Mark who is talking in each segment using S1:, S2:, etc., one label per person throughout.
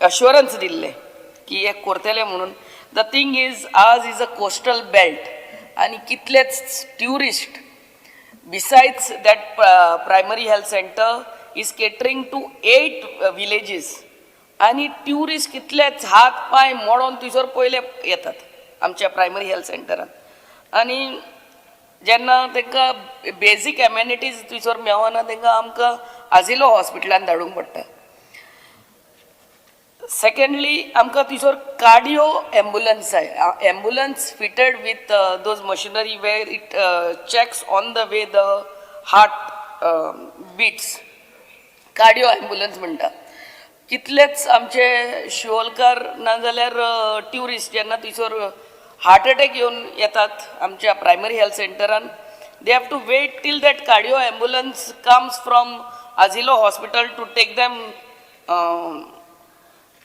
S1: Assurance दिल्ले की हे करतले म्हणून. द थिंग इज आज इज अ कोस्टल बेल्ट आणि कितलेच tourist besides that primary health centre is catering to 8 villages आणि ट्युरिस्ट कितलेच हात पाय मोडून थंयसर पयले येतात आमच्या प्रायमरी हेल्थ सेंटरान. आणि जेन्ना तांकां बेजीक एमेनिटीज थंयसर मेळना तांकां आमकां आजिलो हॉस्पिटलान धाडूंक पडटा. सेकंडली आमकां थंयसर कार्डिओ एम्बुलन्स जाय. Ambulance fitted with those machinery where it checks on the way the heart beats. Cardio ambulance म्हणटा. कितलेच आमचे शिवोलकार नाजाल्यार ट्युरिस्ट जेन्ना थंयसर हार्ट अटॅक येवन येतात आमच्या प्रायमरी हेल्थ सेंटरान, they have to wait till that cardio ambulance comes from Asilo hospital to take them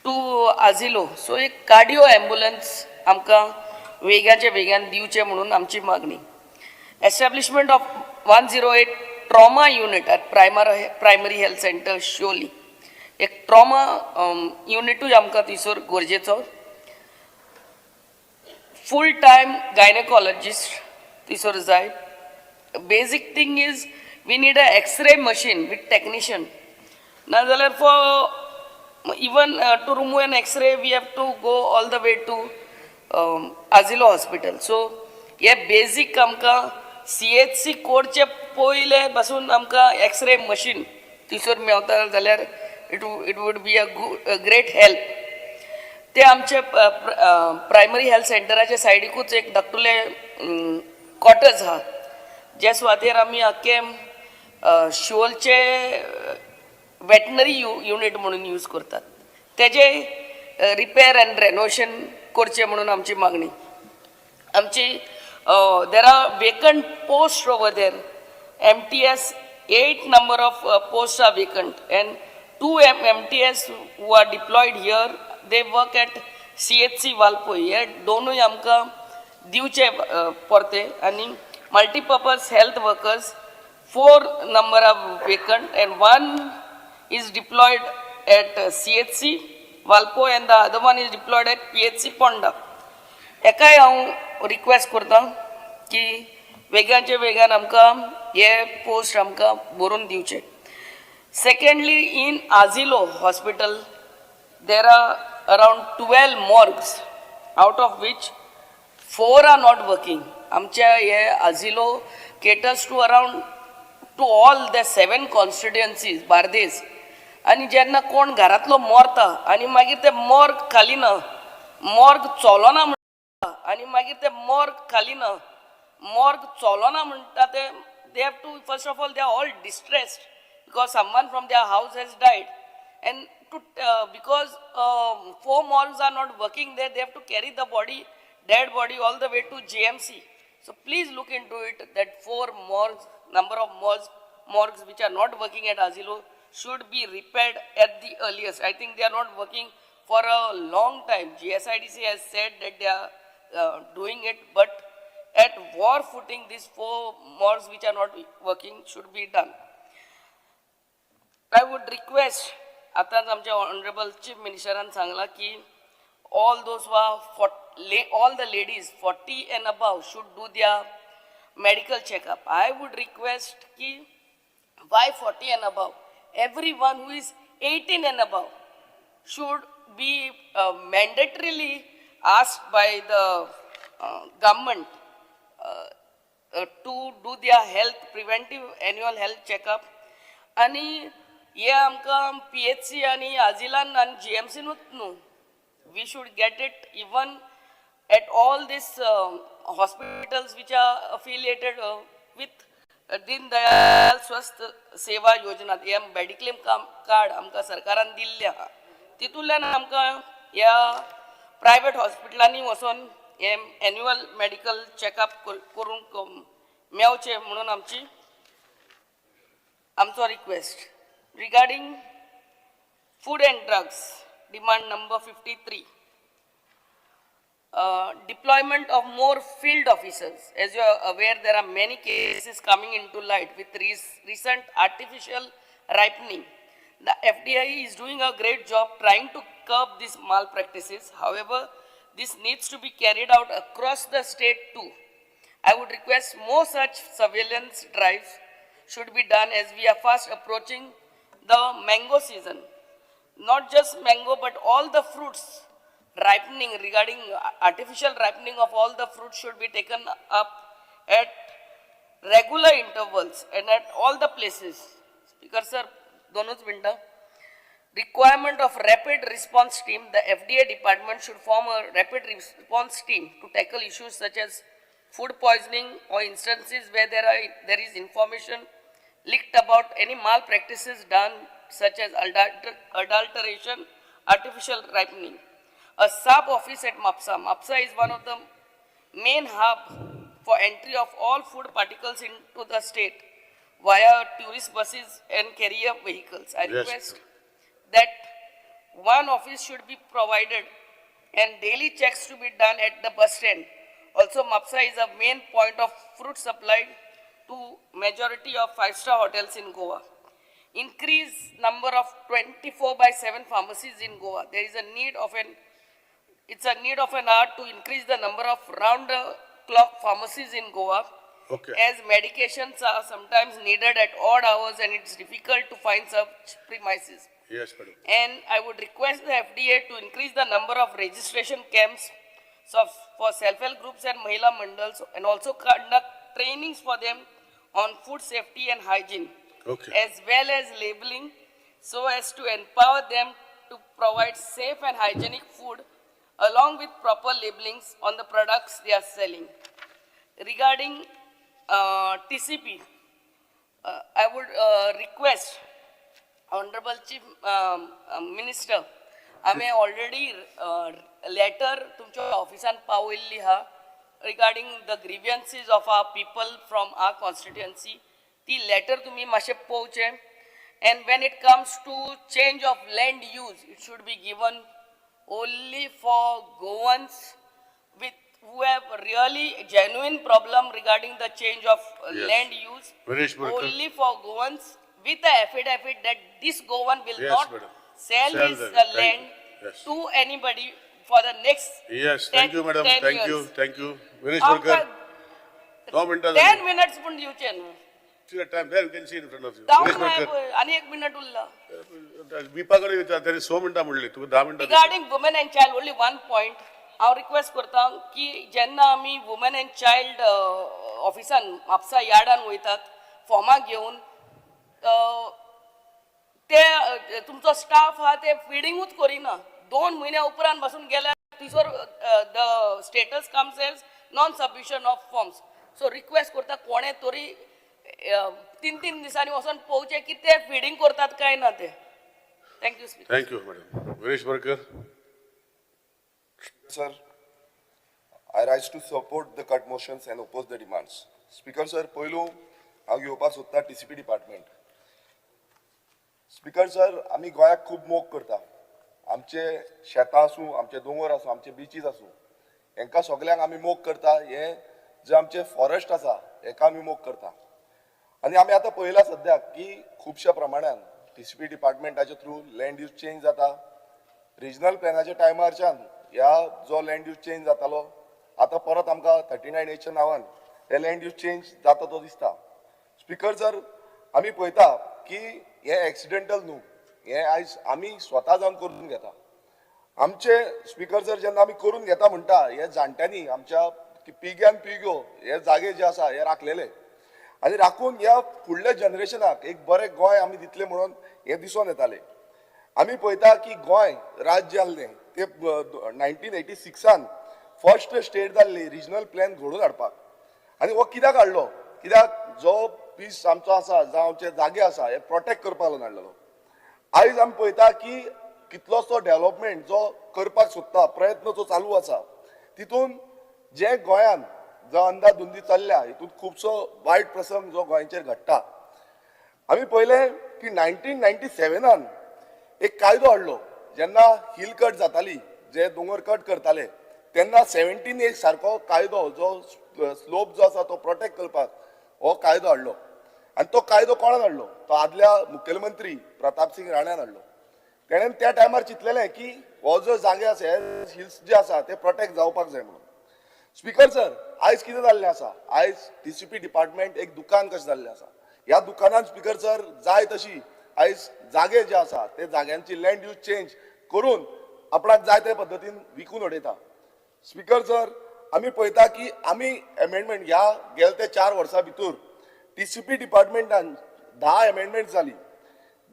S1: to Asilo. So एक कार्डिओ एम्बुलन्स आमकां वेगाचे वेगान दिवचे म्हणून आमची मागणी. Establishment of 108 trauma unit at primary health centre Siolim. एक ट्रॉमा युनिटूय आमकां थंयसर गरजेचो. फूल टायम गायनेकॉलॉजिस्ट थंयसर जाय. Basic thing is we need a X-ray machine with technician. नाजाल्यार for even to remove an x-ray we have to go all the way to Azilo hospital. So हे basic आमकां CHC कोडचे पयले पासून आमकां x ray machine थंयसर मेळता जाल्यार it would be a great help. ते आमचे प्रायमरी हेल्थ सेंटराच्या सायडीकूच एक धाकटुले कॉटर्स आहा जे सुवातेर आमी आख्खे शिवोलचे वेटनरी युनिट म्हणून यूज करतात. तेजे रिपेर अँड रेनोवेशन करचे म्हणून आमची मागणी. आमची there are vacant post over there. MTS 8 number of posts are vacant and 2 MTS who are deployed here, they work at CHC Valpoi. हे दोनूय आमकां दिवचे परते. आणि multipurpose health workers 4 number are vacant and 1 is deployed at CHC Valpo and the other one is deployed at PHC Ponda. एकाय हांव request करता की वेगाचे वेगान आमकां हे पोस्ट आमकां भरून दिवचे. Secondly in Asilo hospital there are around 12 morgues out of which 4 are not working. आमच्या हे आजिलो caters to around to all the 7 constituencies Bardez. आणि जेन्ना कोण घरांतलो मरता आणि मागीर ते मॉर्ग खाली ना, मॉर्ग चलोना म्हणटा आणि मागीर ते मॉर्ग खाली ना, मॉर्ग चलोना म्हणटा ते they have to first of all they are all distressed because someone from their house has died and two because 4 morgues are not working there, they have to carry the body, dead body all the way to GMC. So please look into it that 4 morgues, number of morgues which are not working at Azilo should be repaired at the earliest. I think they are not working for a long time. GSIDC has said that they are doing it, but at war footing these 4 morgues which are not working should be done. I would request, आताच आमच्या honourable chief मिनिस्टरान सांगला की all those who are all the ladies 40 and above should do their medical checkup. I would request ki why 40 and above? Everyone who is 18 and above should be mandatorily asked by the government to do their preventive annual health checkup. आणि हे आमकां PHC आणि आजिलान आणि GMCनूच न्हू, we should get it even at all these hospitals which are affiliated with Deen Dayal स्वस्थ सेवा योजना. हे मेडिक्लेम कार्ड आमकां सरकारान दिल्ले आहा. तितूंतल्यान आमकां ह्या प्रायवेट हॉस्पिटलांनी वचून हे एन्युअल मेडिकल चॅकअप करूंक मेळचे म्हणून आमचो request. Regarding food and drugs demand number 53. Deployment of more field officers. As you are aware, there are many cases coming into light with recent artificial ripening. The FDI is doing a great job trying to curb these malpractices. However, this needs to be carried out across the state too. I would request more such surveillance drives should be done as we are fast approaching the mango season. Not just mango, but all the fruits ripening, regarding artificial ripening of all the fruits should be taken up at regular intervals and at all the places. Speaker sir, donoj minute. Requirement of rapid response team. The FDA department should form a rapid response team to tackle issues such as food poisoning or instances where there is information leaked about any malpractices done, such as adulteration, artificial ripening. A sub office at MAPSA. MAPSA is one of the main hub for entry of all food particles into the state via tourist buses and carrier vehicles. I request that one office should be provided and daily checks to be done at the bus stand. Also, MAPSA is a main point of fruit supply to majority of 5-star hotels in Goa. Increase number of 24/7 pharmacies in Goa. There is a need of an hour to increase the number of round-the-clock pharmacies in Goa.
S2: Okay.
S1: As medications are sometimes needed at odd hours and it's difficult to find such premises.
S2: Yes, madam.
S1: And I would request the FDA to increase the number of registration camps for self-help groups and Mahila Mandals, and also conduct trainings for them on food safety and hygiene,
S2: Okay.
S1: as well as labeling, so as to empower them to provide safe and hygienic food along with proper labelings on the products they are selling. Regarding TCP, I would request Honorable Chief Minister, आम्ही already letter तुमच्या ऑफिसान पावयल्ली हा regarding the grievances of our people from our constituency. ती letter तुम्ही मातशें पळोवचें. And when it comes to change of land use, it should be given only for Goans who have really genuine problem regarding the change of land use. Only for Goans with the affidavit that this Goan will not sell his land to anybody for the next
S2: Yes,
S1: 10,
S2: thank you, madam.
S1: 10
S2: Thank
S1: years.
S2: you, thank you. Vinesh Barkar. 2 minutes.
S1: 10 minutes पण दिवचे न्हू.
S2: See the time there, you can see in front of you.
S1: जाऊन
S2: Vinesh Barkar.
S1: आणि 1 minute उरला.
S2: विपाकडे विचार तरी 100 मिनिटां म्हणली तुका 10 मिनिटां
S1: Regarding women and child, only one point. हांव रिक्वेस्ट करता की जेन्ना आमी वुमन एंड चायल्ड ऑफिसान म्हापसा यार्डान वयतात फॉर्मां घेवन ते तुमचो स्टाफ आहा ते फिडिंगूच करिना. 2 म्हयन्या उपरांत बसून गेल्यार थिसर the status comes as non submission of forms. So request करता कोणे तरी 3 दिसांनी वचून पळोवचें की ते फिडिंग करतात काय ना ते. Thank you speaker.
S2: Thank you, madam. Vinesh Barkar.
S3: Sir, I rise to support the cut motions and oppose the demands. Speaker sir, पयलू हांव घेवपाक सोदता TCP डिपार्टमेंट. स्पीकर सर, आमी गोंयाक खूब मोग करता. आमचे शेतां आसूं, आमचे दोंगर आसूं, आमचे बीचीस आसूं, हेंकां सगल्यांक आमी मोग करता. हे जे आमचे फॉरेस्ट आसा हेका आमी मोग करता. आनी आमी आतां पळयलां सद्याक की खुबश्या प्रमाणान TCP डिपार्टमेंटाचे थ्रू लँड यूज चेंज जाता. रिजनल प्लॅनाच्या टायमारच्यान ह्या जो लँड यूज चेंज जातालो आतां परत आमकां 39A नांवान हे लँड यूज चेंज जाता तो दिसता. स्पीकर सर, आमी पळयता की हे एक्सिडेंटल न्हू, हे आयज आमी स्वता जावन करून घेता. आमचे स्पीकर सर जेन्ना आमी करून घेता म्हणटा हे जाणट्यांनी आमच्या पिग्यान पिग्यो हे जागे जे आसा हे राखलेले आनी राखून ह्या फुडल्या जनरेशनाक एक बरें गोंय आमी दितले म्हणून हे दिसून येताले. आमी पळयता की गोंय राज्य जाल्लें ते 1986 फर्स्ट स्टेट जाल्ली रिजनल प्लॅन घडोवन हाडपाक. आनी हो कित्याक हाडलो? कित्याक जो पीस आमचो आसा जावं आमचे जागे आसा हे प्रोटेक्ट करपाक लागून हाडलेलो. आयज आमी पळयता की कितलोसो डेव्हलपमेंट जो करपाक सोदता प्रयत्न जो चालू आसा तितून जे गोंयान जो अंधाधुंदी चल्ल्या हितून खुबसो वायट प्रसंग जो गोंयचेर घडटा. आमी पळयलें की 1997 एक कायदो हाडलो जेन्ना हिल कट जाताली, जे दोंगर कट करताले तेन्ना 17 सारको कायदो जो स्लोप जो आसा तो प्रोटेक्ट करपाक हो कायदो हाडलो. आणि तो कायदो कोणान हाडलो? तो आदल्या मुखेलमंत्री प्रताप सिंग राण्यान हाडलो. तेणेन त्या टायमार चिंतलेलें की हो जो जागे आसा, हे हिल्स जे आसा ते प्रोटेक्ट जावपाक जाय म्हणून. स्पीकर सर, आयज कितें जाल्लें आसा? आयज टीसीपी डिपार्टमेंट एक दुकान कशें जाल्लें आसा. ह्या दुकानान स्पीकर सर जाय तशी आयज जागे जे आसा ते जाग्यांची लँड यूज चेंज करून आपणाक जाय ते पद्दतीन विकून उडयता. स्पीकर सर, आमी पळयता की आमी अमेंडमेंट ह्या गेल्या ते 4 वर्सां भितर टीसीपी डिपार्टमेंटान 10 अमेंडमेंट जाली.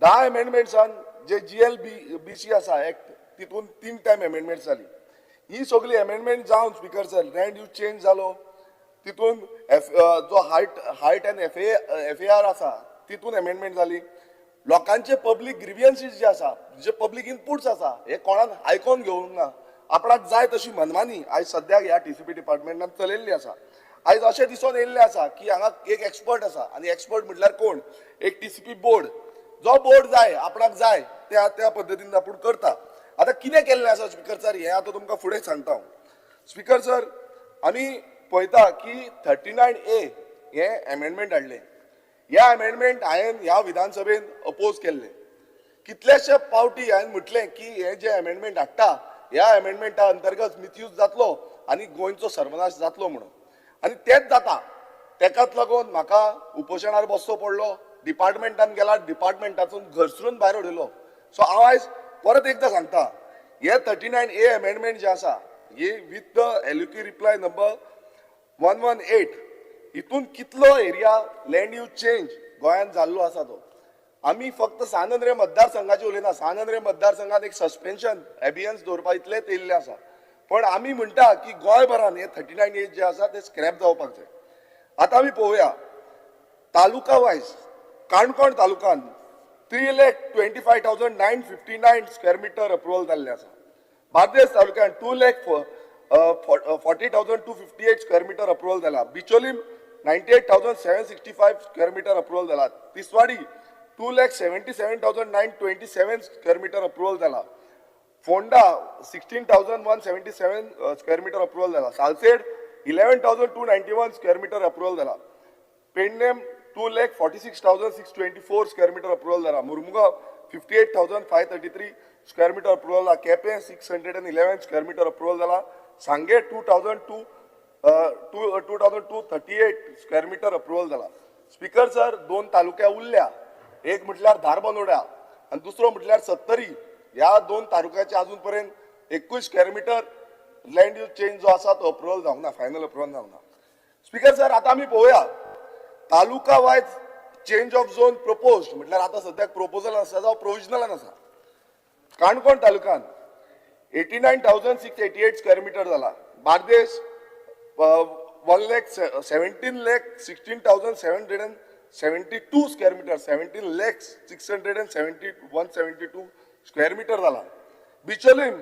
S3: 10 अमेंडमेंट्सान जे GLBC आसा एक्ट तितून 3 टायम अमेंडमेंट जाली. ही सगळी अमेंडमेंट जावन speaker sir land use change जालो. तितून जो हायट एंड FAR आसा तितून अमेंडमेंट जाली. लोकांचे पब्लीक ग्रिवियन्सीस जे आसा, जे पब्लीक इनपुट्स आसा, हे कोणान आयकोन घेवंक ना. आपणाक जाय तशी मनमानी आयज सद्याक ह्या टीसीपी डिपार्टमेंटान चलयल्ली आसा. आयज अशें दिसून येयल्लें आसा की हांगा एक एक्सपर्ट आसा आनी एक्सपर्ट म्हटल्यार कोण? एक टीसीपी बोर्ड. जो बोर्ड जाय आपणाक जाय त्या पद्दतीन आपूण करता. आतां कितें केल्लें आसा स्पीकर सर, हें आतां तुमकां फुडें सांगता हांव. स्पीकर सर, आमी पळयता की 39A हें अमेंडमेंट हाडलें. ह्या अमेंडमेंट हांवें ह्या विधानसभेन अपोज केल्लें. कितलेशे फावटी हांवें म्हटलें की हे जे अमेंडमेंट हाडटा ह्या अमेंडमेंटा अंतर्गत मिसयूज जातलो आनी गोंयचो सर्वनाश जातलो म्हणून. आनी तेंच जाता. तेकाच लागून म्हाका उपोशणार बसचो पडलो. डिपार्टमेंटान गेला, डिपार्टमेंटासून घरसरून भायर उडयलो. सो हांव आयज परत एकदां सांगता, हे 39A अमेंडमेंट जे आसा, हे विथ द एल्युकी रिप्लाय नंबर 118 हितून कितलो एरिया लँड यूज चेंज गोंयांत जाल्लो आसा तो. आमी फक्त सानंद्रे मतदारसंघाचे उलयना. सानंद्रे मतदारसंघात एक सस्पेन्शन एबियन्स दवरपा इतलेच येयल्ले आसा. पण आमी म्हणटा की गोंयभरान हे 39A जे आसा ते स्क्रॅप जावपाक जाय. आतां आमी पळोवया तालुका वायज. काणकोण तालुकान 3,25,959 स्क्वेअर मिटर अप्रुवल जाल्ले आसा. बार्देस तालुक्यान 2,40,258 स्क्वेअर मिटर अप्रुवल जाला. बिचोलीम 98,765 स्क्वेअर मिटर अप्रुवल जाला. तिसवाडी 2,77,927 स्क्वेअर मिटर अप्रुवल जाला. फोंडा 16,177 स्क्वेअर मिटर अप्रुवल जाला. सालसेड 11,291 स्क्वेअर मिटर अप्रुवल जाला. पेडणेम 2,46,624 स्क्वेअर मिटर अप्रुवल जाला. मुर्मुगांव 58,533 स्क्वेअर मिटर अप्रुवल जाला. केपें 611 स्क्वेअर मिटर अप्रुवल जाला. सांगे 2,238 स्क्वेअर मिटर अप्रुवल जाला. स्पीकर सर, 2 तालुक्या उरल्या. एक म्हटल्यार धारबांदोड्या आनी दुसरो म्हटल्यार सत्तरी. ह्या 2 तालुक्याचे अजून पर्यंत 21 square metre land use change जो आसा तो अप्रुवल जावंक ना, फायनल अप्रुवल जावंक ना. स्पीकर सर, आतां आमी पळोवया taluka wise change of zone proposed म्हटल्यार आतां सद्याक प्रपोजल आसा जावं प्रोविजनलान आसा. काणकोण तालुक्यान 89,688 स्क्वेअर मिटर जाला. Bardez 1,17,16,772 square metre 17,672 square metre जाला. बिचोलीम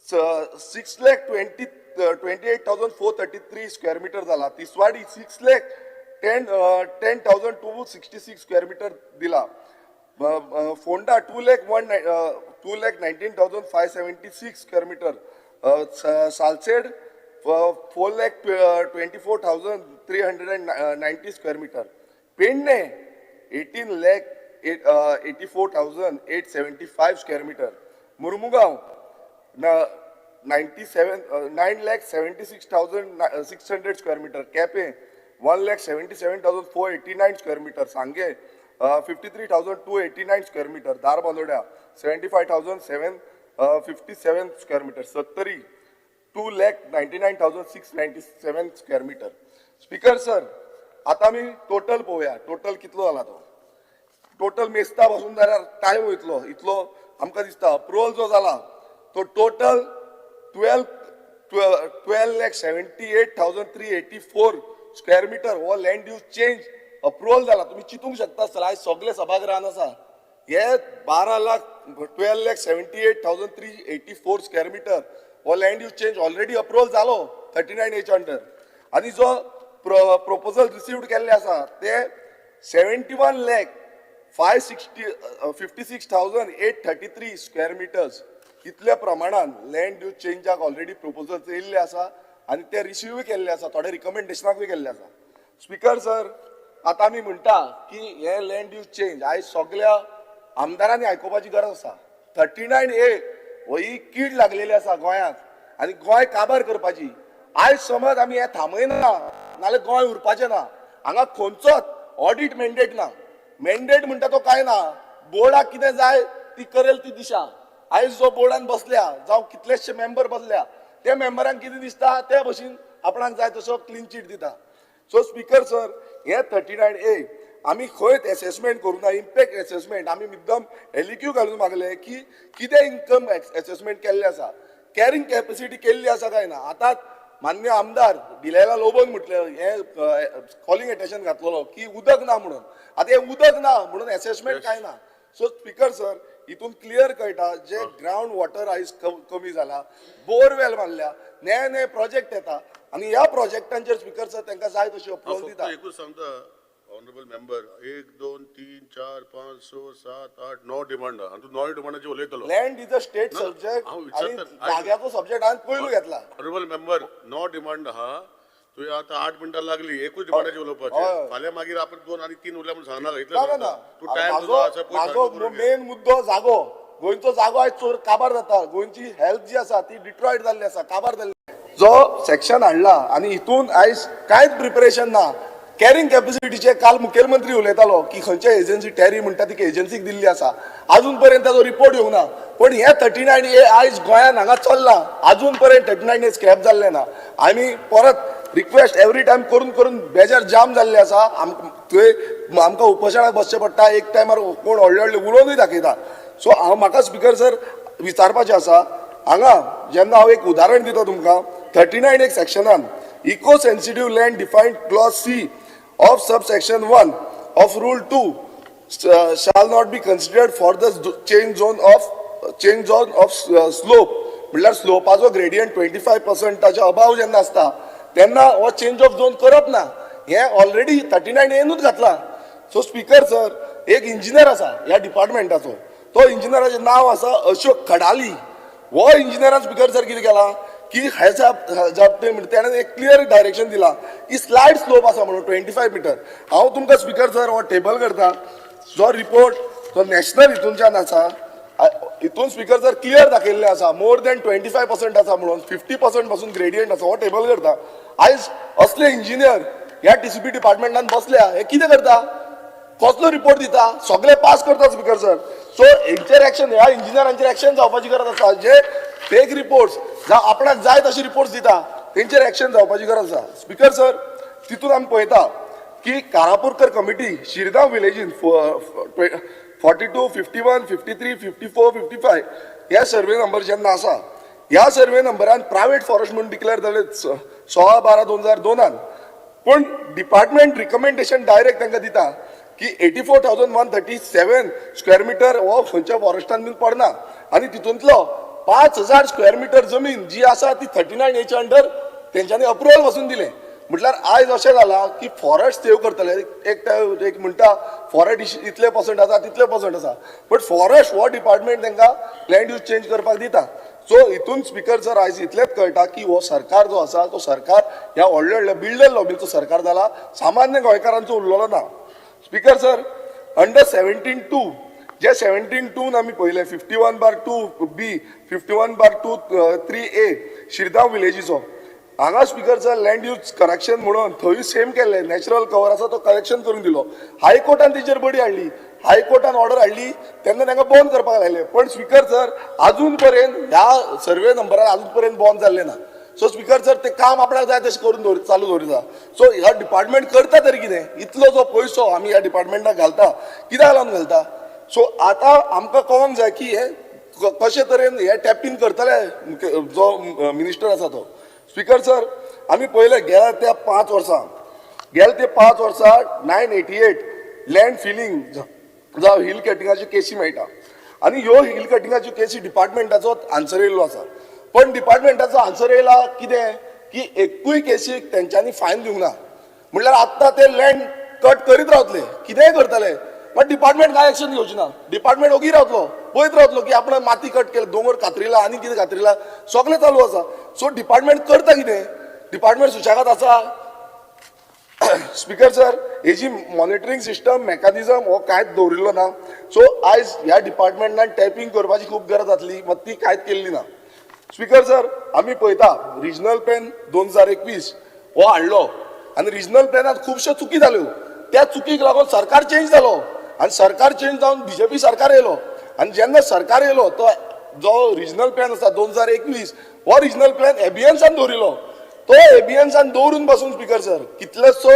S3: 6,28,433 स्क्वेअर मिटर जाला. तिसवाडी 6,10,266 स्क्वेअर मिटर दिला. Ponda 2,19,576 square metre. Salcete 4,24,390 square metre. Pernem 18,84,875 square metre. Mormugao 9,76,600 square metre. Quepem 1,77,489 square metre. Sanguem 53,289 square metre. धारबांदोड्या 75,757 square metre. Sattari 2,99,697 square metre. Speaker sir, आता आमी टोटल पळोवया. टोटल कितलो जाला तो. टोटल मेस्ता पासून जाल्यार टायम वयतलो. इतलो आमकां दिसता. अप्रुवल जो जाला तो टोटल 12,78,384 स्क्वेअर मिटर हो लँड यूज चेंज अप्रुवल जाला. तुम्ही चिंतूंक शकता सर, आयज सगळे सभागृहान आसा हे 12,78,384 स्क्वेअर मिटर हो land use change already approval जालो 39A अंडर. आनी जो प्रपोजल रिसिव्ड केल्ले आसा ते 71,56,833 स्क्वेअर मिटर्स इतल्या प्रमाणान लँड यूज चेंजाक ऑलरेडी प्रपोजल येयल्ले आसा आनी ते रिसिव्ह केल्ले आसा. थोडे रिकमेंडेशनाकूय केल्ले आसा. स्पीकर सर, आता आमी म्हणटा की हे लँड यूज चेंज आयज सगळ्या आमदारांनी आयकुपाची गरज आसा 39A हो ही कीड लागलेली आसा गोंयांत आनी गोंय काबार करपाची आयज समज आमी हे थांबयना नाल्यार गोंय उरपाचें ना हांगा खंयचोच ऑडिट मॅन्डेट ना मॅन्डेट म्हणटा तो काय ना बोर्डाक कितें जाय ती करेल ती दिशा आयज जो बोर्डान बसल्या जावं कितलेशे मेंबर बसल्या त्या मेंबरांक कितें दिसता त्या भशेन आपणाक जाय तसो क्लीन चीट दिता सो स्पीकर सर हे 39A आमी खंयच एसेसमेंट करूं ना इम्पॅक्ट एसेसमेंट आमी मुद्दम एलिक्यू घालून मागले की कितें इन्कम एसेसमेंट केल्लें आसा कॅरिंग कॅपेसिटी केल्ली आसा काय ना आतां मान्य आमदार दिलेला लोबन म्हटले हे कॉलिंग अटेन्शन घातलेलो की उदक ना म्हणून आतां हे उदक ना म्हणून एसेसमेंट काय ना सो स्पीकर सर हितून क्लियर कळटा जे ग्राउंड वॉटर आयज कमी जाला बोरवेल बांदल्या नये प्रोजेक्ट येता आनी ह्या प्रोजेक्टांचेर स्पीकर सर तांकां जाय तशी अप्रूवल दिता
S2: एकूच सांगता ऑनरेबल मेंबर 1 2 3 4 5 6 7 8 9 डिमांड आणि तू 9 डिमांडाची उलयतलो
S3: land is a state subject आणि जाग्याचो सब्जेक्ट हांवें पयलू घेतला
S2: ऑनरेबल मेंबर 9 डिमांड आहा तुवें आतां 8 मिनटां लागली एकूच डिमांडाची उलोवपाची फाल्यां मागीर आपण 2 आणि 3 उरल्या म्हणून सांगनाका इतलें तू टायम तुजो आसा
S3: म्हाजो मेन मुद्दो जागो गोंयचो जागो आयज चोर काबार जाता गोंयची हेल्थ जी आसा ती डिट्रॉयड जाल्ली आसा काबार जाल्ली जो सेक्शन हाडला आनी हितून आयज कांयच प्रिपरेशन ना कॅरिंग कॅपेसिटीचे काल मुखेलमंत्री उलयतालो की खंयच्या एजन्सी टॅरी म्हणटा ती एजन्सीक दिल्ली आसा अजून पर्यंत ताजो रिपोर्ट येवंक ना पण हे 39A आयज गोंयांत हांगा चल्ला अजून पर्यंत 39A स्क्रॅप जाल्ले ना आमी परत रिक्वेस्ट एवरी टायम करून करून बेजार जाम जाल्ले आसा थंय आमकां उपोशणाक बसचें पडटा एक टायमार कोण व्हडले व्हडले उलोवनूय दाखयता सो म्हाका स्पीकर सर विचारपाचें आसा हांगा जेन्ना हांव एक उदाहरण दिता तुमकां 39A सेक्शनान eco sensitive land defined clause C of subsection 1 of rule 2 shall not be considered for the change zone of slope म्हटल्यार स्लोपाचो ग्रेडियंट 25% अबाव जेन्ना आसता तेन्ना हो चेंज ऑफ झोन करप ना हे ऑलरेडी 39A घातला सो स्पीकर सर एक इंजिनियर आसा ह्या डिपार्टमेंटाचो तो इंजिनियराचें नांव आसा अशोक खडाली हो इंजिनियरान स्पीकर सर कितें केला की त्याने एक क्लियर डायरेक्शन दिला की स्लाइड स्लोप आसा म्हणून 25 मीटर हांव तुमकां स्पीकर सर हो टेबल करता जो रिपोर्ट तो नॅशनल हितूनच्यान आसा हितून स्पीकर सर क्लियर दाखयल्ले आसा मोर दॅन 25% आसा म्हणून 50% पासून ग्रेडियंट आसा हो टेबल करता आयज असले इंजिनियर ह्या TCP डिपार्टमेंटान बसल्या हे कितें करता कसलो रिपोर्ट दिता सगळे पास करता स्पीकर सर सो हेंचेर एक्शन ह्या इंजिनियरांचेर एक्शन जावपाची गरज आसा जे फेक रिपोर्ट्स जावं आपणाक जाय तशी रिपोर्ट्स दिता तेंचेर एक्शन जावपाची गरज आसा स्पीकर सर तितून आमी पळयता की कारापुरकर कमिटी शिरगांव विलेजीन 42, 51, 53, 54, 55 ह्या सर्वे नंबर जेन्ना आसा ह्या सर्वे नंबरान प्रायवेट फॉरेस्ट म्हणून डिक्लेअर जाले 16/12/2002 पण डिपार्टमेंट रिकमेंडेशन डायरेक्ट तांकां दिता की 84,137 स्क्वेअर मिटर हो खंयच्या फॉरेस्टान बीन पडना आनी तितूंतलो 5,000 स्क्वेअर मिटर जमीन जी आसा ती 39A अंडर तेंच्यांनी अप्रुवल वचून दिले म्हटल्यार आयज अशें जाला की फॉरेस्ट सेव करतले एक म्हणटा फॉरेस्ट इतले पर्संट आसा तितले पर्संट आसा बट फॉरेस्ट हो डिपार्टमेंट तांकां लँड यूज चेंज करपाक दिता सो हितून स्पीकर सर आयज इतलेंच कळटा की हो सरकार जो आसा तो सरकार ह्या व्हडल्या व्हडल्या बिल्डर लॉबीचो सरकार जाला सामान्य गोंयकारांचो उरलेलो ना स्पीकर सर अंडर 17(2) जे 17(2) आमी पळयले 51/2B 51/2(3A) शिरगांव विलेजीचो हांगा speaker sir land use correction म्हणून थंय सेम केल्ले नॅचरल कवर आसा तो करेक्शन करून दिलो हायकोर्टान तेचेर बडी हाडली हायकोर्टान ऑर्डर हाडली तेन्ना तांकां बंद करपाक लायले पण स्पीकर सर अजून पर्यंत ह्या सर्वे नंबरार अजून पर्यंत बंद जाल्ले ना सो स्पीकर सर ते काम आपणाक जाय तशें करून चालू दवरता सो ह्या डिपार्टमेंट करता तरी कितें इतलो जो पयसो आमी ह्या डिपार्टमेंटाक घालता कित्याक लागून घालता सो आतां आमकां कळोंक जाय की हे कशे तरेन हे टॅपिंग करतले जो मिनिस्टर आसा तो स्पीकर सर आमी पळयले गेल्या त्या 5 वर्सां 988 लँड फिलिंग जावं हिल कटिंगाच्यो केसी मेळटा आनी ह्यो हिल कटिंगाच्यो केसी डिपार्टमेंटाचो आन्सर येयल्लो आसा पण डिपार्टमेंटाचो आन्सर येयला कितें की एकूय केसीक तेंच्यांनी फायन दिवंक ना म्हटल्यार आत्तां ते लँड कट करीत रावतले कितेंय करतले पण डिपार्टमेंट कांय एक्शन घेवची ना डिपार्टमेंट ओगी रावतलो पळयत रावतलो की आपण माती कट केले दोंगर कातरिला आनी कितें कातरिला सगळें चालू आसा सो डिपार्टमेंट करता कितें डिपार्टमेंट सुशेगाद आसा स्पीकर सर, ही जी मॉनिटरींग सिस्टम मेकॅनिझम हो कांयच दवरिल्लो ना. सो आयज ह्या डिपार्टमेंटान टॅपिंग करपाची खूब गरज जातली, मात ती कांयच केल्ली ना. स्पीकर सर, आमी पळयता रिजनल प्लॅन 2021 हो हाडलो आनी रिजनल प्लॅनात खुबश्यो चुकी जाल्यो. त्या चुकीक लागून सरकार चेंज जालो आनी सरकार चेंज जावन बीजेपी सरकार येयलो. आनी जेन्ना सरकार येयलो तो जो रिजनल प्लॅन आसा 2021 हो रिजनल प्लॅन एबियन्सान दवरिल्लो. तो एबियन्सान दवरून पासून स्पीकर सर कितलेसो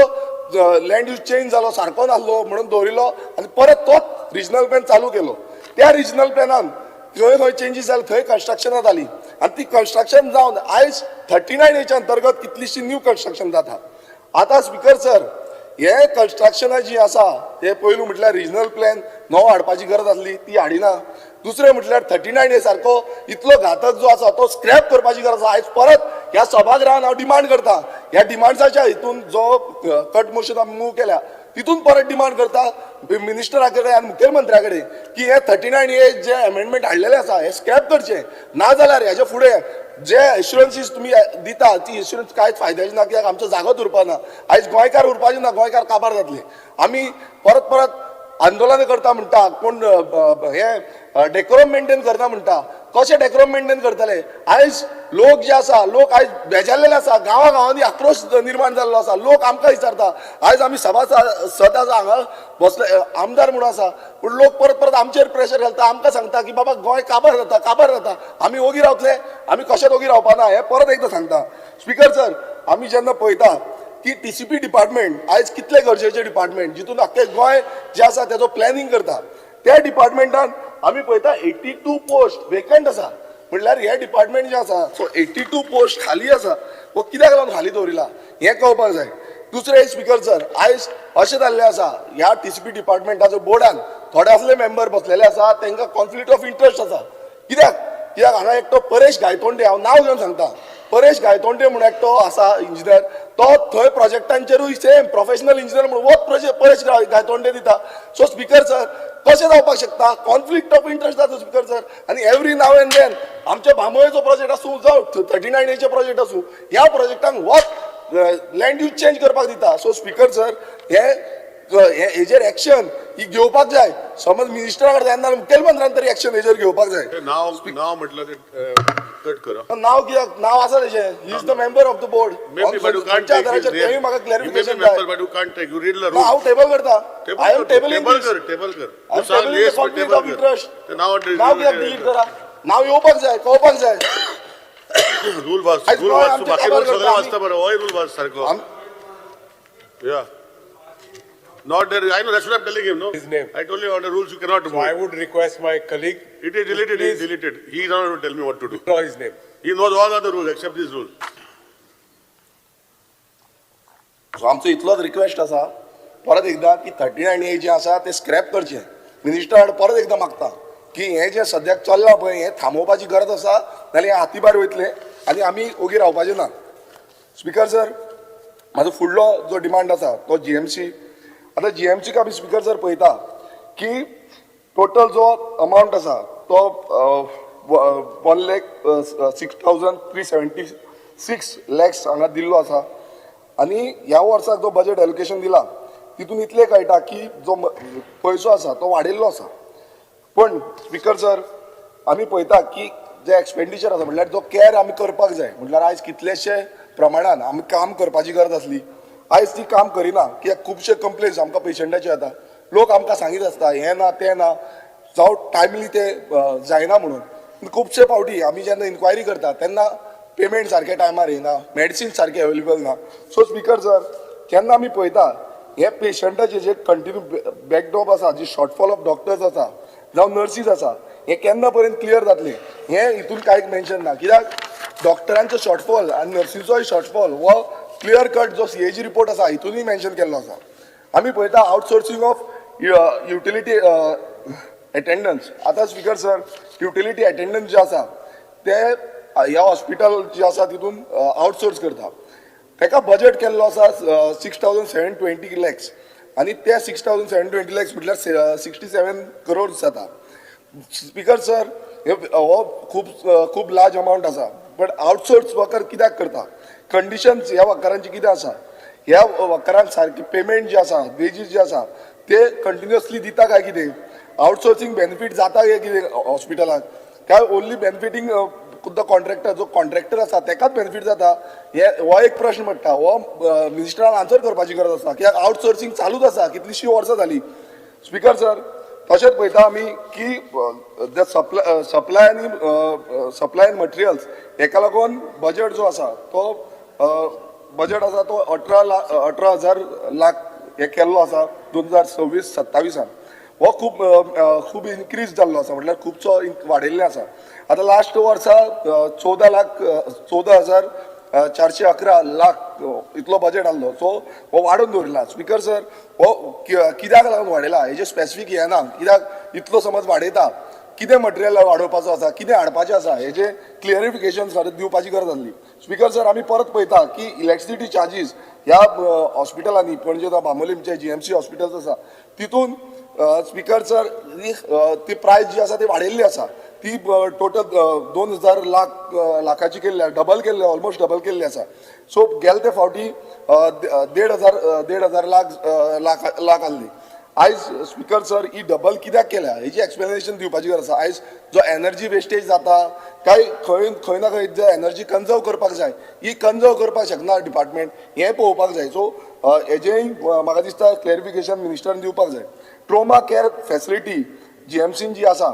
S3: लँड यूज चेंज जालो, सारको नासलो म्हणून दवरिल्लो आनी परत तोच रिजनल प्लॅन चालू केलो. त्या रिजनल प्लॅनान खंय खंय चेंजीस जाले, थंय कन्स्ट्रक्शनां जाली आनी ती कन्स्ट्रक्शन जावन आयज 39A अंतर्गत कितलीशी न्यू कन्स्ट्रक्शन जाता. आतां स्पीकर सर, हे कन्स्ट्रक्शनां जी आसा ते पयलू म्हटल्यार रिजनल प्लॅन नवो हाडपाची गरज आसली, ती हाडिना. दुसरें म्हटल्यार 39A सारको इतलो घातक जो आसा तो स्क्रॅप करपाची गरज आसा. आयज परत ह्या सभागृहान हांव डिमांड करता, ह्या डिमांड्साच्या हितून जो कट मोशन आमी मूव केल्या तितून परत डिमांड करता मिनिस्टरा कडेन आनी मुखेलमंत्र्या कडेन की हे 39A जे अमेंडमेंट हाडलेले आसा हे स्क्रॅप करचे. ना जाल्यार हेजे फुडें जे एश्युरन्सीस तुमी दिता ती एश्युरन्स कांयच फायद्याची ना, कित्याक आमचो जागोच उरपाना. आयज गोंयकार उरपाचे ना, गोंयकार काबार जातले. आमी परत परत आंदोलन करता म्हणटा, कोण हे डेकोरम मेंटेन करता म्हणटा. कशें डेकोरम मेंटेन करतले? आयज लोक जे आसा, लोक आयज बेजारलेले आसा, गांवांनी आक्रोश निर्माण जाल्लो आसा. लोक आमकां विचारता, आयज आमी सभासद आसा हांगा बसले आमदार म्हणून आसा, पूण लोक परत परत आमचेर प्रेशर घालता, आमकां सांगता की बाबा गोंय काबार जाता, आमी ओगी रावतले, आमी कशेंच ओगी रावपाना. हे परत एकदां सांगता. स्पीकर सर, आमी जेन्ना पळयता की TCP डिपार्टमेंट आयज कितले गरजेचे डिपार्टमेंट जितून आख्खे गोंय जे आसा तेजो प्लॅनिंग करता, त्या डिपार्टमेंटान आमी पळयता 82 पोस्ट वेकंट आसा. म्हणल्यार हे डिपार्टमेंट जे आसा, सो 82 पोस्ट खाली आसा, वो कित्याक लागून खाली दवरिला हें कळपाक जाय. दुसरें स्पीकर सर, आयज अशें जाल्लें आसा ह्या TCP डिपार्टमेंटाच्या बोर्डान थोडे असले मेंबर बसलेले आसा तांकां कॉन्फ्लिक्ट ऑफ इंट्रस्ट आसा. कित्याक हांगा एकटो परेश गायतोंडे, हांव नांव घेवन सांगता, परेश गायतोंडे म्हणून एकटो आसा इंजिनियर, तो थंय प्रोजेक्टांचेरूय सेम प्रोफेशनल इंजिनियर म्हणून वोच परेश गायतोंडे दिता. सो स्पीकर सर, कशें जावपाक शकता? कॉन्फ्लिक्ट ऑफ इंट्रस्ट जाता स्पीकर सर. आनी एवरी नाव एंड देन आमच्या बांबोळेचो प्रोजेक्ट आसूं जावं 39A प्रोजेक्ट आसूं, ह्या प्रोजेक्टांक वोच लँड यूज चेंज करपाक दिता. सो स्पीकर सर, हेजेर एक्शन ही घेवपाक जाय. समज मिनिस्टरा कडेन जायना, मुखेलमंत्र्यान तरी एक्शन हेजेर घेवपाक जाय.
S2: नाव म्हटलं ते कट करा.
S3: नाव कित्याक? नाव आसा तेजें, he is the member of the board.
S2: Maybe, but you can't take his name.
S3: म्हाका
S2: You may be
S3: clarification
S2: member,
S3: जाय.
S2: but you can't take. You read the
S3: ना,
S2: rules.
S3: हांव टेबल करता. आय एम टेबल
S2: टेबल कर. तू सांग list, but
S3: conflict
S2: table
S3: of
S2: कर.
S3: Interest.
S2: ते नाव
S3: नाव कित्याक डिलीट करा? नाव येवपाक जाय, कळपाक जाय.
S2: रूल वाच,
S3: आयज
S2: रूल
S3: गोंय
S2: वाच. तू
S3: आमचें
S2: बाकी
S3: काबार
S2: रूल सगळे
S3: करता.
S2: वाचता बरं. होय रूल वाच सारको.
S3: आम-
S2: Yeah. Not there. I know that's what I'm telling him. No.
S4: His name.
S2: I told you under rules you cannot
S4: So I
S2: move.
S4: would request my colleague
S2: It is deleted. It is deleted. He is not going to tell me what to do.
S4: draw his name.
S2: He knows all other rules except these rules.
S3: So आमचो इतलोच request आसा परत एकदा की 39A जे आसा ते scrap करचे. मिनिस्टर परत एकदा मागता की हे जे सद्याक चल्लां पळय हे थांबोवपाची गरज आसा, नाल्यार हे हातीभार वयतले आनी आमी ओगी रावपाचे ना. स्पीकर सर, म्हाजो फुडलो जो डिमांड आसा तो GMC. आतां GMCक आमी स्पीकर सर पळयता की टोटल जो अमावंट आसा तो 1,06,376 लॅक्स हांगा दिल्लो आसा. आनी ह्या वर्साक जो बजेट एलोकेशन दिला तितून इतलें कळटा की जो पयसो आसा तो वाडिल्लो आसा. पण स्पीकर सर, आमी पळयता की जे एक्सपेंडिचर आसा म्हटल्यार जो कॅर आमी करपाक जाय, म्हटल्यार आयज कितलेशे प्रमाणान आमी काम करपाची गरज आसली, आयज ती काम करिना. कित्याक खुबशे कंप्लेन्स आमकां पेशंटाचे येता. लोक आमकां सांगीत आसता हें ना तें ना, जावं टायमली ते जायना म्हणून. खुबशे फावटी आमी जेन्ना इन्क्वायरी करता तेन्ना पेमेंट सारके टायमार येना, मेडिसीन सारके अवेलेबल ना. सो स्पीकर सर, जेन्ना आमी पळयता हे पेशंटाचे जे कंटिन्यू बॅकड्रॉप आसा, जी शॉर्टफॉल ऑफ डॉक्टर्स आसा जावं नर्सीस आसा, हे केन्ना पर्यंत क्लियर जातले हे हितून कांयच मेन्शन ना. कित्याक डॉक्टरांचो शॉर्टफॉल आनी नर्सीचोय शॉर्टफॉल हो क्लियर कट जो CAG रिपोर्ट आसा हितूनय मेन्शन केल्लो आसा. आमी पळयता आउटसोर्सिंग ऑफ युटिलिटी अटेंडन्स. आतां स्पीकर सर, युटिलिटी अटेंडन्स जे आसा ते ह्या हॉस्पिटल जे आसा तितून आउटसोर्स करता. ताका बजेट केल्लो आसा 6,720 लॅक्स आनी ते 6,720 लॅक्स म्हटल्यार 67 करोड जाता. स्पीकर सर, हो खूब लार्ज अमावंट आसा. बट आउटसोर्स वर्कर कित्याक करता? कंडिशन्स ह्या वर्करांची कितें आसा? ह्या वर्करांक सारकी पेमेंट जे आसा वेजीस जे आसा ते कंटिन्युअसली दिता काय कितें आउटसोर्सिंग बेनिफीट जाता काय कितें हॉस्पिटलाक काय ओन्ली बेनिफिटींग खुद्द कॉन्ट्रॅक्टर जो कॉन्ट्रॅक्टर आसा तेकाच बेनिफीट जाता हो एक प्रश्न पडटा हो मिनिस्टरान आन्सर करपाची गरज आसा कित्याक आउटसोर्सिंग चालूच आसा कितलींशीं वर्सां जालीं स्पीकर सर तशेंच पळयता आमी की जे सप्लाय आनी मटेरियल्स हेका लागून बजेट जो आसा तो बजेट आसा तो 18,000 लाख हे केल्लो आसा 2026-27 हो खूब इन्क्रीज जाल्लो आसा म्हटल्यार खुबसो वाडयल्लें आसा आतां लास्ट वर्सा 14,411 लाख इतलो बजेट आहलो सो हो वाडोवन दवरला स्पीकर सर हो कित्याक लागून वाडयला हेजे स्पेसिफीक हें ना कित्याक इतलो समज वाडयता कितें मटेरियल वाडोवपाचो आसा कितें हाडपाचें आसा हेजे क्लियरिफिकेशन दिवपाची गरज आसली स्पीकर सर आमी परत पळयता की इलेक्ट्रिसिटी चार्जीस ह्या हॉस्पिटलांनी पणजे बांबोलीमचे जीएमसी हॉस्पिटल्स आसा तितून स्पीकर सर ती प्रायस जी आसा ती वाडयल्ली आसा ती टोटल 2,000 लाखाची केल्ली डबल केल्ली ऑलमोस्ट डबल केल्ली आसा सो गेले ते फावटी 1,500 लाख आहली आयज स्पीकर सर ही डबल कित्याक केल्या हेची एक्सप्लेनेशन दिवपाची गरज आसा आयज जो एनर्जी वेस्टेज जाता काय खंय ना खंय जे एनर्जी कन्जर्व करपाक जाय ही कन्जर्व करपाक शकना डिपार्टमेंट हें पळोवपाक जाय सो हेजेंय म्हाका दिसता क्लॅरिफिकेशन मिनिस्टरान दिवपाक जाय ट्रोमा केअर फॅसिलिटी जीएमसीन जी आसा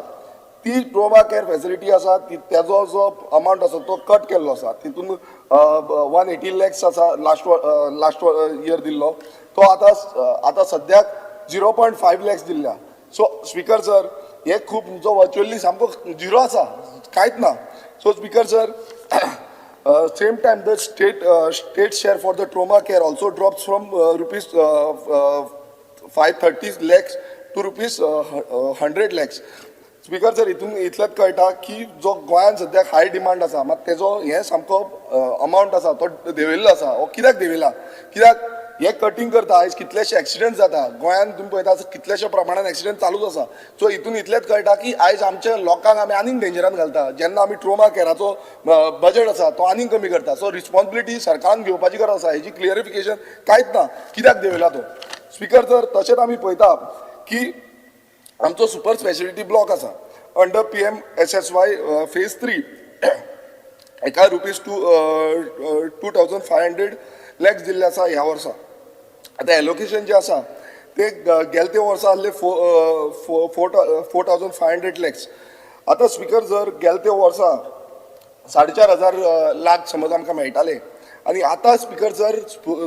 S3: ती ट्रोमा केअर फॅसिलिटी आसा तेजो जो अमावंट आसा तो कट केल्लो आसा तितून 180 लॅक्स आसा लास्ट इयर दिल्लो तो आतां सद्याक 0.5 लॅक्स दिल्ल्या सो स्पीकर सर हे खूब तुमचो वर्च्युअली सामको झिरो आसा कांयच ना so speaker sir same time the state share for the trauma care also drops from rupees 530 lakhs to rupees 100 lakhs speaker sir हितून इतलेंच कळटा की जो गोंयांत सद्याक हाय डिमांड आसा मात तेजो हे सामको अमावंट आसा तो देंवयल्लो आसा हो कित्याक देंवयला कित्याक हे कटिंग करता आयज कितलेशे एक्सिडेंट जाता गोंयांत तुमी पळयता कितलेशे प्रमाणान एक्सिडेंट चालूच आसा सो हितून इतलेंच कळटा की आयज आमच्या लोकांक आमी आनीक डेंजरान घालता जेन्ना आमी ट्रोमा केअराचो बजेट आसा तो आनीक कमी करता सो रिस्पॉन्सिबिलिटी सरकारान घेवपाची गरज आसा हेजी क्लियरिफिकेशन कांयच ना कित्याक देंवयला तो स्पीकर सर तशेंच आमी पळयता की आमचो सुपर स्पेशलिटी ब्लॉक आसा अंडर PMSSY फेज 3 एका रुपीज 2,500 लॅक्स दिल्ले आसा ह्या वर्सा आतां एलोकेशन जे आसा ते गेले ते वर्सा आहले 4,500 लॅक्स आतां स्पीकर जर गेले ते वर्सा 4,500 लाख समज आमकां मेळटाले आनी आतां स्पीकर जर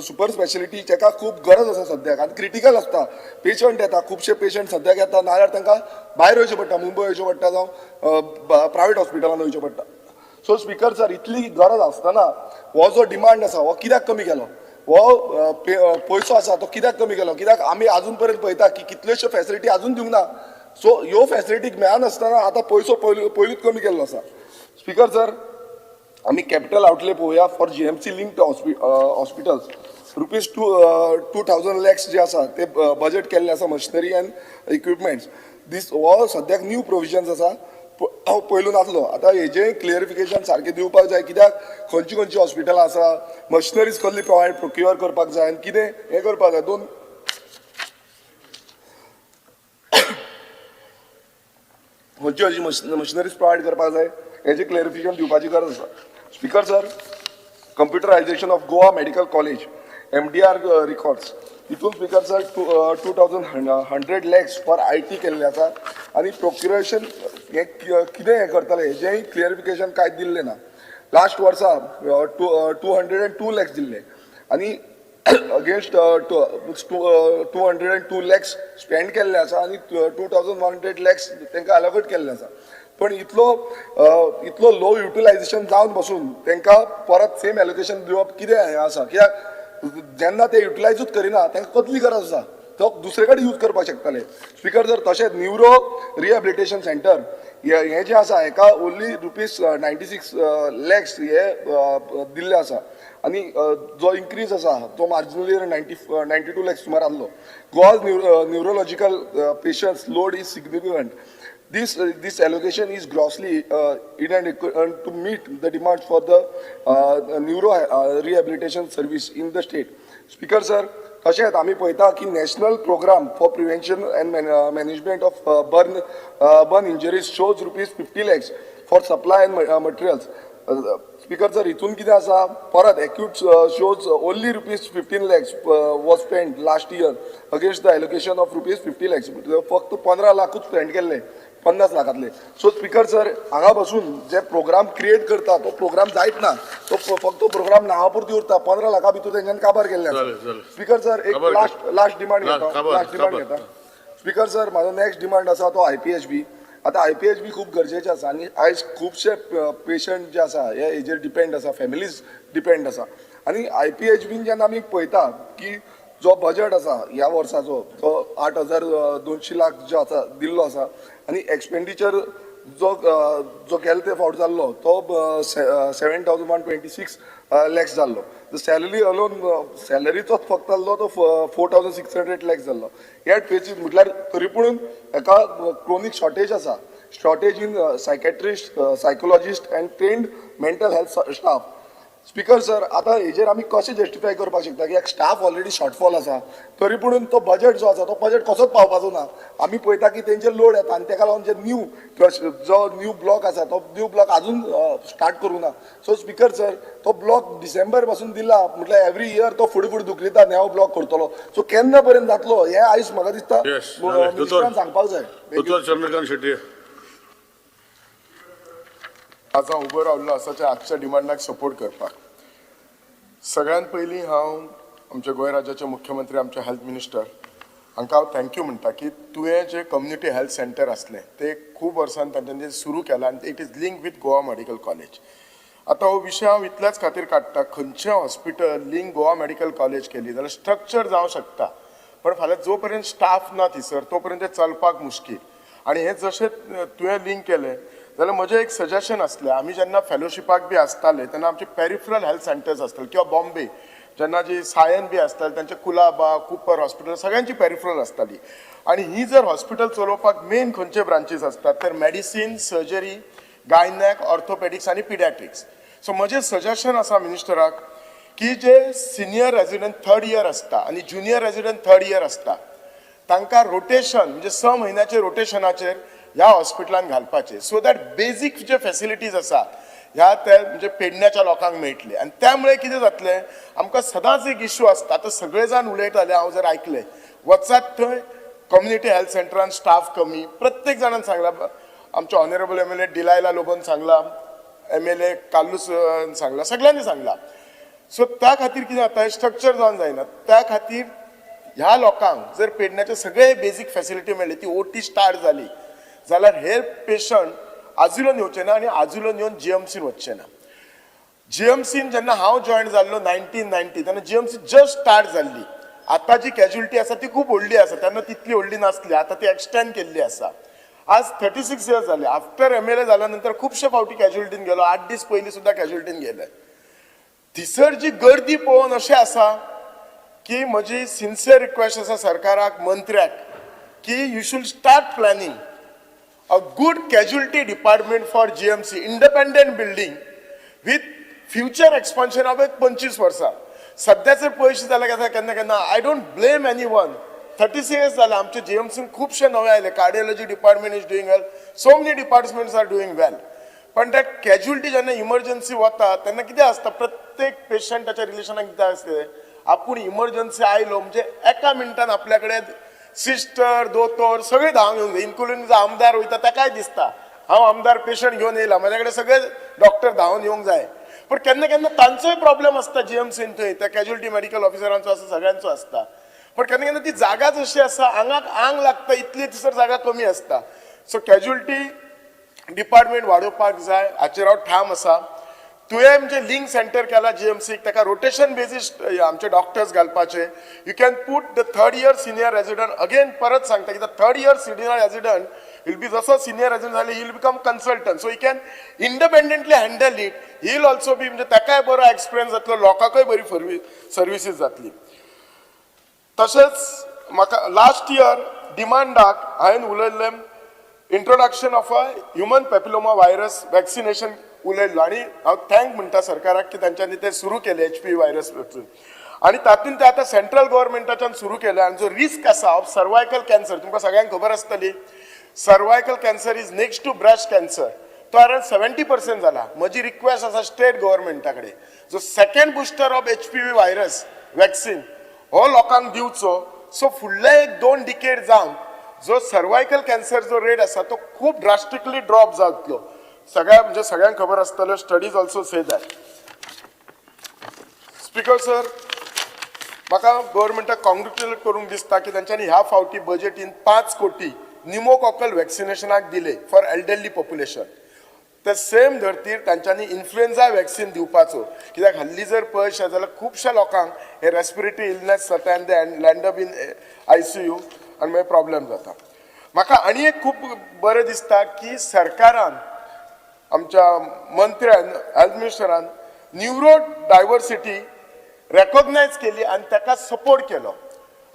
S3: सुपर स्पेशलिटी ताका खूब गरज आसा सद्याक आनी क्रिटिकल आसता पेशंट येता खुबशे पेशंट सद्याक येता नाल्यार तांकां भायर वयचें पडटा मुंबय वयचें पडटा जावं प्रायवेट हॉस्पिटलान वयचें पडटा सो स्पीकर सर इतली गरज आसतना हो जो डिमांड आसा हो कित्याक कमी केलो हो पयसो आसा तो कित्याक कमी केलो कित्याक आमी आजून पर्यंत पळयता की कितल्योश्यो फॅसिलिटी आजून दिवंक ना सो ह्यो फॅसिलिटी मेळनासतना आतां पयसो पयलींच कमी केल्लो आसा स्पीकर सर आमी कॅपिटल आउटले पळोवया for GMC linked hospitals rupees 2,000 lakhs जे आसा ते बजेट केल्ले आसा मशिनरी एंड इक्विपमेंट्स हो सद्याक न्यू प्रोविजन्स आसा पयलू नासलो आतां हेजें क्लियरिफिकेशन सारकें दिवपाक जाय कित्याक खंयची हॉस्पिटलां आसा मशिनरीज कसली प्रोक्युअर करपाक जाय आनी कितें हें करपाक जाय खंयची मशिनरीज प्रोवायड करपाक जाय हेजें क्लियरिफिकेशन दिवपाची गरज आसा speaker sir computerisation of Goa medical college MDR records हितून speaker sir 2,100 lakhs for IT केल्ले आसा आनी प्रोक्युरेशन हें कितें हें करतले हेजेंय क्लियरिफिकेशन कांयच दिल्लें ना लास्ट वर्सा 202 लॅक्स दिल्ले आनी अगेन्स्ट 202 लॅक्स स्पेंड केल्ले आसा आनी 2,100 लॅक्स तांकां अलोकेट केल्ले आसा पण इतलो लो युटिलायझेशन जावन बसून तांकां परत सेम एलोकेशन दिवप कितें हें आसा कित्याक जेन्ना ते युटिलायजूच करिना तांकां कसली गरज आसा तो दुसरे कडेन यूज करपाक शकतले स्पीकर जर तशेंच न्युरो रिहॅबिलिटेशन सेंटर हें जें आसा हेका ओन्ली रुपीज 96 लॅक्स हे दिल्ले आसा आनी जो इन्क्रीज आसा तो मार्जिनली 92 लॅक्स सुमार आहलो Goa's neurological patients load is significant This allocation is grossly inadequate to meet the demands for the neuro rehabilitation service in the state. Speaker sir, तशेंच आमी पळयता की national programme for prevention and management of burn injuries shows ₹50 lakhs for supply and materials. Speaker sir, हितून कितें आसा, परत acute shows only ₹15 lakhs was spend last year against the allocation of ₹50 lakhs. फक्त 15 लाखूच spend केल्ले 50 लाखांतले. So speaker sir, हांगा बसून जे program create करता तो प्रोग्राम जायत ना, तो फक्त प्रोग्राम नांवा पुरती उरता. 15 लाखा भितर तेंच्यानी काबार केल्ले आसा. स्पीकर सर, एक लास्ट डिमांड घेता. स्पीकर सर, म्हाजो नेक्स्ट डिमांड आसा तो IPHB. आतां IPHB खूब गरजेचें आसा आनी आयज खुबशे पेशंट जे आसा हे हेजेर डिपेंड आसा, फॅमिलीज डिपेंड आसा. आनी IPHB जेन्ना आमी पळयता की जो बजेट आसा ह्या वर्साचो तो 8,200 लाख जो आसा दिल्लो आसा आनी एक्सपेंडिचर जो केलो ते फावट जाल्लो तो 7,126 lakhs जाल्लो. सॅलरी अलोन सॅलरीचोच फक्त जाल्लो तो 4,600 lakhs जाल्लो. ह्या पेजीस म्हटल्यार तरी पूण हेका क्रोनीक शॉर्टेज आसा. Shortage in psychiatrist, psychologist and trained mental health staff. Speaker sir, आता हेजेर आमी कशें जस्टिफाय करपाक शकता की एक स्टाफ ऑलरेडी शॉर्टफॉल आसा, तरी पूण तो बजेट जो आसा तो बजेट कसोच पावपाचो ना. आमी पळयता की तेंचेर लोड येता आनी तेका लागून जे न्यू ब्लॉक आसा तो न्यू ब्लॉक अजून स्टार्ट करूं ना. सो स्पीकर सर, तो ब्लॉक डिसेंबर पासून दिला म्हटल्यार एवरी इयर तो फुडें फुडें दुखलिता नवो ब्लॉक करतलो. सो केन्ना पर्यंत जातलो हें आयज म्हाका दिसता मिनिस्टरान सांगपाक जाय.
S2: चंद्रकांत शेट्टी.
S4: आज हांव उबो रावल्लो आसा त्या आजच्या डिमांडाक सपोर्ट करपाक. सगळ्यांत पयलीं हांव आमच्या गोंय राज्याचे मुख्यमंत्री, आमचे हेल्थ मिनिस्टर हांकां हांव थँक्यू म्हणटा की तुवें जे कम्युनिटी हेल्थ सेंटर आसलें ते खूब वर्सान तांच्यांनी सुरू केलां आनी it is link with Goa medical college. आतां हो विशय हांव इतल्याच खातीर काडटा, खंयचें hospital link Goa medical college केली जाल्यार स्ट्रक्चर जावं शकता, पण फाल्यां जो पर्यंत स्टाफ ना थिसर तो पर्यंत तें चलपाक मुश्कील. आनी हें जशें तुवें लिंक केलें जाल्यार म्हजें एक सजेशन आसलें, आमी जेन्ना फेलोशिपाक बी आसताले तेन्ना आमचे पेरिफरल हेल्थ सेंटर्स आसताले किंवा बॉम्बे जेन्ना जी सायन बी आसताली तांचे कुलाबा, कुपर हॉस्पिटल सगळ्यांची पेरिफरल आसताली. आनी ही जर हॉस्पिटल चलोवपाक मेन खंयचे ब्रांचीस आसतात तर मेडिसीन, सर्जरी, गायनॅक, ऑर्थोपेडिक्स आनी पिडियाट्रिक्स. सो म्हजें सजेशन आसा मिनिस्टराक की जे सिनियर रेजिडेंट 3rd year आसता आनी ज्युनियर रेजिडेंट 3rd year आसता तांकां रोटेशन म्हणजे 6 म्हयन्याचे रोटेशनाचेर ह्या हॉस्पिटलान घालपाचे, सो दॅट बेजीक जे फॅसिलिटीज आसा ह्या ते म्हणजे पेडण्याच्या लोकांक मेळटले. आनी त्यामुळे कितें जातलें, आमकां सदांच एक इश्यू आसता. आतां सगळे जाण उलयताले, हांव जर आयकलें वचात थंय कम्युनिटी हेल्थ सेंटरान स्टाफ कमी. प्रत्येक जाणान सांगला, आमचे ऑनरेबल MLA डिलायला लोबन सांगला, MLA काल्लूस सांगला, सगळ्यांनी सांगला. सो त्या खातीर कितें जाता, स्ट्रक्चर जावन जायना. त्या खातीर ह्या लोकांक जर पेडण्याचे सगळे बेजीक फॅसिलिटी मेळ्ळी, ती OT स्टार्ट जाली जाल्यार हे पेशंट आजुलोन येवचे ना आनी आजुलोन येवन GMCन वचचे ना. GMCन जेन्ना हांव जॉयन जाल्लो 1990 तेन्ना GMC जस्ट स्टार्ट जाल्ली. आतां जी कॅज्युलिटी आसा ती खूब व्हडली आसा, तेन्ना तितली व्हडली नासली, आतां ती एक्सटेंड केल्ली आसा. आज 36 years जाले. आफ्टर MLA जाल्या नंतर खुबशे फावटी कॅज्युलिटीन गेलो, 8 दीस पयलीं सुद्दां कॅज्युलिटीन गेले. थिसर जी गर्दी पळोवन अशें आसा की म्हजी सिन्सियर रिक्वेस्ट आसा सरकाराक, मंत्र्याक, की you should start planning a good casualty department for GMC, independent building with future expansion of 25 वर्सां. सध्याचे पयशे जाले काय केन्ना केन्ना I don't blame anyone. 36 years जाले आमचे GMCन खुबशे नवे आयले. Cardiology department is doing well, so many departments are doing well. पण त्या कॅज्युलिटी जेन्ना इमर्जन्सी वता तेन्ना कितें आसता, प्रत्येक पेशंटाच्या रिलेशनाक कितें आसता, आपूण इमर्जन्सी आयलो म्हणजे एका मिनटान आपल्या कडेन सिस्टर, दोतोर सगळे धांवन येवंक जाय. इन्क्लुडींग जो आमदार वयता ताकाय दिसता हांव आमदार पेशंट घेवन येयला, म्हाजे कडेन सगळे डॉक्टर धांवन येवंक जाय. पण केन्ना केन्ना तांचोय प्रॉब्लेम आसता GMCन थंय, त्या कॅज्युलिटी मेडिकल ऑफिसरांचो आसता, सगळ्यांचो आसता. पण केन्ना केन्ना ती जागाच अशी आसा, आंगाक आंग लागता इतली थिसर जागा कमी आसता. सो कॅज्युलिटी डिपार्टमेंट वाडोवपाक जाय, हाचेर हांव ठाम आसा. तुवें म्हणजे लिंक सेंटर केला GMCक, ताका रोटेशन बेजीस आमचे डॉक्टर्स घालपाचे. You can put the 3rd year senior resident, again परत सांगता की the 3rd year senior resident will be, जसो सिनियर रेजिडेंट जाले he will become consultant, so he can independently handle it. He will also be, म्हणजे ताकाय बरो experience जातलो, लोकांकय बरी सर्विसीस जातली. तशेंच म्हाका लास्ट इयर डिमांडाक हांवें उलयल्लें introduction of a human papilloma virus vaccination उलयल्लो आणि हांव थँक म्हणटा सरकाराक की तांच्यांनी ते सुरू केले HPV व्हायरस वॅक्सिन आणि तातूंत ते आतां सेंट्रल गव्हर्मेंटाच्यान सुरू केले आणि जो रिस्क आसा ऑफ सर्वायकल कॅन्सर तुमकां सगळ्यांक खबर आसतली cervical cancer is next to breast cancer तो अराउंड 70% जाला म्हजी रिक्वेस्ट आसा स्टेट गव्हर्मेंटा कडेन जो second booster of HPV virus vaccine हो लोकांक दिवचो सो फुडले एक 2 डिकेड जावन जो सर्वायकल कॅन्सर जो रेट आसा तो खूप ड्रास्टिकली ड्रॉप जातलो सगळ्यांक खबर आसतलो studies also say that speaker sir म्हाका गव्हर्मेंटाक कॉंग्रेच्युलेट करूंक दिसता की तांच्यांनी ह्या फावटी बजेटीन 5 कोटी निमोकॉकल वॅक्सिनेशनाक दिले फॉर एल्डरली पॉप्युलेशन ते सेम धर्तीर तांच्यांनी इन्फ्लुएन्झा वॅक्सिन दिवपाचो कित्याक हल्ली जर पळयशे जाल्यार खुबश्या लोकांक हे रेस्पिरेटरी इलनेस जाता आनी दे लँड अप इन ICU आनी मागीर प्रॉब्लेम जाता म्हाका आनी एक खूब बरें दिसता की सरकारान आमच्या मंत्र्यान हेल्थ मिनिस्टरान न्यूरो डायवर्सिटी रेकॉग्नायज केली आणि ताका सपोर्ट केलो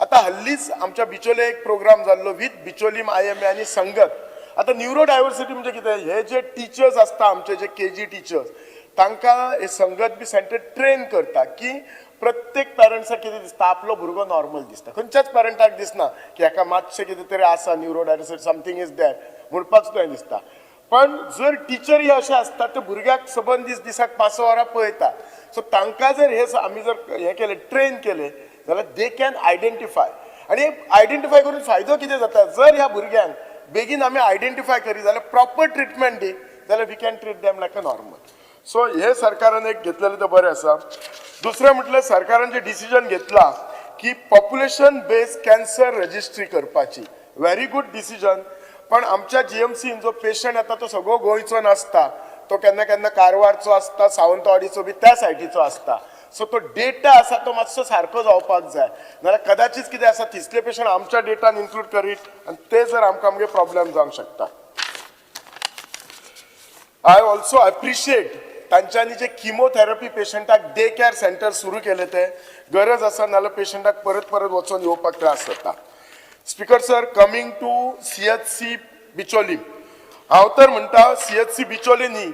S4: आता हल्लीच आमच्या बिचोले एक प्रोग्राम जाल्लो विथ बिचोलीम IMA आणि संगत आता न्यूरो डायवर्सिटी म्हणजे कितें हे जे टिचर्स असता आमचे जे KG टिचर्स तांकां हे संगत बी सेंटर ट्रेन करता की प्रत्येक पेरंट्साक कितें दिसता आपलो भुरगो नॉर्मल दिसता खंयच्याच पेरंटाक दिसना की हाका मातशें कितें तरी आसा neuro diversity something is there म्हणपाक सुद्दां दिसता पण जर टीचर हे अशें आसता ते भुरग्याक सबंद दिसाक 5 वरां पळयता सो तांकां जर हे आमी जर हे केले ट्रेन केले जाल्यार दे कॅन आयडेंटिफाय आणि आयडेंटिफाय करून फायदो कितें जाता जर ह्या भुरग्यांक बेगीन आमी आयडेंटिफाय करी जाल्यार प्रॉपर ट्रिटमेंट दी जाल्यार we can treat them like a normal so हे सरकारान एक घेतलेलें ते बरें आसा दुसरें म्हटल्यार सरकारान जे डिसिजन घेतला की पॉप्युलेशन बेस्ड कॅन्सर रजिस्ट्री करपाची व्हेरी गुड डिसिजन पण आमच्या GMCन जो पेशंट येता तो सगळो गोंयचो नासता तो केन्ना केन्ना कारवारचो आसता सावंतवाडीचो बी त्या सायटीचो आसता सो तो डेटा आसा तो मातसो सारको जावपाक जाय नाल्यार कदाचित कितें आसा तिसले पेशंट आमच्या डेटान इन्क्लूड करीत आनी ते जर आमगे प्रॉब्लेम जावंक शकता आय ऑल्सो एप्रिशिएट तांच्यांनी जे किमोथेरपी पेशंटाक डे केअर सेंटर सुरू केले ते गरज आसा नाल्यार पेशंटाक परत परत वचून येवपाक त्रास जाता speaker sir coming to CHC Bicholim हांव तर म्हणटा CHC बिचोली न्ही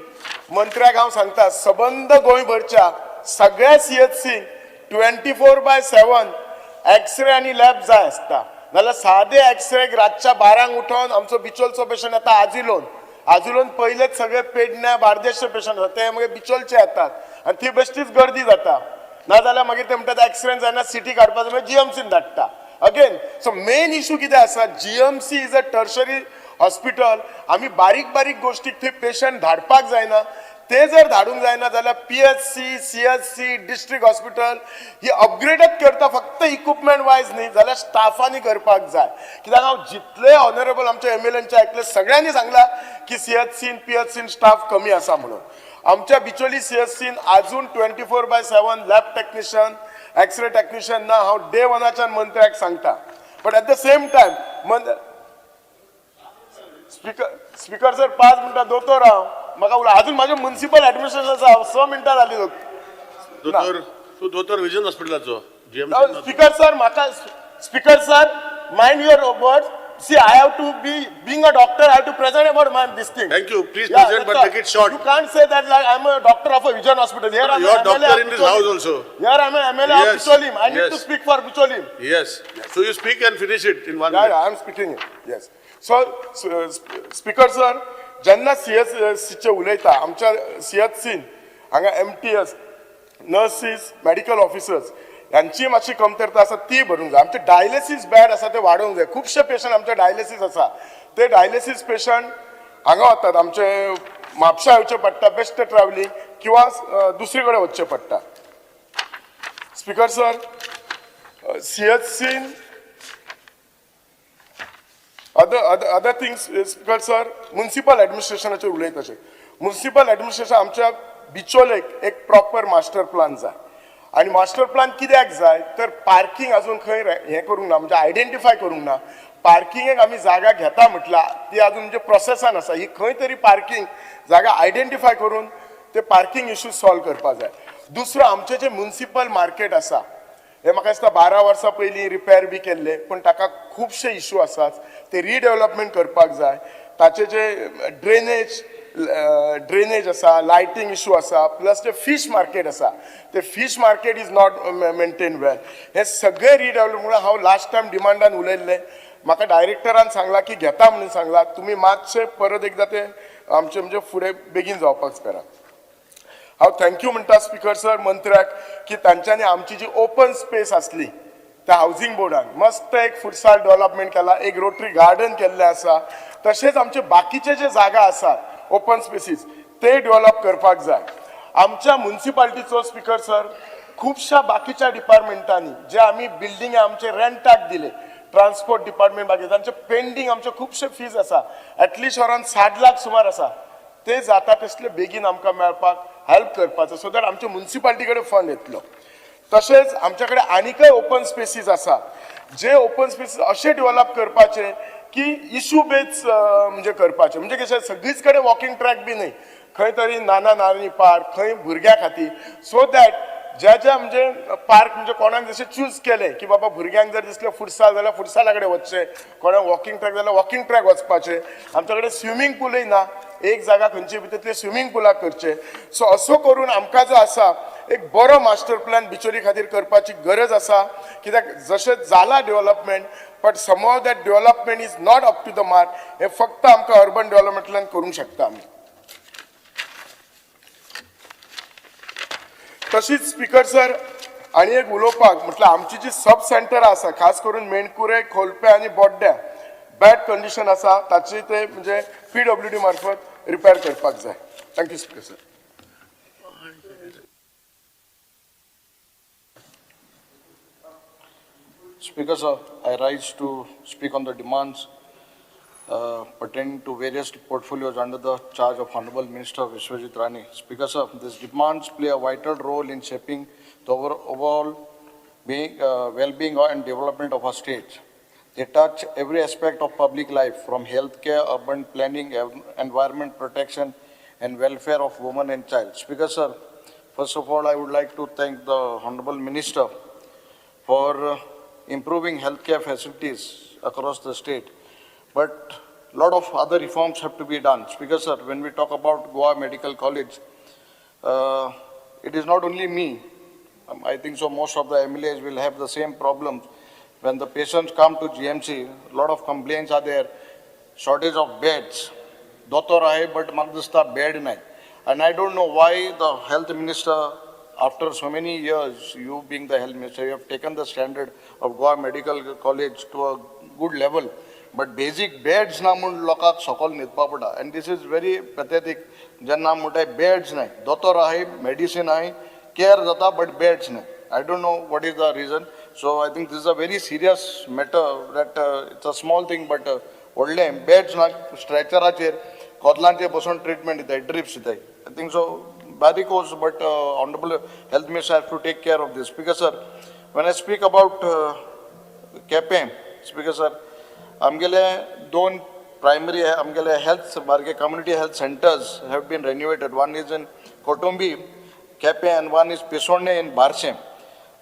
S4: मंत्र्याक हांव सांगता सबंद गोंयभरच्या सगळ्या CHC 24/7 एक्सरे आनी लॅब जाय आसता नाल्यार सादे एक्सरे रातच्या 12 उठोन आमचो बिचोलचो पेशंट येता आजुलोन पयलेच सगळे पेडण्या बार्देशचे पेशंट आसात ते मागीर बिचोलचे येतात आनी थंय बेश्टीच गर्दी जाता नाजाल्यार मागीर ते म्हणटात एक्सरे जायना CT काडपाचो मागीर GMCन धाडटा अगेन सो मेन इशू कितें आसा GMC is a tertiary hospital आमी बारीक बारीक गोष्टीक थंय पेशंट धाडपाक जायना ते जर धाडूंक जायना जाल्यार PHC CHC डिस्ट्रिक्ट हॉस्पिटल ही अपग्रेडच करता फक्त इक्विपमेंट वायज न्ही जाल्यार स्टाफांनी करपाक जाय कित्याक हांव जितले ऑनरेबल आमच्या MLAंचे आयकले सगळ्यांनी सांगला की CHCन PHCन स्टाफ कमी आसा म्हणून आमच्या बिचोली CHCन आजून 24/7 लॅब टेक्निशियन एक्सरे टेक्निशियन ना हांव डे 1च्यान मंत्र्याक सांगता but at the same time speaker sir 5 मिनटां दोतोर हांव म्हाका उलय अजून माझे म्युनिसिपल ऍडमिनिस्ट्रेशन आसा 6 मिनटां जाली
S2: दोतोर तूं दोतोर विजन हॉस्पिटलाचो
S3: speaker sir mind your words see I have to being a doctor I have to present about this thing
S2: Thank you. Please present, but make it short.
S3: You can't say that like I'm a doctor of a Vision Hospital here I'm
S2: You are
S3: an MLA
S2: doctor
S3: of
S2: in this
S3: Bicholim.
S2: house also.
S3: Here I'm an MLA of
S2: Yes.
S3: Bicholim I need
S2: Yes.
S3: to speak for Bicholim
S2: Yes. So you speak and finish it in 1
S3: Yeah,
S2: minute.
S3: I am speaking it. Yes. So, Speaker sir, जेन्ना CHC चे उलयता आमच्या CHCन हांगा MTS, nurses, medical officers यांची मातशी कमतरता आसा ती भरूंक जाय आमचे डायलिसीस बेड आसा ते वाडोवंक जाय खुबशे पेशंट आमचे डायलिसीस आसा ते डायलिसीस पेशंट हांगा वतात आमचे म्हापशा येवचे पडटा बेस्ट ट्रॅव्हलिंग किंवा दुसरे कडेन वचचें पडटा स्पीकर सर CHCन other things speaker sir municipal ऍडमिनिस्ट्रेशनाचेर उलयताशें म्युनिसिपल ऍडमिनिस्ट्रेशन आमच्या बिचोलेक एक प्रॉपर मास्टर प्लान जाय आणि मास्टर प्लान कित्याक जाय तर पार्किंग अजून खंय हे करूंक ना म्हणजे आयडेंटिफाय करूंक ना पार्किंगेक आमी जागा घेता म्हटल्यार ती अजून म्हणजे प्रोसेसान आसा ही खंय तरी पार्किंग जागा आयडेंटिफाय करून ते पार्किंग इश्यूज सॉल्व करपाक जाय दुसरो आमचे जे म्युनिसिपल मार्केट आसा हे म्हाका दिसता 12 वर्सां पयलीं रिपेर बी केल्ले पण ताका खुबशे इश्यू आसात ते रिडेव्हलपमेंट करपाक जाय
S4: ताचे जे ड्रेनेज आसा, लायटींग इश्यू आसा, प्लस ते फिश मार्केट आसा, ते fish market is not maintain well. हे सगळे रिडेव्हलपमेंट हांव लास्ट टायम डिमांडान उलयल्लें, म्हाका डायरेक्टरान सांगला की घेता म्हणून सांगला, तुमी मातशे परत एकदा ते आमचे म्हणजे फुडें बेगीन जावपाक करा. हांव थँक्यू म्हणटा स्पीकर सर मंत्र्याक की तांच्यांनी आमची जी ओपन स्पेस आसली त्या हावसिंग बोर्डान मस्त एक फुटसाल डेव्हलपमेंट केला, एक रोटरी गार्डन केल्लें आसा, तशेंच आमचे बाकीचे जे जागा आसात ओपन स्पेसीस ते डेव्हलप करपाक जाय. आमच्या म्युन्सिपाल्टीचो स्पीकर सर खुबशा बाकीच्या डिपार्टमेंटांनी जे आमी बिल्डिंग आमचे रेंटाक दिले, ट्रान्सपोर्ट डिपार्टमेंट बाकी तांचे पेंडींग आमचे खुबशे फीज आसा, एटलीस्ट अराउंड 60 लाख सुमार आसा, ते जाता तसले बेगीन आमकां मेळपाक हेल्प करपाचो सो दॅट आमच्या म्युन्सिपाल्टी कडेन फंड येतलो. तशेंच आमच्या कडेन आनीकय ओपन स्पेसीस आसा, जे ओपन स्पेसीस अशें डेव्हलप करपाचे की इश्यू बेज म्हणजे करपाचे, म्हणजे कशें सगळीच कडेन वॉकिंग ट्रॅक बी न्हय, खंय तरी नानी पार्क, खंय भुरग्यां खातीर, सो दॅट ज्या म्हणजे पार्क म्हणजे कोणाक जशें चूज केलें की बाबा भुरग्यांक जर दिसलें फुटसाल जाल्यार फुटसाला कडेन वचचें, कोणाक वॉकिंग ट्रॅक जाल्यार वॉकिंग ट्रॅक वचपाचें. आमच्या कडेन स्विमींग पूलय ना, एक जागा खंयचे भितर ते स्विमींग पुलाक करचे. सो असो करून आमकां जो आसा एक बरो मास्टर प्लॅन बिचोली खातीर करपाची गरज आसा, कित्याक जशें जाला development but somehow that development is not up to the mark, हे फक्त आमकां अर्बन डेव्हलपमेंटल्यान करूंक शकता आमी. तशीच स्पीकर सर आनी एक उलोवपाक म्हटल्यार आमची जी सब सेंटर आसा, खास करून मेणकुरे, खोलपे आनी बोड्ड्या बॅड कंडिशन आसा, ताची ते म्हणजे PWD मार्फत रिपेर करपाक जाय. Thank you speaker sir.
S5: Speaker sir, I rise to speak on the demands pertaining to various portfolios under the charge of Honorable Minister Vishwajit Rani. Speaker sir, these demands play a vital role in shaping the overall well-being and development of our state. They touch every aspect of public life, from healthcare, urban planning, environment protection, and welfare of women and child. Speaker sir, first of all, I would like to thank the Honorable Minister for improving healthcare facilities across the state. But a lot of other reforms have to be done. Speaker sir, when we talk about Goa Medical College, it is not only me. I think so most of the MLAs will have the same problems. When the patients come to GMC, a lot of complaints are there. Shortage of beds. Doctor hai, but magdista bed nahi. And I don't know why the health minister, after so many years, you being the health minister, you have taken the standard of Goa Medical College to a good level. But basic beds na mun lokak sokol nitpa pada. And this is very pathetic. Janna mutai beds nahi. Doctor hai, medicine hai, care jata, but beds nahi. I don't know what is the reason. So I think this is a very serious matter that it's a small thing, but odle beds na stretcher acher, kodlanche boson treatment itai, drips itai. I think so. Baricos, but Honorable Health Minister has to take care of this. Speaker sir, when I speak about CAPEM, Speaker sir, amgele दोन primary amgele health barge community health centers have been renovated. One is in Kotombi, CAPE, and one is Pisonne in Barshem.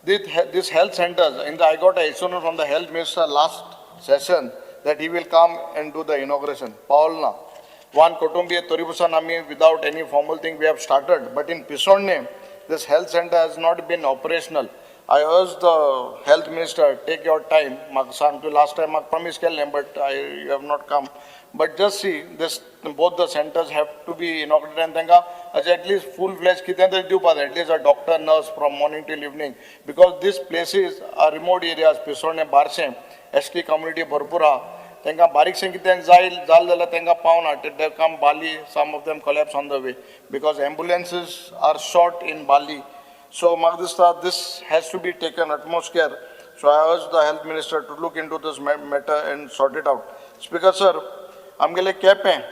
S5: These health centers, I got a assurance from the Health Minister last session that he will come and do the inauguration. Paulna. One Kotumbi Toribusanami, without any formal thing we have started, but in Pisonne, this health center has not been operational. I urge the health minister, take your time. Last time I promised, but you have not come. But just see, both the centers have to be inaugurated and at least full-fledged, at least a doctor, nurse from morning till evening. Because these places are remote areas, Pisonne, Barshem, ST community, Bharpura. Tenga barik sankhyan zal dala tenga pauna. They come Bali, some of them collapse on the way because ambulances are short in Bali. So Magdista, this has to be taken utmost care. So I urge the health minister to look into this matter and sort it out. Speaker sir, amgele CAPE,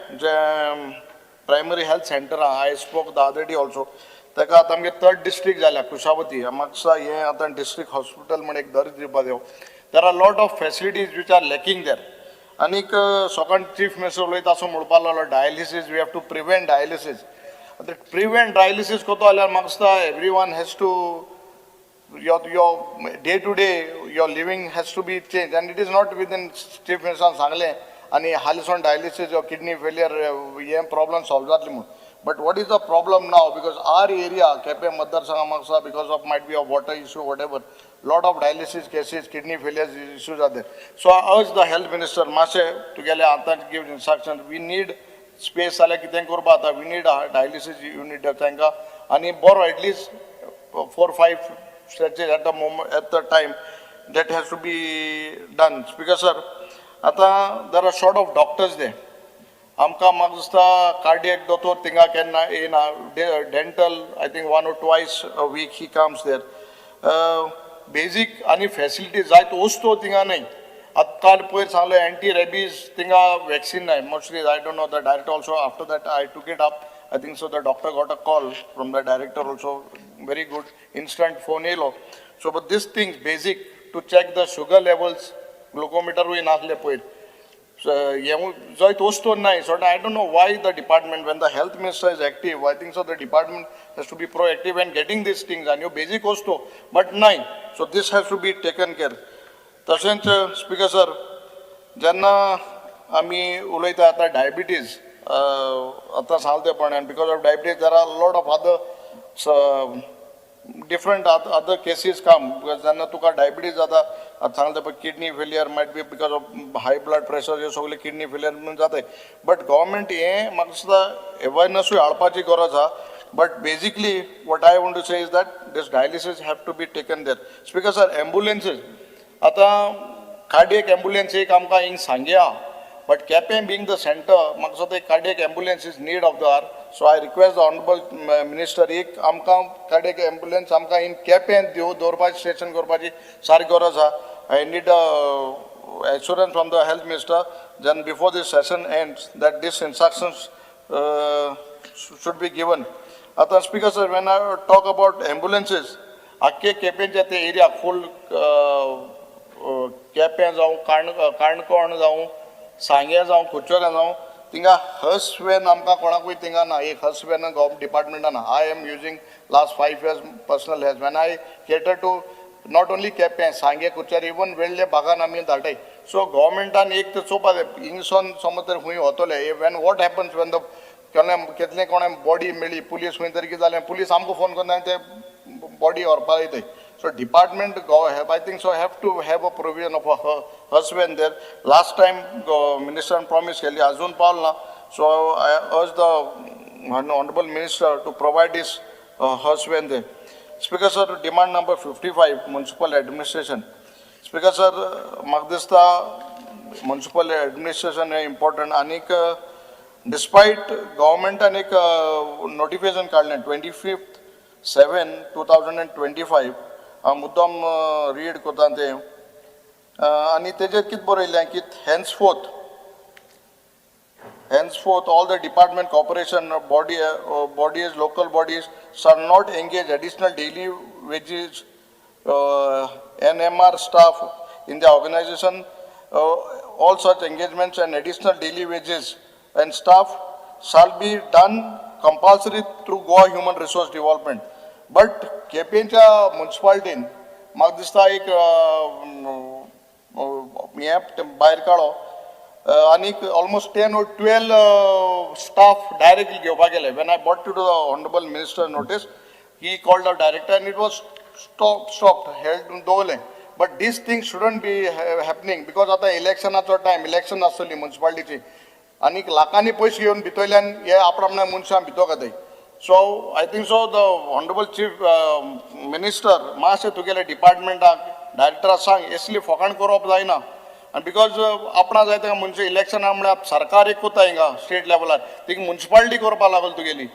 S5: primary health center, I spoke the other day also. Teka amge third district jala Kushavati, amagsa ye atan district hospital mane ek daridri badeo. There are a lot of facilities which are lacking there. Anik second chief minister loita so mudpala dialysis, we have to prevent dialysis. The prevent dialysis ko to magsta, everyone has to your day to day your living has to be changed, and it is not within chief minister sangle आनी हालींसून dialysis or kidney failure हे problem solve जातली म्हणून. But what is the problem now? Because our area, Kepe Madarsangamasa, because of might be a water issue, whatever, lot of dialysis cases, kidney failures issues are there. So I urge the health minister, Mashe, to get give instructions. We need space, we need a dialysis unit, and borrow at least 4 or 5 stretches at the moment, at the time. That has to be done. Speaker sir, there are short of doctors there. आमकां म्हाका दिसता cardiac दोतोर थिंगा केन्ना येना dental I think 1 or 2 a week he comes there. Basic आनी facility जायत वस्तू थिंगा न्हय. आतां काल पयर सांगलें एंटी रेबीज थिंगा वॅक्सीन नाय mostly. I don't know the director also after that I took it up. I think so the doctor got a call from the director also. Very good instant phone येयलो. So but these things basic to check the sugar levels ग्लुकोमिटरूय नासले पयर. So I don't know why the department, when the health minister is active, I think so the department has to be proactive and getting these things and your basic hosto, but nine. So this has to be taken care. Tashench speaker sir, Janna Ami Ulaita ata diabetes, ata salte and because of diabetes there are a lot of other different other cases come because then Tuka diabetes आता सांगते पण kidney failure might be because of high blood pressure हे सगळे kidney failure म्हणून जाते. But government हे म्हाका दिसता awareness हाडपाची गरज हा. But basically what I want to say is that this dialysis have to be taken there. Speaker sir, ambulances आता cardiac ambulance एक आमकां हिंग सांगया. But Kepe being the center, म्हाका दिसता cardiac ambulance is need of the hour. So I request the honorable minister, एक आमकां cardiac ambulance आमकां in Kepe दवरपाची station करपाची सारी गरज हा. I need assurance from the health minister. Then before this session ends, that these instructions should be given. आता speaker sir, when I talk about ambulances, आख्खे केपेंच्या ते area full केपें जावं काणकोण जावं सांगे जावं कुचोऱ्या जावं थिंगा हस वॅन आमकां कोणाकूय थिंगा ना. एक हस वॅन गव्हर्मेंट डिपार्टमेंटान ना. I am using last 5 years personal health one I cater to not only Quepem सांगे कुचोर इवन वेळ्ळे भागान आमी धाडटाय. सो गव्हर्मेंटान एक तर चोवपा जाय हिंगसोन समज तर खूंय वतले when what happens when the केतले कोणा बॉडी मेळ्ळी पुलीस खंय तरी कितें जालें पुलीस आमकां फोन करना ते बॉडी व्हरपा येताय. So department I think so have to have a provision of a husband there. Last time minister promised Kelly Azun Palna. So I urge the honorable minister to provide this husband there. Speaker sir, demand number 55, municipal administration. Speaker sir, Magdista municipal administration is important. Anik despite government anik notification called 25/7/2025. मुद्दाम read करता ते आनी तेजेर कितें बरयलें की henceforth all the department corporation bodies local bodies shall not engage additional daily wages NMR staff in the organization. All such engagements and additional daily wages and staff shall be done compulsory through Goa Human Resource Development. But केपेंच्या म्युन्सिपालिटीन म्हाका दिसता एक हे भायर काडो आनी almost 10 or 12 staff directly घेवपाक गेले. When I bought to the honourable minister notice he called the director and it was stopped held दवरलें. But these things shouldn't be happening because आतां इलेक्शनाचो टायम इलेक्शन आसतली म्युन्सिपालिटीची आनी लाखांनी पयशे घेवन भितरल्यान हे आपणाल्या मनशां भितो घाताय. So I think so the honorable chief minister मातशें तुगेले डिपार्टमेंटाक डायरेक्टराक सांग असली फकाण करप जायना. आनी बिकॉज आपणा जाय तेका मनशां इलेक्शना म्हळ्यार सरकार एक कोता हिंगा स्टेट लेवलार तिका म्युन्सिपालिटी करपा लागल तुगेली.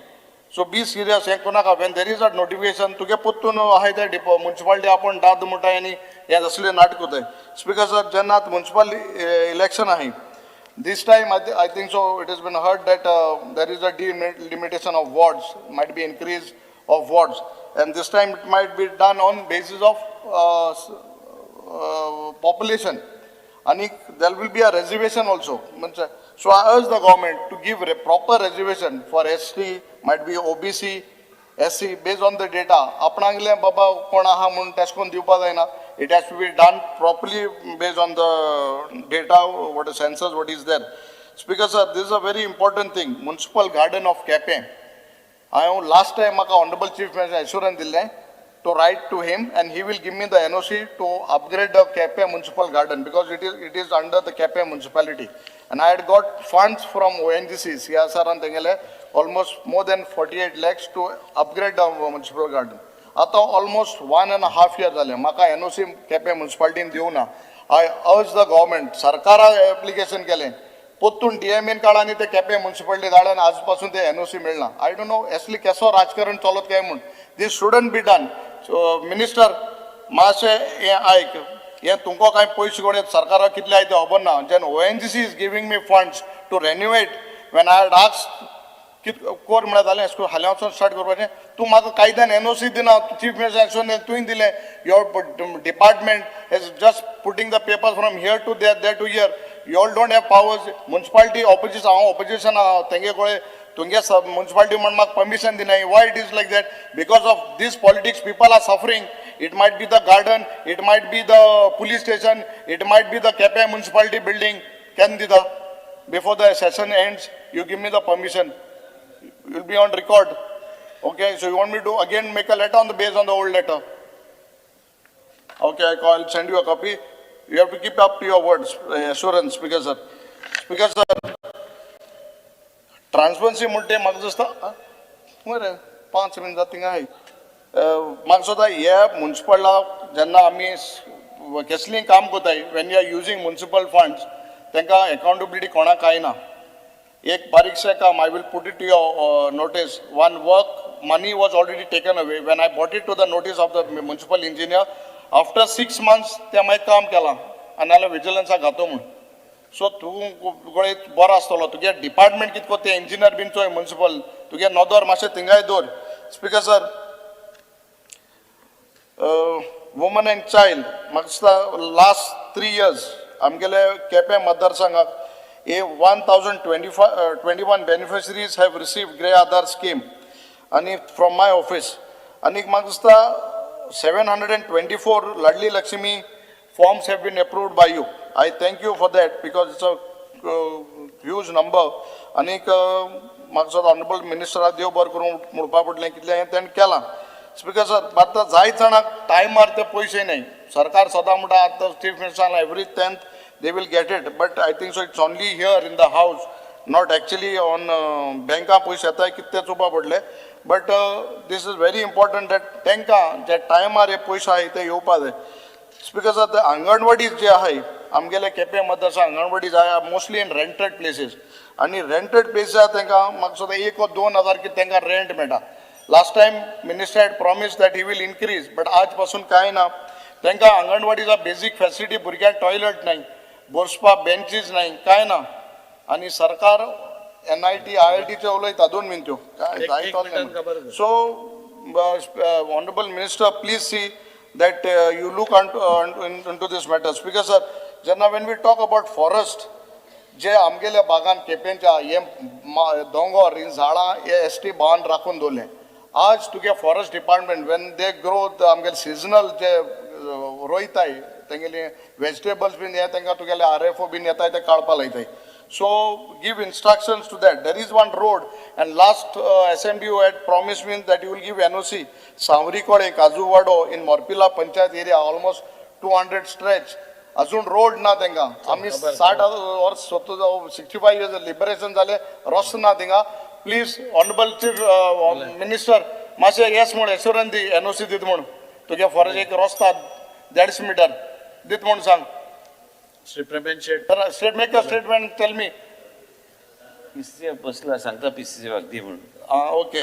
S5: सो बी सिरियस हें कोनाका when there is a notification तुगे पोत्तून आहाय ते म्युन्सिपालिटी आपण दाद म्हणटाय आनी हे असले नाटक कोताय. स्पीकर सर जेन्ना म्युन्सिपल इलेक्शन आहाय this time I think so it has been heard that there is a delimitation of wards, might be increase of wards, and this time it might be done on basis of population and there will be a reservation also. So I urge the government to give a proper reservation for ST, might be OBC, SC based on the data. आपणागले बाबा कोण आहा म्हणून taste करून दिवपा जायना. It has to be done properly based on the data, what is census, what is there. Speaker sir, this is a very important thing. Municipal garden of Kepe. Last time maka Honorable Chief Minister assurance dille to write to him, and he will give me the NOC to upgrade the Kepe municipal garden because it is under the Kepe municipality. And I had got funds from ONGC, CSR and Tengele, almost more than 48 lakhs to upgrade the municipal garden. आता almost 1.5 years झाले म्हाका NOC Quepem म्युनिसिपालिटीन दिवना. I urge the government, सरकारा application केले, पोत्तून DMN काळांनी ते Quepem municipality धाडले आणि आजपासून ते NOC मिळना. I don't know असली कसो राजकारण चलत काय म्हणून. This shouldn't be done. So minister, मातशें हें आयक, हें तुमकां कांय पयशे कोण सरकाराक कितले आहाय ते खबर ना. Then ONGC is giving me funds to renovate. When I had asked कित कोर म्हणत जालें स्कूल हाल्या वचून स्टार्ट करपाचें, तूं म्हाका कायद्यान NOC दिना, चीफ मिनिस्टर तुवें दिलें. Your department is just putting the papers from here to there to here. You all don't have powers. Municipality opposition, opposition तेंगे कोळे तुमगे municipality म्हण म्हाका permission दिनाय. Why it is like that? Because of this politics, people are suffering. It might be the garden, it might be the police station, it might be the Kepe municipality building. Can dida before the session ends, you give me the permission. You will be on record. Okay, so you want me to again make a letter on the base on the old letter? Okay, I'll send you a copy. You have to keep up to your words, assurance, Speaker sir. Speaker sir, transparency म्हणते म्हाका दिसता मरे 5 minute जातीं आहे. म्हाका दिसता ह्या म्युनिसिपलाक जेन्ना आमी कसलीं काम कोताय, when you are using municipal funds, तांकां accountability कोणाक काय ना. एक बारीकशें काम, I will put it to your notice. One work, money was already taken away. When I brought it to the notice of the municipal engineer, after 6 months, ते मागीर काम केलां आनी नाल्यार विजिलन्साक घातो म्हूण. सो तूं बरो आसतलो, तुगे डिपार्टमेंट कितको ते इंजिनियर बीन चोय म्युनिसिपल, तुगे नदर मातशें थिंगाय दवर. Speaker sir, woman end child, म्हाका दिसता लास्ट 3 years आमगेले Quepem मतदारसंघाक 1021 beneficiaries have received Grey Aadhaar scheme and from my office. And म्हाका दिसता 724 Ladli Lakshmi forms have been approved by you. I thank you for that because it's a huge number. And म्हाका दिसता Honorable Minister देव बर करून म्हणपा पडलें कितलें हें तेणें केलां. स्पीकर सर, आतां जाय जाणांक टायमार ते पयशे न्हय. सरकार सदां म्हणटा आतां chief minister every 10th they will get it, but I think so it's only here in the house, not actually on banka पयशे येताय कितें चुपा पडले. But this is very important that तांकां जे टायमार हे पयशे आहाय ते येवपा जाय. स्पीकर सर, ते अंगणवाडीज जे आहाय आमगेले केपें मतदारसंघ अंगणवाडीज आहाय मोस्टली इन रेंटेड प्लेसीस, आनी रेंटेड प्लेसीस आहा तांकां म्हाका दिसता 1 or 2,000 कितें तांकां रेंट मेळटा. Last time minister had promised that he will increase, but आज पासून कांय ना. तांकां अंगणवाडीचा बेजीक फॅसिलिटी, भुरग्यांक टॉयलेट नाही, बसपा बेंचीस नाही, काय ना. आणि सरकार NIT IIT चे उलयता 2 मिनटो so honourable minister please see that you look into this matter. Speaker sir, जेन्ना when we talk about forest, जे आमगेल्या बागान केपेंच्या हे दोंगर ही झाडां हे ST बांद राखून दवरले. आज तुगे forest department when they grow आमगेले सिजनल जे रोयताय तेंगेले वेजिटेबल्स बीन हे तांकां तुगेले RFO बीन येताय ते काडपा लायताय. So give instructions to that. There is one road, and last assembly you had promised me that you will give NOC Savrikode Kazuvado in Morpila Panchayat area, almost 200 stretch. अजून road ना तेंगा. आम्ही 60 वर्ष 65 years liberation जाले, रस्त ना तेंगा. Please honourable chief minister मातशें yes म्हूण एश्योरन्स दी, NOC दित म्हूण. तुगे फॉरेस्ट एक रस्ता 150 मीटर दित म्हूण सांग. State make a statement, tell me.
S6: PCC बसला सांगता PCC वागदी म्हणून.
S5: ओके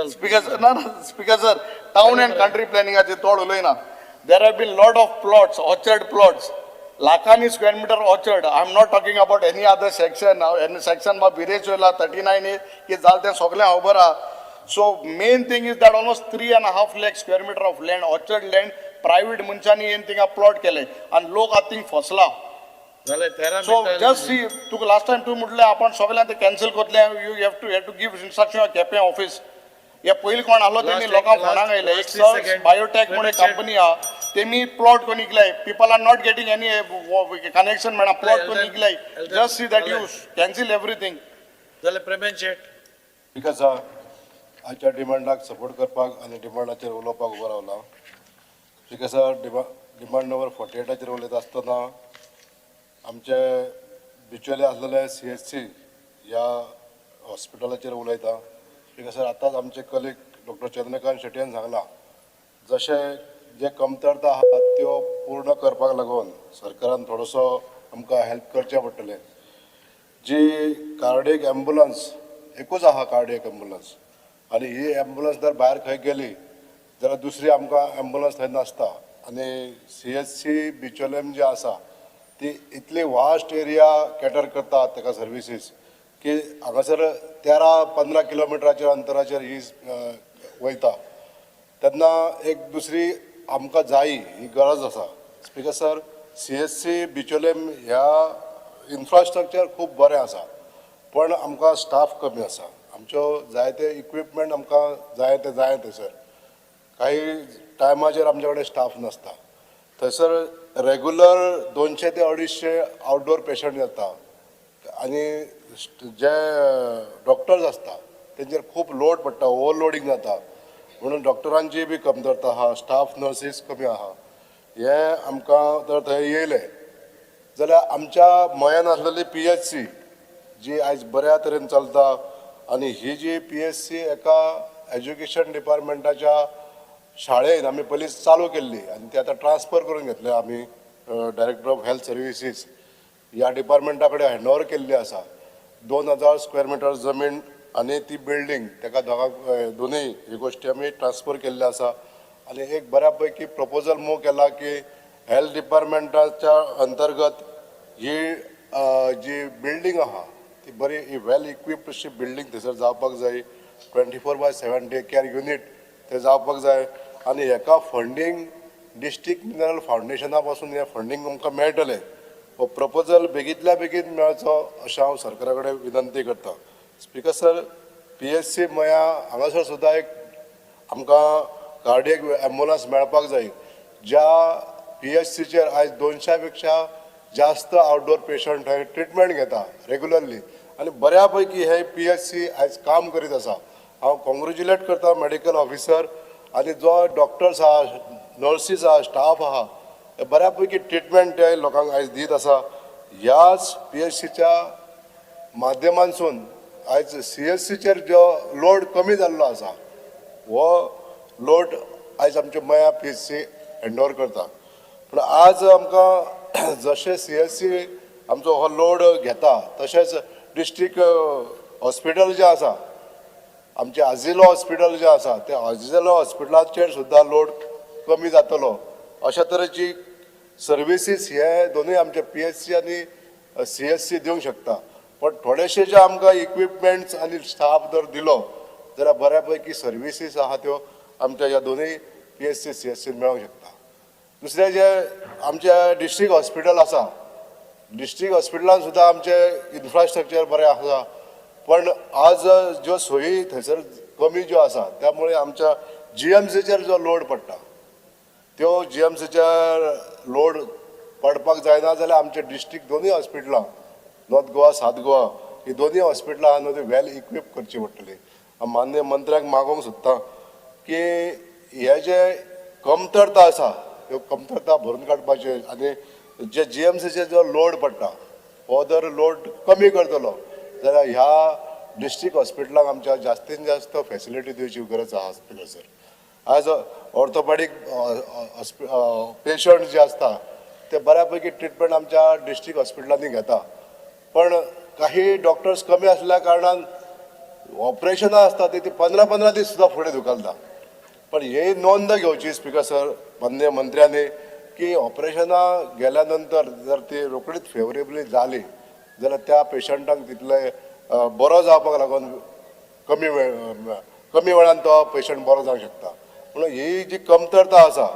S5: स्पीकर ना speaker sir, town and country प्लॅनिंगाचे तोड उलयना. There have been lot of plots, orchard plots, लाखांनी square metre orchard. I am not talking about any other section. Section बा बिरेच वयला 39 की जाल तें सगळें खबर आहा. So main thing is that almost 3.5 lakh square meter of land, orchard land private मनशांनी येवन थिंगा प्लॉट केले आनी लोक आतां थिंग फसला. सो जस्ट सी, तुका लास्ट टायम तूं म्हटलें आपण सगळ्यांक ते कॅन्सल करतले. You have to give instruction Quepem office. हे पयलीं कोण आहलो तेमी लोकांक फोनाक आयले एक सर्च बायोटेक म्हणून कंपनी आहा तेमी प्लॉट करून विकलाय people are not getting any connection मेळना प्लॉट करून विकलाय just see that you cancel everything
S7: जाल्यार प्रमेन शेट
S8: बिकॉज आजच्या डिमांडाक सपोर्ट करपाक आनी डिमांडाचेर उलोवपाक उबो रावला बिकॉज डिमांड नंबर 48 उलयता आसतना आमचे बिचोले आसलेले CHC ह्या हॉस्पिटलाचेर उलयता बिकॉज आतांच आमचे कलीग डॉक्टर चंद्रकांत शेट्टीन सांगला जशे जे कमतरता आहा त्यो पूर्ण करपाक लागून सरकारान थोडोसो आमकां हेल्प करचें पडटलें जी कार्डियक एम्बुलन्स एकूच आहा कार्डियक एम्बुलन्स आनी ही एम्बुलन्स जर भायर खंय गेली जाल्यार दुसरी आमकां एम्बुलन्स थंय नासता आनी CHC बिचोलेम जी आसा ती इतली वास्ट एरिया कॅटर करता ताका सर्विसीस की हांगासर 13-15 किलोमिटराच्या अंतराचेर ही वयता तेन्ना एक दुसरी आमकां जायी ही गरज आसा बिकॉज सर CHC बिचोलेम ह्या इन्फ्रास्ट्रक्चर खूब बरें आसा पण आमकां स्टाफ कमी आसा आमच्यो जायते इक्विपमेंट आमकां जाय ते थंयसर काही टायमाचेर आमचे कडेन स्टाफ नासता थंयसर रेगुलर 200 ते 250 आउटडोर पेशंट येता आनी जे डॉक्टर्स आसता तेंचेर खूब लोड पडटा ओवरलोडिंग जाता म्हणून डॉक्टरांची बी कमतरता आहा स्टाफ नर्सीस कमी आहा हे आमकां जर थंय येयले जाल्यार आमच्या मयान आसलेली PHC जी आयज बऱ्या तरेन चलता आनी ही जी PHC एका एज्युकेशन डिपार्टमेंटाच्या शाळेन आमी पयलीं चालू केल्ली आनी ती आतां ट्रान्सफर करून घेतले आमी डायरेक्टर ऑफ हेल्थ सर्विसीस ह्या डिपार्टमेंटा कडेन हँडओवर केल्ली आसा 2000 स्क्वेअर मिटर जमीन आनी ती बिल्डींग ताका दोनूय ही गोश्टी आमी ट्रान्सफर केल्ले आसा आनी एक बऱ्या पैकी प्रपोजल मूव केला की हेल्थ डिपार्टमेंटाच्या अंतर्गत ही जी बिल्डींग आहा ती बरी ही वेल इक्विप्ड अशी बिल्डींग थंयसर जावपाक जाय 24/7 डे केअर युनिट ते जावपाक जाय आनी हेका फंडींग डिस्ट्रिक्ट मिनरल फावंडेशना पासून हे फंडींग आमकां मेळटलें हो प्रपोजल बेगींतल्या बेगीन मेळचो अशें हांव सरकारा कडेन विनंती करता स्पीकर सर PHC मया हांगासर सुद्दां एक आमकां कार्डियक एम्बुलन्स मेळपाक जाय ज्या PHCचेर आयज 200 पेक्षा जास्त आउटडोर पेशंट थंय ट्रिटमेंट घेता रेगुलरली आनी बऱ्या पैकी हे PHC आयज काम करीत आसा हांव कॉंग्रेच्युलेट करता मेडिकल ऑफिसर आनी जो डॉक्टर्स आहा नर्सीस आहा स्टाफ आहा हे बऱ्या पैकी ट्रिटमेंट ते लोकांक आयज दीत आसा ह्याच PHCच्या माध्यमांसून आयज CHCचेर जो लोड कमी जाल्लो आसा हो लोड आयज आमचे मया PHC हँडओवर करता पूण आज आमकां जशें CHC आमचो हो लोड घेता तशेंच डिस्ट्रिक्ट हॉस्पिटल जें आसा आमचें आजिलो हॉस्पिटल जें आसा त्या आजिलो हॉस्पिटलाचेर सुद्दां लोड कमी जातलो अशा तरेची सर्विसीस हे दोनूय आमचे PHC आनी CHC दिवंक शकता पण थोडेशे जे आमकां इक्विपमेंट्स आनी स्टाफ जर दिलो जाल्यार बऱ्या पैकी सर्विसीस आहा त्यो आमच्या ह्या दोनूय PHC CHC मेळोंक शकता दुसरें जे आमचे डिस्ट्रिक्ट हॉस्पिटल आसा डिस्ट्रिक्ट हॉस्पिटलान सुद्दां आमचे इन्फ्रास्ट्रक्चर बरें आसा पण आज ज्यो सोयी थंयसर कमी ज्यो आसा त्यामुळे आमच्या GMCचेर जो लोड पडटा त्यो GMCचेर लोड पडपाक जायना जाल्यार आमचे डिस्ट्रिक्ट दोनूय हॉस्पिटलां नॉर्थ गोवा साउथ गोवा ही दोनूय हॉस्पिटलां आहा न्हू ती वेल इक्विप करची पडटली हांव माननीय मंत्र्याक मागोवंक सोदतां की हे जे कमतरता आसा ह्यो कमतरता भरून काडपाचे आनी जे GMCचेर जो लोड पडटा हो जर लोड कमी करतलो जाल्यार ह्या डिस्ट्रिक्ट हॉस्पिटलांक आमच्या जास्तीत जास्त फॅसिलिटी दिवची गरज आहा हॉस्पिटल सर आज ऑर्थोपॅडीक पेशंट जे आसता ते बऱ्या पैकी ट्रिटमेंट आमच्या डिस्ट्रिक्ट हॉस्पिटलांनी घेता पण काही डॉक्टर्स कमी असल्या कारणान ऑपरेशनां आसता ती 15-15 दीस सुद्दां फुडें धुकलता पण हे नोंद घेवची स्पीकर सर माननीय मंत्र्यांनी की ऑपरेशनां गेल्या नंतर जर ती रोखडीच फेवरेबली जाली जाल्यार त्या पेशंटाक तितले बरो जावपाक लागून कमी वेळान तो पेशंट बरो जावंक शकता म्हणून ही जी कमतरता आसा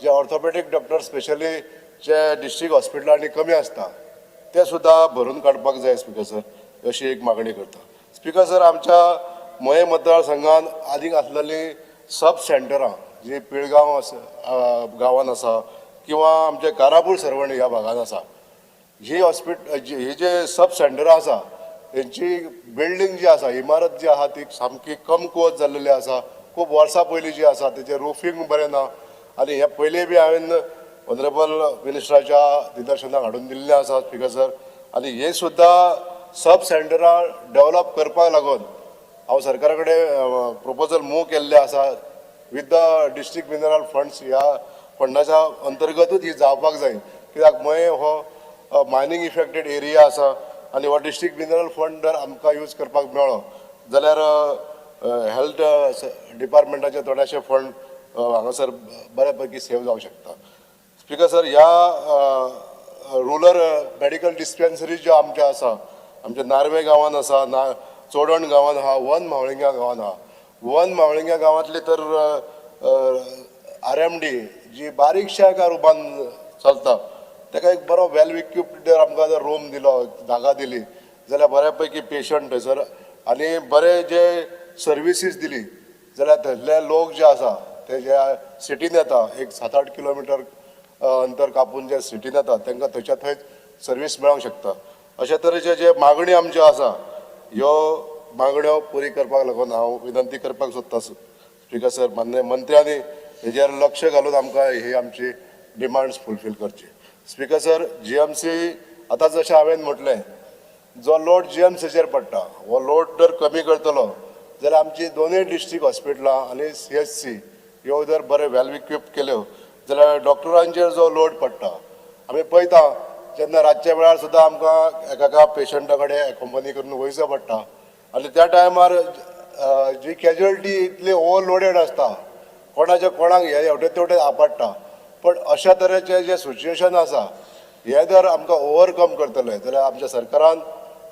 S8: जे ऑर्थोपॅडीक डॉक्टर स्पेशली जे डिस्ट्रिक्ट हॉस्पिटलांनी कमी आसता ते सुद्दां भरून काडपाक जाय स्पीकर सर अशी एक मागणी करता स्पीकर सर आमच्या मोये मतदारसंघात आदीक आसलेली सब सेंटरां जी पिळगांव गांवांत आसा किंवा आमचे कारापूर सरवणी ह्या भागात आसा ही ही जे सब सेंटरां आसा तेंची बिल्डींग जी आसा इमारत जी आसा ती सामकी कमकुवत जाल्लेली आसा खूब वर्सां पयलीं जी आसा तेचें रुफींग बरें ना आनी हे पयलीं बी हांवें ऑनरेबल मिनिस्टराच्या निदर्शनाक हाडून दिल्लें आसा स्पिकर सर आनी हे सुद्दां सब सेंटरां डेव्हलप करपाक लागून हांव सरकारा कडेन प्रपोजल मूव केल्लें आसा with the district mineral funds ह्या फंडाच्या अंतर्गतूच ही जावपाक जाय कित्याक मये हो मायनींग इफेक्टेड एरिया आसा आनी हो डिस्ट्रिक्ट मिनरल फंड जर आमकां यूज करपाक मेळ्ळो जाल्यार हेल्थ डिपार्टमेंटाचे थोडेशे फंड हांगासर बऱ्या पैकी सेव जावंक शकता स्पिकर सर ह्या रुरल मेडिकल डिस्पेन्सरी ज्यो आमच्या आसा आमच्या नार्वे गांवांत आसा चोडण गांवांत आहा वन मावळिंगा गांवांत आहा वन मावळिंगा गांवांतली तर RMD जी बारीकशा एका रुपान चलता ताका एक बरो वेल इक्विप्ड जर आमकां जर रूम दिलो जागा दिली जाल्यार बऱ्यापैकी पेशंट थंयसर आनी बरे जे सर्विसीस दिली जाल्यार थंयसले लोक जे आसा ते जे सिटीन येता एक 7-8 किलोमिटर अंतर कापून जे सिटीन येता तांकां थंयच्या थंय सर्वीस मेळोंक शकता अशा तरेचे जे मागणी आमच्यो आसा ह्यो मागण्यो पुरी करपाक लागून हांव विनंती करपाक सोदता स्पिकर सर मान्य मंत्र्यांनी हेजेर लक्ष घालून आमकां ही आमची डिमांड्स फुलफील करची स्पिकर सर GMC आतां जशें हांवें म्हटलें जो लोड GMCचेर पडटा हो लोड जर कमी करतलो जाल्यार आमची दोनूय डिस्ट्रिक्ट हॉस्पिटलां आनी CHC ह्यो जर बरे वेल इक्विप्ड केल्यो जाल्यार डॉक्टरांचेर जो लोड पडटा आमी पळयता जेन्ना रातच्या वेळार सुद्दां आमकां एका पेशंटा कडेन एक्कॉम्पनी करून वयचो पडटा आनी त्या टायमार जी कॅज्युअलिटी इतली ओवरलोडेड आसता कोणाक हे एवढे तेवढे आपडटा पण अशा तरेचे जे सिच्युएशन आसा हे जर आमकां ओवरकम करतले जाल्यार आमच्या सरकारान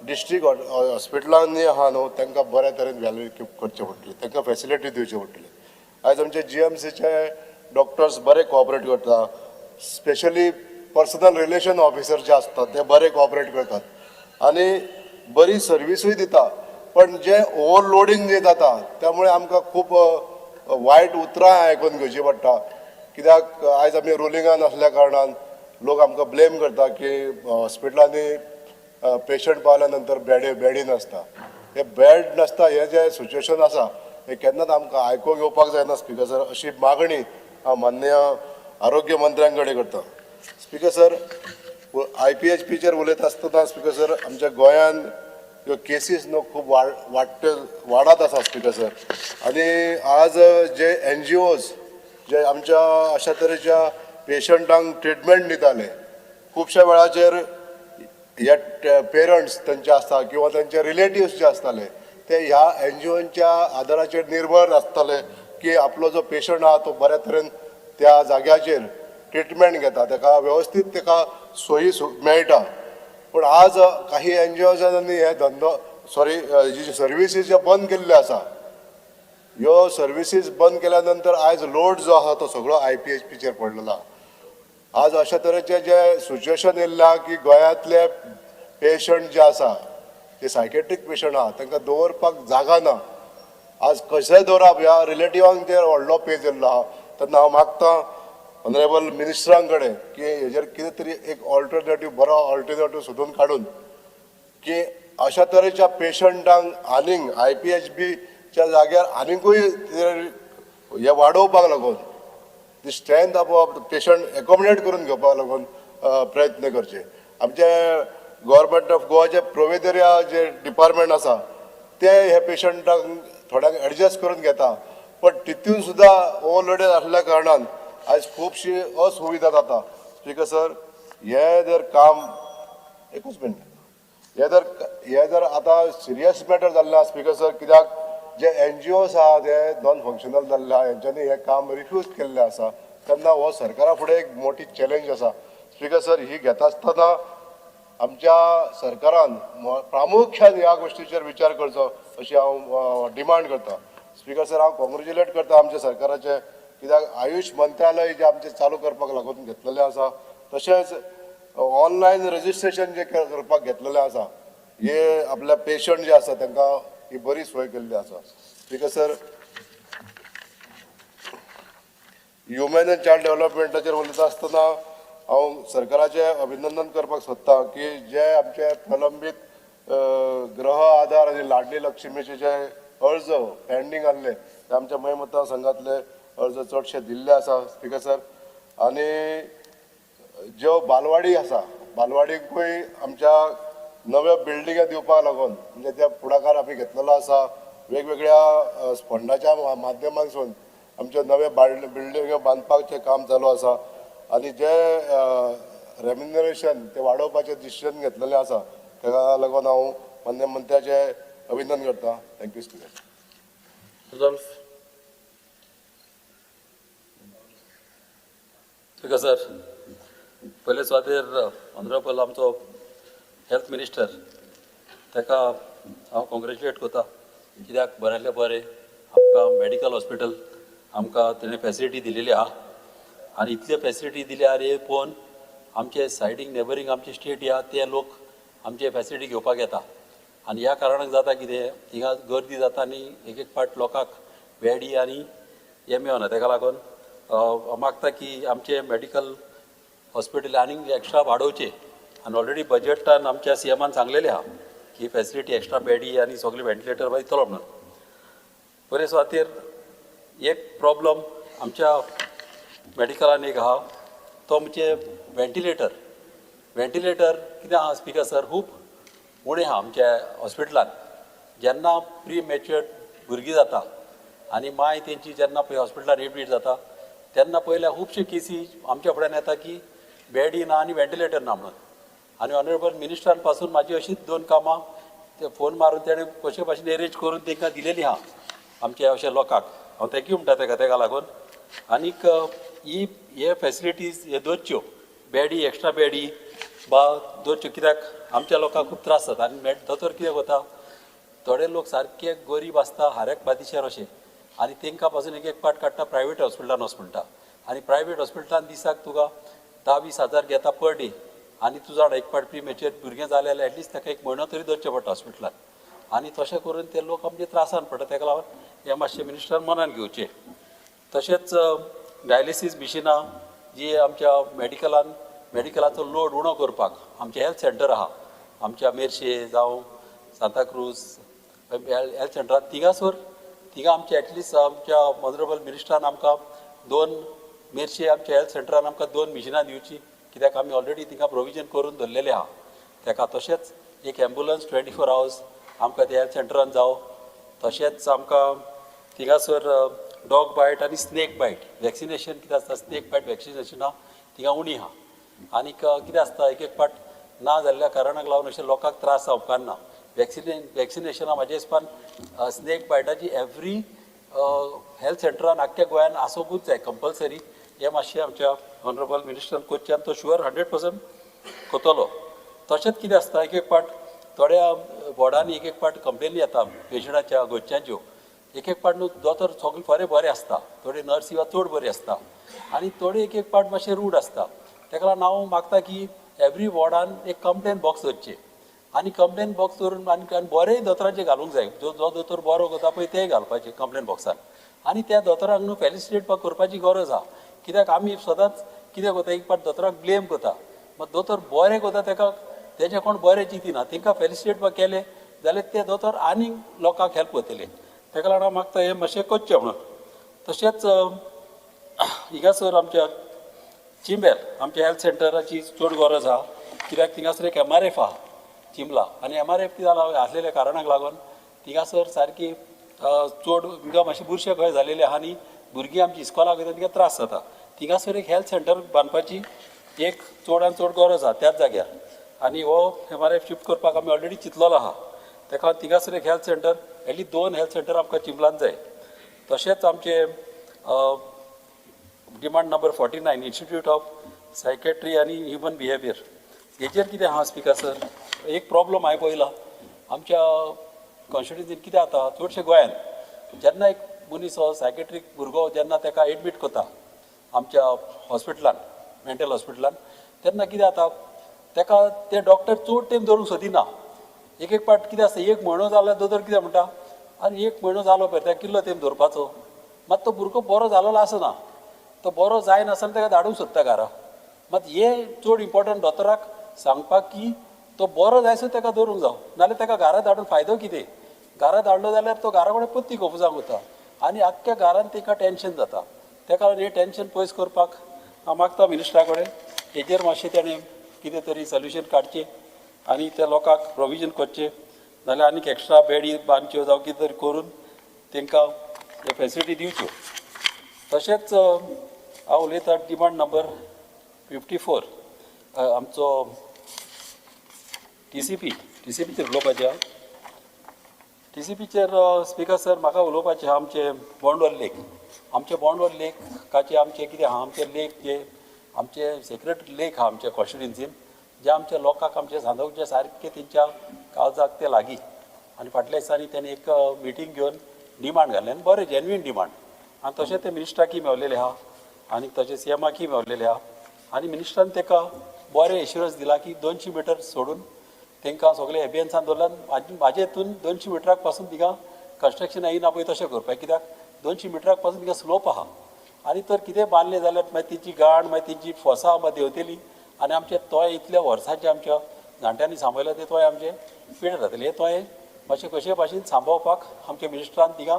S8: डिस्ट्रिक्ट हॉस्पिटलांनी आहा न्हू तांकां बऱ्या तरेन वेल इक्विप करचें पडटलें तांकां फॅसिलिटी दिवची पडटली आयज आमचे GMCचे डॉक्टर्स बरे कोऑपरेट करता स्पेशली पर्सनल रिलेशन ऑफिसर जे आसतात ते बरे कोऑपरेट करतात आनी बरी सर्विसूय दिता पण जे ओवरलोडिंग जे जाता त्यामुळे आमकां खूब वायट उतरां आयकून घेवची पडटा कित्याक आयज आमी रुलिंगान आसल्या कारणान लोक आमकां ब्लेम करता की हॉस्पिटलांनी पेशंट पावल्या नंतर बेडी नासता हे बेड नासता हे जे सिच्युएशन आसा हे केन्नाच आमकां आयकूंक येवपाक जायना स्पिकर सर अशी मागणी हांव माननीय आरोग्य मंत्र्यां कडेन करता स्पिकर सर IPHPचेर उलयता आसतना स्पिकर सर आमच्या गोंयान ह्यो केसीस न्हू खूब वाडत आसा स्पिकर सर आनी आज जे NGOs जे आमच्या अशा तरेच्या पेशंटांक ट्रिटमेंट दिताले खुबश्या वेळाचेर हे पेरंट्स तेंचे आसता किंवा तेंचे रिलेटिव्स जे आसताले ते ह्या NGOच्या आदाराचेर निर्भर आसताले की आपलो जो पेशंट आहा तो बऱ्या तरेन त्या जाग्याचेर ट्रिटमेंट घेता ताका वेवस्थीत ताका सोयी मेळटा पूण आज काही NGOजांनी हे धंदो जी सर्विसीस जे बंद केल्ले आसा ह्यो सर्विसीस बंद केल्या नंतर आयज लोड जो आहा तो सगळो IPHPचेर पडलेला आज अशा तरेचे जे सिच्युएशन येयल्ल्या की गोंयांतले पेशंट जे आसा जे सायकेट्रीक पेशंट आहा तांकां दवरपाक जागा ना आज कशें दवरप ह्या रिलेटिवांक जे व्हडलो पे जाल्लो आहा तेन्ना हांव मागतां ऑनरेबल मिनिस्टरां कडेन की हेजेर कितें तरी एक बरो ऑल्टरनेटिव्ह सोदून काडून की अशा तरेच्या पेशंटांक आनीक IPHPच्या जाग्यार आनिकूय हे वाडोवपाक लागून the strength of patient accommodate करून घेवपाक लागून प्रयत्न करचे आमचे गव्हर्मेंट ऑफ गोवाचे प्रोविदरिया जे डिपार्टमेंट आसा ते हे पेशंटांक थोड्यांक एडजस्ट करून घेता पण तितून सुद्दां ओवरलोडेड आसल्या कारणान आयज खुबशी असुविधा जाता स्पिकर सर हे जर काम एकूच मिनट हे जर आतां सिरियस मॅटर जाल्लें आसा स्पिकर सर कित्याक जे NGOs आहा ते नॉन फंक्शनल जाल्ले आहा हेंच्यांनी हे काम रिफ्यूज केल्लें आसा तेन्ना हो सरकारा फुडें एक मोठी चॅलेंज आसा स्पिकर सर ही घेता आसतना आमच्या सरकारान प्रामुख्यान ह्या गोष्टीचेर विचार करचो अशी हांव डिमांड करता स्पिकर सर हांव कॉंग्रेच्युलेट करता आमच्या सरकाराचे कित्याक आयुष मंत्रालय जे आमचे चालू करपाक लागून घेतलेलें आसा तशेंच ऑनलायन रजिस्ट्रेशन जे करपाक घेतलेलें आसा हे आपल्या पेशंट जे आसा तांकां ही बरी सोय केल्ली आसा. Because sir human and child डेव्हलपमेंटाचेर उलयता आसतना हांव सरकाराचें अभिनंदन करपाक सोदतां की जे आमचे प्रलंबीत गृह आधार आनी लाडली लक्ष्मीचे जे अर्ज पेंडींग आसले ते आमच्या मय मतदारसंघातले अर्ज चडशे दिल्ले आसा स्पिकर सर. आनी ज्यो बालवाडी आसा बालवाडीकूय आमच्या नव्यो बिल्डिंगे दिवपाक लागून म्हणजे त्या पुढाकार आमी घेतलेलो आसा. वेगवेगळ्या फंडाच्या माध्यमांतसून आमचे नवे बिल्डिंगे बांदपाचें काम चालू आसा. आनी जे रेम्युनरेशन ते वाडोवपाचें डिसिजन घेतलेलें आसा ताका लागून हांव मान्य मंत्र्याचें अभिनंदन करता. Thank you speaker.
S7: स्पिकर सर, पयले सुवातेर ऑनरेबल आमचो हेल्थ मिनिस्टर ताका हांव कॉंग्रेच्युलेट करता. कित्याक बऱ्यांतले बरें आमकां मेडिकल हॉस्पिटल आमकां तेणें फॅसिलिटी दिलेली आहा आनी इतल्यो फॅसिलिटी दिल्या हे पळोवन आमचे सायडीक नेबरींग आमचे स्टेट आहा ते लोक आमचे फॅसिलिटी घेवपाक येता. आनी ह्या कारणाक जाता कितें थिंगा गर्दी जाता आनी एक पाट लोकांक बेडी आनी हें मेळना. ताका लागून हांव मागता की आमचे मेडिकल हॉस्पिटल आनीक एक्स्ट्रा वाडोवचे. आनी ऑलरेडी बजेटान आमच्या सीएमान सांगलेलें आहा की फॅसिलिटी एक्स्ट्रा बेडी आनी सगळे व्हेंटिलेटर मागीर दितलो म्हणून. बरे सुवातेर एक प्रॉब्लम आमच्या मेडिकलान एक आहा तो म्हणजे व्हेंटिलेटर. व्हेंटिलेटर कितें आहा स्पिकर सर खूब उणें आहा आमच्या हॉस्पिटलान. जेन्ना प्री मॅच्युअर्ड भुरगीं जाता आनी माय तेंची जेन्ना पळय हॉस्पिटलान एडमीट जाता तेन्ना पयल्या खुबशे केसी आमच्या फुड्यान येता की बेडी ना आनी व्हेंटिलेटर ना म्हणून. आनी ऑनरेबल मिनिस्टरान पासून म्हाजी अशीच 2 कामां ते फोन मारून तेणें कशे भाशेन एरेंज करून तांकां दिलेली आहा आमच्या अशा लोकांक. हांव थँक्यू म्हणटा ताका लागून. आनीक हे फॅसिलिटीज हे दोतच्यो बेडी एक्स्ट्रा बेडी बा दोतच्यो कित्याक आमच्या लोकांक खूब त्रास जाता. आनी दोतोर कितें करता थोडे लोक सारके गरीब आसता हाऱ्याक बातीशेर अशे आनी तांकां पासून एक पाट काडटा प्रायवेट हॉस्पिटलान वच म्हणटा. आनी प्रायवेट हॉस्पिटलान दिसाक तुका 10-20 हजार घेता पर डे आनी तुजो एक पाट प्री मॅच्युअर भुरगें जालें जाल्यार एटलिस्ट ताका एक म्हयनो तरी दवरचें पडटा हॉस्पिटलान. आनी तशें करून ते लोक आमचे त्रासान पडटा. ताका लागून हें मातशें मिनिस्टरान मनान घेवचें. तशेंच डायलिसीस मिशिनां जी आमच्या मेडिकलाचो लोड उणो करपाक आमचे हेल्थ सेंटर आहा आमच्या मेर्शे जावं सांताक्रूज हेल्थ सेंटरांत थिंगा आमचे एटलिस्ट आमच्या ऑनरेबल मिनिस्टरान आमकां 2 मेर्शे आमच्या हेल्थ सेंटरान आमकां 2 मिशिनां दिवची. कित्याक आमी ऑलरेडी थिंगा प्रोविजन करून दवरलेलें आहा. ताका तशेंच एक एम्बुलन्स 24 आवर्स आमकां त्या हेल्थ सेंटरान जावं. तशेंच आमकां थिंगासर डॉग बायट आनी स्नेक बायट वॅक्सिनेशन कितें आसता स्नेक बायट वॅक्सिनेशनां थिंगा उणी आहा. आनीक कितें आसता एक पाट ना जाल्ल्या कारणाक लागून अशें लोकांक त्रास जावपाक ना. वॅक्सिनेशनां म्हाज्या हिसपान स्नेक बायटाची एवरी हेल्थ सेंटरान आख्ख्या गोंयान आसोंकूच जाय कंपल्सरी. हें मातशें आमच्या ऑनरेबल मिनिस्टरान करचें आनी तो शुअर 100% करतलो. तशेंच कितें आसता एक पाट थोड्या वॉर्डांनी एक पाट कंप्लेनी येता पेशंटाच्या गोंयच्यांच्यो. एक पाट न्हू दोतोर सगळे बरे आसता थोडे नर्सी वा चड बरी आसता आनी थोडे एक पाट मातशें रूड आसता. ताका लागून हांव मागता की एवरी वॉर्डान एक कंप्लेन बॉक्स दवरचें आनी कंप्लेन बॉक्स दवरून आनी बरें दोतोराचें घालूंक जाय. जो दोतोर बरो करता पळय तें घालपाचें कंप्लेन बॉक्सान. आनी त्या दोतोराक न्हू फेलिसिटेट करपाची गरज आहा. कित्याक आमी सदांच कितें करता एक पाट दोतोराक ब्लेम करता मात दोतोर बरें करता ताका तेजे कोण बरें चिंतिना तांकां फेलिसिटेट केलें जाल्यार ते दोतोर आनीक लोकांक हेल्प करतले. ताका लागून हांव मागता हें मातशें करचें म्हणून. तशेंच हिंगासर आमच्या चिंबेर आमच्या हेल्थ सेंटराची चड गरज आहा. कित्याक थिंगासर एक MRF आहा चिंबला आनी MRF आसलेल्या कारणाक लागून थिंगासर सारकी चड हिंगा मातशें बुरशें खंय जालेलें आहा आनी भुरगीं आमची इस्कॉलाक वयता तिका त्रास जाता. थिंगासर एक हेल्थ सेंटर बांदपाची एक चडान चड गरज आहा त्याच जाग्यार. आनी हो MRF शिफ्ट करपाक आमी ऑलरेडी चिंतलेलो आहा. ताका थिंगासर एक health centre at least 2 health centre आमकां चिंबलान जाय. तशेंच आमचे डिमांड नंबर 49 इन्स्टिट्यूट ऑफ सायकेट्री आनी ह्युमन बिहेवियर हेचेर कितें आहा स्पिकर सर. एक प्रॉब्लम हांवें पळयला आमच्या कॉन्स्टिट्युन्सीन कितें जाता चडशे गोंयान जेन्ना एक मनीस हो सायकेट्रीक भुरगो जेन्ना ताका एडमीट करता आमच्या हॉस्पिटलान मेंटल हॉस्पिटलान तेन्ना कितें जाता ताका ते डॉक्टर चड टायम दवरूंक सोदिना. एक एक पाट कितें आसता, एक म्हयनो जालो दोतोर कितें म्हणटा, आनी एक म्हयनो जालो पळय त्या किल्लो तेम दवरपाचो, मात तो भुरगो बरो जालोलो आसना, तो बरो जायनासतना ताका धाडूंक सोदता घरा. मात हे चड इम्पॉर्टंट दोतोराक सांगपाक की तो बरो जायसर ताका दवरूंक जावं, नाजाल्यार ताका घरा धाडून फायदो कितें. घरा धाडलो जाल्यार तो घरा कडेन पत्ती घेवपाक वता आनी आख्ख्या घरान ताका टेन्शन जाता. ताका लागून हें टेन्शन पयस करपाक हांव मागता मिनिस्टरा कडेन हेजेर मातशें तेणें कितें तरी सोल्युशन काडचें आनी त्या लोकांक प्रोविजन करचें, नाल्यार आनीक एक्स्ट्रा बेडी बांदच्यो जावं कितें तरी करून तांकां हे फेसिलिटी दिवच्यो. तशेंच हांव उलयतां डिमांड नंबर 54 आमचो टीसीपीचेर उलोवपाचें आहा. टीसीपीचेर स्पिकर सर म्हाका उलोवपाचें आहा आमचे बोंडवर लेक. आमचे बोंडवर लेकाचे आमचे कितें आहा, आमचे लेक जे आमचे सेक्रेट लेक आहा आमच्या कॉन्स्टिट्युन्सीन, जे आमच्या लोकांक आमच्या सांदोवचे सारके तेंच्या काळजाक ते लागीं. आनी फाटल्या दिसांनी तेणी एक मिटींग घेवन डिमांड घाल्लें आनी बरें जेन्युइन डिमांड. आनी तशें ते मिनिस्टराकी मेवलेले आहा आनी तशें सीएमाकी मेवलेले आहा. आनी मिनिस्टरान ताका बरें एश्युरन्स दिला की 200 मिटर सोडून तांकां सगळे एबियन्सान दवरल्यान म्हाजे हितून 200 मिटराक पासून तिका कन्स्ट्रक्शन येयना पळय तशें करपाक, कित्याक 200 मिटराक पासून तिका स्लोप आहा. आनी तर कितें बांदलें जाल्यार मागीर तेची गाण मागीर तेची फोसां मागीर देंवतलीं आनी आमचे तोय इतल्या वर्सांचे आमच्या जाणट्यांनी सांबाळल्या ते तोय आमचे पिड्यार जातले. हे तोय मातशें कशे भाशेन सांबाळपाक आमच्या मिनिस्टरान तिका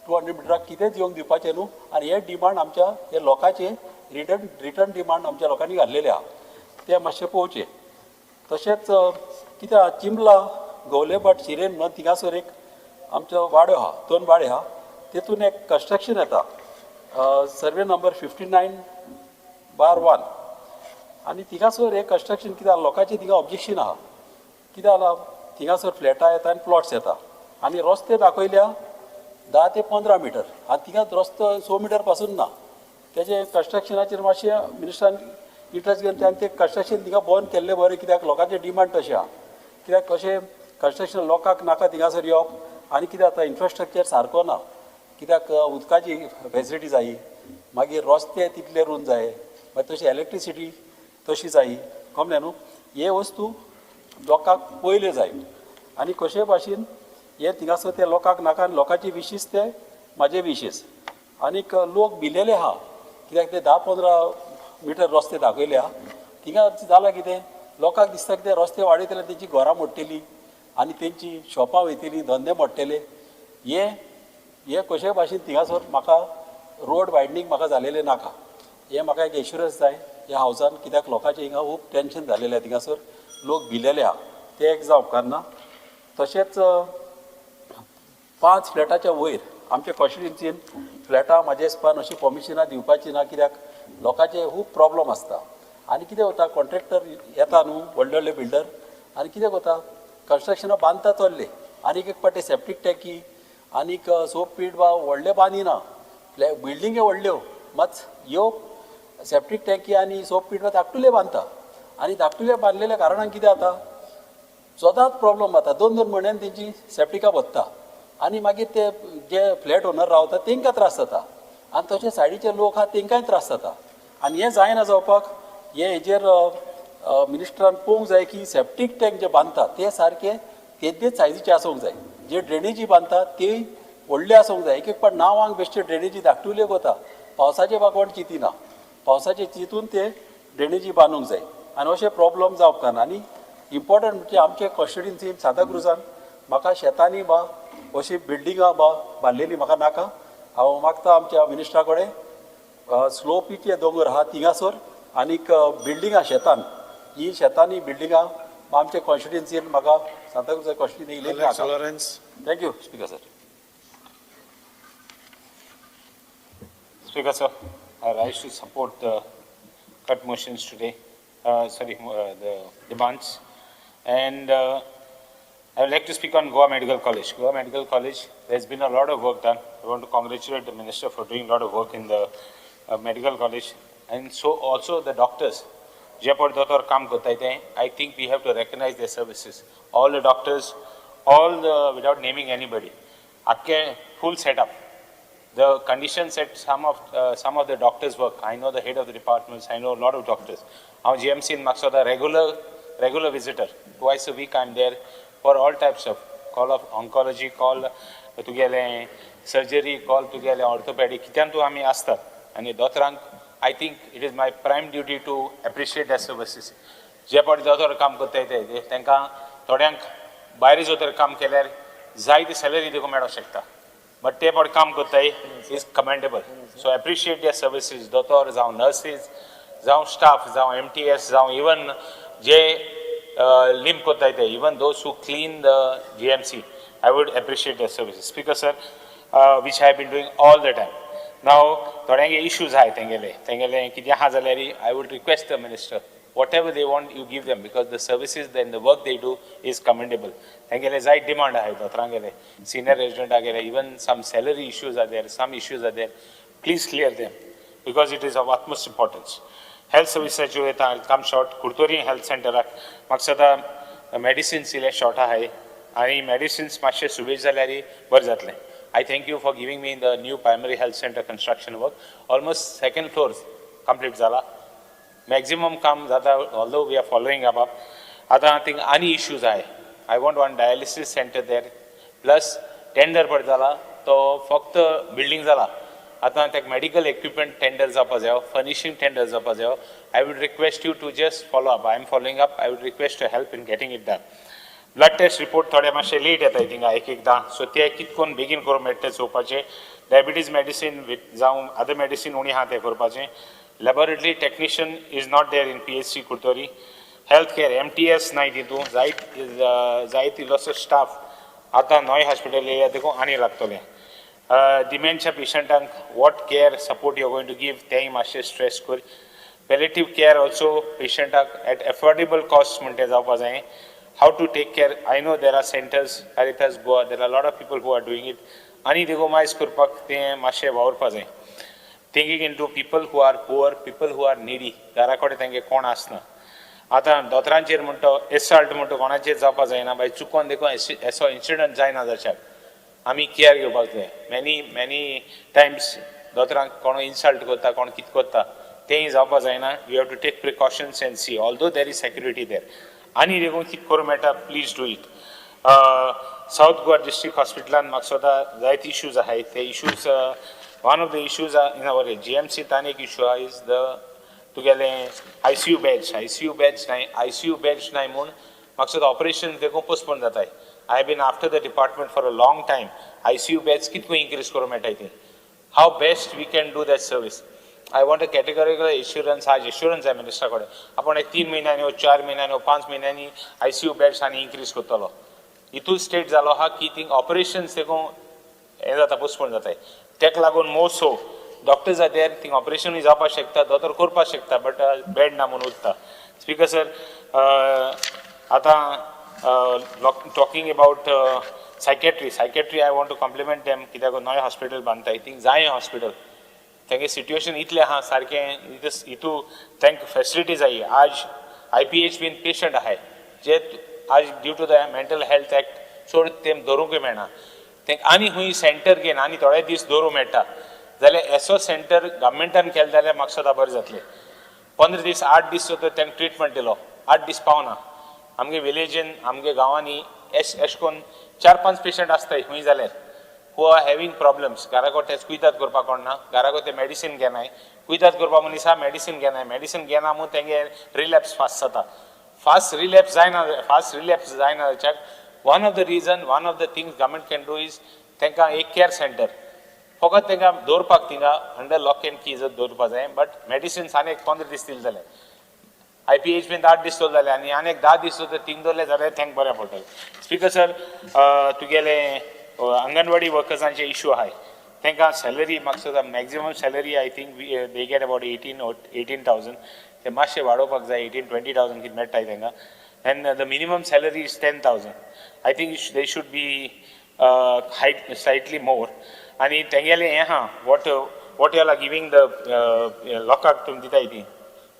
S7: 200 मिटराक कितेंच येवंक दिवपाचें न्हू. आनी हे डिमांड आमच्या हे लोकांचे रिटर्न डिमांड आमच्या लोकांनी घाल्लेले आहा, ते मातशें पळोवचें. तशेंच कितें आहा, चिंबला गवलेभट शिरेन म्हणून थिंगासर एक आमचो वाडो आहा, 2 वाडे आहा, तेतून एक कन्स्ट्रक्शन येता सर्वे नंबर 59/1 आनी थिंगासर एक कन्स्ट्रक्शन कितें आहा, लोकांचें थिंगा ऑब्जेक्शन आहा. कितें जाला, थिंगासर फ्लॅटां येता आनी प्लॉट्स येता आनी रस्ते दाखयल्या 10 ते 15 मिटर आनी थिंगा रस्तो 100 मिटर पासून ना. तेजे कन्स्ट्रक्शनाचेर मातशें मिनिस्टरान इंट्रस्ट घेवन त्यान ते कन्स्ट्रक्शन थिंगा बंद केल्लें बरें, कित्याक लोकांचे डिमांड तशें आहा. कित्याक कशें कन्स्ट्रक्शन लोकांक नाका थिंगासर येवप आनी कितें जाता इन्फ्रास्ट्रक्चर सारको ना, कित्याक उदकाची फेसिलिटी जायी, मागीर रस्ते तितले रूंद जाय, मागीर तशी इलेक्ट्रिसिटी तशी जायी, कळ्ळें न्हू. हे वस्तू लोकांक पयल्यो जाय आनी कशे भाशेन हे थिंगासर ते लोकांक नाका आनी लोकांची विशीस ते म्हाजे विशीस. आनीक लोक भिलेले आहा कित्याक ते 10-15 मिटर रस्ते दाखयले आहा. थिंगा जालां कितें, लोकांक दिसता कितें रस्ते वाडयतले तेंची घरां मोडटलीं आनी तेंची शॉपां वयतलीं, धंदे मोडटले. हे कशे भाशेन थिंगासर म्हाका रोड वायडनींग म्हाका जालेलें नाका. हे म्हाका एक एश्युरन्स जाय ह्या हावसान, कित्याक लोकांचें हिंगा खूब टेन्शन जालेलें आहा, थिंगासर लोक भिलेले आहा, ते एक जावं उपकारना. तशेंच 5 फ्लॅटाच्या वयर आमच्या कॉन्स्टिट्युन्सीन फ्लॅटां म्हाज्या हिसपान अशी परमिशनां दिवपाची ना, कित्याक लोकांचे खूब प्रॉब्लम आसता. आनी कितें जाता, कॉन्ट्रॅक्टर येता न्हू व्हडले व्हडले बिल्डर आनी कितें करता, कन्स्ट्रक्शनां बांदता चल्ले आनीक एक पाटी सेप्टीक टँकी आनीक सोप पीट बा व्हडले बांदिना, बिल्डिंगे व्हडल्यो, मात ह्यो सेप्टीक टँकी आनी सोप पीट बा धाकटुले बांदता आनी धाकटुले बांदलेल्या कारणान कितें जाता, सदांच प्रॉब्लम जाता. 2-2 म्हयन्यान तेंची सेप्टिका बसता आनी मागीर ते जे फ्लॅट ओनर रावता तांकां त्रास जाता आनी तशें सायडीचे लोक आहा तांकांय त्रास जाता. आनी हें जायना जावपाक हेजेर मिनिस्टरान पळोवंक जाय की सेप्टीक टँक जे बांदता ते सारके तेच सायजीचे आसूंक जाय. जे ड्रेनेजी बांदता ती व्हडली आसूंक जाय. एक पाट नांवांक बेश्टे ड्रेनेजी धाकटुल्यो वता, पावसाचे बागवण चिंतिना, पावसाचे चिंतून ते ड्रेनेजी बांदूंक जाय आनी अशे प्रॉब्लम जावप कांय ना. आनी इम्पॉर्टंट म्हणजे आमचे कॉन्स्टिट्युन्सीन सांताक्रुजान म्हाका शेतांनी बा अशी बिल्डिंगां बा बांदलेली म्हाका नाका. हांव मागता आमच्या मिनिस्टरा कडेन स्लोपीचे दोंगर आहा थिंगासर आनीक बिल्डिंगां शेतान, ही शेतांनी बिल्डिंगां आमच्या कॉन्स्टिट्युन्सीन म्हाका सांताक्रुजा कॉन्स्टिट्युन्सी इलेक्ट नाका. Thank you speaker sir.
S9: Speaker sir, I rise to support the cut motions today, the demands. And I would like to speak on Goa Medical College. Goa Medical College, there's been a lot of work done. I want to congratulate the Minister for doing a lot of work in the medical college. And so also the doctors, Jaipur Kam Kotaite, I think we have to recognize their services. All the doctors, without naming anybody, full setup. The conditions at some of the doctors' work. I know the head of the departments. I know a lot of doctors. Our GMC in Maksoda regular visitor. Twice a week I'm there. for all types of call of oncology, call तुगेले surgery, call तुगेले orthopedic, कित्यान तू आमी आसतात. आनी दोतोरांक I think it is my prime duty to appreciate their services. जे पट दोतोर काम करताय ते तांकां थोड्यांक भायर जोतर काम केल्यार जाय ती सॅलरी देखून मेळोंक शकता. बट ते पट काम करताय is commendable. So appreciate their services, दोतोर जावं नर्सीस जावं स्टाफ जावं MTS जावं इवन जे लिंब करताय ते, even those who clean the GMC, I would appreciate their services. Speaker sir, which I have been doing all the time. Now, थोड्यांगे issues आहाय तेंगेले कितें आहा जाल्यार I would request the minister, whatever they want, you give them, because the services, then the work they do is commendable. तेंगेले जाय demand आहाय दोतोरांगेले, senior resident आगेले, even some salary issues are there, some issues are there. Please clear them, because it is of utmost importance. Health services जो येता come short, Curtorim health center म्हाका सदां medicines इले short आहाय, आनी medicines मातशे सुबेज जाल्यार बरें जातलें. I thank you for giving me the new primary health center construction work. Almost second floor complete zala. Maximum काम जाता, although we are following up. आता I think any issues आहाय. I want one dialysis center there. Plus tender पड जाला, तो फक्त building जाला. आता तेक medical equipment tender जावपा जायो, furnishing tender जावपा जायो. I would request you to just follow up. I am following up. I would request your help in getting it done. Blood test report थोडे मातशे लेट येताय थिंगा एकदां, सो ते कितकोन बेगीन करूं मेळटा चोवपाचें. डायबिटीज मेडिसीन जावं अदर मेडिसीन उणी आहा तें करपाचें. Laboratory technician is not there in PHC Curtorim. Health care MTS नाय तितू, जायत इल्लोसो स्टाफ आतां नॉय हॉस्पिटल येयल्या देखून आनी लागतलें. डिमेन्शिया पेशंटांक what care support you going to give तेंय मातशें स्ट्रेस कर. पेलेटिव्ह केअर ऑल्सो पेशंटाक एट एफोर्डेबल कॉस्ट म्हणटा जावपा जाय. How to take care? I know there are centers, Caritas Goa, there are a lot of people who are doing it. Ani degomize kurpak te mashe vaurpa jay. Thinking into people who are poor, people who are needy. Dara kode tenge kon asna. Ata dotrancher munto assault munto konacher japa jayna bai chukon dekho eso incident jayna darchak. Ami care घेवपाक जाय. Many times dotrank kono insult kota, kon kit kota. Tehi japa jayna. You have to take precautions and see. Although there is security there. आनी देखून कित करूं मेळटा, please do it. South Goa district हॉस्पिटलान म्हाका सुद्दां जायत इश्यूज आहाय. ते issues one of the issues in our GMC तान एक इश्यू आहा इज द तुगेले ICU बेड्स नाय म्हूण म्हाका सुद्दां ऑपरेशन देखून पोस्टपोन जाताय. I have been after the department for a long time. ICU beds कितको इन्क्रीज करूं मेळटाय ते. How best we can do that service. I want a categorical assurance, आज assurance है मिनिस्टर कोडे. आपण एक 3 महिन्यांनी, 4 महिन्यांनी, 5 महिन्यांनी ICU बेड्स आनी इन्क्रीज करतलो. इतू स्टेट जालो हा की थिंग ऑपरेशन्स देखून हे जाता, पोस्टपोन जाताय. तेक लागून मोसो doctors are there, thing operation जावपाक शकता, दोतोर करपाक शकता, बट बेड ना म्हणून उरता. स्पीकर सर, आतां talking about psychiatry I want to compliment them, कित्याक नॉय हॉस्पिटल बांदताय थिंग जाय हॉस्पिटल. तेंगे सिट्युएशन इतलें आहा सारकें इतू तेंक फॅसिलिटीज आहाय. आज IPH बीन पेशंट आहाय जे आज due to the mental health act चड तेम दवरूंकूय मेळना. तेंक आनी खूंय सेंटर घेवन आनी थोडे दीस दवरूंक मेळटा जाल्यार एसो सेंटर गव्हर्मेंटान केलें जाल्यार म्हाका सुद्दां बरें जातलें. 15 दीस 8 दीस सुद्दां तेंक ट्रिटमेंट दिलो, 8 दीस पावना. आमगे विलेजीन आमगे गांवांनी एश कोन्न 4-5 पेशंट आसताय खूंय जाल्यार who are having problems. घराको तेच कुयदाद करपाक कोण ना, घराको ते मेडिसीन घेनाय, कुयदाद करपा मनीस हा मेडिसीन घेनाय, मेडिसीन घेना म्हूण तेंगे रिलॅप्स फास्ट जाता. फास्ट रिलॅप्स जायना जाच्याक one of the reason, one of the things government can do is तेंकां एक केअर सेंटर फकत तेंकां दवरपाक थिंगा अंडर लॉक एंड की दवरपा जाय. बट मेडिसिन्स आनी एक 15 दीस दिले जाल्यार, IPH बीन 8 दीस दवरले जाल्यार आनी आनी 10 दीस सुद्दां थिंग दवरले जाल्यार तेंक बरें पडटलें. स्पीकर सर, तुगेले अंगणवाडी वर्कर्सांचे इश्यू आहाय. तेंकां सॅलरी म्हाका सुद्दां maximum salary I think they get about 18,000. ते मातशें वाडोवपाक जाय, 18-20,000 कितें मेळटाय तेंकां. And the minimum salary is 10,000. I think they should be hiked slightly more. आनी तेंगेलें हें आहा what you are giving the लोकांक तुमी दिताय ती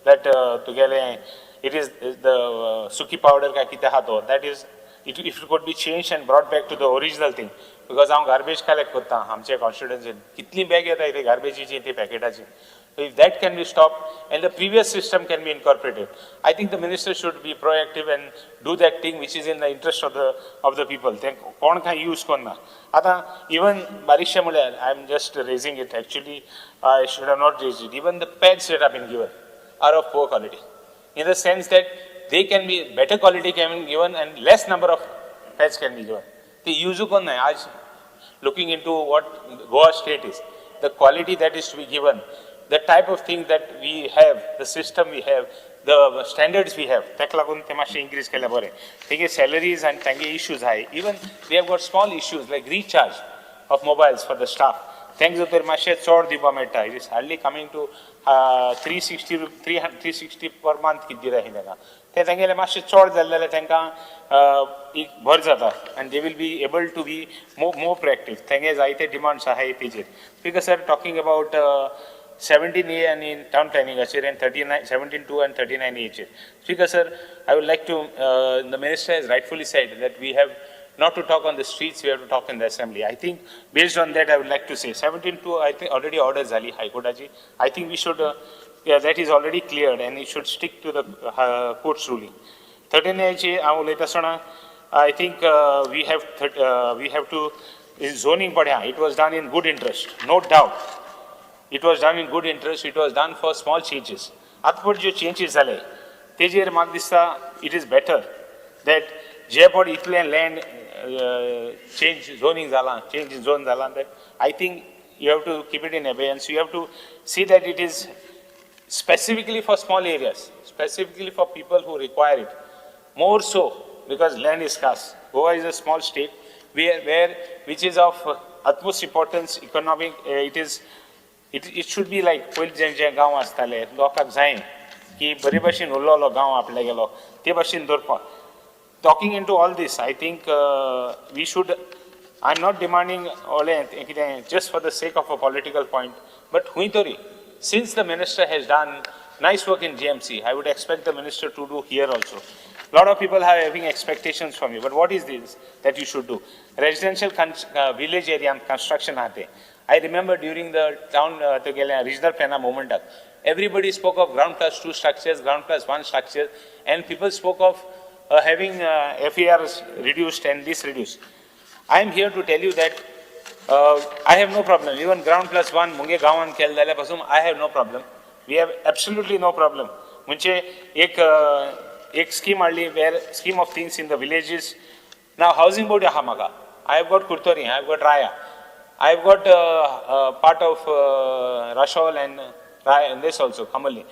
S9: दॅट तुगेलें इट इज द सुकी पावडर काय कितें आहा तो, that is if it could be changed and brought back to the original thing. Because हांव garbage collect करता आमच्या constituency कितली bag येता इथे garbageची ते पॅकेटाची. So if that can be stopped and the previous system can be incorporated, I think the minister should be proactive and do that thing which is in the interest of the people. Then कोण काय use करना. आता even बारिशा म्हळ्यार I am just raising it. Actually, I should have not raised it. Even the pads that have been given are of poor quality, in the sense that they can be better quality can be given and less number of pads can be given. The use कोण नाही. आज looking into what Goa state is, the quality that is to be given, the type of thing that we have, the system we have, the standards we have, ताका लागून ते मातशे increase केले बरे. तेगे salaries and तेगे issues high. Even we have got small issues like recharge of mobiles for the staff. Thanks to their मातशे चोड दिवपा मेळटा. It is hardly coming to 360 per month किती दिला हिंगा. ते तेंगेले मातशे चोड जाल्ले तांकां एक भर जाता and they will be able to be more proactive. तेंगे जायते demands आहाय तेजेर. Because sir, talking about 17A and in town planning and 17.2 and 39A. Speaker sir, I would like to, the minister has rightfully said that we have not to talk on the streets, we have to talk in the assembly. I think based on that, I would like to say 17.2, I think already orders Zali High Court Aji. I think we should, that is already cleared and it should stick to the court's ruling. 13A, I think we have to, in zoning, it was done in good interest, no doubt. It was done in good interest, it was done for small changes. Atput jo changes zale, tejer mag dista, it is better that Jayapod Italian land change zoning zala, change in zone zala, that I think you have to keep it in abeyance. You have to see that it is specifically for small areas, specifically for people who require it. More so, because land is scarce. Goa is a small state which is of utmost importance, economic, it should be like पयलीं जे गांव आसताले लोकांक जाय की बरे भशेन उरलो गांव आपले गेलो ते भशेन दवरपाक. Talking into all this, I think we should, I'm not demanding just for the sake of a political point, but since the minister has done nice work in GMC, I would expect the minister to do here also. A lot of people are having expectations from you, but what is this that you should do? Residential village area construction aate. I remember during the town regional plan movement, everybody spoke of ground plus 2 structures, ground plus 1 structure, and people spoke of having FARs reduced and this reduced. I am here to tell you that I have no problem. Even ground plus 1, munge gawan kel dale pasum, I have no problem. We have absolutely no problem. Munche ek scheme only where scheme of things in the villages. Now housing board hamaga. I have got Kurtori, I have got Raya. I have got part of Rashol and this also, Kamali.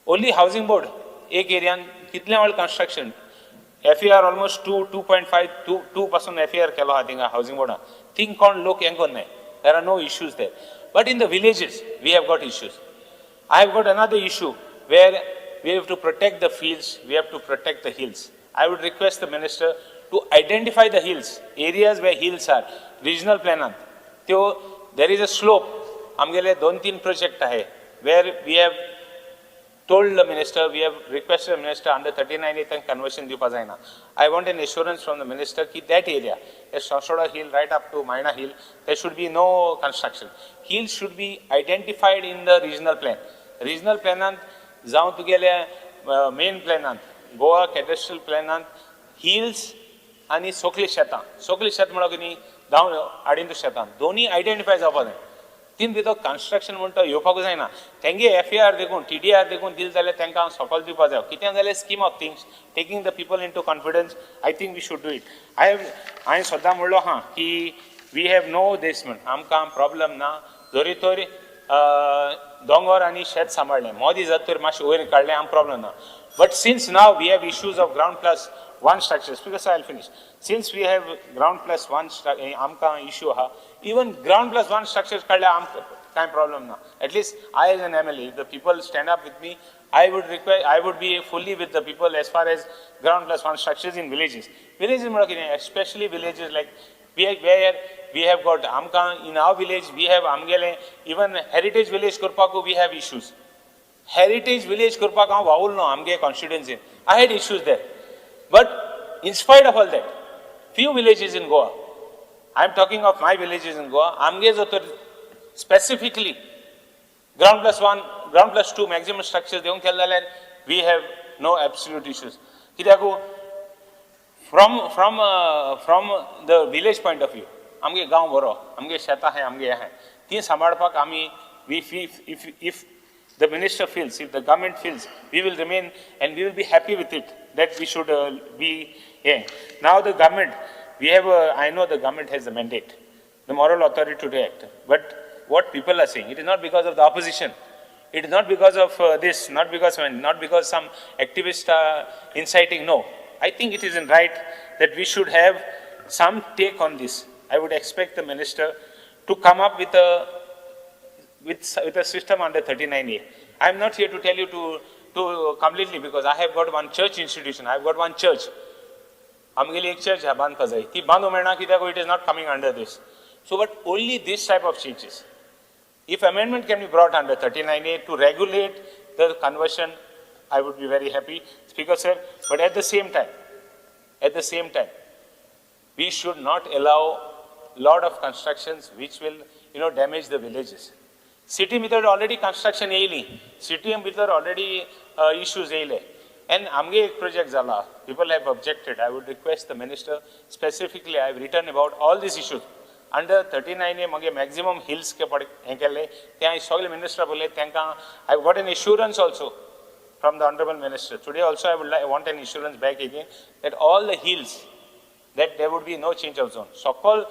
S9: Only housing board, ek area, kitne all construction. FAR almost 2.5, 2% FAR kelo I think housing board. Think on look engonne. There are no issues there. But in the villages, we have got issues. I have got another issue where we have to protect the fields, we have to protect the hills. I would request the minister to identify the hills, areas where hills are, regional plan. There is a slope. Amgele 2-3 project hai, where we have told the minister, we have requested the minister under 39th conversion dipa jaina. I want an assurance from the minister that that area, Sasoda Hill right up to Maina Hill, there should be no construction. Hills should be identified in the regional plan. Regional plan, जाऊं to गेले main plan, Goa cadastral plan, hills आणि सोकली शेत म्हणो की नी जावन आडिंतू शेतान दोन्ही आयडेंटिफाय जावपा जाय. तीन भितर कन्स्ट्रक्शन म्हणटा येवपाक जायना. तेंगे FAR देखून TDR देखून दिल जाल्यार तेंकां सकयल दिवपा जाय. कित्याक जाल्यार scheme of things taking the people into confidence. I think we should do it. हांवें सद्दां म्हणलो की वी हॅव नो दिस म्हण आमकां प्रॉब्लम ना. जरी तर दोंगर आनी शेत सांबाळलें मोदी जात तर मातशें वयर काडलें आम प्रॉब्लम ना. But since now we have issues of ground plus 1 structures, because I will finish. Since we have ground plus 1 amka issue ha, even ground plus 1 structures kadle time problem na. At least I as an MLA, if the people stand up with me, I would be fully with the people as far as ground plus 1 structures in villages. Villages, especially villages like where we have got amka in our village, we have amgele, even heritage village kurpaku we have issues. Heritage village kurpaku vaul no amge constituency. I had issues there. But in spite of all that, few villages in Goa, I am talking of my villages in Goa, आमगे जो तर specifically ground plus 1, ground plus 2 maximum structures देऊन केले जाल्यार we have no absolute issues. कित्याक from the village point of view, आमगे गांव बरो, आमगे शेतां है, आमगे हे ती सांबाळपाक आमी we feel if the minister feels, if the government feels, we will remain and we will be happy with it that we should be here. Now the government, we have I know the government has the mandate, the moral authority to act, but what people are saying, it is not because of the opposition, it is not because of this, not because some activists are inciting, no. I think it isn't right that we should have some take on this. I would expect the minister to come up with a system under 39A. I am not here to tell you to completely, because I have got one church institution, I have got one church. Amgeli ek church hai bandha jai. Ti bandho mena ki it is not coming under this. So, but only this type of changes. If amendment can be brought under 39A to regulate the conversion, I would be very happy, Speaker sir. But at the same time, we should not allow lot of constructions which will, damage the villages. City भितर already construction येयली, city भितर already issues येयले. And आमगे एक project जाला, people have objected. I would request the minister, specifically I have written about all these issues. Under 39A मगे maximum hills के पड़ हेंकेले, त्या सगळे minister बोले, त्यांका I have got an assurance also from the honorable minister. Today also I want an assurance back again that all the hills, that there would be no change of zone. So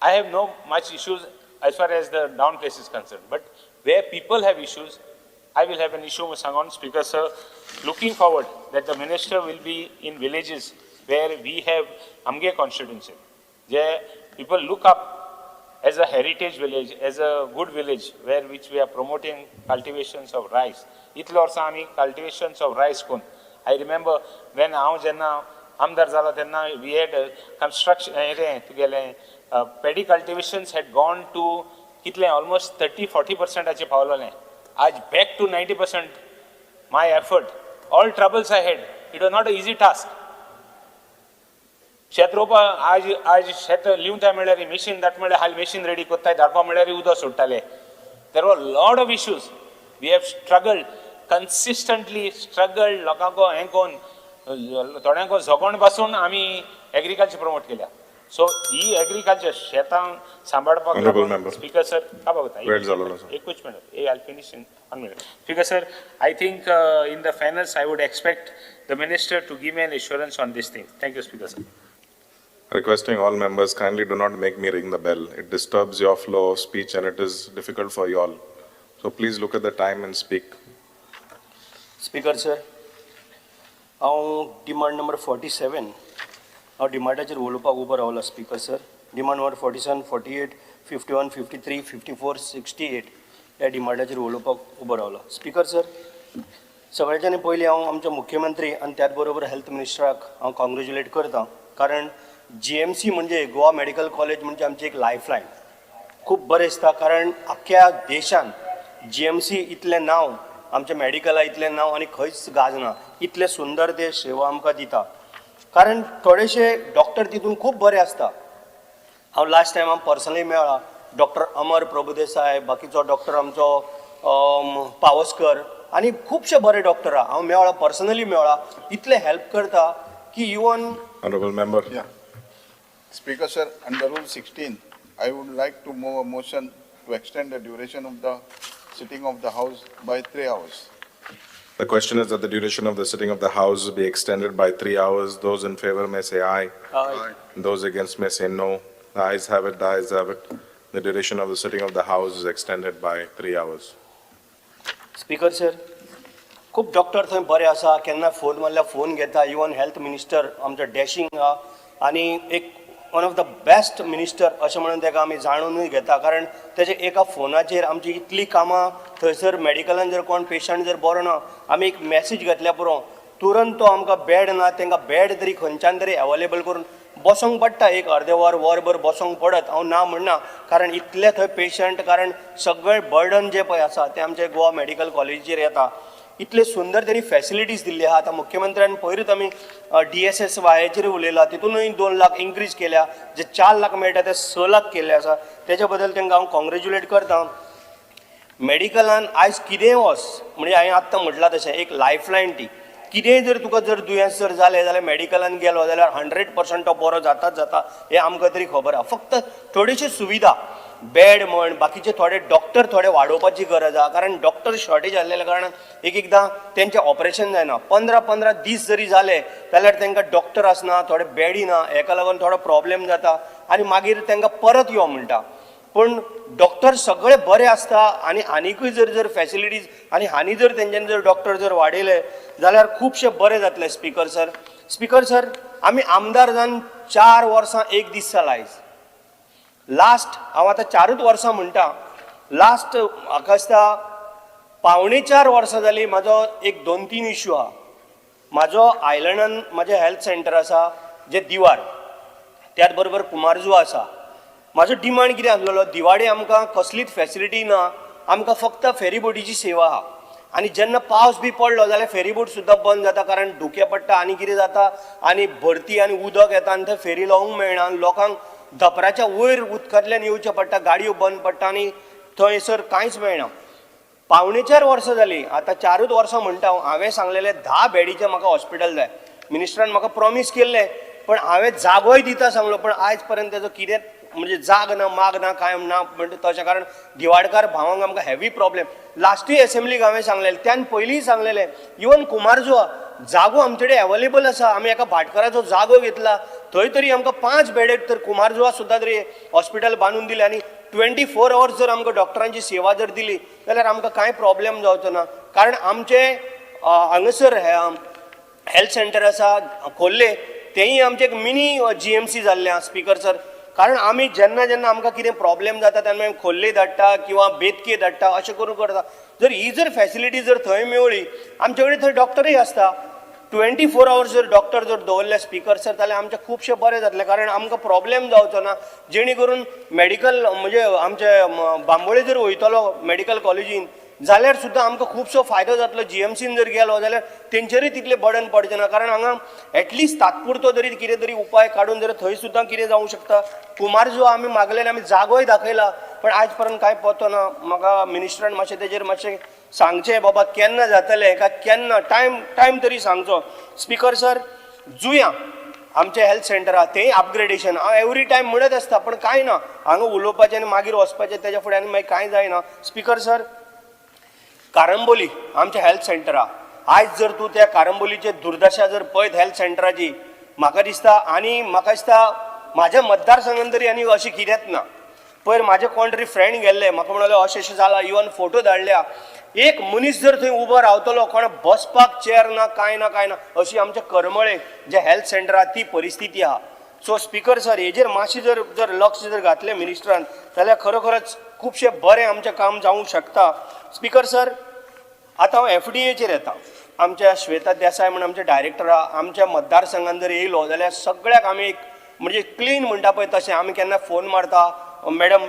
S9: I have no much issues as far as the down place is concerned. But where people have issues, I will have an issue with Sangon. Speaker sir, looking forward that the minister will be in villages where we have Amge constituency, where people look up as a heritage village, as a good village, which we are promoting cultivations of rice. Itlo orsa ami cultivations of rice kun. I remember when I jenna Amdar zala tenna we had construction paddy cultivations had gone to almost 30-40% ache pavlale. Aaj back to 90%. My effort, all troubles I had. It was not an easy task. शेत रोवपा आज शेत लिवता म्हळ्यार machine धाट म्हळ्यार हाल machine ready कोत्ताय धाडपा म्हळ्यार उदक सोडटाले. There were a lot of issues. We have struggled, consistently struggled. लोकांको हें कोन थोड्यांको झगोण पासून आमी एग्रीकल्चर प्रमोट केल्या. So ही एग्रीकल्चर शेतां सांबाळपाक स्पीकर सर का बघता एकूच minute I'll finish in 1 minute. Speaker sir, I think in the fairness I would expect the minister to give me an assurance on this thing. Thank you, Speaker sir.
S10: Requesting all members, kindly do not make me ring the bell. It disturbs your flow of speech and it is difficult for you all. So please look at the time and speak.
S11: Speaker sir, हांव demand number 47 हांव डिमांडाचेर उलोवपाक उबो रावला speaker sir. Demand number 47, 48, 51, 53, 54, 68 ह्या डिमांडाचेर उलोवपाक उबो रावला speaker sir. सगळ्यांच्यानी पयलीं हांव आमच्या मुख्यमंत्री आनी त्याच बरोबर हेल्थ मिनिस्टराक हांव कॉंग्रेच्युलेट करतां, कारण GMC म्हणजे गोवा मेडिकल कॉलेज म्हणजे आमची एक लायफलायन. खूब बरें दिसता, कारण आख्ख्या देशान GMC इतलें नांव, आमच्या मेडिकला इतलें नांव आनी खंयच गाजना. इतलें सुंदर ते सेवा आमकां दिता, कारण थोडेशे डॉक्टर तितून खूब बरे आसता. हांव लास्ट टायम हांव पर्सनली मेळ्ळा डॉक्टर अमर प्रभुदेसाय, बाकीचो डॉक्टर आमचो पावसकर आनी खुबशे बरे डॉक्टर हांव मेळ्ळा, पर्सनली मेळ्ळा. इतले हेल्प करता की even
S10: Honorable member.
S12: Yeah. Speaker sir, under Rule 16, I would like to move a motion to extend the duration of the sitting of the House by 3 hours.
S10: The question is that the duration of the sitting of the House be extended by 3 hours. Those in favor may say aye.
S11: Aye.
S10: Those against may say no. The ayes have it, the ayes have it. The duration of the sitting of the House is extended by 3 hours.
S11: Speaker sir, खूब doctor थंय बरे आसा, केन्ना phone मारल्यार phone घेता. Even health minister आमचो dashing आहा आनी एक one of the best minister अशें म्हणून ताका आमी जाणूनूय घेता, कारण तेजे एका फोनाचेर आमची इतली कामां. थंयसर मेडिकलान जर कोण पेशंट जर बरो ना, आमी एक मॅसेज घेतल्या पुरो तुरंत तो आमकां बेड ना, तांकां बेड तरी खंयच्यान तरी अवेलेबल करून बसोंक पडटा. एक अर्दे वरभर बसोंक पडत, हांव ना म्हणना, कारण इतले थंय पेशंट, कारण सगळें बर्डन जे पळय आसा तें आमचे गोवा मेडिकल कॉलेजीचेर येता. इतले सुंदर तरी फॅसिलिटीज दिल्ली आहा. आतां मुख्यमंत्र्यान पयरूच आमी DSSYचेर उलयला, तितूनय 2 लाख इन्क्रीज केल्या, जे 4 लाख मेळटा ते 6 लाख केल्ले आसा. तेच्या बद्दल तांकां हांव कॉंग्रेच्युलेट करता. मेडिकलान आयज कितेंय वच, म्हणजे हांवें आत्तां म्हटलां तशें एक लायफलायन ती. कितेंय जर तुका जर दुयेंस जर जालें जाल्यार मेडिकलान गेलो जाल्यार 100% तो बरो जाताच जाता हें आमकां तरी खबर आहा. फक्त थोड्योश्यो सुविधा, बेड म्हण, बाकीचे थोडे डॉक्टर थोडे वाडोवपाची गरज आहा. कारण डॉक्टर शॉर्टेज आसलेल्या कारणान एकदां तेंचें ऑपरेशन जायना. 15-15 दीस जरी जाले जाल्यार तांकां डॉक्टर आसना, थोडे बेडी ना, हेका लागून थोडो प्रॉब्लेम जाता आनी मागीर तांकां परत यो म्हणटा. पण डॉक्टर सगळे बरे आसता आनी आनीकूय जर फॅसिलिटीज आनी हानी जर तेंच्यांनी जर डॉक्टर जर वाडयले जाल्यार खुबशे बरें जातलें. स्पीकर सर आमी आमदार जावन 4 वर्सां 1 दीस जाला आयज. लास्ट हांव आतां 4च वर्सां म्हणटा, लास्ट म्हाका दिसता 3.25 वर्सां जालीं म्हाजो एक 2-3 इश्यू आहा. म्हाजो आयलंडान म्हाजें हेल्थ सेंटर आसा जें दिवार, त्याच बरोबर कुमारजुआ आसा. म्हाजो डिमांड कितें आसलेलो, दिवाडे आमकां कसलीच फॅसिलिटी ना, आमकां फक्त फेरीबोटीची सेवा आहा. आनी जेन्ना पावस बी पडलो जाल्यार फेरीबोट सुद्दां बंद जाता, कारण धुकें पडटा आनी कितें जाता आनी भरती आनी उदक येता आनी थंय फेरी लावंक मेळना. लोकांक धपराच्या वयर उदकांतल्यान येवचें पडटा, गाडयो बंद पडटा आनी थंयसर कांयच मेळना. 3.25 वर्सां जालीं, आतां 4च वर्सां म्हणटा हांवें सांगलेलें 10 बेडीचें म्हाका हॉस्पिटल जाय. मिनिस्टरान म्हाका प्रॉमीस केल्लें, पण हांवें जागोय दिता सांगलो, पण आयज पर्यंत तेजो कितें म्हणजे जाग ना, माग ना, कांय ना. म्हणजे तशें कारण दिवाडकार भावांक आमकां हेवी प्रॉब्लेम. लास्टूय एसेंब्लीक हांवें सांगलेलें, त्यान पयलींय सांगलेलें, इवन कुमारजुआ जागो आमचे कडेन अवेलेबल आसा. आमी एका भाटकाराचो जागो घेतला, थंय तरी आमकां 5 बेडेड तर कुमारजुआ सुद्दां तरी हॉस्पिटल बांदून दिलें. आनी 24 hours जर आमकां डॉक्टरांची सेवा जर दिली जाल्यार आमकां कांय प्रॉब्लेम जावचो ना. कारण आमचे हांगासर हेल्थ सेंटर आसा खोर्ले, तेंय आमचें एक मिनी GMC जाल्लें आहा. स्पीकर सर, कारण आमी जेन्ना जेन्ना आमकां कितें प्रॉब्लेम जाता तेन्ना आमी खोर्ले धाडटा किंवा बेतके धाडटा, अशें करून करता. जर ही जर फॅसिलिटी जर थंय मेळ्ळी, आमचे कडेन थंय डॉक्टरूय आसता, 24 hours जर डॉक्टर जर दवरले स्पीकर सर, जाल्यार आमचें खुबशें बरें जातलें. कारण आमकां प्रॉब्लेम जावचो ना, जेणे करून मेडिकल म्हणजे आमचे बांबोळे जर वयतलो मेडिकल कॉलेजीन जाल्यार सुद्दां आमकां खुबसो फायदो जातलो. GMCन जर गेलो जाल्यार तेंचेरूय तितलें बर्डन पडचें ना. कारण हांगा एटलिस्ट तात्पुरतो तरी कितें तरी उपाय काडून जर थंय सुद्दां कितें जावंक शकता. कुमारजुआ आमी मागलेलें, आमी जागोय दाखयला, पण आयज पर्यंत कांय पत्तो ना. म्हाका मिनिस्टरान मातशें तेजेर मातशें सांगचें, बाबा केन्ना जातलें काय केन्ना, टायम तरी सांगचो. स्पीकर सर, जुंया आमचे हेल्थ सेंटर आहा तेंय अपग्रेडेशन हांव एवरी टायम म्हणत आसता, पण कांय ना. हांगा उलोवपाचें आनी मागीर वचपाचें, तेच्या फुडें आनी मागीर कांय जायना. स्पीकर सर, कारंबोली आमचे हेल्थ सेंटर आहा. आयज जर तूं त्या कारंबोलीचे दुर्दशा जर पळयत हेल्थ सेंटराची, म्हाका दिसता म्हाज्या मतदारसंघान तरी आनी अशें कितेंच ना. पयर म्हाजे कोण तरी फ्रेंड गेल्ले, म्हाका म्हणलें अशें जाला, इवन फोटो धाडल्या. एक मनीस जर थंय उबो रावतलो, कोणा बसपाक चेअर ना, कांय ना, अशी आमच्या करमळे जे हेल्थ सेंटर आहा ती परिस्थिती आहा. सो स्पीकर सर, हेजेर मातशें जर लक्ष जर घातलें मिनिस्टरान जाल्यार खरोखरच खुबशें बरें आमचें काम जावंक शकता. स्पीकर सर, आतां हांव FDAचेर येता. आमच्या श्वेता देसाय म्हणून आमचे डायरेक्टर आहा, आमच्या मतदारसंघान जर येयलो जाल्यार सगळ्याक आमी एक म्हणजे क्लीन म्हणटा पळय तशें आमी केन्ना फोन मारता, मॅडम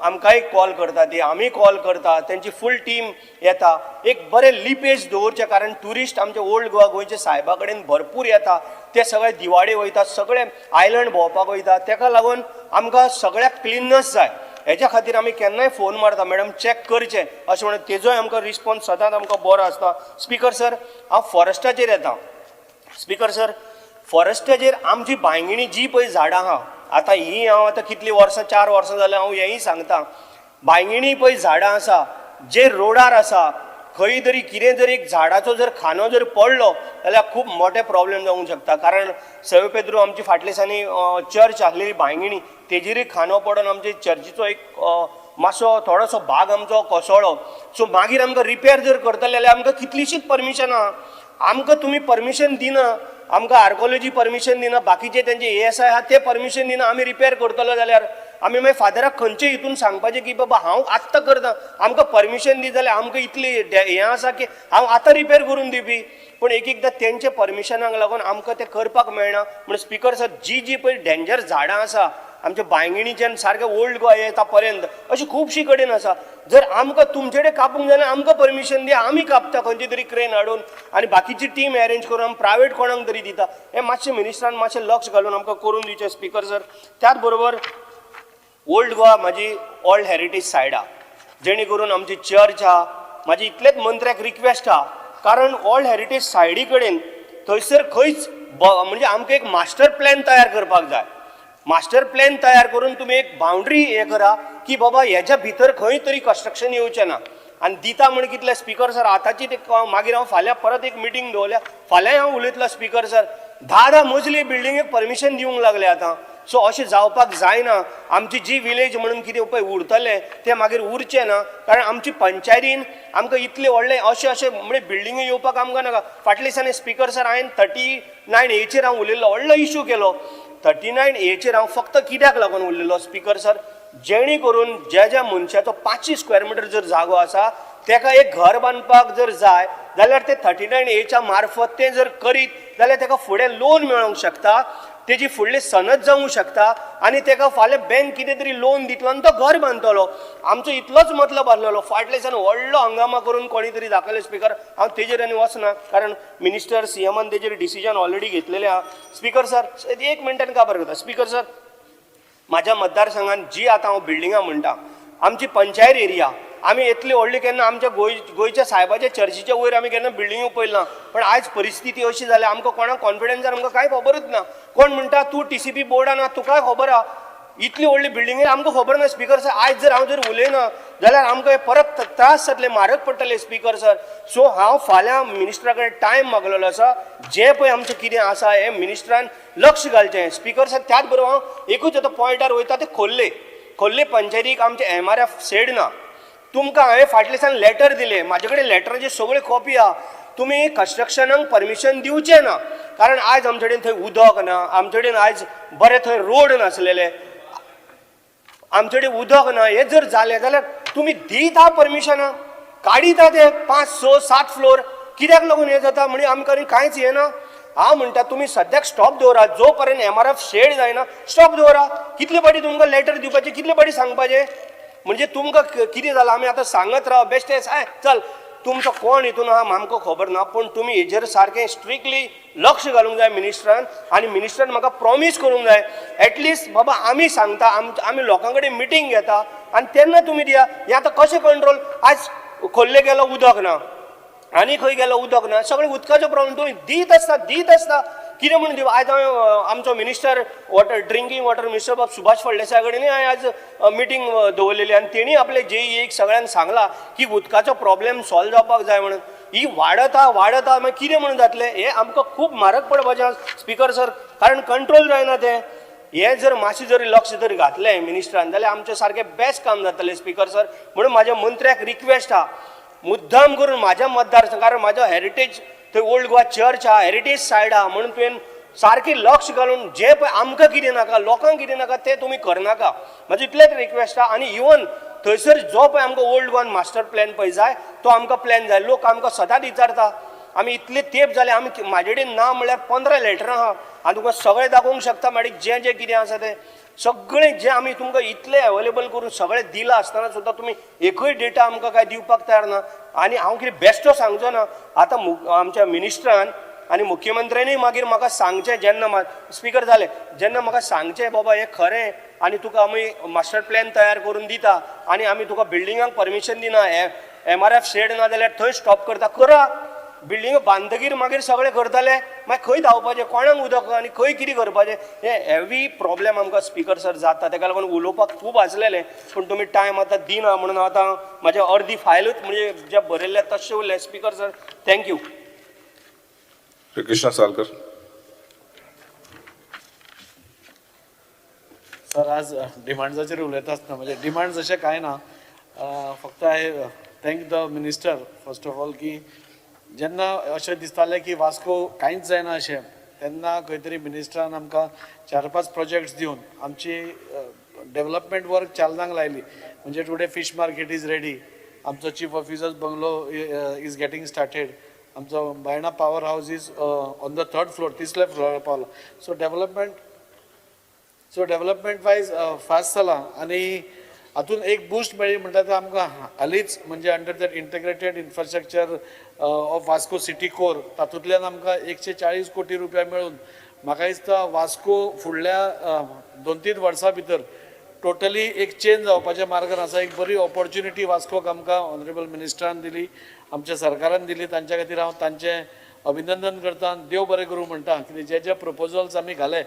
S11: आमकांय कॉल करता, ती आमी कॉल करता, तेंची फूल टीम येता. एक बरें लिपेज दवरचें, कारण ट्युरिस्ट आमचे ओल्ड गोवा गोंयचे सायबा कडेन भरपूर येता. ते सगळे दिवाडे वयता, सगळे आयलंड भोंवपाक वयता. ताका लागून आमकां सगळ्याक क्लिननेस जाय. हेच्या खातीर आमी केन्नाय फोन मारता, मॅडम चॅक करचें अशें म्हणून तेजोय आमकां रिस्पॉन्स सदांच आमकां बरो आसता. स्पीकर सर, हांव फॉरेस्टाचेर येता. स्पीकर सर, फॉरेस्टाचेर आमची बांयगिणी जी पळय झाडां आहा, आतां ही हांव आतां कितलीं वर्सां 4 वर्सां जाल्यार हांव हेंय सांगता, बांयगिणी पळय झाडां आसा, जे रोडार आसा, खंय तरी कितें जर एक झाडाचो जर खानो जर पडलो जाल्यार खूब मोठे प्रॉब्लेम जावंक शकता. कारण सव पेद्रू आमची फाटल्या दिसांनी चर्च आसलेली बांयगिणी, तेजेरूय खानो पडोन आमचे चर्चीचो एक मातसो थोडोसो भाग आमचो कोसळ्ळो. सो मागीर आमकां रिपेर जर करतले जाल्यार आमकां कितलीशीच परमिशन आहा. आमकां तुमी परमिशन दिना, आमकां आर्कोलॉजी परमिशन दिना, बाकीचे तेंचे ASI आहा ते परमिशन दिना. आमी रिपेर करतलो जाल्यार आमी मागीर फादराक खंयचे हितून सांगपाचें की बाबा हांव आत्तां करता, आमकां परमिशन दी जाल्यार आमकां इतली हें आसा की हांव आतां रिपेर करून दिवपी. पण एकदां तेंचे परमिशनाक लागून आमकां तें करपाक मेळना. म्हण स्पीकर सर, जी पळय डेंजर झाडां आसा आमच्या बांयगिणीच्यान सारकें ओल्ड गोवा येता पर्यंत अशी खुबशी कडेन आसा. जर आमकां तुमचे कडेन कापूंक जाय आमकां परमिशन दिया, आमी कापता खंयची तरी क्रेन हाडून आनी बाकीची टीम अरेंज करून आमी प्रायवेट कोणाक तरी दिता. हें मातशें मिनिस्टरान मातशें लक्ष घालून आमकां करून दिवचें स्पीकर सर. त्याच बरोबर ओल्ड गोवा म्हाजी ऑल्ड हेरिटेज सायड आहा, जेणे करून आमची चर्च आहा. म्हाजी इतलेच मंत्र्याक रिक्वेस्ट आहा, कारण ऑल्ड हेरिटेज सायडी कडेन थंयसर खंयच म्हणजे आमकां एक मास्टर प्लॅन तयार करपाक जाय. मास्टर प्लॅन तयार करून तुमी एक बाउंड्री हे करा की बाबा हेच्या भितर खंय तरी कन्स्ट्रक्शन येवचें ना. आनी दिता म्हण कितले स्पीकर सर आतांची मागीर हांव फाल्यां परत एक मिटींग दवरल्या, फाल्यां हांव उलयतलो स्पीकर सर. 10 मजली बिल्डिंगेक परमिशन दिवंक लागले आतां. सो अशें जावपाक जायना. आमची जी विलेज म्हणून कितें पळय उरतले ते मागीर उरचे ना, कारण आमची पंचायतीन आमकां इतले व्हडले अशें म्हणजे बिल्डिंगे येवपाक आमकां नाका. फाटल्या दिसांनी स्पीकर सर हांवें 39A हांव उलयल्लो, व्हडलो इशू केलो. 39A हांव फक्त कित्याक लागून उरलेलो स्पीकर सर, जेणे करून ज्या मनशाचो 500 स्क्वेअर मिटर जर जागो आसा तेका एक घर बांदपाक जर जाय जाल्यार ते 39A मार्फत ते जर करीत जाल्यार तेका फुडें लोन मेळोंक शकता, तेजी फुडली सनद जावंक शकता आनी तेका फाल्यां बँक कितें तरी लोन दितलो आनी तो घर बांदतलो. आमचो इतलोच मतलब आसलेलो. फाटल्या दिसांनी व्हडलो हंगामा करून कोणी तरी दाखयले स्पीकर. हांव तेजेर आनी वचना, कारण मिनिस्टर सीएमान तेजेर डिसिजन ऑलरेडी घेतलेलें आहा. स्पीकर सर 1 मिनटान काबार करता. स्पीकर सर, म्हाज्या मतदारसंघान जी आतां हांव बिल्डिंगां म्हणटा, आमची पंचायत एरिया, आमी इतली व्हडली केन्ना आमच्या गोंयच्या सायबाच्या चर्चीच्या वयर आमी केन्ना बिल्डिंगो पळयल्यो ना. पण आयज परिस्थिती अशी जाल्या आमकां कोणाक कॉन्फिडन्सान आमकां कांय खबरूच ना. कोण म्हणटा तूं TCP बोर्डान तुका खबर आहा, इतली व्हडली बिल्डिंगे आमकां खबर ना. स्पीकर सर, आयज जर हांव जर उलयना जाल्यार आमकां परत त्रास जातले, म्हारग पडटले स्पीकर सर. सो हांव फाल्यां मिनिस्टरा कडेन टायम मागलेलो आसा. जें पळय आमचें कितें आसा हें मिनिस्टरान लक्ष घालचें. स्पीकर सर, त्याच बरोबर हांव एकूच आतां पॉयंटार वयता ते खोर्ले पंचायतीक आमचे MRF शेड ना. तुमकां हांवें फाटल्या दिसांन लेटर दिलें, म्हाजे कडेन लेटराची सगळी कॉपी आहा. तुमी कन्स्ट्रक्शनाक परमिशन दिवचें ना, कारण आयज आमचे कडेन थंय उदक ना, आमचे कडेन आयज बरे थंय रोड नासलेले, आमचे कडेन उदक ना. हें जर जालें जाल्यार तुमी दिता परमिशनां, काडिता ते 5, 6, 7 फ्लोर. कित्याक लागून हें जाता म्हणजे आमकां कांयच हें ना. हांव म्हणटा तुमी सद्याक स्टॉप दवरा, जो पर्यंत MRF शेड जायना स्टॉप दवरा. कितले फाटी तुमकां लेटर दिवपाचें, कितले फाटी सांगपाचें, म्हणजे तुमकां कितें जालां आमी आतां सांगत राव बेश्टेच चल तुमचो कोण हितून आहा आमकां खबर ना. पूण तुमी हेजेर सारकें स्ट्रिक्टली लक्ष घालूंक जाय मिनिस्टरान. आनी मिनिस्टरान म्हाका प्रॉमीस करूंक जाय एटलिस्ट बाबा आमी सांगता, आमी लोकां कडेन मिटींग घेता आनी तेन्ना तुमी दिया. हें आतां कशें कंट्रोल. आयज खोर्ले गेलो उदक ना, आनी खंय गेलो उदक ना, सगळें उदकाचो प्रॉब्लेम. तुमी दीत आसता कितें म्हणून दिवं. आयज हांवें आमचो मिनिस्टर ड्रिंकींग वॉटर मिनिस्टर बाब सुभाष फळदेसाय कडेनय हांवें आज मिटींग दवरलेली आनी तेणी आपले JEAक सगळ्यांक सांगला की उदकाचो प्रॉब्लेम सॉल्व जावपाक जाय म्हणून. ही वाडता मागीर कितें म्हणून जातलें हें आमकां खूब म्हारग पडपाचें स्पीकर सर, कारण कंट्रोल जायना तें. हें जर मातशें जरी लक्ष जर घातलें मिनिस्टरान जाल्यार आमचें सारकें बेस्ट काम जातलें स्पीकर सर. म्हणून म्हाज्या मंत्र्याक रिक्वेस्ट आहा, मुद्दाम करून म्हाज्या मतदारसंघ, कारण म्हाजो हेरिटेज थंय ओल्ड गोवा चर्च आहा, हेरिटेज सायड आहा, म्हणून तुवें सारकें लक्ष घालून जें पळय आमकां कितें नाका, लोकांक कितें नाका तें तुमी करनाका. म्हाजो इतलेच रिक्वेस्ट आहा. आनी इवन थंयसर जो पळय आमकां ओल्ड गोवन मास्टर प्लॅन पळय जाय तो आमकां प्लॅन जाय. लोक आमकां सदांच विचारता, आमी इतले तेंप जाले, आमी म्हाजे कडेन ना म्हणल्यार 15 लेटरां आहा. हांव तुका सगळें दाखोवंक शकता मॅडम, जें कितें आसा तें सगळें जें आमी तुमकां इतलें अवेलेबल करून सगळें दिलां आसतना सुद्दां तुमी एकूय डेटा आमकां काय दिवपाक तयार ना. आनी हांव कितें बेश्टो सांगचो ना. आतां आमच्या मिनिस्टरान आनी मुख्यमंत्र्यानूय मागीर म्हाका सांगचें, जेन्ना स्पीकर जालें जेन्ना म्हाका सांगचें बाबा हें खरें आनी तुका आमी मास्टर प्लॅन तयार करून दिता आनी आमी तुका बिल्डिंगाक परमिशन दिना, MRF शेड ना जाल्यार थंय स्टॉप करता. करा बिल्डिंग बांदगीर मागीर सगळें करतले, मागीर खंय धांवपाचें, कोणाक उदक आनी खंय कितें करपाचें, हें हेवी प्रॉब्लेम आमकां स्पीकर सर जाता. तेका लागून उलोवपाक खूब आसलेलें पूण तुमी टायम आतां दिना म्हणून आतां म्हाजे अर्दी फायलूच म्हणजे जे बरयल्ले तशें उरले. Speaker sir thank you.
S10: Krishna Salkar.
S13: Sir आज डिमांड्साचेर उलयता आसतना म्हणजे डिमांड्स अशें कांय ना, फक्त I thank the minister first of all की जेन्ना अशें दिसतालें की वास्को कांयच जायना अशें, तेन्ना खंय तरी मिनिस्टरान आमकां 4-5 प्रोजेक्ट्स दिवन आमची डेव्हलपमेंट वर्क चालनाक लायली. म्हणजे today fish market is ready, आमचो chief officers bungalow is getting started, आमचो Baina power house is on the 3rd floor, 3ऱ्या फ्लोरार पावला. So development so development wise fast जाला आणि हातून एक बूस्ट मेळ्ळी म्हणटा ते आमकां हालींच म्हणजे under that integrated infrastructure of Vasco city core तातूंतल्यान आमकां 140 कोटी रुपया मेळून म्हाका दिसता वास्को फुडल्या 2-3 वर्सां भितर टोटली एक चेंज जावपाच्या मार्गान आसा. एक बरी ऑपॉर्च्युनिटी वास्कोक आमकां ऑनरेबल मिनिस्टरान दिली, आमच्या सरकारान दिली. तांच्या खातीर हांव तांचें अभिनंदन करता, देव बरें करूं म्हणटा. कितें जे प्रपोजल्स आमी घाले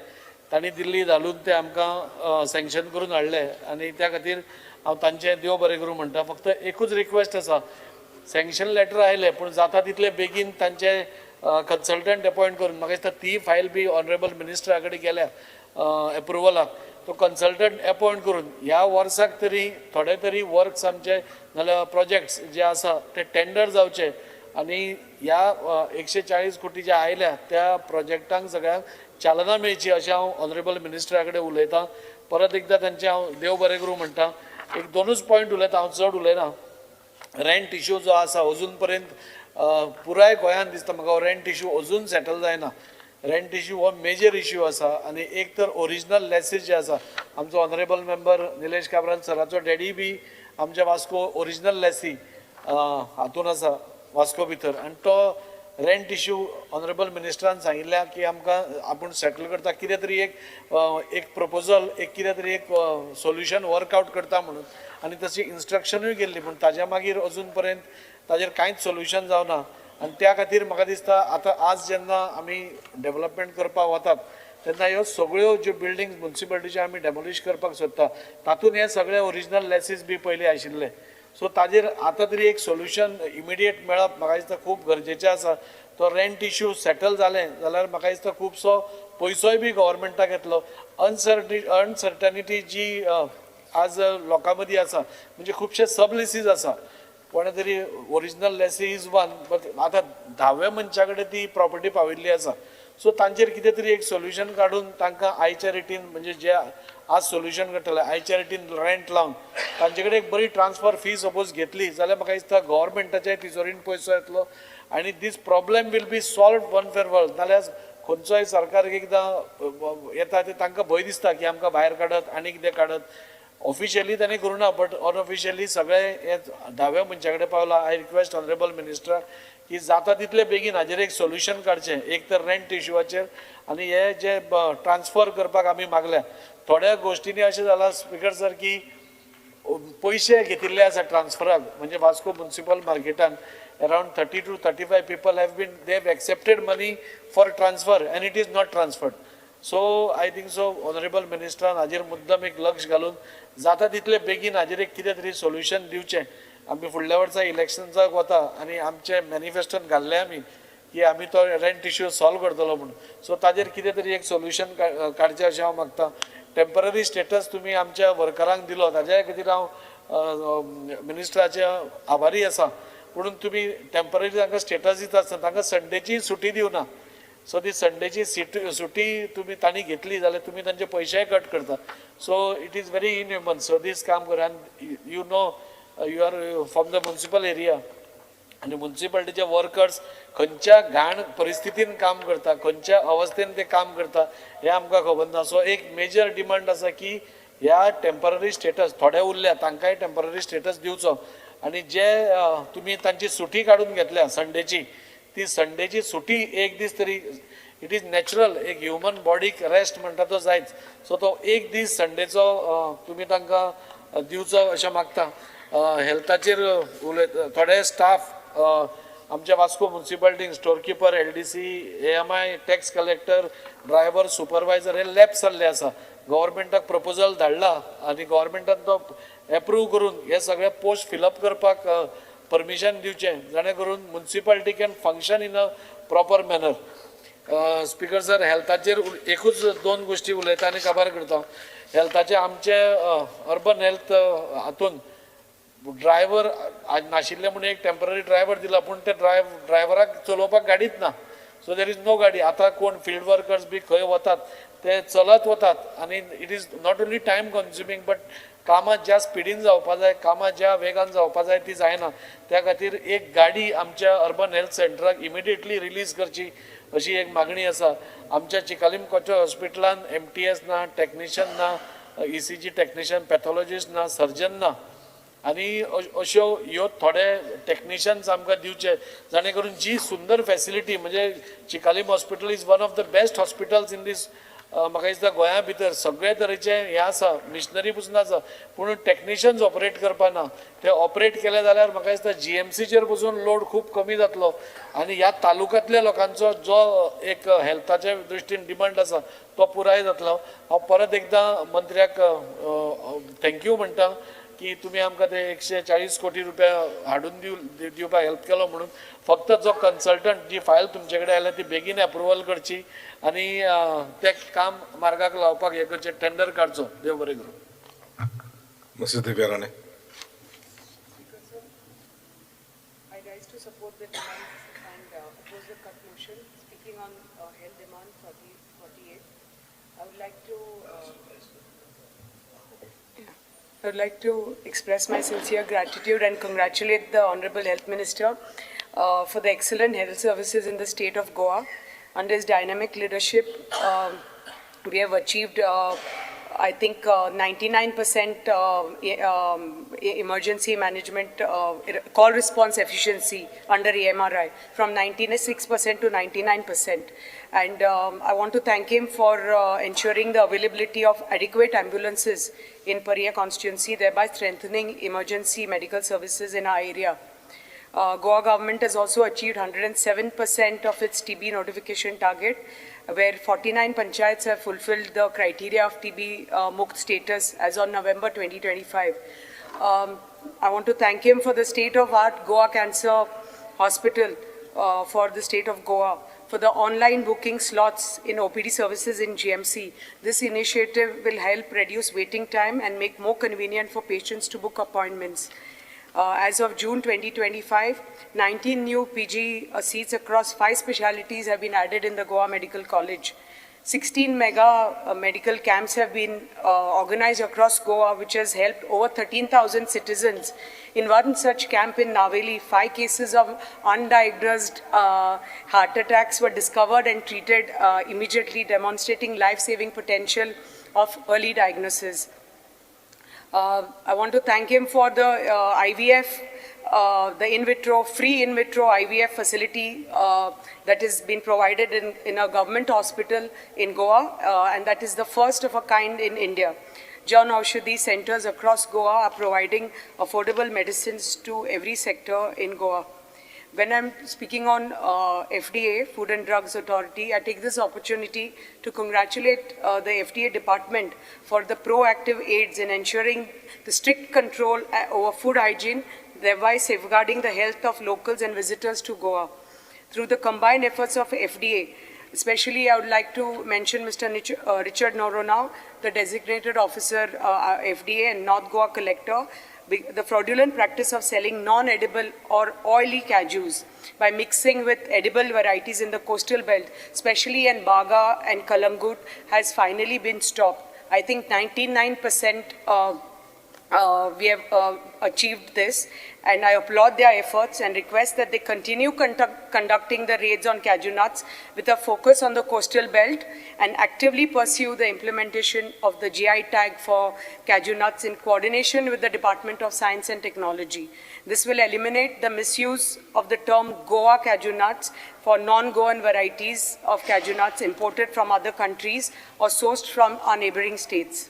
S13: तांणी दिल्ली घालून ते आमकां सँक्शन करून हाडले आनी त्या खातीर हांव तांचें देव बरें करूं म्हणटा. फक्त एकूच रिक्वेस्ट आसा, सँक्शन लेटर आयलें पूण जाता तितले बेगीन तांचे कन्सल्टंट अपॉयंट करून म्हाका दिसता ती फायल बी ऑनरेबल मिनिस्टरा कडेन गेल्या एप्रुवलाक. तो कन्सल्टंट अपॉयंट करून ह्या वर्साक तरी थोडे तरी वर्क्स आमचे नाल्यार प्रोजेक्ट्स जे आसा ते टेंडर जावचे आनी ह्या 140 कोटी जे आयल्या त्या प्रोजेक्टांक सगळ्यांक चालना मेळची अशें हांव ऑनरेबल मिनिस्टरा कडेन उलयतां. परत एकदां तांचें हांव देव बरें करूं म्हणटा. एक 2च पॉयंट उलयता, हांव चड उलयना. रेंट इश्यू जो आसा अजून पर्यंत पुराय गोंयांत दिसता म्हाका रेंट इश्यू अजून सेटल जायना. रेंट इश्यू हो मेजर इश्यू आसा आनी एक तर ओरिजिनल लेसीस जे आसा, आमचो ऑनरेबल मेंबर निलेश काब्राल सराचो डॅडी बी आमच्या वास्को ओरिजिनल लेसी हातून आसा वास्को भितर आनी तो रेंट इश्यू ऑनरेबल मिनिस्टरान सांगिल्ल्या की आमकां आपूण सेटल करता, कितें तरी एक प्रपोजल एक कितें तरी एक सोल्युशन वर्कआउट करता म्हणून. आनी तशी इन्स्ट्रक्शनूय गेल्ली पूण ताज्या मागीर अजून पर्यंत ताजेर कांयच सोल्युशन जावना. आनी त्या खातीर म्हाका दिसता आतां आज जेन्ना आमी डेव्हलपमेंट करपाक वतात तेन्ना ह्यो सगळ्यो ज्यो बिल्डिंग्स म्युन्सिपालिटीचे आमी डेमोलिश करपाक सोदता तातूंत हे सगळे ओरिजिनल लेसीस बी पयलीं आशिल्ले. सो ताजेर आतां तरी एक सोल्युशन इमिडिएट मेळप म्हाका दिसता खूब गरजेचें आसा. तो रेंट इश्यू सेटल जालें जाल्यार म्हाका दिसता खुबसो पयसोय बी गव्हर्मेंटाक येतलो. अनसर्टनिटी जी आज लोकां मदीं आसा म्हणजे खुबशे सब लेसीस आसा, कोणे तरी original lessee is one but आतां 10व्या मनशा कडेन ती प्रॉपर्टी पाविल्ली आसा. सो तांचेर कितें तरी एक सोल्युशन काडून तांकां आयच्या रेटीन म्हणजे जे आज सोल्युशन करतले आयच्या रेटीन रेंट लावन तांचे कडेन एक बरी ट्रान्सफर फी सपोज घेतली जाल्यार म्हाका दिसता गव्हर्मेंटाच्या तिजोरीन पयसो येतलो आनी this problem will be solve one for all. नाल्यार खंयचोय सरकार एकदां येता ते तांकां भंय दिसता की आमकां भायर काडत आनी कितें काडत. ऑफिशियली ताणें करूना बट अनऑफिशियली सगळे हे 10व्या मनशा कडेन पावला. आय रिक्वेस्ट ऑनरेबल मिनिस्टर की जाता तितले बेगीन हाजेर एक सोल्युशन काडचें, एक तर रेंट इश्यूवाचेर आनी हे जे ट्रान्सफर करपाक आमी मागल्या. थोड्या गोश्टींनी अशें जालां स्पिकर सर की पयशे घेतिल्ले आसा ट्रान्सफराक म्हणजे वास्को म्युन्सिपल मार्केटान around 30 to 35 people they have accepted money for transfer and it is not transferred. So I think so honorable minister हाजेर मुद्दम एक लक्ष घालून जाता तितले बेगीन हाजेर एक कितें तरी सोल्युशन दिवचें. आमी फुडल्या वर्सा इलेक्शन्साक वता आनी आमचे मॅनिफेस्टोन घाल्ले आमी की आमी तो रेंट इश्यू सॉल्व करतलो म्हणून. सो ताजेर कितें तरी एक सोल्युशन काडचें अशें हांव मागतां. टेम्पररी स्टेटस तुमी आमच्या वर्करांक दिलो ताज्या खातीर हांव मिनिस्टराचे आभारी आसा. म्हणून तुमी टेम्पररी तांकां स्टेटस दिता आसतना तांकां संडेची सुटी दिवना. सो ती संडेची सुटी तुमी तांणी घेतली जाल्यार तुमी तांचे पयशेय कट करता. So it is very inhuman. So this काम करा आनी you know you are from the municipal area आनी म्युन्सिपालिटीचे वर्कर्स खंयच्या घाण परिस्थितीन काम करता, खंयच्या अवस्थेन ते काम करता हें आमकां खबर ना. सो एक मेजर डिमांड आसा की ह्या टेम्पररी स्टेटस थोड्या उरल्या तांकांय टेम्पररी स्टेटस दिवचो आनी जे तुमी तांची सुटी काडून घेतल्या संडेची ती संडेची सुटी एक दीस तरी इट इज नॅचरल. एक ह्युमन बॉडीक रेस्ट म्हणटा तो जायच. सो तो एक दीस संडेचो तुमी तांकां दिवचो अशें मागता. हेल्थाचेर उलयता थोडे स्टाफ आमच्या वास्को म्युन्सिपालिटीन storekeeper LDC AMI tax collector driver supervisor हे लॅप्स जाल्ले आसा. गव्हर्मेंटाक प्रपोजल धाडला आनी गव्हर्मेंटान तो एप्रूव करून हे सगळे पोस्ट फिलअप करपाक परमिशन दिवचें जेणे करून municipality can function in a proper manner. Speaker sir हेल्थाचेर एकूच 2 गोश्टी उलयता आनी काबार करता. हेल्थाचे आमचे अर्बन हेल्थ हातून ड्रायव्हर नाशिल्ले म्हणून एक टेम्पररी ड्रायव्हर दिला पूण ते ड्रायव्हराक चलोवपाक गाडीच ना. सो देर इज नो गाडी. आतां कोण फिल्ड वर्कर्स बी खंय वतात ते चलत वतात आनी it is not only time consuming but कामां ज्या स्पिडीन जावपा जाय, कामां ज्या वेगान जावपा जाय ती जायना. त्या खातीर एक गाडी आमच्या अर्बन हेल्थ सेंटराक इमिडिएटली रिलीज करची अशी एक मागणी आसा. आमच्या चिकालीम कोचर हॉस्पिटलान MTS ना, टेक्निशियन ना, ECG टेक्निशियन, पॅथॉलॉजिस्ट ना, सर्जन ना, आनी अश्यो ह्यो थोडे टेक्निशियन्स आमकां दिवचे जाणे करून जी सुंदर फॅसिलिटी म्हणजे Chicalim hospital is one of the best hospitals in this म्हाका दिसता गोंया भितर सगळे तरेचे हे आसा, मिशनरी पसून आसा, पूण टेक्निशियन्स ऑपरेट करपाना. ते ऑपरेट केले जाल्यार म्हाका दिसता GMCचेर पसून लोड खूब कमी जातलो आनी ह्या तालुक्यांतल्या लोकांचो जो एक हेल्थाच्या दृश्टीन डिमांड आसा तो पुराय जातलो. हांव परत एकदां मंत्र्याक थँक्यू म्हणटा की तुमी आमकां ते 140 कोटी रुपया हाडून दिवपाक हेल्प केलो म्हणून. फक्त जो कन्सल्टंट जी फायल तुमचे कडेन आयल्या ती बेगीन अप्रुवल करची आनी ते काम मार्गाक लावपाक हे करचें, टेंडर काडचो. देव बरें करूं.
S10: Mrs. Divya Rane.
S14: I rise to support the demands and oppose the cut motion. Speaking on health demand 48, I would like to express my sincere gratitude and congratulate the Honorable Health Minister for the excellent health services in the state of Goa. Under his dynamic leadership, we have achieved, I think, 99% emergency management call response efficiency under EMRI, from 96% to 99%. And I want to thank him for ensuring the availability of adequate ambulances in Paria constituency, thereby strengthening emergency medical services in our area. Goa government has also achieved 107% of its TB notification target, where 49 panchayats have fulfilled the criteria of TB Mukt status as on November 2025. I want to thank him for the state-of-art Goa Cancer Hospital for the state of Goa, for the online booking slots in OPD services in GMC. This initiative will help reduce waiting time and make more convenient for patients to book appointments. As of June 2025, 19 new PG seats across 5 specialities have been added in the Goa Medical College. 16 mega medical camps have been organized across Goa, which has helped over 13,000 citizens. In one such camp in Naveli, 5 cases of undiagnosed heart attacks were discovered and treated immediately, demonstrating life-saving potential of early diagnosis. I want to thank him for the IVF, the free in vitro IVF facility that has been provided in a government hospital in Goa, and that is the first of a kind in India. Jan Aushadhi centers across Goa are providing affordable medicines to every sector in Goa. When I'm speaking on FDA, Food and Drugs Authority, I take this opportunity to congratulate the FDA department for the proactive aids in ensuring the strict control over food hygiene, thereby safeguarding the health of locals and visitors to Goa. Through the combined efforts of FDA, especially I would like to mention Mr. Richard Noronau, the designated officer FDA and North Goa collector, the fraudulent practice of selling non-edible or oily cashews by mixing with edible varieties in the coastal belt, especially in Baga and Kalangut, has finally been stopped. I think 99% we have achieved this, and I applaud their efforts and request that they continue conducting the raids on cashew nuts with a focus on the coastal belt and actively pursue the implementation of the GI tag for cashew nuts in coordination with the Department of Science and Technology. This will eliminate the misuse of the term Goa cashew nuts for non-Goan varieties of cashew nuts imported from other countries or sourced from our neighboring states.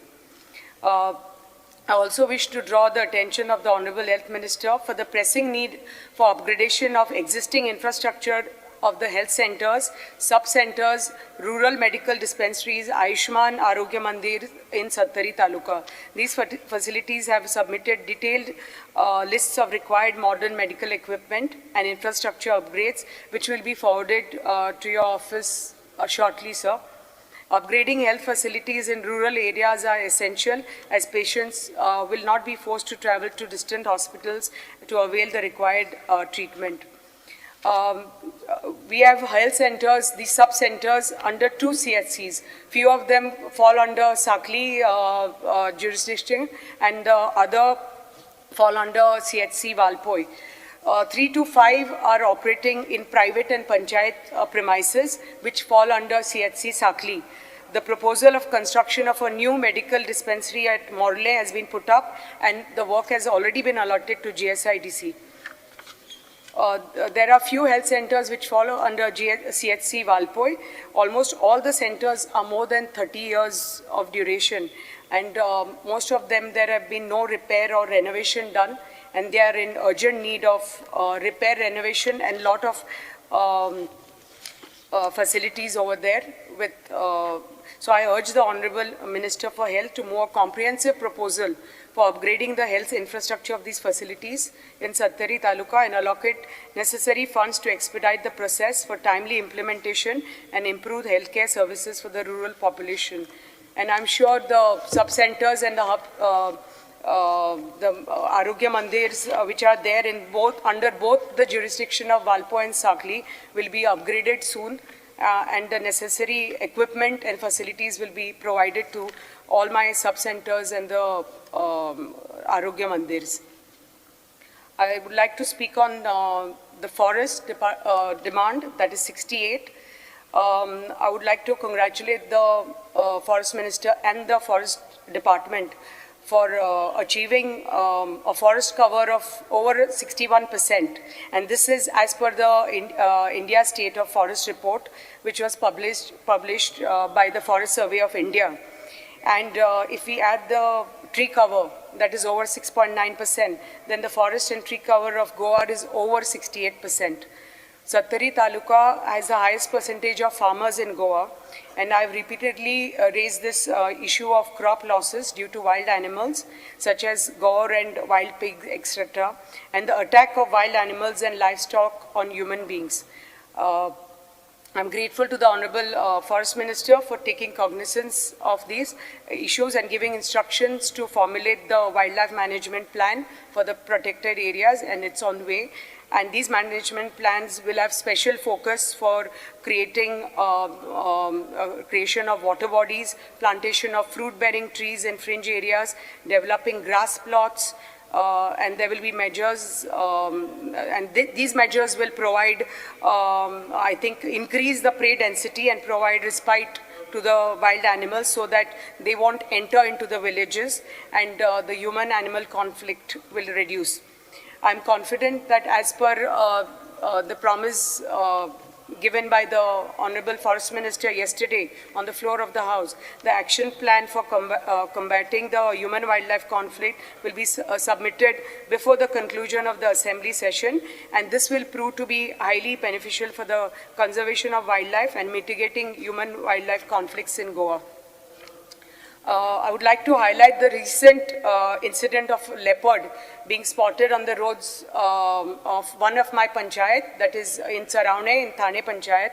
S14: I also wish to draw the attention of the Honorable Health Minister for the pressing need for upgradation of existing infrastructure of the health centers, sub-centers, rural medical dispensaries, Ayushman Arogya Mandir in Sattari Taluka. These facilities have submitted detailed lists of required modern medical equipment and infrastructure upgrades, which will be forwarded to your office shortly, sir. Upgrading health facilities in rural areas are essential, as patients will not be forced to travel to distant hospitals to avail the required treatment. We have health centers, these sub-centers under 2 CHCs. Few of them fall under Sakli jurisdiction and the other fall under CHC Valpoi. 3 to 5 are operating in private and panchayat premises, which fall under CHC Sakli. The proposal of construction of a new medical dispensary at Morle has been put up, and the work has already been allotted to GSIDC. There are few health centers which follow under CHC Valpoi. Almost all the centers are more than 30 years of duration, and most of them there have been no repair or renovation done, and they are in urgent need of repair, renovation, and lot of facilities over there. So I urge the Honorable Minister for Health to move a comprehensive proposal for upgrading the health infrastructure of these facilities in Sattari Taluka and allocate necessary funds to expedite the process for timely implementation and improve healthcare services for the rural population. And I'm sure the sub-centers and the Arogya Mandirs which are there in under both the jurisdiction of Valpoi and Sakli will be upgraded soon, and the necessary equipment and facilities will be provided to all my sub-centers and the Arogya Mandirs. I would like to speak on the forest demand, that is 68. I would like to congratulate the Forest Minister and the Forest Department for achieving a forest cover of over 61%. And this is as per the India State of Forest Report, which was published by the Forest Survey of India. And if we add the tree cover, that is over 6.9%, then the forest and tree cover of Goa is over 68%. Sattari Taluka has the highest percentage of farmers in Goa, and I have repeatedly raised this issue of crop losses due to wild animals such as gaur and wild pigs, etc., and the attack of wild animals and livestock on human beings. I'm grateful to the Honorable Forest Minister for taking cognizance of these issues and giving instructions to formulate the wildlife management plan for the protected areas, and it's on the way. And these management plans will have special focus for creating creation of water bodies, plantation of fruit-bearing trees in fringe areas, developing grass plots, and there will be measures, these measures will provide, I think, increase the prey density and provide respite to the wild animals so that they won't enter into the villages, and the human-animal conflict will reduce. I'm confident that as per the promise given by the Honorable Forest Minister yesterday on the floor of the House, the action plan for combating the human-wildlife conflict will be submitted before the conclusion of the Assembly session, and this will prove to be highly beneficial for the conservation of wildlife and mitigating human-wildlife conflicts in Goa. I would like to highlight the recent incident of leopard being spotted on the roads of one of my panchayat, that is in Saraune, in Thane Panchayat,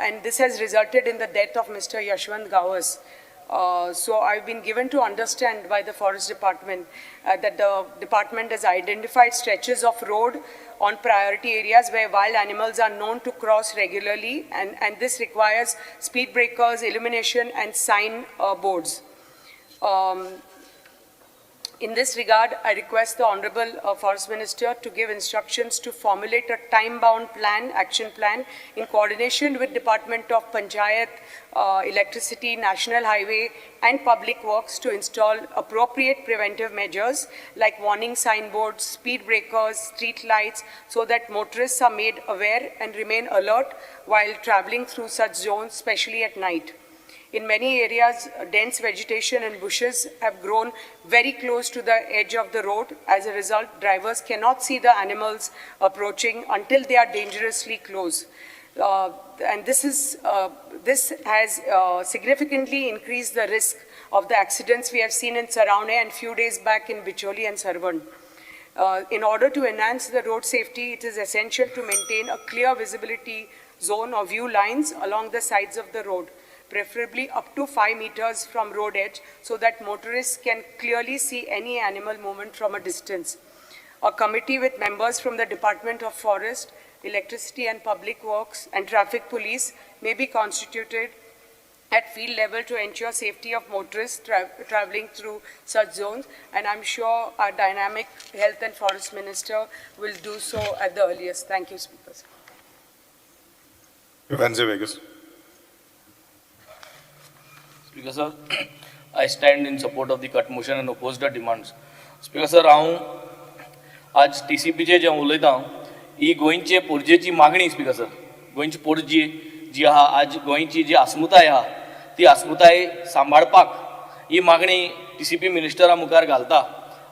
S14: and this has resulted in the death of Mr. Yashwant Gawas. So I've been given to understand by the Forest Department that the department has identified stretches of road on priority areas where wild animals are known to cross regularly, and this requires speed breakers, illumination, and sign boards. In this regard, I request the Honorable Forest Minister to give instructions to formulate a time-bound plan, action plan, in coordination with Department of Panchayat, Electricity, National Highway, and Public Works to install appropriate preventive measures like warning signboards, speed breakers, street lights, so that motorists are made aware and remain alert while traveling through such zones, especially at night. In many areas, dense vegetation and bushes have grown very close to the edge of the road. As a result, drivers cannot see the animals approaching until they are dangerously close. And this has significantly increased the risk of the accidents we have seen in Saraune and few days back in Bicholi and Sarvan. In order to enhance the road safety, it is essential to maintain a clear visibility zone or view lines along the sides of the road, preferably up to 5 meters from road edge, so that motorists can clearly see any animal movement from a distance. A committee with members from the Department of Forest, Electricity and Public Works and Traffic Police may be constituted at field level to ensure safety of motorists traveling through such zones, and I'm sure our dynamic Health and Forest Minister will do so at the earliest. Thank you, Speakers.
S10: Vance Vegas.
S15: Speaker sir, I stand in support of the cut motion and oppose the demands. Speaker sir, हांव आज TCPचे जे उलयतां ही गोंयचे पोरजेची मागणी. Speaker sir, गोंयची पोरजी जी आहा, आज गोंयची जी अस्मिताय आहा ती अस्मिताय सांबाळपाक ही मागणी TCP मिनिस्टरा मुखार घालता,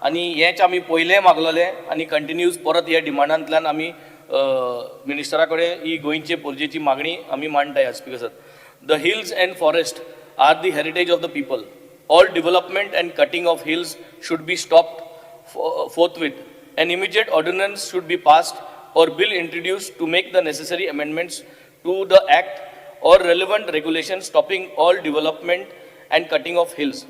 S15: आनी हेंच आमी पयलें मागलोले आनी कंटिन्यूज परत ह्या डिमांडांतल्यान आमी मिनिस्टरा कडेन ही गोंयचे पोरजेची मागणी आमी मांडटाय. Speaker sir, the hills and forest are the heritage of the people. All development and cutting of hills should be stopped forthwith. An immediate ordinance should be passed or bill introduced to make the necessary amendments to the act or relevant regulations stopping all development and cutting of hills.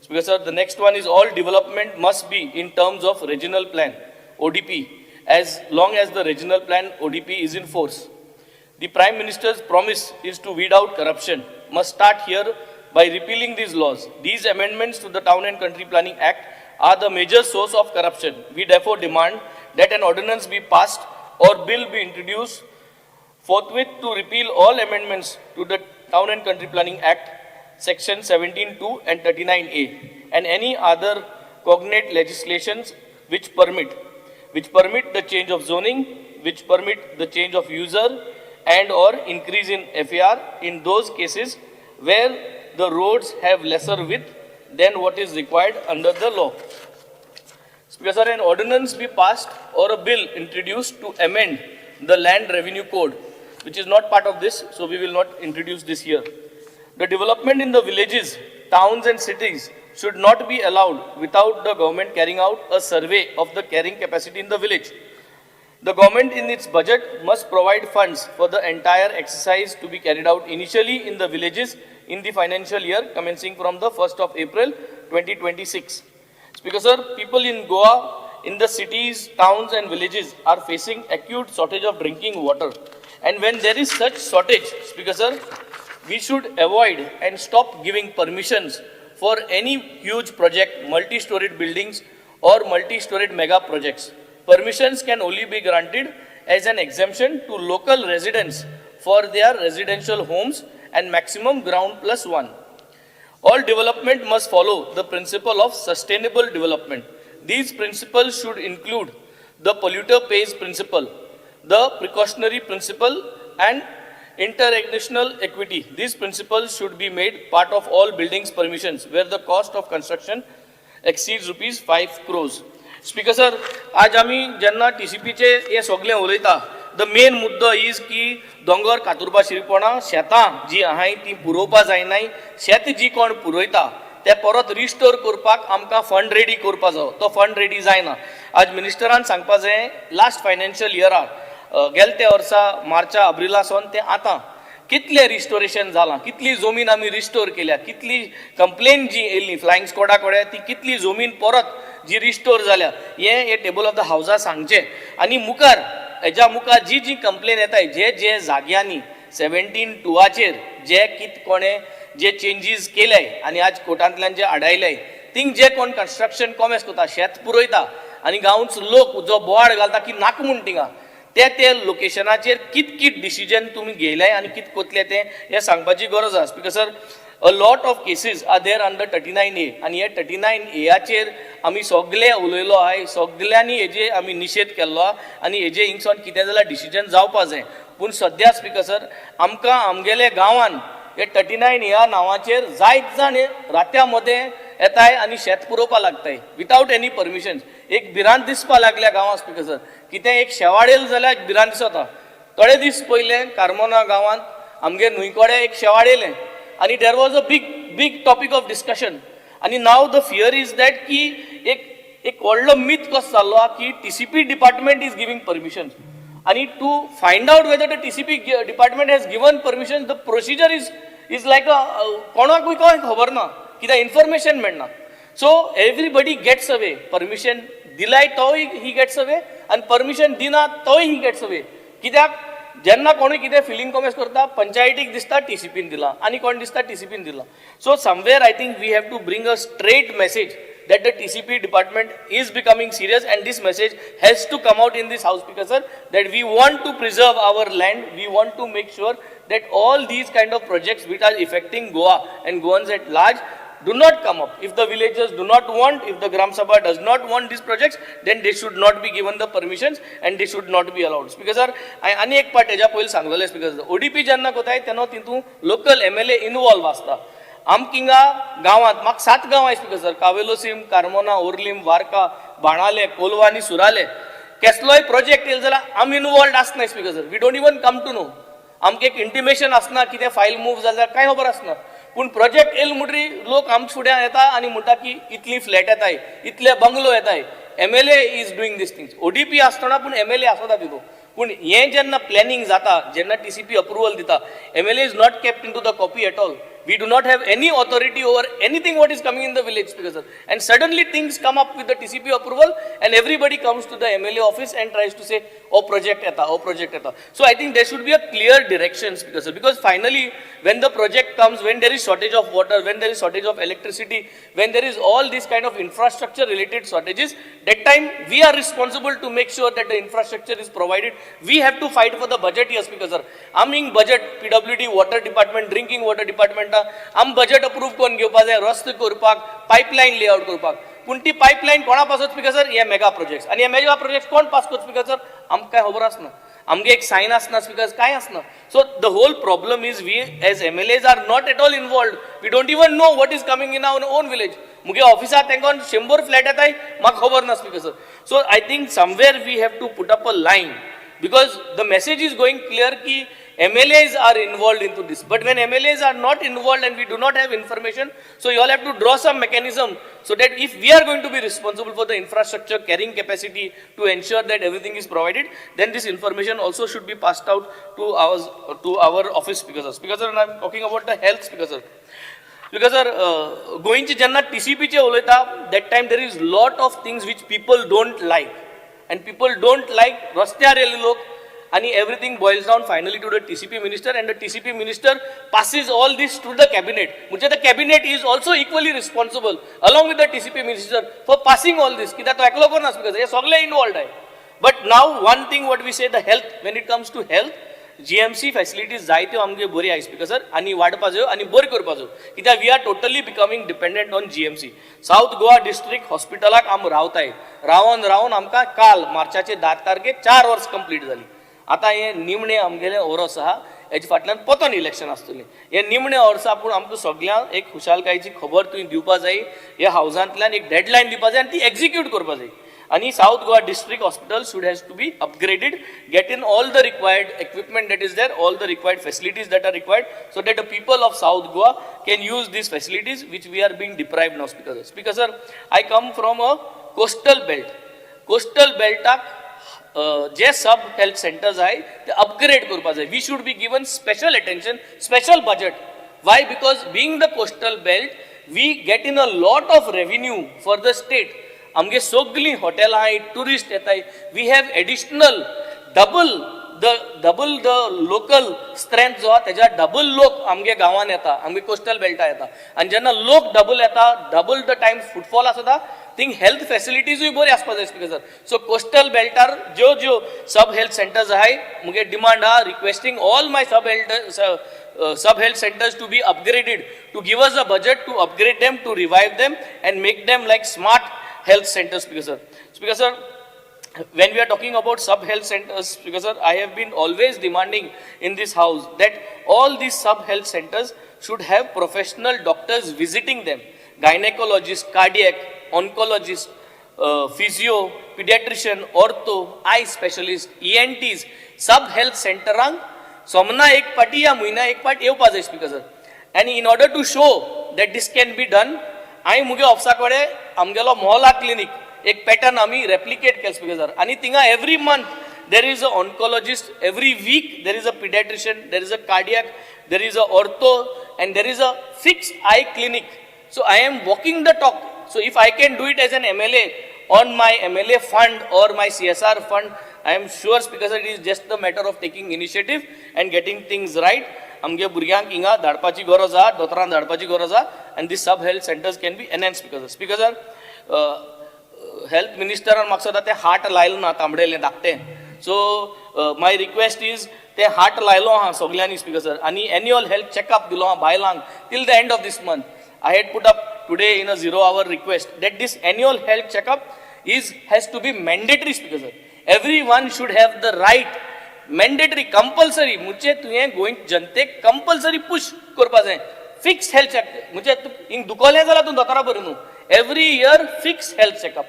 S15: Speaker sir, the next one is all development must be in terms of regional plan, ODP, as long as the regional plan ODP is in force. The Prime Minister's promise is to weed out corruption must start here by repealing these laws. These amendments to the Town and Country Planning Act are the major source of corruption. We therefore demand that an ordinance be passed or bill be introduced forthwith to repeal all amendments to the Town and Country Planning Act, Section 17(2) and 39A, and any other cognate legislations which permit the change of zoning, which permit the change of user and or increase in FAR in those cases where the roads have lesser width than what is required under the law. Speaker sir, an ordinance be passed or a bill introduced to amend the Land Revenue Code, which is not part of this, so we will not introduce this here. The development in the villages, towns and cities should not be allowed without the government carrying out a survey of the carrying capacity in the village. The government in its budget must provide funds for the entire exercise to be carried out initially in the villages in the financial year commencing from the 1st of April 2026. Speaker sir, people in Goa, in the cities, towns and villages are facing acute shortage of drinking water. And when there is such shortage, Speaker sir, we should avoid and stop giving permissions for any huge project, multi-storied buildings or multi-storied mega projects. Permissions can only be granted as an exemption to local residents for their residential homes and maximum ground plus one. All development must follow the principle of sustainable development. These principles should include the polluter pays principle, the precautionary principle and intergenerational equity. These principles should be made part of all buildings permissions where the cost of construction exceeds rupees 5 crores. Speaker sir, आज आमी जेन्ना TCPचे हे सगळे उलयता, the main मुद्दो is की दोंगर कातुरपा शिरपणा शेतां जी आहाय ती पुरोवपा जायनाय, शेत जी कोण पुरोयता ते परत रिस्टोर करपाक आमकां फंड रेडी करपा जायो, तो फंड रेडी जायना. आज मिनिस्टरान सांगपा जाय लास्ट फायनान्शियल इयरार गेल्या त्या वर्सा मार्चा एप्रिलासून ते आतां कितले रिस्टोरेशन जालां, कितली जमीन आमी रिस्टोर केल्या, कितली कंप्लेन जी येयल्ली फ्लायंग स्क्वॉडा कडेन ती कितली जमीन परत जी रिस्टोर जाल्या हे टेबल ऑफ द हावसा सांगचे. आनी मुखार हेच्या मुखार जी जी कंप्लेन येताय जे जाग्यांनी 17(2)चेर जे कित कोणे जे चेंजीस केल्याय आनी आज कोर्टांतल्यान जे आडायल्याय थिंग जे कोण कन्स्ट्रक्शन कॉमेस करता, शेत पुरयता आनी गांवच लोक जो बोवाड घालता की नाका म्हूण थिंगा ते लोकेशनाचेर कित डिसिजन तुमी घेयल्याय आनी कित कोतले ते सांगपाची गरज आसा. Because sir a lot of cases are there under 39A आणि हे 39A आमी सगळे उलयलो आहाय, सगळ्यांनी हेजे आमी निषेध केल्लो आनी हेजे हिंगसोन कितें जाल्यार डिसिजन जावपा जाय. पूण सद्या स्पीकर सर आमकां आमगेले गांवान हे 39A नांवाचेर जायत जाण रात्या मदें येताय आनी शेत पुरोवपा लागताय विथावट एनी परमिशन. एक भिरांत दिसपा लागल्या गांवां स्पीकर सर, कितें एक शेवाडेल जाल्यार एक भिरांत दिसता. थोडे दीस पयले कार्मोना गांवांत आमगे न्हंयकोडे एक शेवाडेलें आणि there was a big topic of discussion. आणि now the fear is that की एक व्हडलो मीथ कसो जाल्लो की TCP department is giving permission आणि to find out whether the TCP department has given permission the procedure is like कोणाकूय खबर ना, कित्याक इन्फॉर्मेशन मेळना. So everybody gets away permission दिलाय तोय ही गेट्स अवे आणि परमिशन दिना तोय ही गेट्स अवे. कित्याक जेन्ना कोणी कितें फिलिंग कॉमेंट्स करता पंचायतीक दिसता TCPन दिला आनी कोण दिसता TCPन दिला. So somewhere I think we have to bring a straight message that the TCP department is becoming serious, and this message has to come out in this house, because sir, that we want to preserve our land, we want to make sure that all these kind of projects which are affecting Goa and Goans at large do not come up. If the villagers do not want, if the Gram Sabha does not want these projects, then they should not be given the permissions and they should not be allowed. Because sir, आणि एक part हेच्या पयलीं सांगलेलें, because ODP जेन्ना कोताय तेन्ना तितून local MLA involve आसता. आमकिंगा गांवांत म्हाका 7 गांव I speaker sir, Cavelossim, Carmona, Orlim, Varca, Benaulim, Colva आनी सुराले. कसलोय प्रोजेक्ट येयलो जाल्यार आमी इन्वॉल्ड आसनाय speaker sir. We don't even come to know. आमकां एक इंटिमेशन आसना, कितें फायल मूव जाल्यार कांय खबर आसना. पूण प्रोजेक्ट येयलो म्हणटरी लोक आमचे फुड्यान येता आनी म्हणटा की इतली फ्लॅट येताय, इतले बंगलो येताय. MLA is doing these things. ODP आसतना पूण MLA आसता तितून. पूण हें जेन्ना प्लॅनिंग जाता, जेन्ना TCP अप्रुवल दिता, MLA is not kept in to the copy at all. We do not have any authority over anything what is coming in the village, speaker sir. And suddenly things come up with the TCP approval and everybody comes to the MLA office and tries to say, oh project eta, oh project eta. So I think there should be a clear direction, speaker sir, because finally when the project comes, when there is shortage of water, when there is shortage of electricity, when there is all these kind of infrastructure related shortages, that time we are responsible to make sure that the infrastructure is provided. We have to fight for the budget here, speaker sir. Aming budget, PWD, water department, drinking water department, आम budget approve करून घेवपाक जाय, रस्ते करपाक, pipeline layout करपाक. पूण ती pipeline कोणा पासत स्पीकर सर? हे मेगा प्रोजेक्ट्स. आनी हे मेगा प्रोजेक्ट्स कोण पास करता स्पीकर सर? आमकां काय खबर आसना. आमगे एक सायन आसना स्पीकर, काय आसना. So the whole problem is we as MLAs are not at all involved. We don't even know what is coming in our own village. मुगे ऑफिसात तांकां 100 फ्लॅट येताय, म्हाका खबर ना speaker sir. So I think somewhere we have to put up a line, because the message is going clear ki MLAs are involved into this. But when MLAs are not involved and we do not have information, so you all have to draw some mechanism so that if we are going to be responsible for the infrastructure carrying capacity to ensure that everything is provided, then this information also should be passed out to our office, speaker sir. Speaker sir, and I am talking about the health, speaker sir. Because sir, going to Janna TCP che uleta, that time there is lot of things which people don't like. And people don't like rastyar yelli lok, and everything boils down finally to the TCP minister, and the TCP minister passes all this to the cabinet. Mujhe the cabinet is also equally responsible along with the TCP minister for passing all this. Kida to eklo korna speaker, ye sagle involved hai. But now one thing what we say, the health, when it comes to health, GMC facilities जायत्यो आमगे बरी I speaker sir, आनी वाडपा जायो आनी बरी करपा जायो. कित्याक we are totally becoming dependent on GMC. South Goa district हॉस्पिटलाक आम रावताय. रावन आमकां काल मार्चाचे 10 तारखेक 4 वर्स कंप्लीट जाली. आतां हे निमणे आमगेले ओरोस आहा, हेजे फाटल्यान पोतन इलेक्शन आसतलें. हे निमणे ओर्सा पूण आमकां सगळ्यांक एक खुशालकायेची खबर तुवें दिवपा जाय. ह्या हावजांतल्यान एक डेडलायन दिवपा जाय आनी ती एक्झिक्यूट करपा जाय. And South Goa district hospital should has to be upgraded, get in all the required equipment that is there, all the required facilities that are required, so that the people of South Goa can use these facilities which we are being deprived now. Speaker sir, I come from a coastal belt. Coastal beltak जे सब health centers आहे ते upgrade करपा जाय. We should be given special attention, special budget. Why? Because being the coastal belt, we get in a lot of revenue for the state. आमगे सगळी हॉटेलां आहाय, tourist येताय. We have additional double the local strength जो आहा तेज्या double लोक आमगे गांवांत येता, आमगे कोस्टल बेल्टा येता. आनी जेन्ना लोक डबल येता, डबल द टायम फुटफॉल आसता, थिंग हेल्थ फॅसिलिटीजूय बरी आसपा जाय स्पीकर सर. सो कोस्टल बेल्टार ज्यो सब हेल्थ सेंटर्स आहाय, मुगे डिमांड आहा, requesting all my sub health centers to be upgraded, to give us a budget to upgrade them, to revive them and make them like smart health centers, speaker sir. Speaker sir, when we are talking about sub health centers, speaker sir, I have been always demanding in this house that all these sub health centers should have professional doctors visiting them, gynecologists, cardiac, oncologists, physio, pediatrician, ortho, eye specialist, ENTs, sub health centerang somna ek pati ya muina ek part येवपा जाय speaker sir. And in order to show that this can be done, आई मुगे ऑफिसा कड़े आमगेलो मोहला clinic एक pattern आमी replicate केला speaker sir. आनी थिंगा every month there is a oncologist, every week there is a pediatrician, there is a cardiac, there is a ortho, and there is a fixed eye clinic. So I am walking the talk. So if I can do it as an MLA, on my MLA fund or my CSR fund. I am sure, Speaker sir, it is just a matter of taking initiative and getting things right. आमगे भुरग्यांक हिंगा धाडपाची गरज आहा, दोतोरांक धाडपाची गरज आहा, and these sub health centers can be enhanced, Speaker sir. Speaker sir, health minister म्हाका सदां ते हार्ट लायलो ना तांबडेलें धाकटें. So my request is ते हार्ट लायलो आहा सगल्यांनी, Speaker sir, आनी annual health checkup दिलो आहा बायलांक till the end of this month. I had put up today in a 0-hour request that this annual health checkup has to be mandatory, Speaker sir. Everyone should have the right, mandatory, compulsory. मुझे तुझे गोंय जनतेक compulsory push करपा जाय. Fixed health check. मुझे इंग दुखोलें जाल्यार तूं दोतोरा बरें न्हू. Every year fixed health checkup.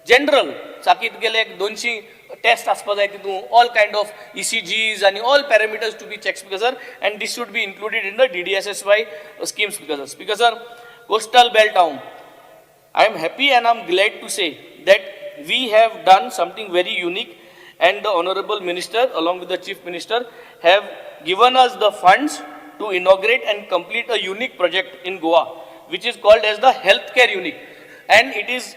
S15: General चाकीत गेले 200 test आसपा जाय तितून, all kind of ECGs and all parameters to be checked, Speaker sir, and this should be included in the DDSSY scheme, Speaker sir. Speaker sir, coastal belt town. I am happy and I am glad to say that we have done something very unique, and the Honorable Minister along with the Chief Minister have given us the funds to inaugurate and complete a unique project in Goa, which is called as the healthcare unit, and it is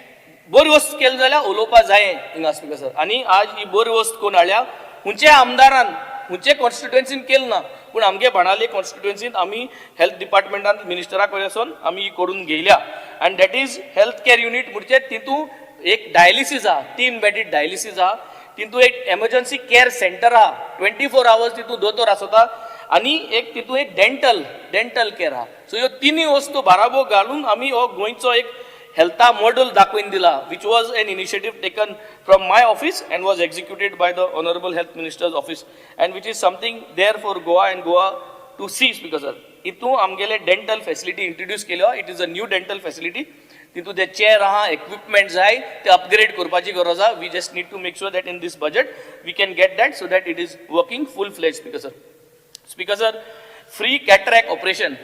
S15: बरी वस्त केली जाल्यार उलोवपा जाय हिंगा, Speaker sir. आनी आज ही बरी वस्त कोण हाडल्या, हुंचे आमदारान हुंचे कॉन्स्टिट्युएन्सीन केली ना, पूण आमगे बाणावले कॉन्स्टिट्युएन्सीन आमी हेल्थ डिपार्टमेंटान मिनिस्टरा कडल्यान आमी ही करून घेयल्या, and that is health care unit. म्हणजे तितून एक डायलिसीस आहा, 3 बेडीड डायलिसीस आहा, तितून एक एमर्जन्सी केअर सेंटर आहा, 24 hours तितून दोतोर आसता, आनी एक तितून एक डेंटल केअर आहा. सो ह्यो तिनूय वस्तू बाराबो घालून आमी हो गोंयचो एक हेल्था मॉडेल दाखोवन दिला, which was an initiative taken from my office and was executed by the Honorable Health Minister's office, and which is something there for Goa and Goa to see, Speaker sir. इतू आमगेले dental facility introduce केल्या. It is a new dental facility. तितू ते chair आहा, equipment जाय ते upgrade करपाची गरज आहा. We just need to make sure that in this budget we can get that so that it is working full fledged, Speaker sir. Speaker sir, free cataract operation.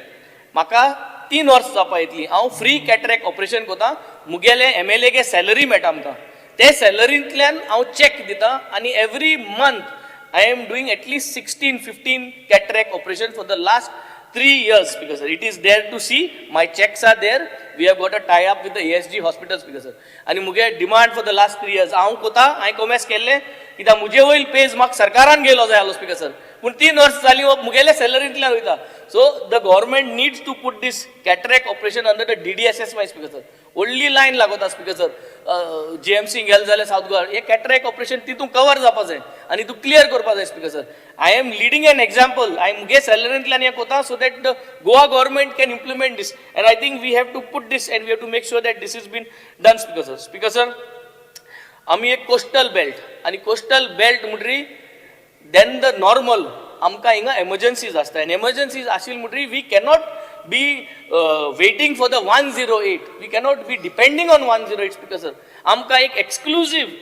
S15: म्हाका 3 वर्स जावपा येतली. हांव फ्री कॅटरेक्ट ऑपरेशन कोता, मुगेले MLA गे salary मेळटा आमकां, ते सॅलरींतल्यान हांव चॅक दिता, आनी every month I am doing at least 16-15 cataract operation for the last 3 years, Speaker sir. It is there to see. My checks are there. We have got a tie-up with the ASG hospital, Speaker sir. आनी मुगे demand for the last 3 years. हांव कोता, हांवें कॉमेस केल्लें, कित्याक मुजे वयर page म्हाका सरकारान गेलो जाय आसलो, Speaker sir. पूण 3 वर्स जालीं हो मुगेले सॅलरींतल्यान वयता. So the government needs to put this cataract operation under the DDSSY, Speaker sir. Only line लागोता, Speaker sir. GMC गेल जाल्यार साउथ गोवा हे cataract operation तितून कवर जावपा जाय आनी तूं क्लियर करपा जाय, Speaker sir. I am leading an example. I मुगे सॅलरींतल्यान हे कोता so that the Goa government can implement this, and I think we have to put this and we have to make sure that this has been done, Speaker sir. Speaker sir, आमी एक coastal belt, आनी coastal belt म्हणटरी then the normal आमकां हिंगा emergencies आसता, and emergencies आशिल्ली म्हणटरी we cannot be waiting for the 108. We cannot be depending on 108, Speaker sir. आमकां एक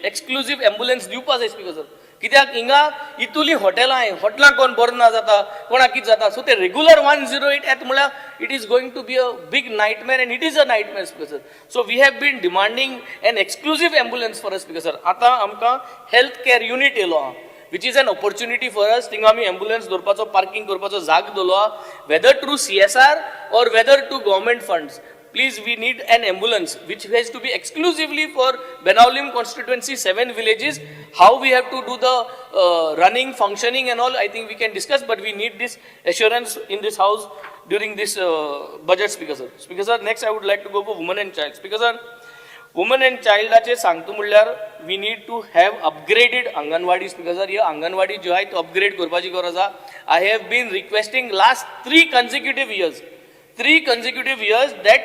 S15: exclusive ambulance दिवपा जाय, Speaker sir. कित्याक हिंगा इतुली हॉटेलां कोण बरो ना जाता, कोणाक कितें जाता, सो ते रेग्युलर 108 येता म्हळ्यार it is going to be a big nightmare, and it is a nightmare, Speaker sir. So we have been demanding an exclusive ambulance for us, Speaker sir. आतां आमकां health care unit येयलो आहा, which is an opportunity for us. थिंगा आमी ambulance दवरपाचो, parking करपाचो जाग दवरलो आहा, whether through CSR or whether to government funds. Please, we need an ambulance which has to be exclusively for Benaulim constituency, 7 villages. How we have to do the running, functioning and all, I think we can discuss, but we need this assurance in this house during this budget, Speaker sir. Speaker sir, next I would like to go for women and child. Speaker sir, women and child सांगतो म्हणल्यार we need to have upgraded Anganwadi, Speaker sir. Here Anganwadi जो आहे तो upgrade करपाची गरज आहा. I have been requesting last 3 consecutive years that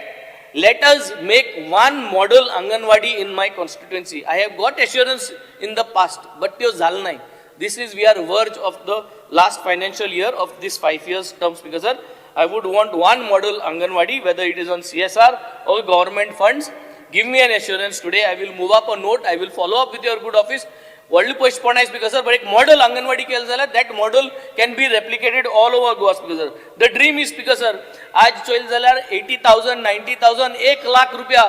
S15: let us make one model Anganwadi in my constituency. I have got assurance in the past, but त्यो झालं नाही. This is, we are verge of the last financial year of this 5 years term, Speaker sir. I would want one model Anganwadi, whether it is on CSR or government funds. Give me an assurance today. I will move up a note. I will follow up with your good office. Worldly postpone is, Speaker sir, but एक model Anganwadi केलं जाल्यार that model can be replicated all over Goa, Speaker sir. The dream is, Speaker sir, आज चोयल जाल्यार 80,000, 90,000, 1 लाख रुपया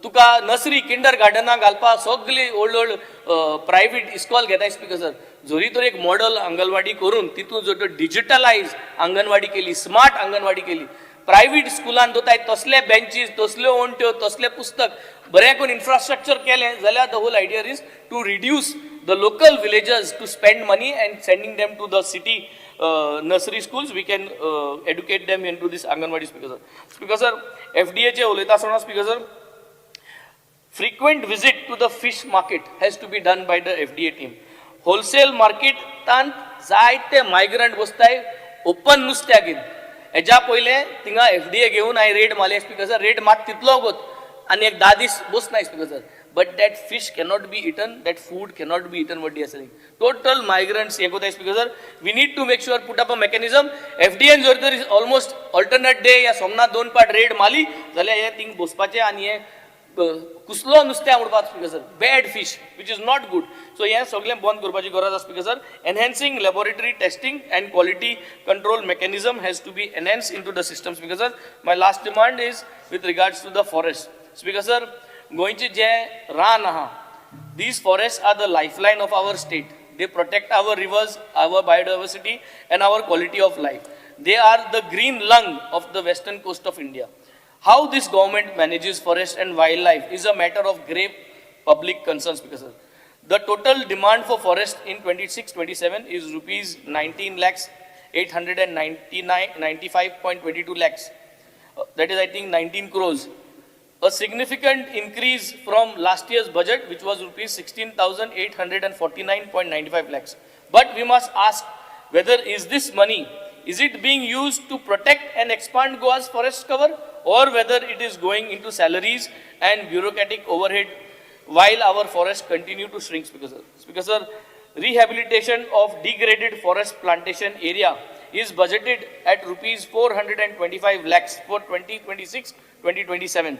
S15: तुका nursery Kinder गार्डना घालपा सगळी old private इस्कॉल घेताय, Speaker sir. जोरी तर एक मॉडल अंगणवाडी करून तितून जो डिजिटलायज अंगणवाडी केली, स्मार्ट अंगणवाडी केली, प्रायव्हेट स्कुलान दोताय तसले बेंचीस, तसल्यो ओंट्यो, तसले पुस्तक बरें करून इन्फ्रास्ट्रक्चर केलें जाल्यार the whole idea is to reduce the local villagers to spend money and sending them to the city nursery schools. We can educate them into this Anganwadi. Speaker sir, FDA चे उलयता आसतना speaker sir, frequent visit to the fish market has to be done by the FDA team. Wholesale market तान जायते migrant बसताय open नुस्त्यागेन. हेच्या पयले थिंगा FDA घेवन हांवें रेड मारले speaker sir, रेड मात तितलो वगत आनी एक 10 दीस बसनाय speaker sir. But that fish cannot be eaten, that food cannot be eaten, what they are selling. Total migrants, speaker sir, we need to make sure, put up a mechanism. FDA and Zorder is almost alternate day, या somna 2 part raid mali, जाल्यार हे thing बसपाचे आनी हे कुसलो नुस्त्या उडपाक speaker sir, bad fish, which is not good. So हे सगळें बंद करपाची गरज आसा speaker sir. Enhancing laboratory testing and quality control mechanism has to be enhanced into the system speaker sir. My last demand is with regards to the forest. Speaker sir, गोंयचे जे रान आहा, these forests are the lifeline of our state. They protect our rivers, our biodiversity and our quality of life. They are the green lung of the western coast of India. How this government manages forest and wildlife is a matter of grave public concern speaker sir. The total demand for forest in 26-27 is rupees 19 lakhs 895.22 lakhs. That is I think 19 crores. A significant increase from last year's budget, which was rupees 16,849.95 lakhs. But we must ask whether is this money, is it being used to protect and expand Goa's forest cover, or whether it is going into salaries and bureaucratic overhead while our forests continue to shrink, Speaker sir. Speaker sir, rehabilitation of degraded forest plantation area is budgeted at rupees 425 lakhs for 2026-2027.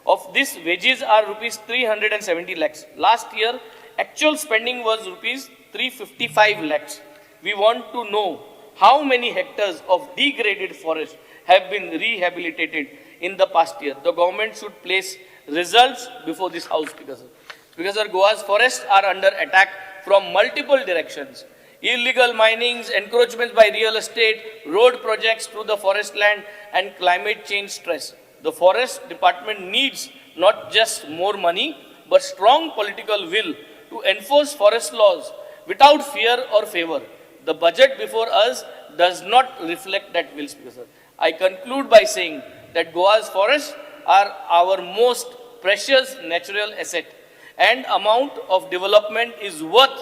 S15: Of this, wages are rupees 370 lakhs. Last year, actual spending was rupees 355 lakhs. We want to know how many hectares of degraded forest have been rehabilitated in the past year. The government should place results before this house, Speaker sir. Speaker sir, Goa's forests are under attack from multiple directions. Illegal minings, encroachments by real estate, road projects through the forest land, and climate change stress. The forest department needs not just more money, but strong political will to enforce forest laws without fear or favor. The budget before us does not reflect that will, Speaker sir. I conclude by saying that Goa's forests are our most precious natural asset, and amount of development is worth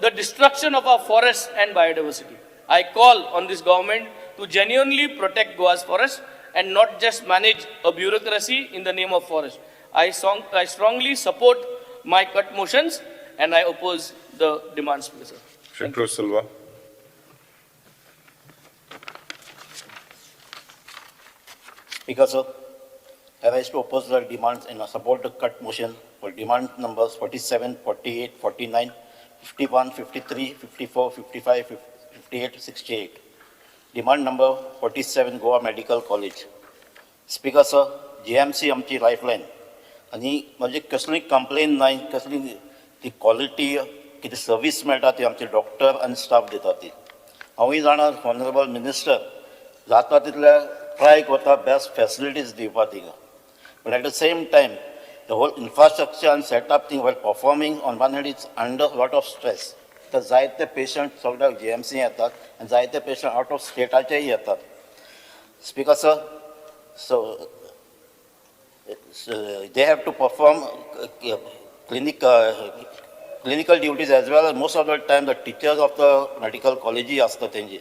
S15: the destruction of our forests and biodiversity. I call on this government to genuinely protect Goa's forests and not just manage a bureaucracy in the name of forest. I strongly support my cut motions and I oppose the demands, Speaker sir.
S10: Shintru Silva.
S16: Speaker sir, I wish to oppose the demands and support the cut motion for demand numbers 47, 48, 49, 51, 53, 54, 55, 58, 68. Demand number 47, Goa Medical College. Speaker sir, GMC आमची Lifeline आनी म्हजी कसलीय complain नाय, कसली ती quality कितें service मेळटा ती आमचे डॉक्टर आनी स्टाफ दिता ती. हांवूय जाणा ऑनरेबल मिनिस्टर जाता तितले ट्राय करता बेस्ट फॅसिलिटीज दिवपाक थिंगा. But at the same time, the whole infrastructure and setup thing while performing on one hand it's under a lot of stress. The जायते patient सगळ्या GMC येतात and जायते patient out of stateचेय येतात. Speaker sir, so they have to perform clinical duties as well as most of the time the teachers of the medical college असतात तेंची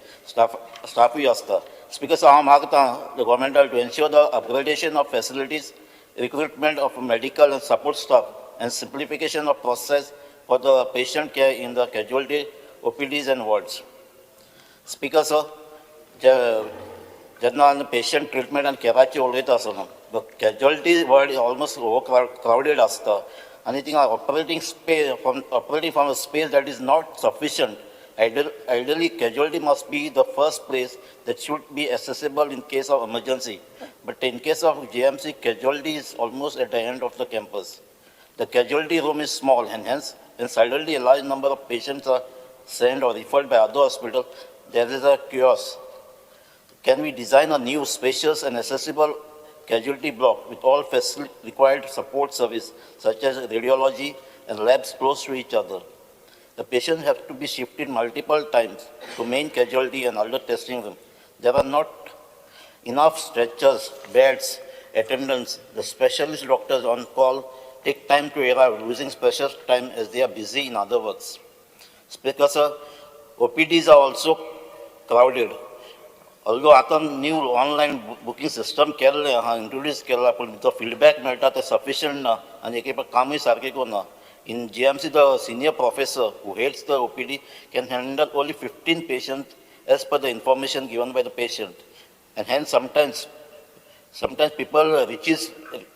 S16: staffy असतात. Speaker sir, हांव मागता the government to ensure the upgradation of facilities, recruitment of medical and support staff, and simplification of process for the patient care in the casualty OPDs and wards. Speaker sir, जेन्ना patient treatment and careची उलयता आसतना the casualty ward is almost overcrowded आसता आनी थिंगा operating from a space that is not sufficient. Ideally, casualty must be the first place that should be accessible in case of emergency. But in case of GMC, casualty is almost at the end of the campus. The casualty room is small and hence, when suddenly a large number of patients are sent or referred by other hospitals, there is a chaos. Can we design a new, spacious and accessible casualty block with all required support service, such as radiology and labs close to each other? The patients have to be shifted multiple times to main casualty and other testing room. There are not enough stretchers, beds, attendants. The specialist doctors on call take time to arrive, losing precious time as they are busy in other works. Speaker sir, OPDs are also crowded. Although आता new online booking system केल्लें आहा introduce केला पूण तो feedback मेळटा ते sufficient ना आनी एक कामूय सारकें करना. In GMC, the senior professor who heads the OPD can handle only 15 patients as per the information given by the patient. And hence sometimes people reaches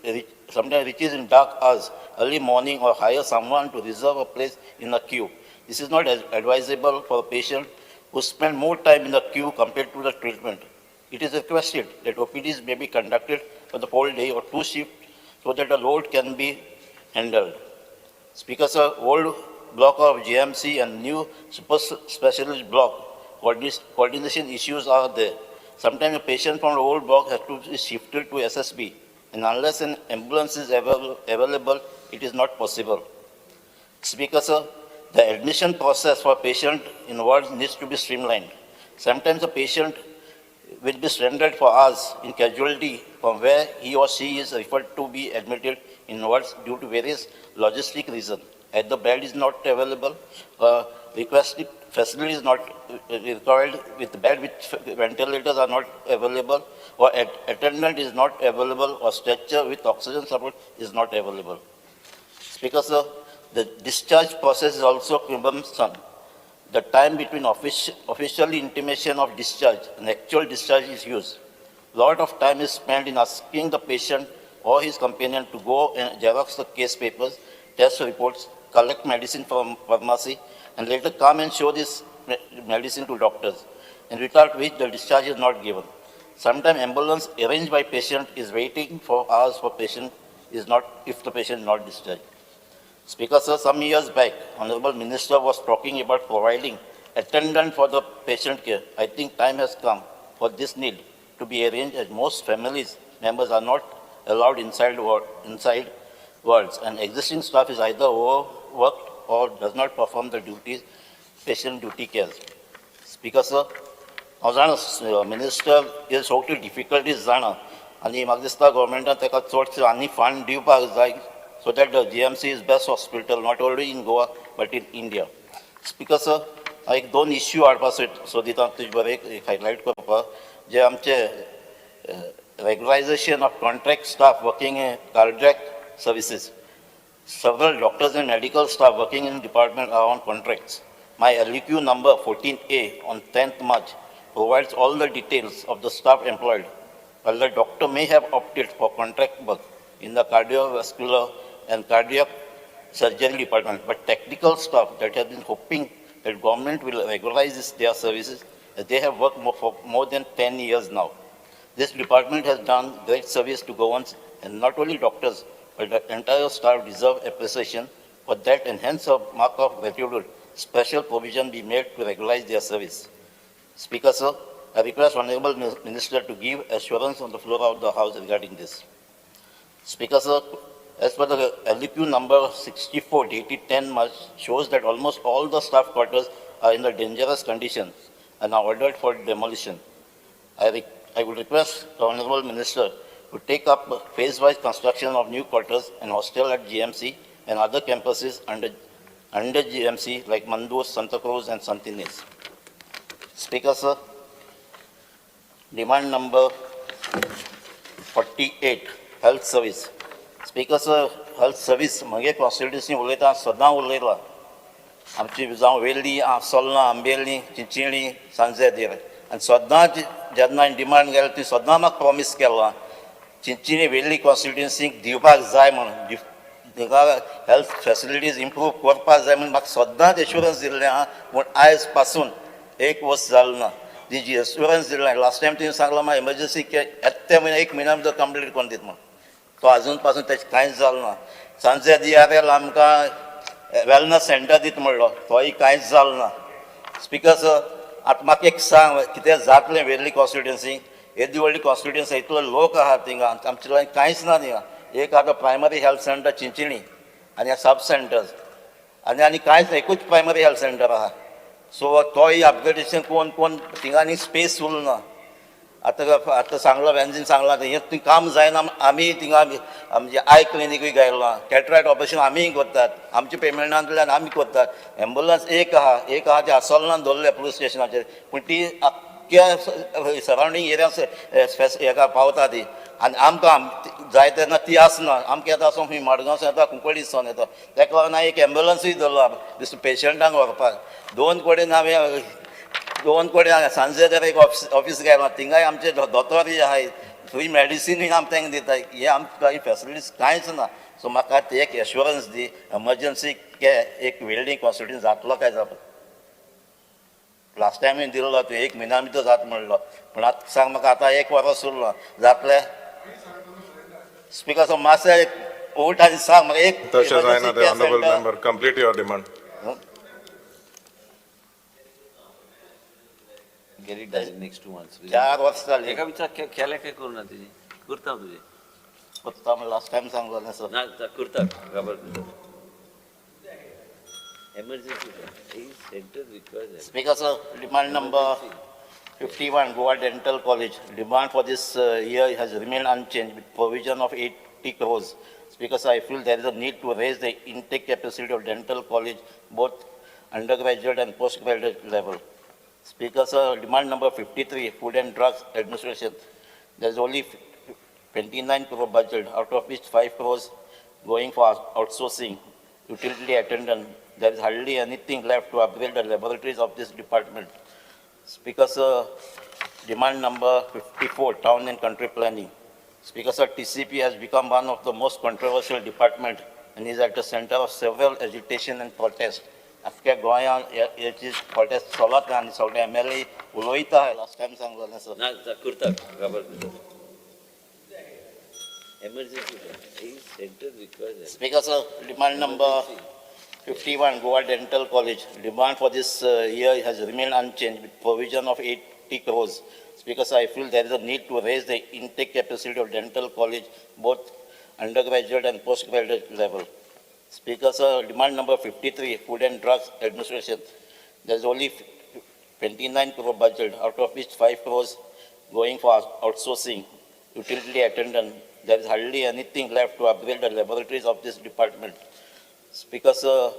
S16: in dark hours, early morning, or hire someone to reserve a place in a queue. This is not advisable for a patient who spend more time in the queue compared to the treatment. It is requested that OPDs may be conducted for the whole day or 2 shifts so that the load can be handled. Speaker sir, old block of GMC and new super specialist block coordination issues are there. Sometimes a patient from the old block has to be shifted to SSB, and unless an ambulance is available, it is not possible. Speaker sir, the admission process for patient in wards needs to be streamlined. Sometimes a patient will be stranded for hours in casualty from where he or she is referred to be admitted in wards due to various logistic reasons. Either bed is not available, requested facility is not required with bed with ventilators are not available, or attendant is not available, or stretcher with oxygen support is not available. Speaker sir, the discharge process is also cumbersome. The time between official intimation of discharge and actual discharge is used. Lot of time is spent in asking the patient or his companion to go and xerox the case papers, test reports, collect medicine from pharmacy, and later come and show this medicine to doctors, and without which the discharge is not given. Sometimes ambulance arranged by patient is waiting for hours for patient is not, if the patient is not discharged. Speaker sir, some years back, Honorable Minister was talking about providing attendant for the patient care. I think time has come for this need to be arranged, as most families members are not allowed inside wards, and existing staff is either overworked or does not perform the duties, patient duty care. Speaker sir, Minister is totally difficulties जाणा आनी म्हाका दिसता गव्हर्मेंटान ताका चडशे आनी fund दिवपाक जाय so that the GMC is best hospital not only in Goa but in India. Speaker sir, एक 2 इश्यू हाडपाक सोदिता तुजे बरें एक हायलायट करपाक जे आमचे regularization of contract staff working in cardiac services. Several doctors and medical staff working in the department are on contracts. My LEQ number 14A on 10th March provides all the details of the staff employed. While the doctor may have opted for contract work in the cardiovascular and cardiac surgery department, but technical staff that have been hoping that government will regularize their services, as they have worked for more than 10 years now. This department has done great service to governments, and not only doctors, but the entire staff deserve appreciation for that, and hence a mark of gratitude, special provision be made to regularize their service. Speaker sir, I request Honorable Minister to give assurance on the floor of the House regarding this. Speaker sir, as per the LEQ number 64 dated 10 March shows that almost all the staff quarters are in the dangerous condition and are ordered for demolition. I would request the Honorable Minister to take up phase-wise construction of new quarters and hostel at GMC and other campuses under GMC like Mandur, Santa Cruz and Santines. Speaker sir, demand number 48, health service. Speaker sir, health service, म्हगे constituency उलयता सदां उलयला. आमची जावं वेल्ली, सोलना, आंबेली, चिंचिणी, सांजेदेर. आनी सदां जेन्ना demand गेले ती सदां म्हाका प्रॉमीस केला चिंचिणी वेल्ली कॉन्स्टिट्युन्सीक दिवपाक जाय म्हणून, तिका हेल्थ फॅसिलिटीज इम्प्रूव करपाक जाय म्हणून म्हाका सदांच एश्युरन्स दिल्लें आहा. पूण आयज पासून एक वर्स जालें ना. जी एश्युरन्स दिल्लें लास्ट टायम तिणें सांगलां म्हाका एमर्जन्सी येत्या म्हयन्याक 1 म्हयन्या भितर कंप्लीट करून दिता म्हणून. तो अजून पासून तेजें कांयच जालें ना. सांजे DRL आमकां वेलनस सेंटर दिता म्हणलो, तोय कांयच जालें ना. स्पिकर सर, आतां म्हाका एक सांग कितें जातलें वेर्ली कॉन्स्टिट्युएन्सी येदी व्हडली कॉन्स्टिट्युएन्सी इतलो लोक आहात थिंगा आमचे लायक कांयच ना थिंगा एक आतां प्रायमरी हेल्थ सेंटर चिंचिणी आनी सब सेंटर्स आनी कांयच ना एकूच प्रायमरी हेल्थ सेंटर आहा सो तोय अपग्रेडेशन कोण थिंगा आनी स्पेस उरलो ना आतां सांगलो वॅन्जीन सांगला हें थंय काम जायना आमी थिंगा आमचे आय क्लिनिकूय गायलो कॅटराक्ट ऑपरेशन आमीय करतात आमचे पेमेंट नासल्यान आमी करतात एम्बुलन्स एक आहा ते आसोलनान दवरल्या पुलीस स्टेशनाचेर पूण ती आख्ख्या सरावंडींग एरिया हेका पावता ती आनी आमकां जाय तेन्ना ती आसना आमकां येता वचोंक खंय मडगांवसून येता कुंकळीसून येता ताका लागून हांवें एक एम्बुलन्सूय दवरला दिसता पेशंटांक व्हरपाक दोन कडेन सांजे जर एक ऑफिस गेलो थिंगाय आमचे दोतोरूय आहाय थंय मेडिसिनूय आमी तांकां दिता हे आमकां कांय फेसिलिटीज कांयच ना सो म्हाका ते एक एश्युरन्स दी एमर्जन्सी एक वेल्डिंग कॉन्स्टिट्युएन्सी जातलो काय जाता लास्ट टायम दिल्लो तुवें 1 म्हयन्या भितर जाता म्हणलो पूण आतां सांग म्हाका आतां 1 वरस उरलो जातलें स्पिकर मातशें ओट आनी सांग म्हाका एक
S10: तशें जायना ते honourable member complete your demand
S6: Get it done in next 2 months.
S16: 4 वर्स जालीं
S6: एका विचार केल्या काय करू ना तुझी करता हांव तुझे
S16: करता म्हण लास्ट टायम सांगलो न्ही सर
S6: ना करता खबर करता emergency centre required
S16: speaker sir demand number 51 Goa Dental College demand for this year has remained unchanged with provision of 80 crores. Speaker sir, I feel there is a need to raise the intake capacity of dental college both undergraduate and postgraduate level. Speaker sir, demand number 53 Food and Drugs Administration. There is only 29 crore budget, out of which 5 crores going for outsourcing, utility attendant. There is hardly anything left to upgrade the laboratories of this department. Speaker sir, demand number 54 Town and Country Planning. Speaker sir, TCP has become one of the most controversial department and is at the center of several agitation and protests. अख्ख्या गोंयांत हेची prostate चलत आनी सगळे MLA उलयता last time सांगलो न्ही sir
S6: ना करता खबर करता emergency centre required
S16: speaker sir demand number 51 Goa Dental College demand for this year has remained unchanged with provision of 80 crores. Speaker sir, I feel there is a need to raise the intake capacity of dental college both undergraduate and postgraduate level. Speaker sir, demand number 53 Food and Drugs Administration. There is only 29 crore budget, out of which 5 crores going for outsourcing, utility attendant. There is hardly anything left to upgrade the laboratories of this department. Speaker sir,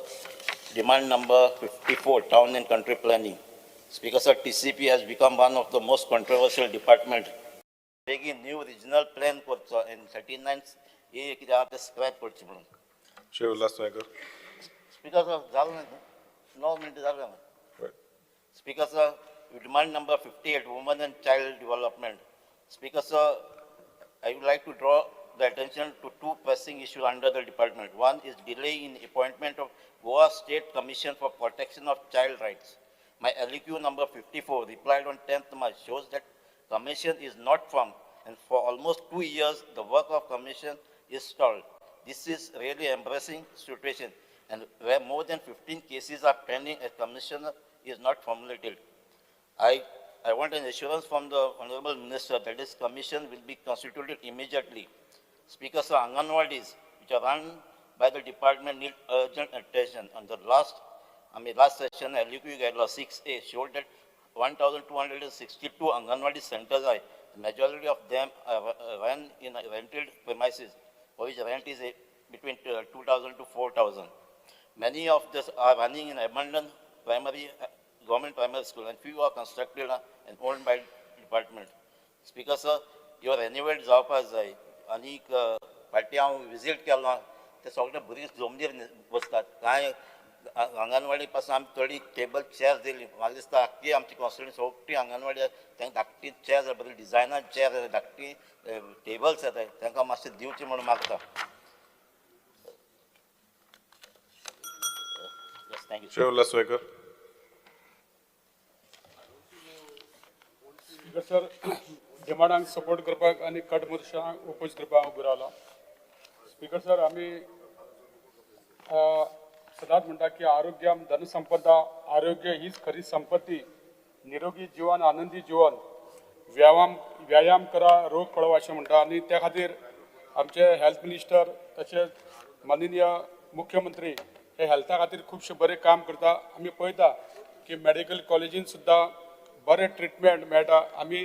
S16: demand number 54 Town and Country Planning. Speaker sir, TCP has become one of the most controversial department. Making new regional plan करचो and 39 हे कितें आहा ते scrap करचें म्हणून
S10: Shiv Ulaswekar.
S16: Speaker sir, जालें 9 minutes जालें. Speaker sir, demand number 58 Women and Child Development. Speaker sir, I would like to draw the attention to 2 pressing issues under the department. One is delay in appointment of Goa State Commission for Protection of Child Rights. My LEQ number 54 replied on 10th March shows that commission is not formed and for almost 2 years the work of commission is stalled. This is really embarrassing situation and where more than 15 cases are pending, a commissioner is not formulated. I want an assurance from the Honorable Minister that this commission will be constituted immediately. Speaker sir, Anganwadis which are run by the department need urgent attention. On the last session, LUQ guidelines 6A showed that 1,262 Anganwadi centers are. The majority of them are run in rented premises, for which rent is between 2,000 to 4,000. Many of these are running in abandoned government primary school, and few are constructed and owned by department. Speaker sir, your renovate जावपाक जाय. आनीक फाटीं हांव visit केलो ते सगळे भुरगीं जमनीर बसतात. कांय आंगणवाडी पासून आमी थोडी टेबल चेअर दिली. म्हाका दिसता आख्खी आमची कॉन्स्टिट्युएन्सी सगळी आंगणवाडी तांकां धाकटी चेअर बरी डिजायनार चेअर धाकटी टेबल्स येताय तांकां मातशें दिवचें म्हणून मागता. थँक्यू.
S10: Shiv Ulaswekar.
S17: सर डिमांडांक सपोर्ट करपाक आनी कट मोर्चांक ओपोज करपाक उबो रावलो. स्पीकर सर, आमी सदांच म्हणटा की आरोग्य धनसंपदा, आरोग्य हीच खरी संपत्ती निरोगी जीवन आनंदी जीवन व्यायाम करा रोग पळवा अशें म्हणटा आनी त्या खातीर आमचे हेल्थ मिनिस्टर तशेंच माननीय मुख्यमंत्री हे हेल्था खातीर खुबशे बरें काम करता. आमी पळयता की मेडिकल कॉलेजीन सुद्दां बरें ट्रिटमेंट मेळटा. आमी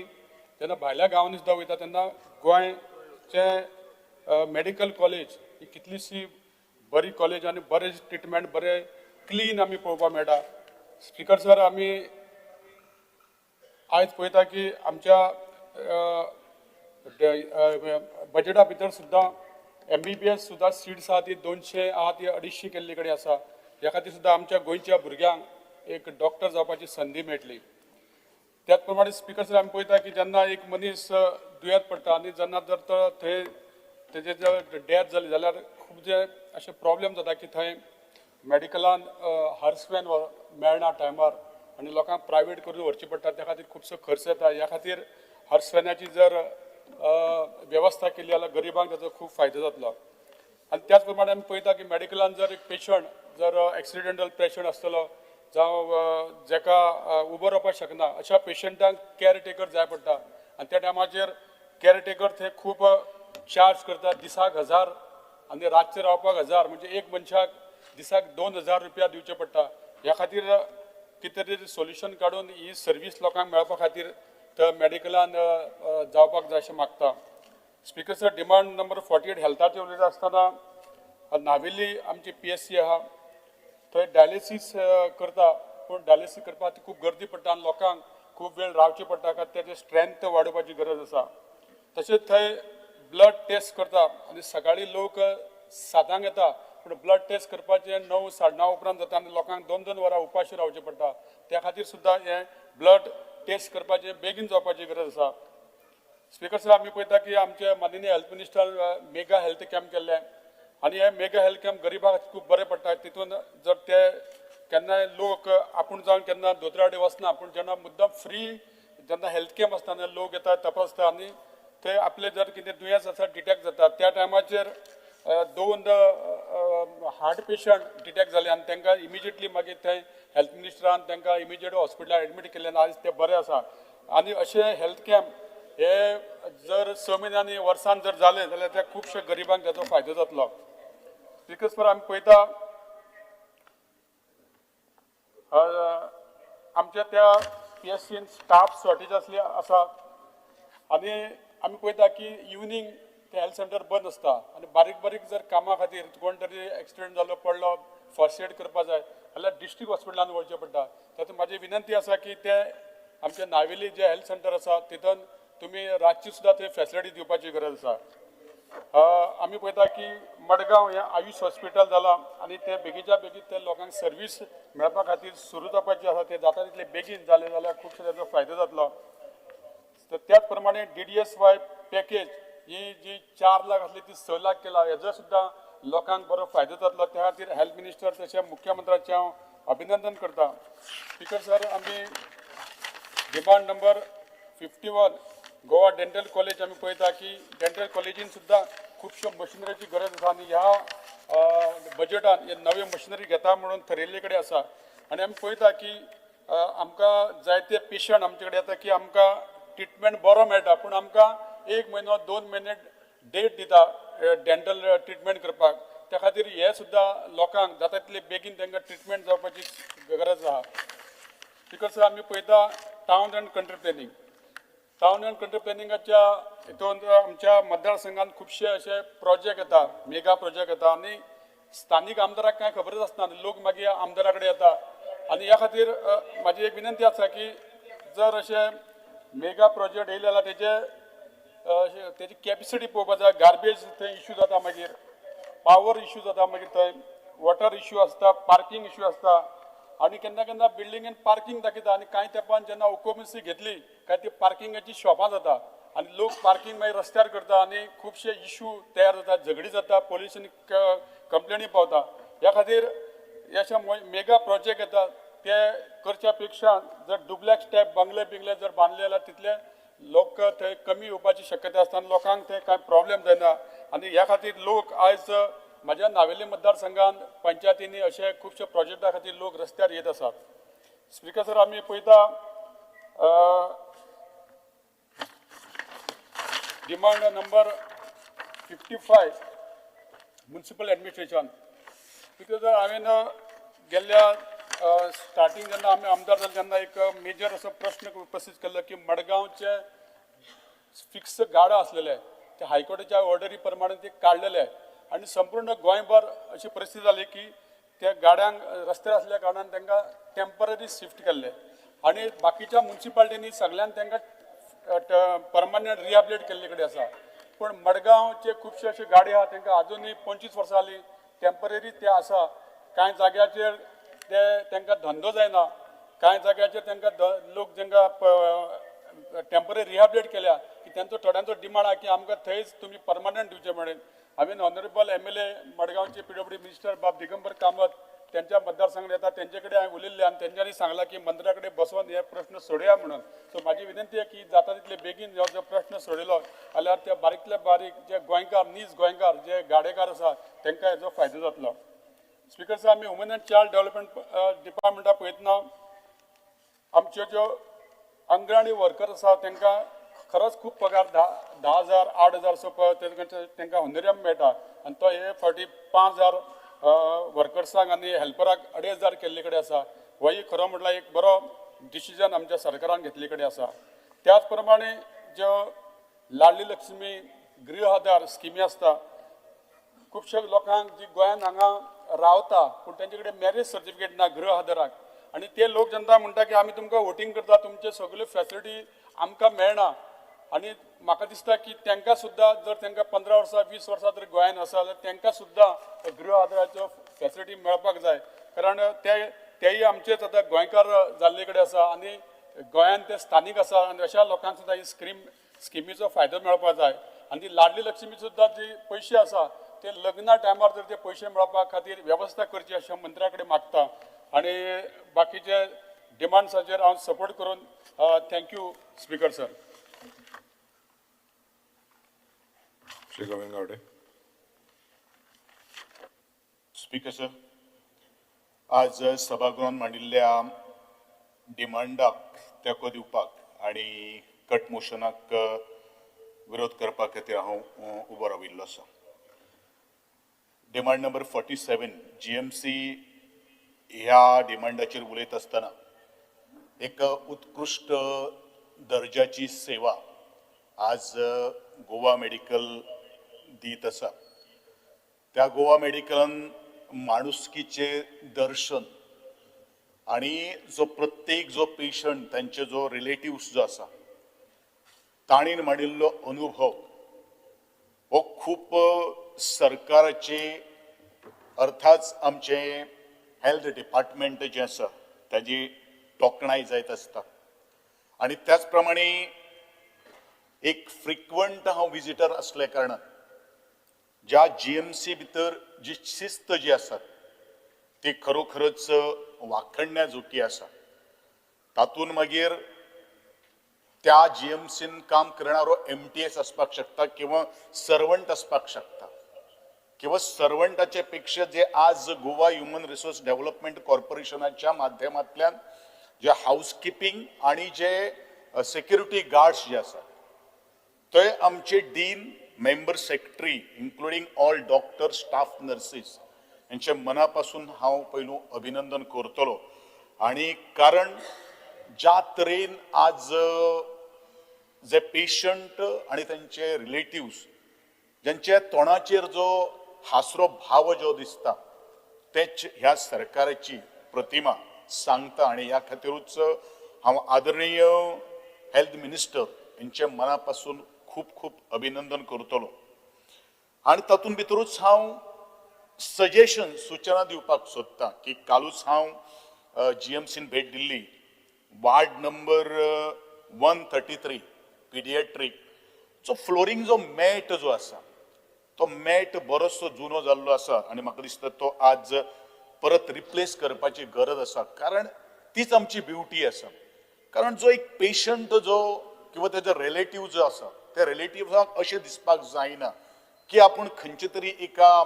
S17: जेन्ना भायल्या गांवांनी सुद्दां वयता तेन्ना गोंयचे मेडिकल कॉलेज ही कितलीशी बरी कॉलेज आनी बरें ट्रिटमेंट बरें क्लीन आमी पळोवपाक मेळटा. स्पिकर सर, आमी आयज पळयता की आमच्या बजेटा भितर सुद्दां MBBS सुद्दां सीट्स आहा ती 200 आहा ती 250 केल्ली कडेन आसा. ह्या खातीर सुद्दां आमच्या गोंयच्या भुरग्यांक एक डॉक्टर जावपाची संदी मेळटली. त्याच प्रमाणे स्पिकर सर, आमी पळयता की जेन्ना एक मनीस दुयेंत पडटा आनी जेन्ना जर तो थंय तेजे जर डेथ जाली जाल्यार खूब जे अशे प्रॉब्लेम जाता की थंय मेडिकलान हर्सवॅन मेळना टायमार आनी लोकांक प्रायवेट करून व्हरची पडटा. त्या खातीर खुबसो खर्च येता. ह्या खातीर हर्सवॅनाची जर वेवस्था केली जाल्यार गरिबांक ताचो खूब फायदो जातलो. आनी त्याच प्रमाणे आमी पळयता की मेडिकलान जर एक पेशंट जर एक्सिडेंटल पेशंट आसतलो जावं जेका उबो रावपाक शकना अशा पेशंटांक कॅरटेकर जाय पडटा. आनी त्या टायमाचेर कॅरटेकर थंय खूब चार्ज करता. दिसाक 1000 आनी रातचे रावपाक 1000 म्हणजे एक मनशाक दिसाक 2000 रुपया दिवचे पडटा. ह्या खातीर कितें तरी सोल्युशन काडून ही सर्वीस लोकांक मेळपा खातीर तर मेडिकलान जावपाक जाय अशें मागता. स्पिकर सर, डिमांड नंबर 48 हेल्थाचेर उलयता आसतना नावेली आमची PSC आहा थंय डायलिसीस करता. पूण डायलिसीस करपाक खूब गर्दी पडटा आनी लोकांक खूब वेळ रावचें पडटा कारण तेजें स्ट्रेंथ वाडोवपाची गरज आसा. तशेंच थंय ब्लड टेस्ट करता आनी सकाळीं लोक 7 येता पूण ब्लड टेस्ट करपाचें 9, 9:30 उपरांत जाता आनी लोकांक 2-2 वरां उपाशी रावचें पडटा. त्या खातीर सुद्दां हें ब्लड टेस्ट करपाचें बेगीन जावपाची गरज आसा. स्पिकर सर, आमी पळयता की आमचे माननीय health minister mega health camp केल्ले आनी हे मेगा हेल्थ कॅम्प गरिबांक खूब बरें पडटा. तितून जर ते केन्नाय लोक आपूण जावन केन्ना दोतोराडे वचना पूण जेन्ना मुद्दाम फ्री जेन्ना हेल्थ कॅम्प आसता तेन्ना लोक येता तपासता आनी थंय आपले जर कितें दुयेंस आसा डिटेक्ट जाता. त्या टायमाचेर 2 हार्ट पेशंट डिटेक्ट जाले आनी तांकां इमिजिएटली मागीर थंय हेल्थ मिनिस्टरान तांकां इमिजिएट हॉस्पिटलान एडमीट केले आनी आयज ते बरे आसा. आनी अशे हेल्थ कॅम्प हे जर 6 म्हयन्यांनी वर्सान जर जाले जाल्यार त्या खुबशे गरिबांक ताचो फायदो जातलो. स्पिकर सर, आमी पळयता आमच्या त्या PSCन स्टाफ शॉर्टेज आसली आसा आनी आमी पळयता की इवनिंग ते हेल्थ सेंटर बंद आसता आनी बारीक जर कामा खातीर कोण तरी एक्सिडेंट जालो पडलो फर्स्ट एड करपा जाय जाल्यार डिस्ट्रिक्ट हॉस्पिटलान वचचें पडटा. तातूंत म्हाजी विनंती आसा की ते आमचे नावेली जे हेल्थ सेंटर आसा तितून तुमी रातची सुद्दां थंय फॅसिलिटी दिवपाची गरज आसा. आमी पळयता की मडगांव हें आयुश हॉस्पिटल जालां आनी ते बेगीच्या बेगीन ते लोकांक सर्वीस मेळपा खातीर सुरू जावपाची आसा. ते जाता तितले बेगीन जाले जाल्यार खुबशे ताचो फायदो जातलो. तर त्याच प्रमाणे DDSY पॅकेज ही जी 4 लाख आसली ती 6 लाख केला. हेजो सुद्दां लोकांक बरो फायदो जातलो. त्या खातीर हेल्थ मिनिस्टर तशें मुख्यमंत्र्याचें हांव अभिनंदन करता. स्पिकर सर, आमी demand number 51 Goa dental college आमी पळयता की डेंटल कॉलेजीन सुद्दां खुबश्यो मशिनरीची गरज आसा आनी ह्या बजेटान हे नवे मशिनरी घेता म्हणून थरयल्ले कडेन आसा. आनी आमी पळयता की आमकां जायते पेशंट आमचे कडेन येता की आमकां ट्रिटमेंट बरो मेळटा पूण आमकां 1 म्हयनो 2 म्हयने डेट दिता डेंटल ट्रिटमेंट करपाक. त्या खातीर हे सुद्दां लोकांक जाता तितले बेगीन तांकां ट्रिटमेंट जावपाची गरज आसा. स्पिकर सर, आमी पळयता town and country planning. Town and country प्लॅनिंगाच्या हितून आमच्या मतदारसंघात खुबशे असे प्रोजेक्ट येता, मेगा प्रोजेक्ट येता आनी स्थानीक आमदाराक कांय खबरच आसना. लोक मागीर आमदारा कडेन येता आनी ह्या खातीर म्हाजी एक विनंती आसा की जर अशे मेगा प्रोजेक्ट येयले जाल्यार तेजी कॅपेसिटी पळोवपाक जाय. गार्बेज थंय इश्यू जाता, मागीर पावर इश्यू जाता, मागीर थंय वॉटर इश्यू आसता, पार्किंग इश्यू आसता आनी केन्ना केन्ना बिल्डिंगेन पार्किंग दाखयता आनी कांय तेंपान जेन्ना ऑक्युपन्सी घेतली काय ती पार्किंगाची शॉपां जाता आनी लोक पार्किंग मागीर रस्त्यार करता आनी खुबशे इश्यू तयार जाता, झगडी जाता, पोल्युशन कंप्लेनी पावता. ह्या खातीर अशे मेगा प्रोजेक्ट येता ते करच्या पेक्षा जर डुप्लेक्स टायप बंगले जर बांदले जाल्यार तितले लोक थंय कमी येवपाची शक्यता आसता आनी लोकांक थंय कांय प्रॉब्लेम जायना. आनी ह्या खातीर लोक आयज म्हाज्या नावेली मतदारसंघात पंचायतींनी अशे खुबशे प्रोजेक्टा खातीर लोक रस्त्यार येत आसात. स्पिकर सर, आमी पळयता demand number 55 municipal administration. Because हांवें गेल्ल्या स्टार्टींग जेन्ना आमी आमदार जाले तेन्ना एक मेजर असो प्रश्न उपस्थित केल्लो की मडगांवचे फिक्स गाडो आसलेले ते हायकोर्टाच्या ऑर्डरी प्रमाणे ते काडलेले आनी संपूर्ण गोंयभर अशी परिस्थिती जाली की त्या गाड्यांक रस्ते आसल्या कारणान तांकां टेम्पररी शिफ्ट केल्ले आनी बाकीच्या म्युनिसिपालिटींनी सगळ्यान तांकां परमनंट रिहॅबिलिट केल्ले कडेन आसा. पूण मडगांवचे खुबशे अशे गाडी आहा तांकां अजुनूय 25 वर्सां जालीं टेम्पररी ते आसा. कांय जाग्याचेर ते तांकां धंदो जायना, कांय जाग्याचेर तांकां लोक जांकां टेम्पररी रिहॅबिलिट केल्या की त्यांचो थोड्यांचो डिमांड आहा की आमकां थंयच तुमी परमनंट दिवचे म्हणून. हांवें ऑनरेबल MLA मडगांवचे PWD मिनिस्टर बाब दिगंबर कामत त्यांच्या मतदारसंघात येता तेंचे कडेन हांवें उलयल्लें आनी तेंच्यांनी सांगलां की मंत्र्या कडेन बसोवन हे प्रश्न सोडया म्हणून. सो म्हाजी विनंती आहे की जाता तितले बेगीन हो जो प्रश्न सोडयलो जाल्यार त्या बारीकल्या बारीक जे गोंयकार नीज गोंयकार जे गाडेकार आसा तांकां हेजो फायदो जातलो. स्पीकर साहेब, आमी वुमन एंड चायल्ड डेव्हलपमेंट डिपार्टमेंटाक पळयतना आमच्यो ज्यो अंगणवाडी वर्कर आसा तांकां खरोच खूब पगार 10,000 8,000 असो तांकां होनोरियम मेळटा आनी तो हे फावटी 5,000 वर्कर्सांक आनी हेल्पराक 2,500 केल्ले कडेन आसा. होय खरो म्हटल्यार एक बरो डिसिजन आमच्या सरकारान घेतले कडेन आसा. त्याच प्रमाणे ज्यो लाडली लक्ष्मी गृह आधार स्किमी आसता खुबश्या लोकांक जी गोंयान हांगा रावता पूण तेंचे कडेन मॅरेज सर्टिफिकेट ना गृह आधाराक आनी ते लोक जेन्ना म्हणटा की आमी तुमकां वोटींग करता तुमचे सगल्यो फॅसिलिटी आमकां मेळना आनी म्हाका दिसता की तांकां सुद्दां जर तांकां 15 वर्सां 20 वर्सां जर गोंयान आसा जाल्यार तांकां सुद्दां गृह आधाराच्यो फॅसिलिटी मेळपाक जाय. कारण तेय आमचेच आतां गोंयकार जाल्ले कडेन आसा आनी गोंयान ते स्थानीक आसा आनी अशा लोकांक सुद्दां ही स्किमीचो फायदो मेळपाक जाय. आनी ती लाडली लक्ष्मी सुद्दां जी पयशे आसा ते लग्ना टायमार जर ते पयशे मेळपा खातीर वेवस्था करची अशें मंत्र्या कडेन मागता. आनी बाकीचे डिमांड्साचेर हांव सपोर्ट करून thank you speaker sir.
S10: Shri Govind Gawde.
S12: Speaker sir, आज सभागृहान मांडिल्ल्या डिमांडाक तेंको दिवपाक आनी कट मोशनाक विरोध करपा खातीर हांव उबो राविल्लो आसा. डिमांड नंबर 47 GMC ह्या डिमांडाचेर उलयत आसतना एक उत्कृश्ट दर्जाची सेवा आज गोवा मेडिकल दीत आसा. त्या गोवा मेडिकलान माणुसकीचे दर्शन आणि जो प्रत्येक जो पेशंट तांचे जो रिलेटिव्स जो आसा ताणीन मांडिल्लो अनुभव हो खूप सरकाराचे अर्थाच आमचे हेल्थ डिपार्टमेंट जे आसा ताजी तोखणाय जायत आसता. आणि त्याच प्रमाणे एक फ्रिक्वंट हांव विजिटर असल्या कारणान ज्या GMC भितर जी शिस्त जी आसा ती खरोखरच वाखणण्याजोगी आसा. तातूंत मागीर त्या GMCन काम करणारो MTS आसपाक शकता किंवा सर्वंट आसपाक शकता किंवा सर्वंटाचे पेक्षा जे आज गोवा ह्युमन रिसोर्स डेव्हलपमेंट कॉर्पोरेशनाच्या माध्यमांतल्यान जे हाऊसकीपिंग आणि जे सिक्युरिटी गार्ड्स जे आसा ते आमचे dean member secretary including all doctor staff nurses यांचे मनापासून हांव पयलू अभिनंदन करतलो. आणि कारण ज्या तरेन आज जे पेशंट आणि त्यांचे रिलेटिव्स ज्यांच्या तोंडाचेर जो हासरो भाव जो दिसता तेच ह्या सरकाराची प्रतिमा सांगता. आणि ह्या खातीरूच हांव आदरणीय हेल्थ मिनिस्टर यांचे मनापासून खूप खूप अभिनंदन करतलो. आणि तातूंत भितरूच हांव सजेशन सूचना दिवपाक सोदतां की कालूच हांव GMCन भेट दिल्ली. वार्ड नंबर 133 पिडियाट्रीक जो फ्लोरिंग जो मॅट जो आसा तो मॅट बरोसो जुनो जाल्लो आसा आणि म्हाका दिसता तो आज परत रिप्लेस करपाची गरज आसा. कारण तीच आमची ब्युटी आसा. कारण जो एक पेशंट जो किंवा तेजो रिलेटिव्ह जो आसा त्या रिलेटिव्हाक अशें दिसपाक जायना की आपूण खंयचे तरी एका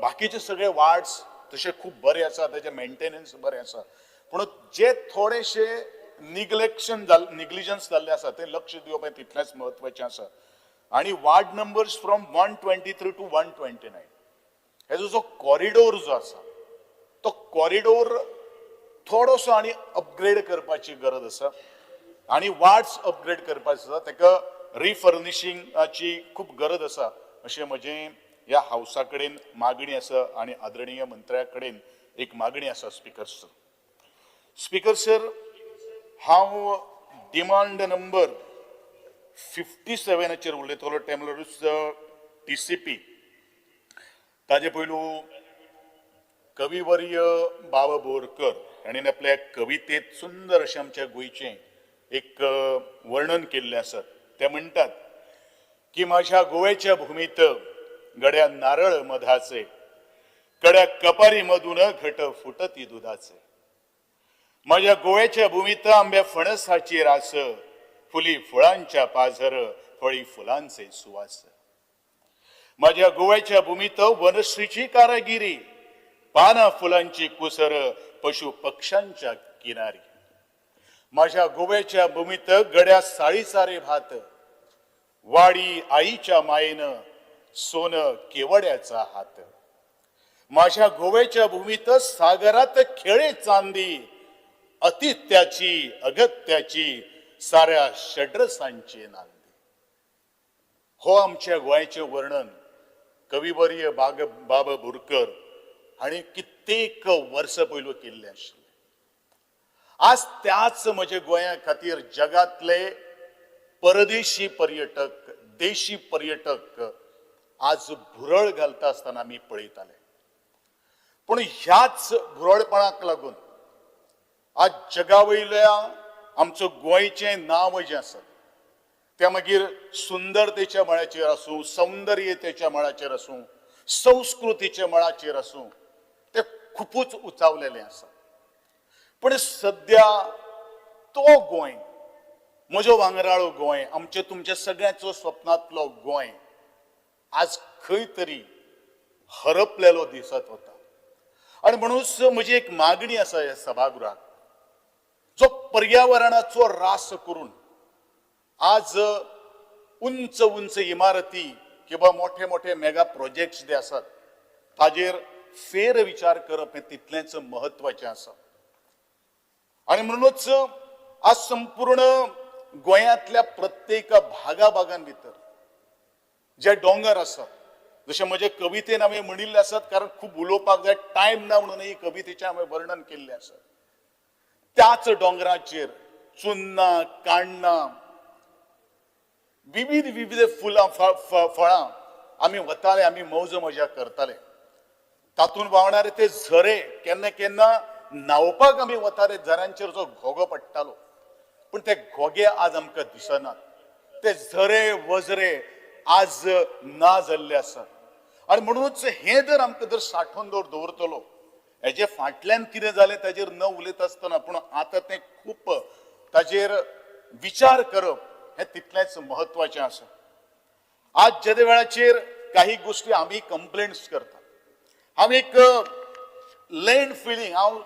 S12: बाकीचे सगळे वार्ड्स तशे खूब बरे आसा, तेजे मेंटेनन्स बरें आसा, पूण जे थोडेशे निग्लिजन्स जाल्लें आसा तें लक्ष दिवप हें तितलेंच म्हत्वाचें आसा आनी वार्ड नंबर्स फ्रॉम 123 टू 129 हेजो जो कॉरिडोर जो आसा तो कॉरिडोर थोडोसो आनी अपग्रेड करपाची गरज आसा आनी वार्ड्स अपग्रेड करपाची आसा ताका रिफर्निशिंगाची खूब गरज आसा अशें म्हजें ह्या हावसा कडेन मागणी आसा आनी आदरणीय मंत्र्या कडेन एक मागणी आसा स्पीकर सर हांव डिमांड नंबर 57 उलयतलो टेम्पररीज TCP ताजे पयलू कविवर्य बाबा बोरकर हाणें आपल्या कवितेंत सुंदर अशें आमच्या गोंयचें एक वर्णन केल्लें आसा ते म्हणटात की माझ्या गोव्याच्या भूमीत गड्या नारळ मधाचे कड्या कपारी मधून घट फुटती दुधाचे माझ्या गोव्याच्या भूमीत आंब्या फणसाची रास फुली फुलांच्या पाझर फळी फुलांचे सुवास माझ्या गोव्याच्या भूमीत वनश्रीची कारागिरी पाना फुलांची कुसर पशु पक्ष्यांच्या किनारी माझ्या गोव्याच्या भूमीत गड्या साळीसारे भात वाडी आईच्या मायेनं सोन केवड्याचा हात माझ्या गोव्याच्या भूमीत सागरात खेळे चांदी अतित्याची अगत्याची साऱ्या षड्रसांची नांदी हो आमच्या गोंयचें वर्णन कविवर्य बाबा बोरकर हांणी कित्येक वर्सां पयलू केल्लें आशिल्लें आज त्याच म्हज्या गोंया खातीर जगातले परदेशी पर्यटक देशी पर्यटक आज भुरळ घालता आसतना आमी पळयताले पूण ह्याच भुरळपणाक लागून आज जगा वयल्या आमचो गोंयचें नांव जें आसा तें मागीर सुंदरतेच्या मळाचेर आसूं सौंदर्यतेच्या मळाचेर आसूं संस्कृतीच्या मळाचेर आसूं तें खुबूच उंचावलेलें आसा पण सद्या तो गोंय म्हजो वांगराळो गोंय आमच्या तुमच्या सगळ्यांचो स्वप्नांतलो गोंय आज खंय तरी हरपलेलो दिसत होता आनी म्हणूनच म्हजी एक मागणी आसा ह्या सभागृहाक जो पर्यावरणाचो रास करून आज उंच उंच इमारती किंवा मोठे मोठे मेगा प्रोजेक्ट्स जे आसात ताजेर फेर विचार करप हें तितलेंच महत्वाचें आसा आनी म्हणूनच आज संपूर्ण गोंयांतल्या प्रत्येक भागां भितर जे डोंगर आसात जशें म्हजे कवितेन हांवें म्हणिल्ले आसात कारण खूब उलोवपाक जाय टायम ना म्हणून ही कवितेचें हांवें वर्णन केल्लें आसा त्याच डोंगराचेर चुन्नां काण्णां विविध विविध फुलां फळां आमी वताले आमी मौज मजा करताले तातूंत व्हांवणारे ते झरे केन्ना केन्ना न्हांवपाक आमी वताले झऱ्यांचेर जो घोगो पडटालो पूण ते घोगे आज आमकां दिसनात ते झरे वजरे आज ना जाल्ले आसात आनी म्हणूनच हें जर आमकां जर सांठोवन दवरतलो हेजे फाटल्यान कितें जालें ताजेर न उलयता आसतना पूण आतां तें खूब ताजेर विचार करप हें तितलेंच महत्वाचें आसा आज जे वेळाचेर काही गोष्टी आमी कंप्लेंट्स करता हांव एक लँड फिलींग हांव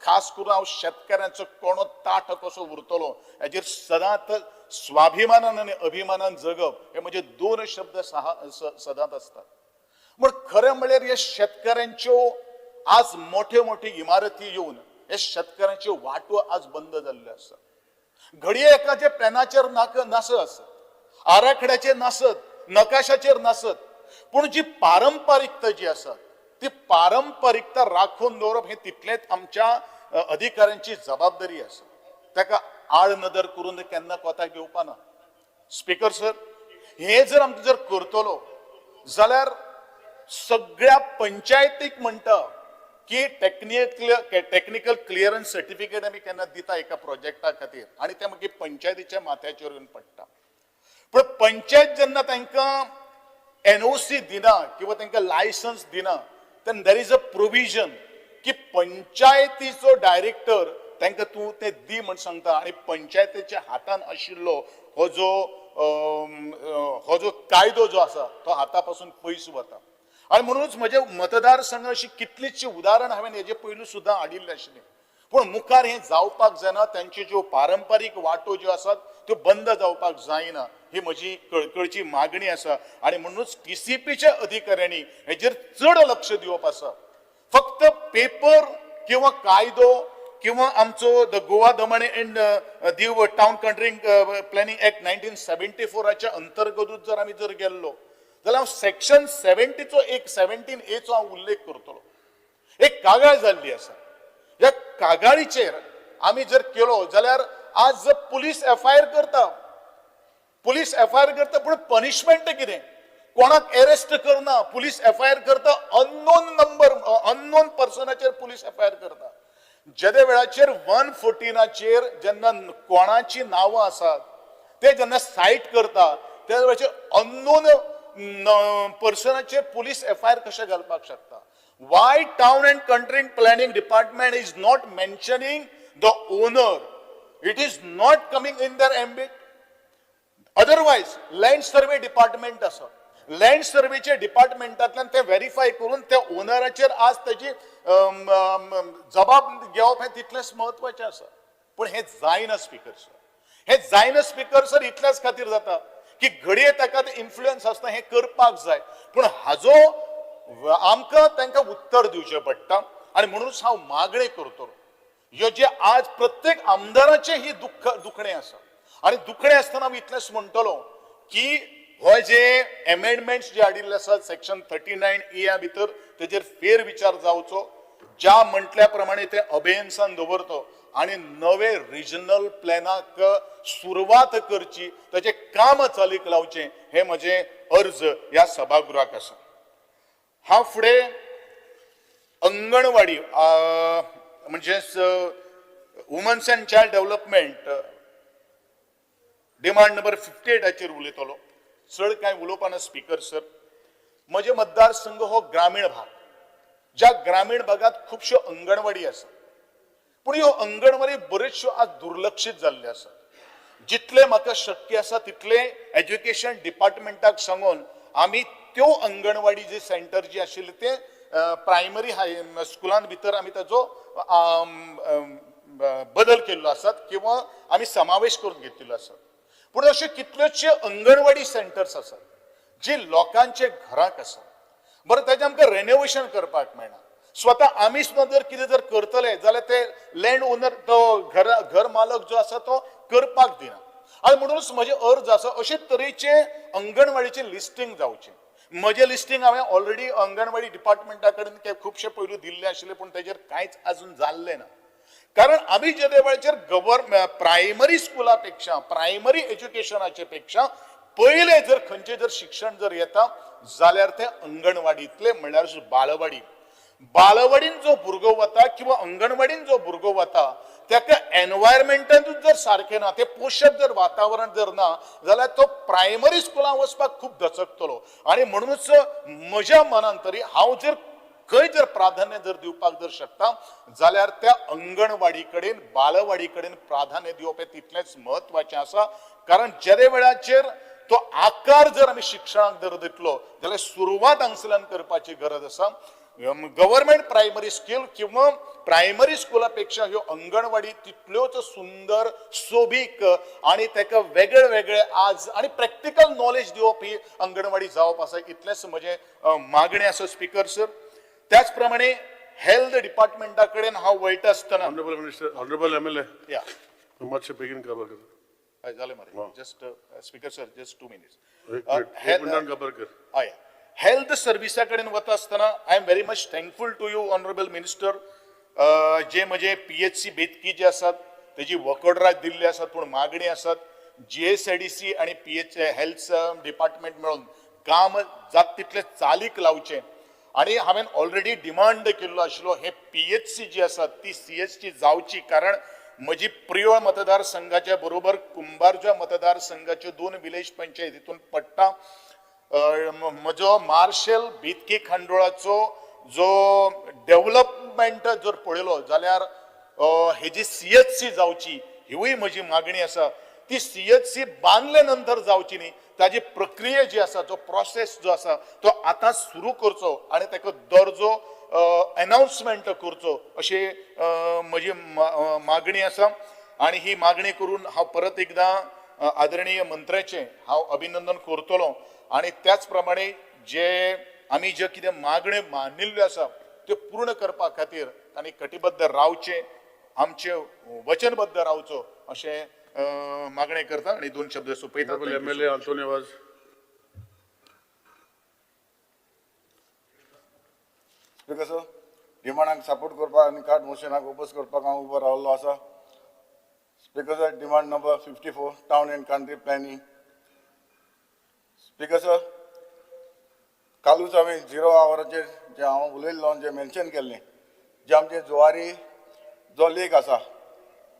S12: खास करून हांव शेतकाऱ्यांचो कोणो ताट कसो उरतलो हेजेर सदांच स्वाभिमानान आनी अभिमानान जगप हे म्हजे दोन शब्द सदांच असतात म्हण खरें म्हळ्यार ह्या शेतकाऱ्यांच्यो आज मोठ्यो मोठ्यो इमारती येवन हे शेतकाऱ्यांच्यो वाटो आज बंद जाल्ल्यो आसा घडये एकाचे प्लॅनाचेर नासत आसत आराखड्याचेर नासत नकाशाचेर नासत पूण जी पारंपारिकता जी आसा ती पारंपारिकता राखून दवरप हे तितलेंच आमच्या अधिकाऱ्यांची जबाबदारी आसा ताका आड नदर करून केन्ना कोताक घेवपाना स्पीकर सर हे जर आमकां जर करतलो जाल्यार सगळ्या पंचायतीक म्हणटा की टेक्निकल क्लियरन्स सर्टिफिकेट आमी केन्ना दिता एका प्रोजेक्टा खातीर आनी ते मागीर पंचायतीच्या माथ्याचेर येवन पडटा पण पंचायत जेन्ना तांकां NOC दिना किंवा तांकां लायसन्स दिना then there is a provision की पंचायतीचो डायरेक्टर तांकां तूं तें दी म्हण सांगता आनी पंचायतीच्या हातान आशिल्लो हो जो कायदो जो आसा तो हाता पासून पयस वता आनी म्हणूनच म्हजे मतदारसंघ अशी कितलींशीं उदाहरण हांवें हेजे पयलू सुद्दां हाडिल्लीं आशिल्लीं पूण मुखार हें जावपाक जायना, तांच्यो ज्यो पारंपारीक वाटो ज्यो आसात त्यो बंद जावपाक जायना ही म्हजी कळकळीची मागणी आसा. आनी म्हणूनच TCPच्या अधिकाऱ्यांनी हेजेर चड लक्ष दिवप आसा. फक्त पेपर किंवा कायदो किंवा आमचो the Goa Daman and Diu town country planning act 1974च्या अंतर्गतूच जर आमी जर गेल्लो जाल्यार हांव सेक्शन 70चो एक 17A चो हांव उल्लेख करतलो. एक कागाळ जाल्ली आसा. ह्या कागाळीचेर आमी जर केलो जाल्यार आज पुलीस FIR करता, पूण पनिशमेंट कितें? कोणाक अरेस्ट करना, पुलीस FIR करता, अननोन पर्सनाचेर पुलीस FIR करता. ज्या वेळाचेर 114चेर जेन्ना कोणाची नांवां आसात ते जेन्ना सायट करता त्या वेळाचेर अननोन पर्सनाचेर पुलीस FIR कशें घालपाक शकता? Why town and country planning department is not mentioning the owner? It is not coming in their ambit. Otherwise, land survey department आसा. लँड सर्वेचे डिपार्टमेंटांतल्यान ते व्हेरीफाय करून त्या ओनराचेर आज त्याची जबाब घेवप हे तितलेंच महत्वाचें आसा. पूण हे जायना स्पीकर सर. हे जायना स्पीकर सर इतल्याच खातीर जाता की घडये ताका ते इन्फ्लुएन्स आसता हे करपाक जाय. पूण हाजो आमकां तांकां उत्तर दिवचें पडटा. आनी म्हणूनच हांव मागणी करतलो ह्यो जे आज प्रत्येक आमदाराचें ही दुखणें आसा. आनी दुखणें आसतना हांव इतलेंच म्हणटलो की हो जे अमेंडमेंट्स जे हाडिल्ले आसात सेक्शन 39A भितर तेजेर फेर विचार जावचो. ज्या म्हटल्या प्रमाणे ते अभेन्सान दवरतो आनी नवे रिजनल प्लॅनाक सुरवात करची, ताचे काम चालीक लावचें हे म्हजे अर्ज ह्या सभागृहाक आसा. हांव फुडें अंगणवाडी म्हणजेच women's and child development demand number 58चेर उलयतलो. चड कांय उलोवपाना स्पीकर सर. म्हजे मतदारसंघ हो ग्रामीण भाग. ज्या ग्रामीण भागात खुबश्यो अंगणवाडी आसा, पूण ह्यो अंगणवाडी बऱ्योचश्यो आज दुर्लक्षीत जाल्ल्यो आसा. जितले म्हाका शक्य आसा तितले एज्युकेशन डिपार्टमेंटाक सांगून आमी त्यो अंगणवाडी जे सेंटर जे आशिल्ले ते प्रायमरी स्कुलान भितर आमी ताजो बदल केल्लो आसात किंवा आमी समावेश करून घेतिल्लो आसा. पूण अशे कितल्योशे अंगणवाडी सेंटर्स आसात जी लोकांचे घराक आसा. बरें, ताचें आमकां रेनोवेशन करपाक मेळना. स्वता आमी सुद्दां जर कितें जर करतले जाल्यार ते लँड ओनर तो घर मालक जो आसा तो करपाक दिना. आनी म्हणूनच म्हजे अर्ज आसा अशे तरेचे अंगणवाडीचे लिस्टिंग जावचें. म्हजें लिस्टिंग हांवें ऑलरेडी अंगणवाडी डिपार्टमेंटा कडेन खूबशे पयलू दिल्लें आशिल्लें, पूण ताचेर कांयच आजून जाल्लें ना. कारण आमी जे वेळाचेर प्रायमरी स्कुला पेक्षा प्रायमरी एज्युकेशनाचे पेक्षा पयले जर खंयचे जर शिक्षण जर येता जाल्यार ते अंगणवाडीतले म्हणल्यार बालवाडी. बालवाडीन जो भुरगो वता किंवा अंगणवाडीन जो भुरगो वता ताका एनवायरमेंटातूच जर सारकें ना, ते पोशक जर वातावरण जर ना जाल्यार तो प्रायमरी स्कुलांत वचपाक खूब दचकतलो. आनी म्हणूनच म्हज्या मनान तरी हांव जर खंय जर प्राधान्य जर दिवपाक जर शकता जाल्यार त्या अंगणवाडी कडेन बालवाडी कडेन प्राधान्य दिवप हे तितलेंच महत्वाचें आसा. कारण जे वेळाचेर तो आकार जर आमी शिक्षणाक जर दितलो जाल्यार सुरवात हांगसरल्यान करपाची गरज आसा. गव्हर्मेंट प्रायमरी स्कूल किंवा प्रायमरी स्कुला पेक्षा ह्यो अंगणवाडी तितल्योच सुंदर सोबीक आनी ताका वेगळे वेगळे आज आनी प्रॅक्टिकल नॉलेज दिवप ही अंगणवाडी जावप आसा. इतलेंच म्हजें मागणें आसा स्पीकर सर. त्याच प्रमाणे हेल्थ डिपार्टमेंटा कडेन हांव वयता आसतना
S2: ऑनरेबल मिनिस्टर, ऑनरेबल MLA,
S12: या
S2: मातशें बेगीन काबार कर.
S12: हय जालें मरे. Just speaker sir just 2 minutes.
S2: एक मिनटान काबार कर.
S12: हय, हेल्थ सर्विसा कडेन वता आसतना I am very much thankful to you honourable minister. जे म्हजे PHC बेतकी जे आसात तेजी वर्क ऑर्डरां दिल्ली आसात, पूण मागणी आसात. GSIDC आनी हेल्थ डिपार्टमेंट मेळून काम जाता तितलें चालीक लावचें. आनी हांवें ऑलरेडी डिमांड केल्लो आशिल्लो हे PHC जी आसा ती CHची जावची. कारण म्हजी प्रिय मतदारसंघाच्या बरोबर कुंभारच्या मतदारसंघाच्यो 2 विलेज पंचायत हितून पडटा. म्हजो मार्शल बेतकी खांडोळाचो जो डेव्हलपमेंट जर पळयलो जाल्यार हेजी CHC जावची हिवूय म्हजी मागणी आसा. ती CHC बांदले नंतर जावची न्ही, ताजी प्रक्रिया जी आसा जो प्रोसेस जो आसा तो आतां सुरू करचो आनी ताका दर्जो अनाउन्समेंट करचो अशी म्हजी मागणी आसा आणि ही मागणी करून हांव परत एकदां आदरणीय मंत्र्याचें हांव अभिनंदन करतलो आणि त्याच प्रमाणे जे आमी जे कितें मागण्यो मानिल्ल्यो आसा त्यो पूर्ण करपा खातीर तांणी कटिबद्ध रावचें आमचे वचनबद्ध रावचो अशें मागणें करता आणि 2 शब्द सोंपयता.
S2: MLA Antonio Vaz.
S8: Speaker sir, डिमांडाक सपोर्ट करपाक आनी कार्ड मोशनाक ओपोज करपाक हांव उबो रावल्लो आसा. Speaker sir, demand number 54 town and country planning. Speaker sir, कालूच हांवें 0 आवराचेर जे हांव उलयल्लो जे मेन्शन केल्लें जे आमचे जुवारी जो लेक आसा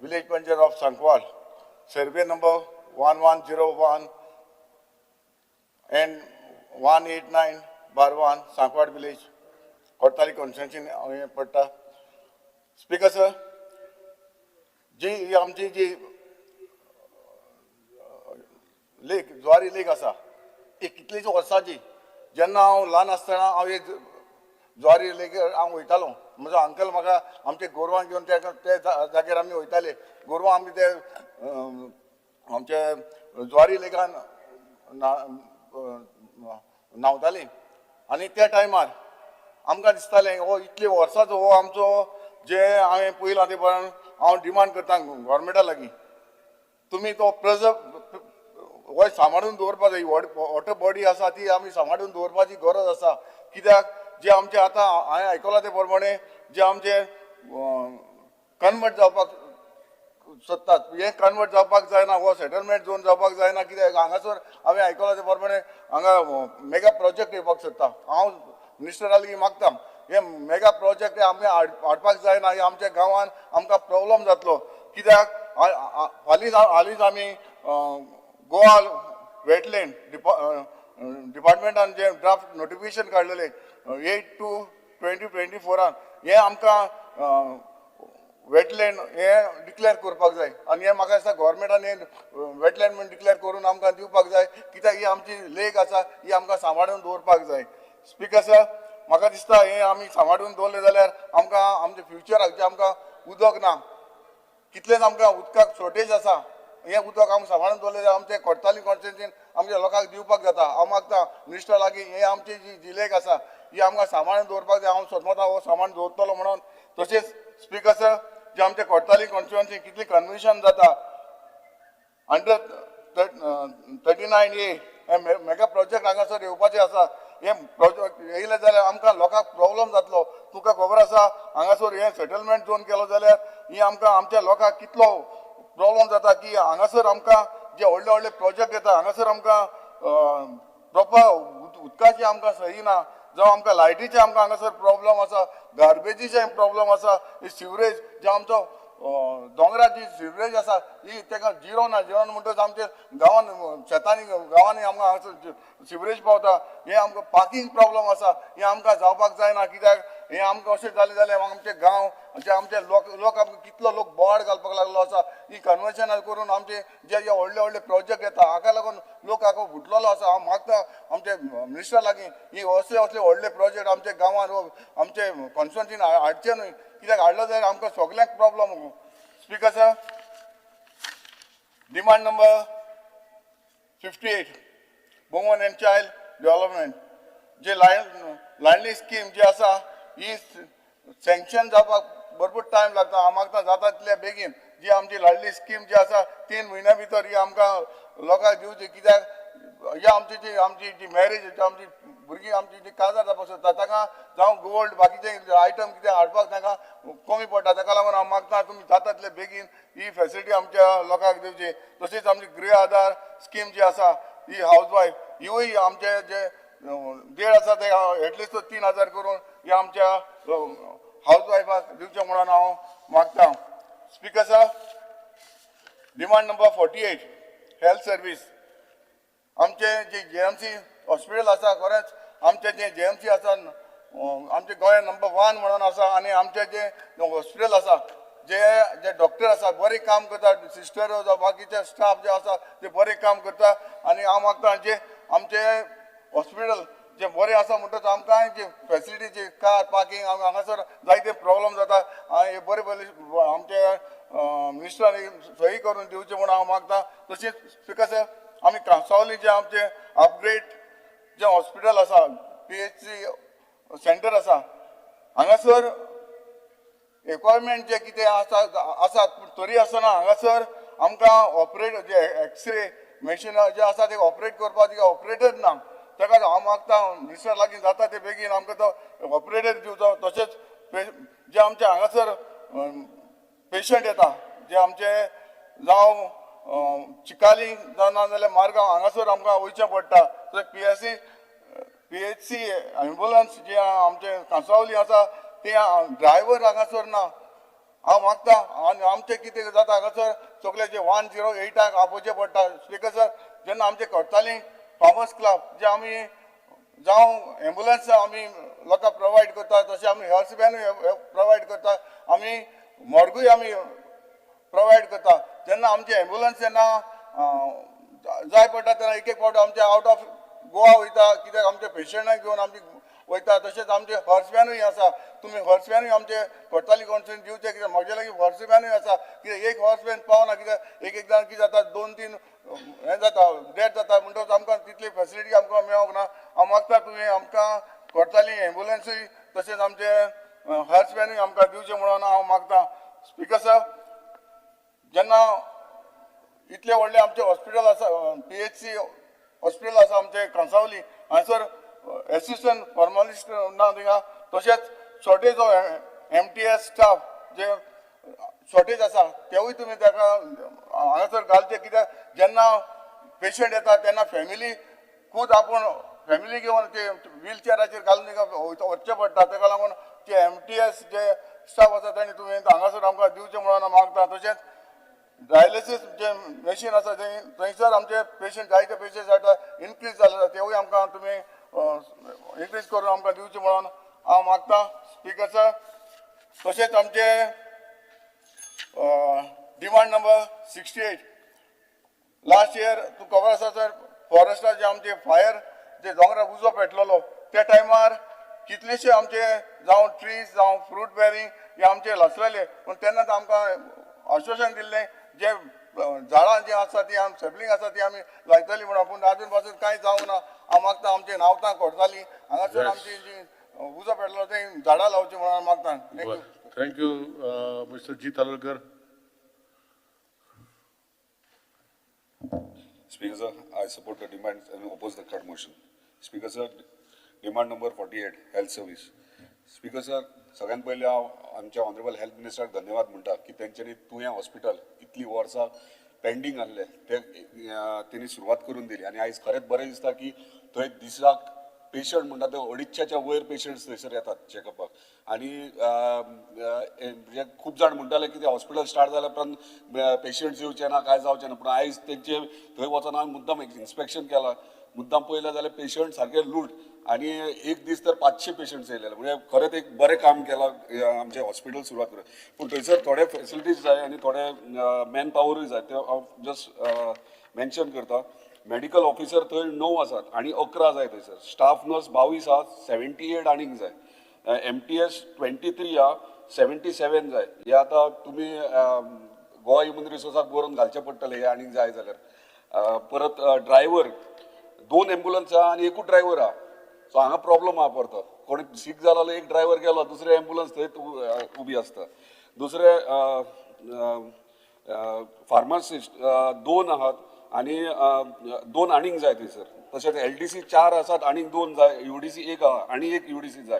S8: village panchayat of Sancoale survey number 1101 and 189/1 Sancoale village Cortalim constituency पडटा. स्पीकर सर, जी आमची जी लेक जुवारी लेक आसा ही कितलींच वर्सांची. जेन्ना हांव ल्हान आसतना हांव एक जुवारी लेकीर हांव वयतालो. म्हजो अंकल म्हाका आमचे गोरवां घेवन ते जाग्यार आमी वयताले. गोरवां आमी ते आमचे जुवारी लेकान न्हांवतालीं आनी त्या टायमार आमकां दिसतालें हो इतले वर्सांचो हो आमचो जे हांवें पयलां ते पळोवन हांव डिमांड करता गोवोरमेंटा लागीं तुमी तो प्रिजर्व हो सांबाळून दवरपा जाय. वॉटर बॉडी आसा ती आमी सांबाळून दवरपाची गरज आसा. कित्याक जे आमचे आतां हांवें आयकलां ते प्रमाणे जे आमचे कन्वर्ट जावपाक सोदतात हे कन्वर्ट जावपाक जायना हो सेटलमेंट झोन जावपाक जायना. कित्याक हांगासर हांवें आयकलां ते प्रमाणे हांगा मेगा प्रोजेक्ट येवपाक सोदता. हांव मिनिस्टरा लागीं मागता हे मेगा प्रोजेक्ट आमी हाडपाक जायना. हे आमच्या गांवांत आमकां प्रॉब्लम जातलो. कित्याक हालींच आमी गोवा वेटलँड डिपार्टमेंटान जे ड्राफ्ट नोटिफिकेशन काडलेलें 8/2/2024 हे आमकां वेटलँड हे डिक्लेअर करपाक जाय आनी हे म्हाका दिसता गोवोरमेंटान हे वेटलँड म्हणून डिक्लेअर करून आमकां दिवपाक जाय. कित्याक ही आमची लेक आसा ही आमकां सांबाळून दवरपाक जाय. स्पीकर सर, म्हाका दिसता हे आमी सांबाळून दवरले जाल्यार आमकां आमच्या फ्युचराक जे आमकां उदक ना कितलेच आमकां उदकाक शॉर्टेज आसा हे उदक आमी सांबाळून दवरले जाल्यार आमचे कोर्ताली कॉन्स्टिट्युएन्सीन आमच्या लोकांक दिवपाक जाता. हांव मागता मिनिस्टर लागीं हे आमची जी लेक आसा ही आमकां सांबाळून दवरपाक जाय. हांव स्वता हो सांबाळून दवरतलो म्हणून. तशेंच स्पीकर सर, जे आमचे कोर्ताली कॉन्स्टिट्युएन्सी कितली कन्व्हेन्शन जाता अंडर 39A हे मेगा प्रोजेक्ट हांगासर येवपाचे आसा. हे प्रोजेक्ट येयले जाल्यार आमकां लोकांक प्रॉब्लम जातलो. तुका खबर आसा हांगासर हे सेटलमेंट झोन केलो जाल्यार ही आमकां आमच्या लोकांक कितलो प्रॉब्लम जाता की हांगासर आमकां जे व्हडले व्हडले प्रोजेक्ट येता हांगासर आमकां प्रोपर उदकाची आमकां सही ना जावं आमकां लायटीचे आमकां हांगासर प्रॉब्लम आसा गार्बेजीचे प्रॉब्लम आसा. ही सिवरेज जे आमचो दोंगरार जी सिवरेज आसा ही ताका जिरो ना. जिरो म्हणटच आमच्या गांवान शेतांनी गांवांनी आमकां हांगासर सिवरेज पावता. हे आमकां पार्किंग प्रॉब्लम आसा हे आमकां जावपाक जायना. कित्याक हे आमकां अशें जालें जाल्यार आमचे गांव जे आमचे लोक आमकां कितलो लोक बोवाड घालपाक लागलो आसा. ही कन्वर्शन करून आमचे जे व्हडले व्हडले प्रोजेक्ट येता हाका लागून लोक हाका फुटलेलो आसा. हांव मागता आमचे मिनिस्टर लागीं ही असले व्हडले प्रोजेक्ट आमच्या गांवांत आमचे कॉन्स्टिट्युएन्सीन हाडचे न्हय. कित्याक हाडलो जाल्यार आमकां सगळ्यांक problem. Speaker sir, demand number 58 woman end child development जे लायनली स्कीम जी आसा ही सँक्शन जावपाक भरपूर टायम लागता. हांव मागता जाता तितले बेगीन जी आमची लाडली स्कीम जी आसा 3 म्हयन्या भितर ही आमकां लोकांक दिवची. कित्याक ही आमची जी मॅरेज आमची भुरगीं आमची जी काजार जावपाक सोदता ताका जावं गोल्ड बाकीचे आयटम कितें हाडपाक ताका कमी पडटा. ताका लागून हांव मागता तुमी जाता तितले बेगीन ही फेसिलिटी आमच्या लोकांक दिवची. तशेंच आमची गृह आधार स्कीम जी आसा ही हावजवायफ हिवूय आमचे जे देड आसा ते एटलिस्ट 3000 करून हे आमच्या हावजवायफाक दिवचे म्हणून हांव मागता. Speaker sir, demand number 48 health service आमचे जे JMC हॉस्पिटल आसा खरेंच आमचे जे JMC आसा आमचे गोंयांत नंबर 1 म्हणून आसा. आनी आमचे जे हॉस्पिटल आसा जे डॉक्टर आसा बरें काम करता. सिस्टर जावं बाकीचे स्टाफ जे आसा ते बरें काम करता. आनी हांव मागता जे आमचे हॉस्पिटल
S3: जे बरें आसा म्हणटच आमकां जे फॅसिलिटी जे कार पार्किंग हांगासर जायते प्रॉब्लेम जाता हे बरे बरे आमचे मिनिस्टरांनी सही करून दिवचे म्हणून हांव मागता तशेंच स्पिकर सर आमी कांसावली जे आमचे अपग्रेड जे हॉस्पिटल आसा PHC सेंटर आसा हांगासर इक्वायरमेंट जे कितें आसात पूण तरी आसतना हांगासर आमकां ऑपरेट जे एक्सरे मशीन जे आसा ते ऑपरेट करपाक तिका ऑपरेटर ना ताका हांव मागता मिनिस्टर लागीं जाता ते बेगीन आमकां तो ऑपरेटर दिवचो तशेंच जे आमचे हांगासर पेशंट येता जे आमचे जावं चिकाली जावं ना जाल्यार मारगांव हांगासर आमकां वयचें पडटा PHC एम्बुलन्स जे आमचे कांसावली आसा ते ड्रायव्हर हांगासर ना हांव मागता आनी आमचें कितें जाता हांगासर सगळे जे 108 आपोवचें पडटा स्पिकर सर जेन्ना आमचे कोर्टाली फार्मर्स क्लब जे आमी जावं एम्बुलन्स आमी लोकांक प्रोवायड करता तशें आमी हेल्थ वॅनूय प्रोवायड करता आमी मॉर्गूय आमी प्रोवायड करता जेन्ना आमचे एम्बुलन्स जेन्ना जाय पडटा तेन्ना एक फावट आमचे आउट ऑफ गोवा वयता कित्याक आमचे पेशंटांक घेवन आमी वयता तशेंच आमचे हॉर्स वॅनूय आसा तुमी हॉर्स वॅनूय आमचे कोर्टाली कॉन्स्टिट्युशन दिवचे कित्याक म्हजे लागीं हॉर्स वॅनूय आसा कित्याक एक हॉर्स वॅन पावना कित्याक एक जाण कितें जाता 2-3 हें जाता डेथ जाता म्हणटच आमकां तितली फॅसिलिटी आमकां मेळोंक ना हांव मागता तुमी आमकां कोर्टाली एम्बुलन्सूय तशेंच आमचे हॉर्स वॅनूय आमकां दिवचें म्हणून हांव मागता स्पिकर सर जेन्ना इतले व्हडले आमचे हॉस्पिटल आसा PHC हॉस्पिटल आसा आमचे कांसावली हांगासर एसिस्टंट फार्मासिस्ट ना थिंगा तशेंच शॉर्टेज ऑफ MTS स्टाफ जे शॉर्टेज आसा तेवूय तुमी ताका हांगासर घालचे कित्याक जेन्ना पेशंट येता तेन्ना फॅमिली खूद आपूण फॅमिली घेवन ते व्हील चॅराचेर घालून तिका वचचें पडटा ताका लागून ते MTS जे स्टाफ आसा तांणी तुमी हांगासर आमकां दिवचें म्हणून मागता तशेंच डायलिसीस जे मशीन आसा थंयसर आमचे पेशंट जायते पेशंट जाता इनक्रीज जाले तेवूय आमकां तुमी इनक्रीज करून आमकां दिवचें म्हणून हांव मागता स्पिकर सर तशेंच आमचे डिमांड नंबर 68 लास्ट इयर तूं खबर आसा सर फॉरेस्टार जे आमचे फायर जे दोंगराक उजो पेटलेलो त्या टायमार कितलेशे आमचे जावं ट्रीज जावं फ्रूट बेरींग हे आमचे लसलेले पूण तेन्ना आमकां आश्वासन दिल्लें जे झाडां जी आसा ती आमी सॅपलिंग आसा ती आमी लायतली म्हणून पूण आजून पासून कांय जावंक ना हांव मागता आमचे नावतां कोरताली हांगासर आमची जी उजो पेटलो ते झाडां लावची म्हणून मागता
S2: thank you mister G Talulkar
S18: Speaker sir, I support the demand and oppose the cut motion. Speaker sir, demand number 48, health service. Speaker sir, सगळ्यात पहिले हांव आमच्या ऑनरेबल हेल्थ मिनिस्टराक धन्यवाद म्हणटा की तेंच्यांनी तुयें हॉस्पिटल इतली वर्सां पेंडींग आसले ते तेणी सुरवात करून दिली आनी आयज खरेंच बरें दिसता की थंय दिसाक पेशंट म्हणटा ते 250च्या वयर पेशंट्स थंयसर येतात चॅकअपाक आनी खूब जाण म्हणटाले की ते हॉस्पिटल स्टार्ट जाल्या उपरांत पेशंट्स येवचे ना काय जावचें ना पूण आयज तेंचे थंय वचून हांवें मुद्दाम इन्स्पेक्शन केलां मुद्दाम पळयलें जाल्यार पेशंट सारके लूट आनी एक दीस तर 500 पेशंट्स येयलेले म्हणजे खरेंच एक बरें काम केलां आमचें हॉस्पिटल सुरवात करून पूण थंयसर थोडे फॅसिलिटीज जाय आनी थोडे मॅन पावरूय जाय ते हांव जस्ट मेन्शन करता मेडिकल ऑफिसर थंय 9 आसात आनी 11 जाय थंयसर स्टाफ नर्स 22 आहात 78 आनीक जाय MTS 23 आहा 77 जाय हे आतां तुमी गोवा ह्युमन रिसोर्साक बरोवन घालचें पडटलें हे आनीक जाय जाल्यार परत ड्रायव्हर 2 एम्बुलन्स आहा आनी एकूच ड्रायव्हर आहा सो हांगा प्रॉब्लम आहा परतो कोणी सीक जालो एक ड्रायव्हर गेलो दुसरे एम्बुलन्स थंय उबी आसता दुसरे फार्मासिस्ट 2 आहात आनी 2 आनीक जाय थंयसर तशेंच LDC 4 आसात आनीक 2 जाय UDC 1 आहा आनी एक UDC जाय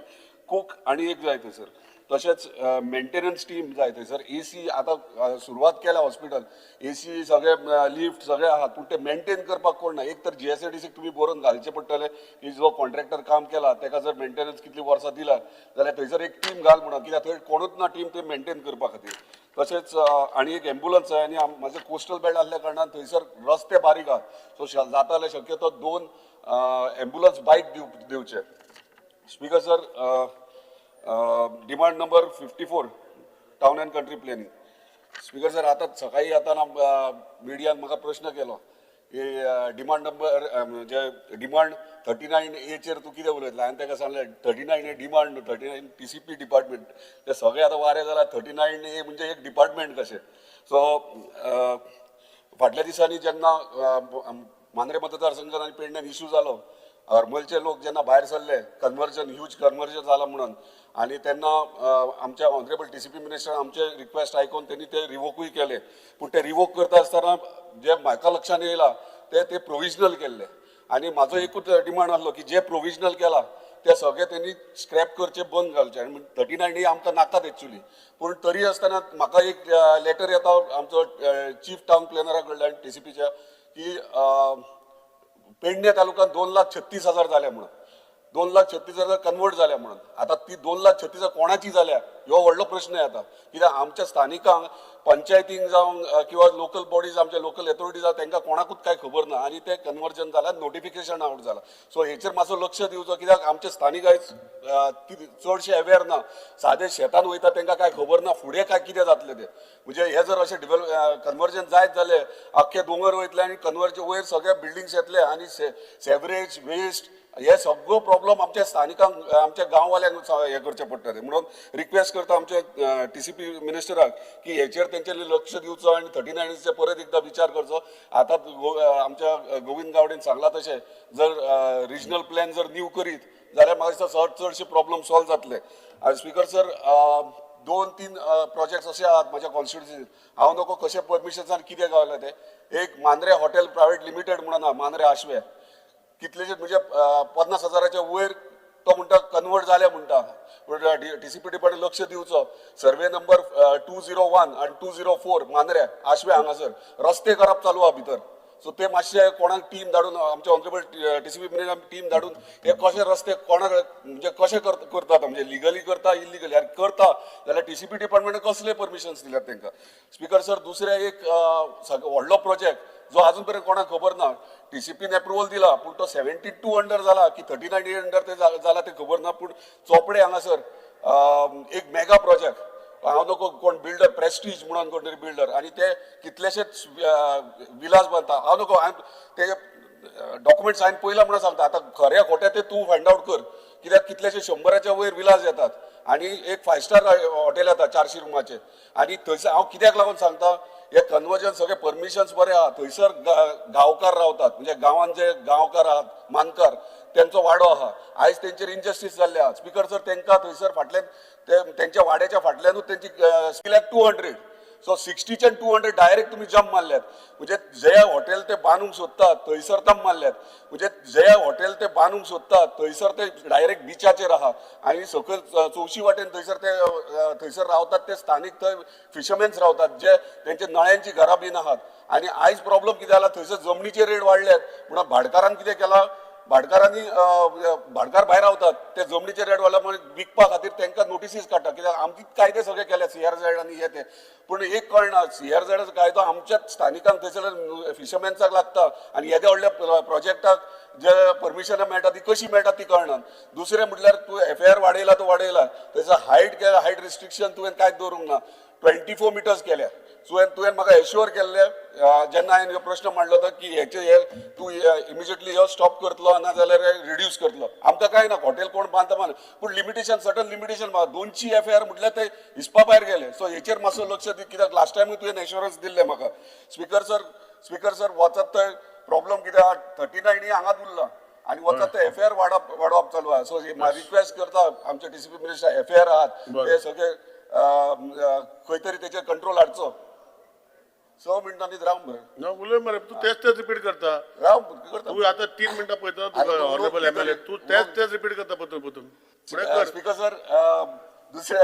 S18: कूक आनी एक जाय थंयसर तशेंच मेंटेनन्स टीम जाय थंयसर AC आतां सुरवात केल्या हॉस्पिटल AC सगळे लिफ्ट सगळे आहात पूण ते मेंटेन करपाक कोण ना एक तर GSADCक तुमी बरोवन घालचें पडटलें की जो कॉन्ट्रॅक्टर काम केला ताका जर मेंटेनन्स कितली वर्सां दिला जाल्यार थंयसर एक टीम घाल म्हणून कित्याक थंय कोणूच ना टीम ते मेंटेन करपा खातीर तशेंच आनी एक एम्बुलन्स जाय आनी म्हाजे कोस्टल बेल्ट आसल्या कारणान थंयसर रस्ते बारीक आहात सो जाता जाल्यार शक्यतो 2 एम्बुलन्स बायक दिवचे speaker sir demand number 54 town and country planning speaker sir आता सकाळी येताना मिडियान म्हाका प्रश्न केलो की डिमांड नंबर म्हणजे डिमांड 39A तू कितें उलयतलो हांवें ताका सांगलें 39A डिमांड 39 TCP डिपार्टमेंट ते सगळे आतां वारे जाला 39A म्हणजे एक डिपार्टमेंट कशें सो फाटल्या दिसांनी जेन्ना मांद्रे मतदारसंघात आनी पेडण्यान इश्यू जालो हरमलचे लोक जेन्ना भायर सरले कन्वर्जन ह्यूज कन्वर्जन जाला म्हणून आणि तेन्ना आमच्या ऑनरेबल TCP मिनिस्टरान आमचे रिक्वेस्ट आयकून त्यांनी ते रिवोकूय केले पूण ते रिवोक करता आसतना जे म्हाका लक्षान येयला ते प्रोविजनल केल्ले आणि माझो एकूच डिमांड आसलो की जे प्रोविजनल केला ते सगळे त्यांनी स्क्रॅप करचे बंद घालचे आणि 39 आमकां नाकात एक्चुअली पूण तरी आसतना म्हाका एक लेटर येता आमचो चीफ टावन प्लॅनरा कडल्यान TCPच्या की पेडणे तालुक्यात 2,36,000 जाले म्हणून 2,36,000 कन्वर्ट जाल्या म्हणून आता ती 2,36,000 कोणाची जाल्या ह्यो व्हडलो प्रश्न येता कित्याक आमच्या स्थानिकांक पंचायतींक जावं किंवा लोकल बॉडीज आमचे लोकल अथॉरिटीज आसा तांकां कोणाकूच कांय खबर ना आनी ते कन्वर्जन जालां नोटिफिकेशन आउट जाला सो हेचेर मातसो लक्ष दिवचो कित्याक आमचे स्थानीक आयज चडशे अवेर ना सादे शेतान वयता तांकां कांय खबर ना फुडें काय कितें जातलें तें म्हणजे हे जर अशें कन्वर्जन जायत जालें आख्खे दोंगर वयतले आनी कन्वर्जन वयर सगळे बिल्डिंग्स येतले आनी सेवरेज वेस्ट हे सगळो प्रॉब्लेम आमच्या स्थानिकांक आमच्या गांववाल्यांक हे करचे पडटले म्हणून रिक्वेस्ट करता आमचे TCP मिनिस्टराक की हेचेर तेंचे लक्ष दिवचो आनी 39चे परत एकदा विचार करचो आता आमच्या गोविंद गावडेन सांगला तशें जर रिजनल प्लॅन जर न्यू करीत जाल्यार म्हाका दिसता चडशे प्रॉब्लेम सॉल्व जातले स्पीकर सर 2-3 प्रोजेक्ट्स असे आहात माझ्या कॉन्स्टिट्युन्सींत हांव नको कशें परमिशन्सान कितें गावले ते एक मांद्रे हॉटेल प्रायवेट लिमिटेड म्हणून आहा मांद्रे आशवे कितलेशे म्हणजे 50,000च्या वयर तो म्हणटा कन्वर्ट जाले म्हणटा TCP डिपार्टमेंट लक्ष दिवचो सर्वे नंबर 201 आणि 204 मांद्रे आशवे हांगासर रस्ते करप चालू आहा भितर सो ते मातशे कोणाक टीम धाडून आमचे ऑनरेबल TCP मिनिस्टर टीम धाडून हे कशे रस्ते कोणाक म्हणजे कशे करतात म्हणजे लिगली करता इलिगली आनी करता जाल्यार TCP डिपार्टमेंटान कसले परमिशन्स दिल्यात तांकां स्पीकर सर दुसरे एक व्हडलो प्रोजेक्ट जो अजून पर्यंत कोणाक खबर ना TCPन अप्रुवल दिला पूण तो 72 अंडर जाला की 39 अंडर ते जाला ते खबर ना पूण चोपडे हांगासर एक मेगा प्रोजेक्ट हांव नको कोण बिल्डर प्रेस्टीज म्हणून कोण तरी बिल्डर आणि ते कितलेशेच विलास बांदता हांव नको ते डॉक्युमेंट्स हांवें पयला म्हणून सांगता आता खरे खोटे ते तूं फायंड आउट कर कित्याक कितलेशे 100च्या वयर विलास येतात आणि एक 5 स्टार हॉटेल येता 400 रुमाचे आणि थंयसर हांव कित्याक लागून सांगता हे कन्वर्जन सगळे परमिशन्स बरे आहा थंयसर गांवकार रावतात म्हणजे गांवांत जे गांवकार आहात मानकार त्यांचो वाडो आहा आयज तेंचेर इनजस्टीस जाल्ले आहा स्पीकर सर तांकां थंयसर फाटल्यान तेंच्या वाड्याच्या फाटल्यानूच तेंची स्किलाक 200 सो 60च्यान 200 डायरेक्ट तुम्ही जंप मारल्यात म्हणजे जे हॉटेल ते बांदूंक सोदतात थंयसर दम मारल्यात म्हणजे जे हॉटेल ते बांदूंक सोदतात थंयसर ते डायरेक्ट बिचाचेर आहा आनी सकयल चौशी वाटेन थंयसर रावतात ते स्थानीक थंय फिशरमॅन्स रावतात जे तेंचे नळ्यांची घरां बीन आहात आनी आयज प्रॉब्लेम कितें जाला थंयसर जमनीचे रेट वाडल्यात म्हणून भाटकारान कितें केलां भाटकारांनी भाटकार भायर रावतात ते जमनीचे रेट वाडल्या म्हणून विकपा खातीर तांकां नोटिसीस काडटा कित्याक आमचे कायदे सगळे केले CRZ आनी हे ते पूण एक कळना CRZ कायदो आमच्या स्थानिकांक थंयसर फिशरमॅन्साक लागता आनी येदे व्हडल्या प्रोजेक्टाक जे परमिशनां मेळटा ती कशी मेळटा ती कळना दुसरें म्हटल्यार तूं FIR वाडयला तो वाडयला थंयसर हायट केला हायट रिस्ट्रिक्शन तुवें कांयच दवरूंक ना 24 मिटर्स केल्या तुवें म्हाका एश्युअर केल्ले जेन्ना हांवें हो प्रश्न मांडलो होतो की हे तूं इमिजिएटली हो स्टॉप करतलो नाजाल्यार रिड्यूस करतलो आमकां कांय ना हॉटेल कोण बांदता मान पूण लिमिटेशन सर्टन लिमिटेशन 200 FIR म्हटल्यार ते हिस्पा भायर गेले सो हेचेर मातसो लक्ष दी कित्याक लास्ट टायमूय तुवें एश्युरन्स दिल्ले म्हाका स्पीकर सर वचत थंय प्रॉब्लेम कितें आहा 39 हांगाच उरला आनी वचत ते FIR वाडोवप चालू आहा सो रिक्वेस्ट करता आमचे TCP मिनिस्टर FIR आहात ते सगळे खंय तरी तेचेर कंट्रोल हाडचो 6 मिनटांनी राव मरे
S2: उलय मरे तू तेच रिपीट करता तू आता 3 मिनिटां पळयता ऑनरेबल MLA तू तेच रिपीट करता परतून
S18: स्पीकर सर दुसरे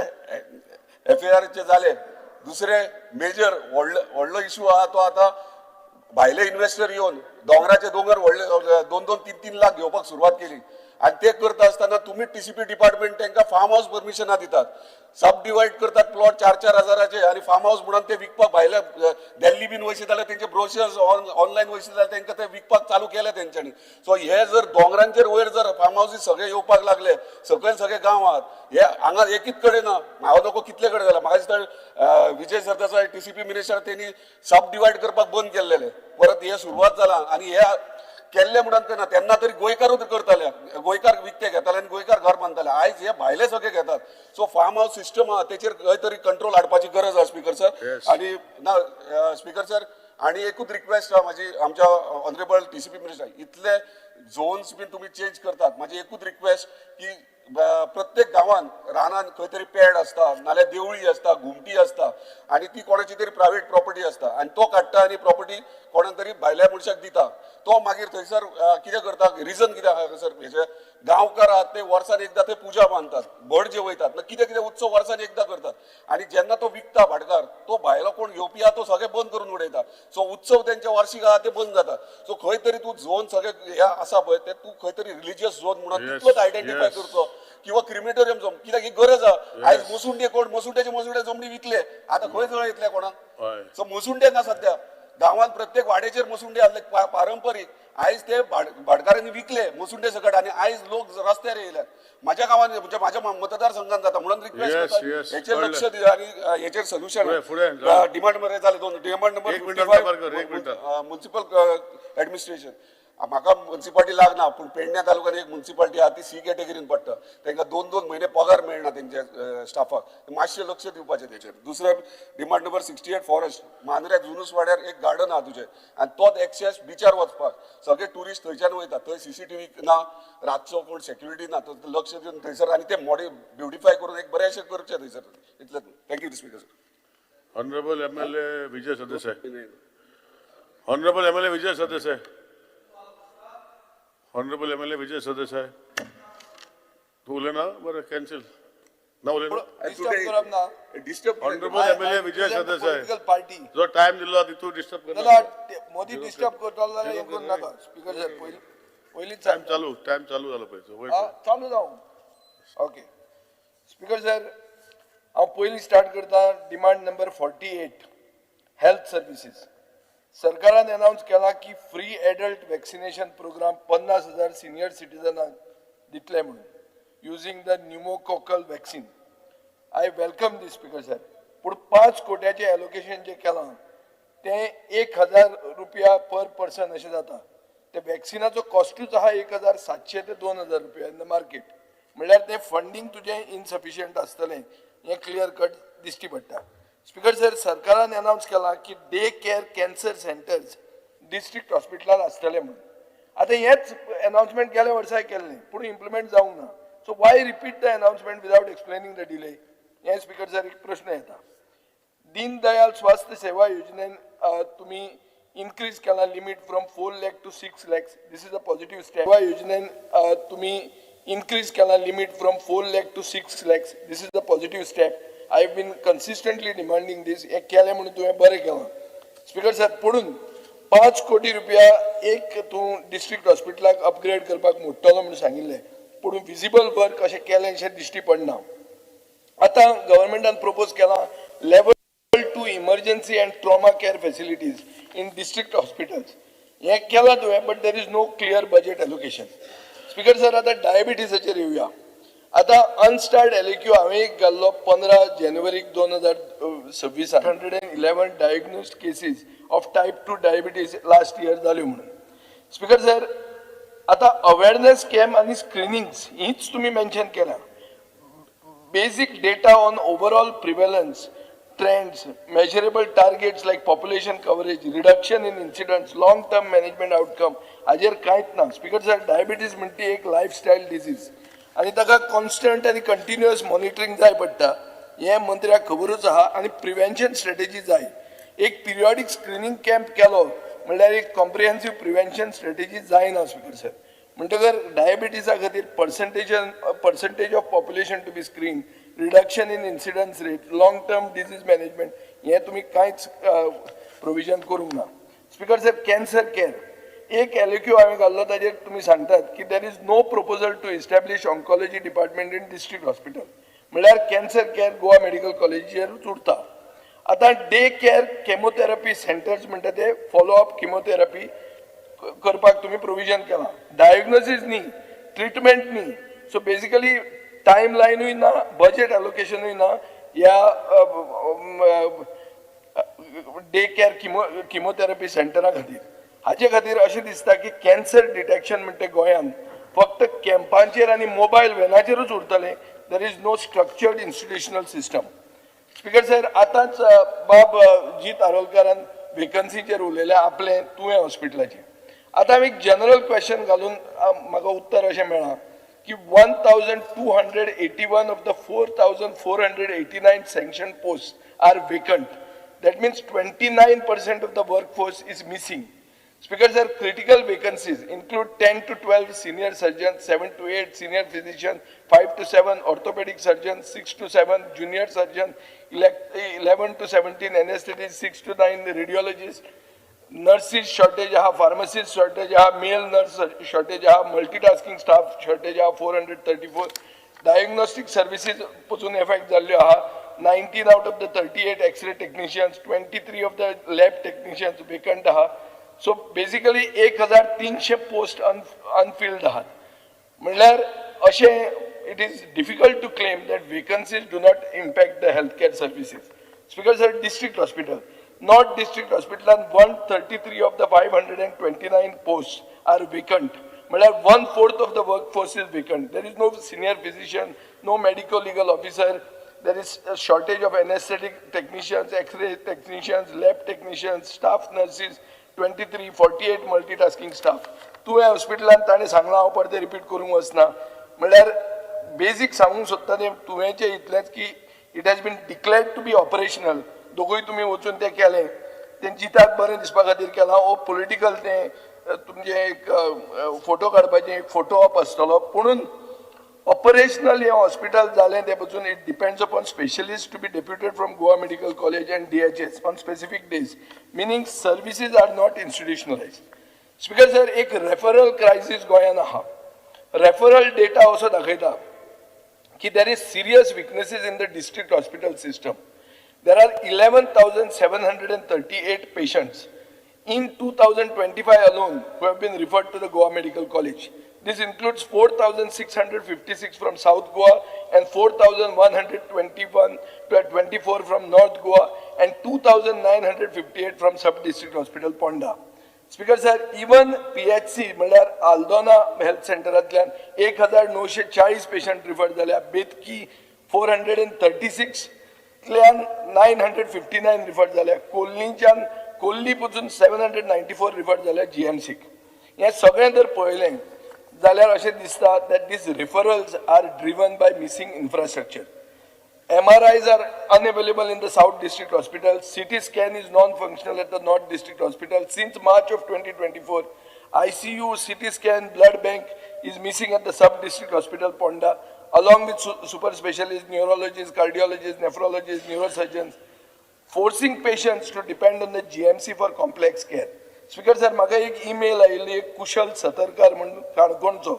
S18: FIR चे जाले दुसरे मेजर व्हडलो इश्यू आहा तो आता भायले इन्व्हेस्टर येवन दोंगराचे दोंगर व्हडले 2-2, 3-3 लाख घेवपाक सुरवात केली आणि ते करता असताना तुम्ही टीसीपी डिपार्टमेंट त्यांना फार्म हाऊस परमिशनां दितात, सब डिवाइड करतात प्लॉट 4-4 हजाराचे आणि फार्म हाऊस म्हणून ते विकपाक भायल्या दिल्ली बीन वयचे जाल्यार तेंचे ब्रोशर्स ऑनलायन वयचे जाल्यार तेंका ते विकपाक चालू केले तेंच्यांनी. सो हे जर दोंगरांचेर वयर जर फार्म हाऊसीस सगळे येवपाक लागले सकयल सगळे गांवांत, हे हांगा एकच कडेन ना, हांव नको कितले कडेन जाला, म्हाका दिसता विजय सरदेसाय टीसीपी मिनिस्टर तेणी सब डिवाइड करपाक बंद केल्लेले, परत हे सुरवात जाला आणि हे केल्ले म्हणून ना तेन्ना तरी गोंयकारूच करताले, गोंयकार विकते घेताले आणि गोंयकार घर बांदताले. आयज हे भायले सगळे घेतात. सो फार्म हाऊस सिस्टम आहा तेचेर खंय तरी कंट्रोल हाडपाची गरज आहा स्पीकर सर. आणि ना स्पीकर सर आणि एकूच रिक्वेस्ट आहा म्हाजी आमच्या ऑनरेबल टीसीपी मिनिस्टर, इतले झोन्स बीन तुम्ही चेंज करतात, माझी एकूच रिक्वेस्ट की प्रत्येक गावान रानान खंय तरी पेड असता, नाल्यार देवळी असता, घुमटी असता आणि ती कोणाची तरी प्रायव्हेट प्रॉपर्टी असता आणि तो काडटा आणि प्रॉपर्टी कोणाक तरी भायल्या मनशाक दिता. तो मागीर थंयसर कितें करता, रिजन कितें आहा सर, हेजे गांवकार आहात ते वर्सान एकदा ते पूजा बांदतात, भट जे वयतात ना कितें कितें उत्सव वर्सान एकदा करतात आणि जेन्ना तो विकता भाटकार तो भायलो कोण घेवपी आहा तो सगळे बंद करून उडयता. सो उत्सव तेंचे वार्षिक आहा ते बंद जाता. सो खंय तरी तू झोन सगळे हे आसा पळय ते तू खंय तरी रिलिजियस झोन म्हणून तितलोच आयडेंटिफाय करचो किंवा क्रिमेटोरियम झोन, कित्याक ही गरज आहा. आयज मसुंडे कोण मसुंड्याचे जमनी विकले, आता खंय जळयतले कोणाक. सो मसुंडे ना सध्या गांवांत प्रत्येक वाड्याचेर मसुंडे आसले पारंपरीक, आयज ते भाटकारांनी विकले मसुंडे सकट आणि आयज लोक रस्त्यार येयल्यात. माझ्या गांवांत म्हणजे माझ्या मतदारसंघात जाता म्हणून रिक्वेस्ट करता हेचेर लक्ष दिया आणि हेचेर सोल्युशन डिमांड मरे जाले दोन डिमांड नंबर म्युनिसिपल ऍडमिनिस्ट्रेशन. म्हाका म्युनिसिपालिटी लागना पूण पेडण्या तालुक्यात एक म्युनिसिपालिटी आहा ती सी कॅटेगरीन पडटा, तांकां 2-2 महिने पगार मेळना तेंच्या स्टाफाक, मातशें लक्ष दिवपाचें तेचेर. दुसरें डिमांड नंबर 68 फॉरेस्ट मांद्र्या जुनूस वाड्यार एक गार्डन आहा तुजें आनी तोच एक्सेस बिचार वचपाक सगळे टुरिस्ट थंयच्यान वयतात. थंय CCTV ना, रातचो कोण सेक्युरिटी ना, लक्ष दिवन थंयसर आनी ते ब्युटिफाय करून एक बरेंशें करचें थंयसर. इतलेंच. Thank you speaker sir.
S2: Honourable MLA Vijay Sardesai. Honourable MLA Vijay Sardesai. Honourable MLA Vijay Sardesai. तू उलयना बरं कॅन्सल ना उलयना. Honourable MLA Vijay Sardesai
S19: party
S2: जो टाइम दिलो तितू डिस्टर्ब करना.
S19: मोदी डिस्टर्ब करता जाल्यार हे करू नाका स्पीकर सर. पयलींच
S2: टाइम चालू जालो पळय
S19: चालू जावं. ओके स्पीकर सर हांव पयलीं स्टार्ट करता डिमांड नंबर 48 हेल्थ सर्विसीस. सरकारान अनाउन्स केला की free adult vaccination programme 50,000 senior सिटीजनांक दितले म्हणून using the pneumococcal vaccine. I welcome this speaker sir. पूण 5 कोट्याचें एलोकेशन जें केलां तें 1,000 रुपया पर पर्सन अशें जाता. ते वॅक्सिनाचो कॉस्टूच आहा 1,700 ते 2,000 रुपया इन द मार्केट. म्हणल्यार तें फंडींग तुजें इनसफिशियंट आसतलें हें क्लियर कट दिश्टी पडटा. स्पीकर सर सरकारान अनाउन्स केला की day care cancer centres district हॉस्पिटलान आसतले म्हणून. आतां हेच अनाउन्समेंट गेल्या वर्सा केल्लें पूण इम्प्लिमेंट जावंक ना. So Y repeat the announcement without explaining the delay. हे स्पीकर सर एक प्रश्न येता. दीन दयाल स्वास्थ्य सेवा योजनेन तुम्ही इन्क्रीज केला limit from 4 lakh to 6 lakhs. This is a positive step. सेवा योजनेन तुम्ही इन्क्रीज केला limit from 4 lakh to 6 lakhs. This is a positive step. I have been consistently demanding this. हे केलें म्हणून तुवें बरें केलां स्पीकर सर. पडून 5 कोटी रुपया एक तूं डिस्ट्रिक्ट हॉस्पिटलाक अपग्रेड करपाक मोडटलो म्हणून सांगिल्लें पूण विजिबल वर्क अशें केलें अशें दिश्टी पडना. आतां गव्हर्मेंटान प्रपोज केला level 2 emergency and trauma care facilities in district hospitals. हें केलां तुवें but there is no clear budget allocation. Speaker sir आतां डायबिटीसाचेर येवया. आतां अनस्टार्ड एलक्यू हांवें एक घाल्लो 15 जानेवारी 2026 111 diagnosed cases of type 2 diabetes last year जाल्यो म्हणून. स्पीकर सर आतां अवेरनेस कॅम्प आनी स्क्रिनिंग्स हीच तुमी मेन्शन केल्या. Basic data on overall prevalence trends, measurable targets like population coverage, reduction in incidents, long-term management outcome, हाजेर कांयच ना. स्पीकर सर डायबिटीज म्हणटी एक लायफस्टायल डिजीज आनी ताका कॉन्स्टंट आनी कंटिन्युअस मॉनिटरींग जाय पडटा. हें मंत्र्याक खबरूच आहा आनी प्रिव्हेन्शन स्ट्रॅटेजी जाय. एक पिरियॉडीक स्क्रिनींग कॅम्प केलो म्हणल्यार एक कॉम्प्रिहेन्सीव प्रिव्हेन्शन स्ट्रॅटेजी जायना स्पीकर सर. म्हणटकर डायबिटीजा खातीर percentage of population to be screen, reduction in incidence rate, long term disease management हें तुमी कांयच प्रोविजन करूंक ना. स्पीकर सर कॅन्सर केअर एक एलक्यू हांवें घाल्लो ताजेर तुमी सांगतात की there is no proposal to establish oncology department in district hospital म्हळ्यार कॅन्सर केअर गोवा मेडिकल कॉलेजीचेरूच उरता. आतां डे केअर केमोथेरपी सेंटर्स म्हणटा ते फॉलो अप केमोथेरपी करपाक तुमी प्रोविजन केलां. डायग्नोसीस न्ही, ट्रिटमेंट न्ही. सो बेसिकली टायम लायनूय ना, बजेट एलोकेशनूय ना ह्या डे केअर किमोथेरपी सेंटरा खातीर. हाचे खातीर अशें दिसता की कॅन्सर डिटेक्शन म्हणटा गोंयांत फक्त कॅम्पांचेर आनी मोबायल व्हॅनाचेरूच उरतलें. There is no structured institutional system. Speaker sir, आतांच बाब जीत आरोलकारान वेकन्सीचेर उलयलें आपलें तुवें हॉस्पिटलाचें. आतां हांव एक जनरल क्वेश्चन घालून म्हाका उत्तर अशें मेळ्ळां की 1281 of the 4489 sanction post are vacant. That means 29% of the workforce is missing. Speaker sir, critical vacancies include 10 to 12 senior surgeons, 7 to 8 senior physicians, 5 to 7 orthopedic surgeons, 6 to 7 junior surgeons, 11 to 17 anesthetists, 6 to 9 radiologists, nurses shortage, pharmacist shortage, male nurse shortage, multitasking staff shortage, 434 diagnostic services पासून effect जाल्ल्यो आहा. 19 out of the 38 X-ray technicians, 23 of the lab technicians vacant आहा. So basically 1300 post unfilled आहात. म्हणल्यार अशें it is difficult to claim that vacancies do not impact the healthcare services. Speaker sir, district hospital. North district hospital 133 of the 529 posts are vacant. म्हणल्यार 1/4 of the workforce is vacant. There is no senior physician, no medical legal officer. There is a shortage of anesthetic technicians, X-ray technicians, lab technicians, staff nurses, 23, 48 multitasking staff. तुवें हॉस्पिटलांत ताणें सांगलां, हांव परते repeat करूंक वचना. म्हळ्यार बेसीक सांगूंक सोदता तें तुवेंचें इतलेंच की it has been declared to be operational. दोगूय तुमी वचून तें केलें, तें जिताक बरें दिसपा खातीर केलां. ओ पॉलिटिकल तें तुमचें एक फोटो काडपाचें एक फोटो ऑप आसतलो, पुणून operational hospital जालें ते पासून it depends upon specialists to be deputed from Goa Medical College and DHS on specific days, meaning services are not institutionalized. Speaker sir, एक referral crisis गोंयांत आहा. Referral data असो दाखयता की there is serious weaknesses in the district hospital system. There are 11,738 patients in 2025 alone who have been referred to the Goa Medical College. This includes 4,656 from South Goa and 4,124 from North Goa and 2,958 from Sub-District Hospital Ponda. Speaker sir, even PHC म्हणल्यार Aldona health सेंटरांतल्यान 1,940 patient refer जाल्या. बेतकी 436 तल्यान 959 refer जाल्या. कोल्लीच्यान कोल्ली पसून 794 refer जाल्या GMCक. हें सगळें जर पळयलें जाल्यार अशें दिसता that these referrals are driven by missing infrastructure. MRIs are unavailable in the South District Hospital. CT scan is non-functional at the North District Hospital. Since March of 2024, ICU, CT scan, blood bank is missing at the Sub-District Hospital Ponda, along with super specialists, neurologists, cardiologists, nephrologists, neurosurgeons, forcing patients to depend on the GMC for complex care. Speaker sir, म्हाका एक email आयिल्ली एक कुशल सतरकार म्हणून काणकोणचो.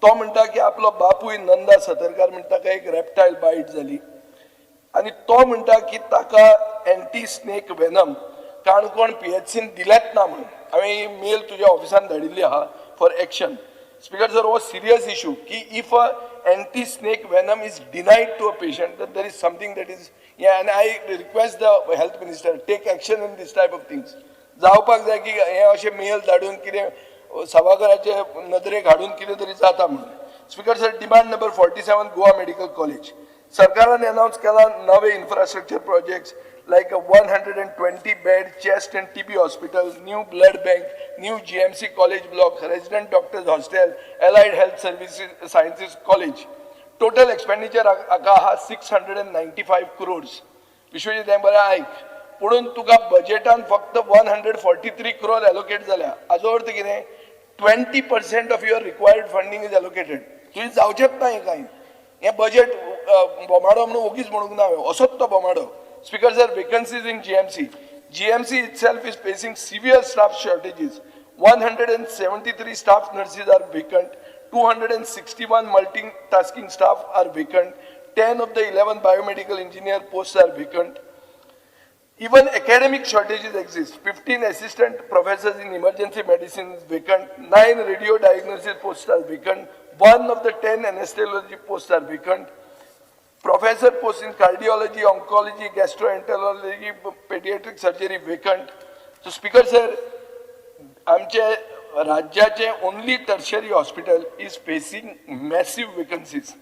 S19: तो म्हणटा की आपलो बापूय नंदा सतरकार म्हणटा ताका एक रेप्टायल बायट जाली आनी तो म्हणटा की ताका एंटी स्नेक वेनम काणकोण PHCन दिलेच ना म्हणून. हांवें ही मेल तुज्या ऑफिसान धाडिल्ली आहा फॉर एक्शन. स्पीकर सर, हो सिरियस इशू की if a anti snake venom is denied to a patient then there is something that is and I request the health minister take action in this type of things. जावपाक जाय की हे अशें mail धाडून कितें सभाघराचे नदरेक हाडून कितें तरी जाता म्हणून. Speaker sir, demand number 47 Goa medical college. सरकारान अनाउन्स केला नवे infrastructure projects like a 120 bed chest and TB hospital, new blood bank, new GMC college block, resident doctors hostel, allied health services sciences college. Total expenditure आहा 695 crores. Vishwajeet हें बरें आयक, पुणून तुका बजेटान फक्त 143 crore allocate जाल्या. हाजो अर्थ कितें? 20% of your required funding is allocated. तुवें जावचेंच ना हें कांय. हें बजेट बोमाडो म्हणून ओगीच म्हणूंक ना हांवें, असोच तो बोमाडो. Speaker sir, vacancies in GMC. GMC itself is facing severe staff shortages. 173 staff nurses are vacant, 261 multitasking staff are vacant, 10 of the 11 biomedical engineer posts are vacant. Even academic shortages exist. 15 assistant professors in emergency medicine is vacant, 9 radio diagnosis posts are vacant, 1 of the 10 anesthesiology posts are vacant, professor posts in cardiology, oncology, gastroenterology, pediatric surgery vacant. So Speaker sir, आमचे राज्याचे only tertiary hospital is facing massive vacancies.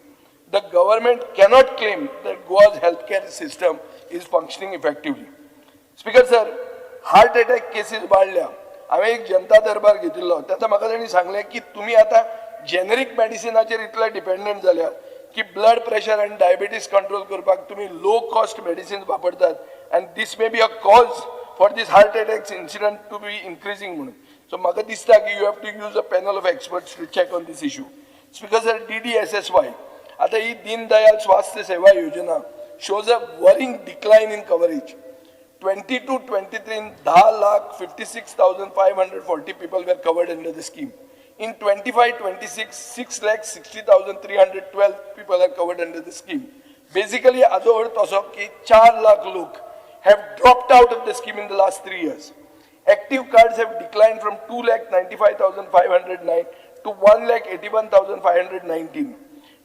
S19: The government cannot claim that Goa's healthcare system is functioning effectively. Speaker sir, heart attack cases वाढल्या. हांवें एक जनता दरबार घेतिल्लो, ताका म्हाका तांणी सांगलें की तुमी आतां जेनेरिक मेडिसिनाचेर इतले डिपेंडंट जाल्यात की ब्लड प्रेशर आनी डायबिटीज कंट्रोल करपाक तुमी लो कॉस्ट मेडिसिन्स वापरतात, and these may be a cause for these heart attacks incident to be increasing म्हणून. सो म्हाका दिसता की you have to use a panel of experts to check on these issue. Speaker sir, DDSSY आता ही दीनदयाल स्वास्थ्य सेवा योजना shows a worrying decline in coverage. 22-23 in 10,56,540 people were covered under the scheme. In 25-26, 6,60,312 people are covered under the scheme. Basically, other अर्थ असो की 4 lakh लोक have dropped out of the scheme in the last 3 years. Active cards have declined from 2,95,509 to 1,81,519.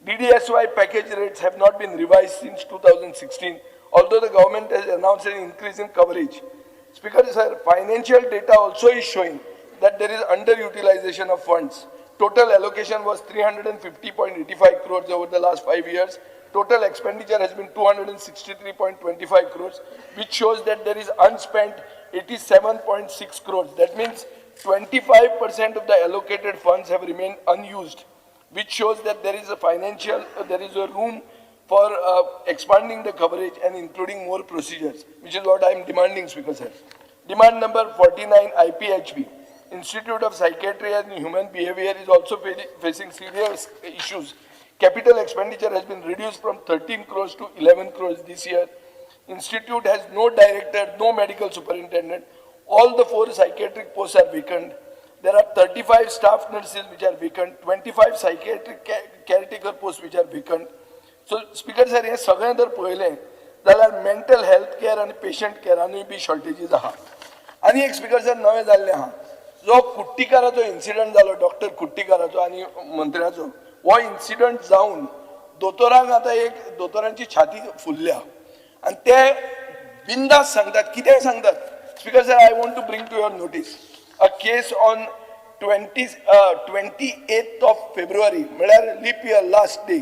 S19: DDSY package rates have not been revised since 2016, although the government has announced an increase in coverage. Speaker sir, financial data also is showing that there is underutilization of funds. Total allocation was 350.85 crores over the last 5 years. Total expenditure has been 263.25 crores, which shows that there is unspent 87.6 crores. That means 25% of the allocated funds have remained unused, which shows that there is a room for expanding the coverage and including more procedures, which is what I am demanding, Speaker sir. Demand number 49, IPHB, Institute of Psychiatry and Human Behavior, is also facing serious issues. Capital expenditure has been reduced from 13 crores to 11 crores this year. Institute has no director, no medical superintendent. All the 4 psychiatric posts are vacant. There are 35 staff nurses which are vacant, 25 psychiatric caretaker posts which are vacant. So, Speaker sir, हे सगळें जर पळयलें जाल्यार mental health care आनी patient केअरानूय बी शॉर्टेजीस आहा. आनी एक speaker sir नवें जाल्लें आहा, जो कुट्टीकाराचो इन्सिडंट जालो, डॉक्टर कुट्टीकाराचो आनी मंत्र्याचो, हो इन्सिडंट जावन दोतोरांक आतां एक दोतोरांची छाती फुल्ल्या आनी ते बिंदास सांगतात, कितें सांगतात. Speaker sir, I want to bring to your notice a case on 28th of February, म्हळ्यार लीप इयर लास्ट डे,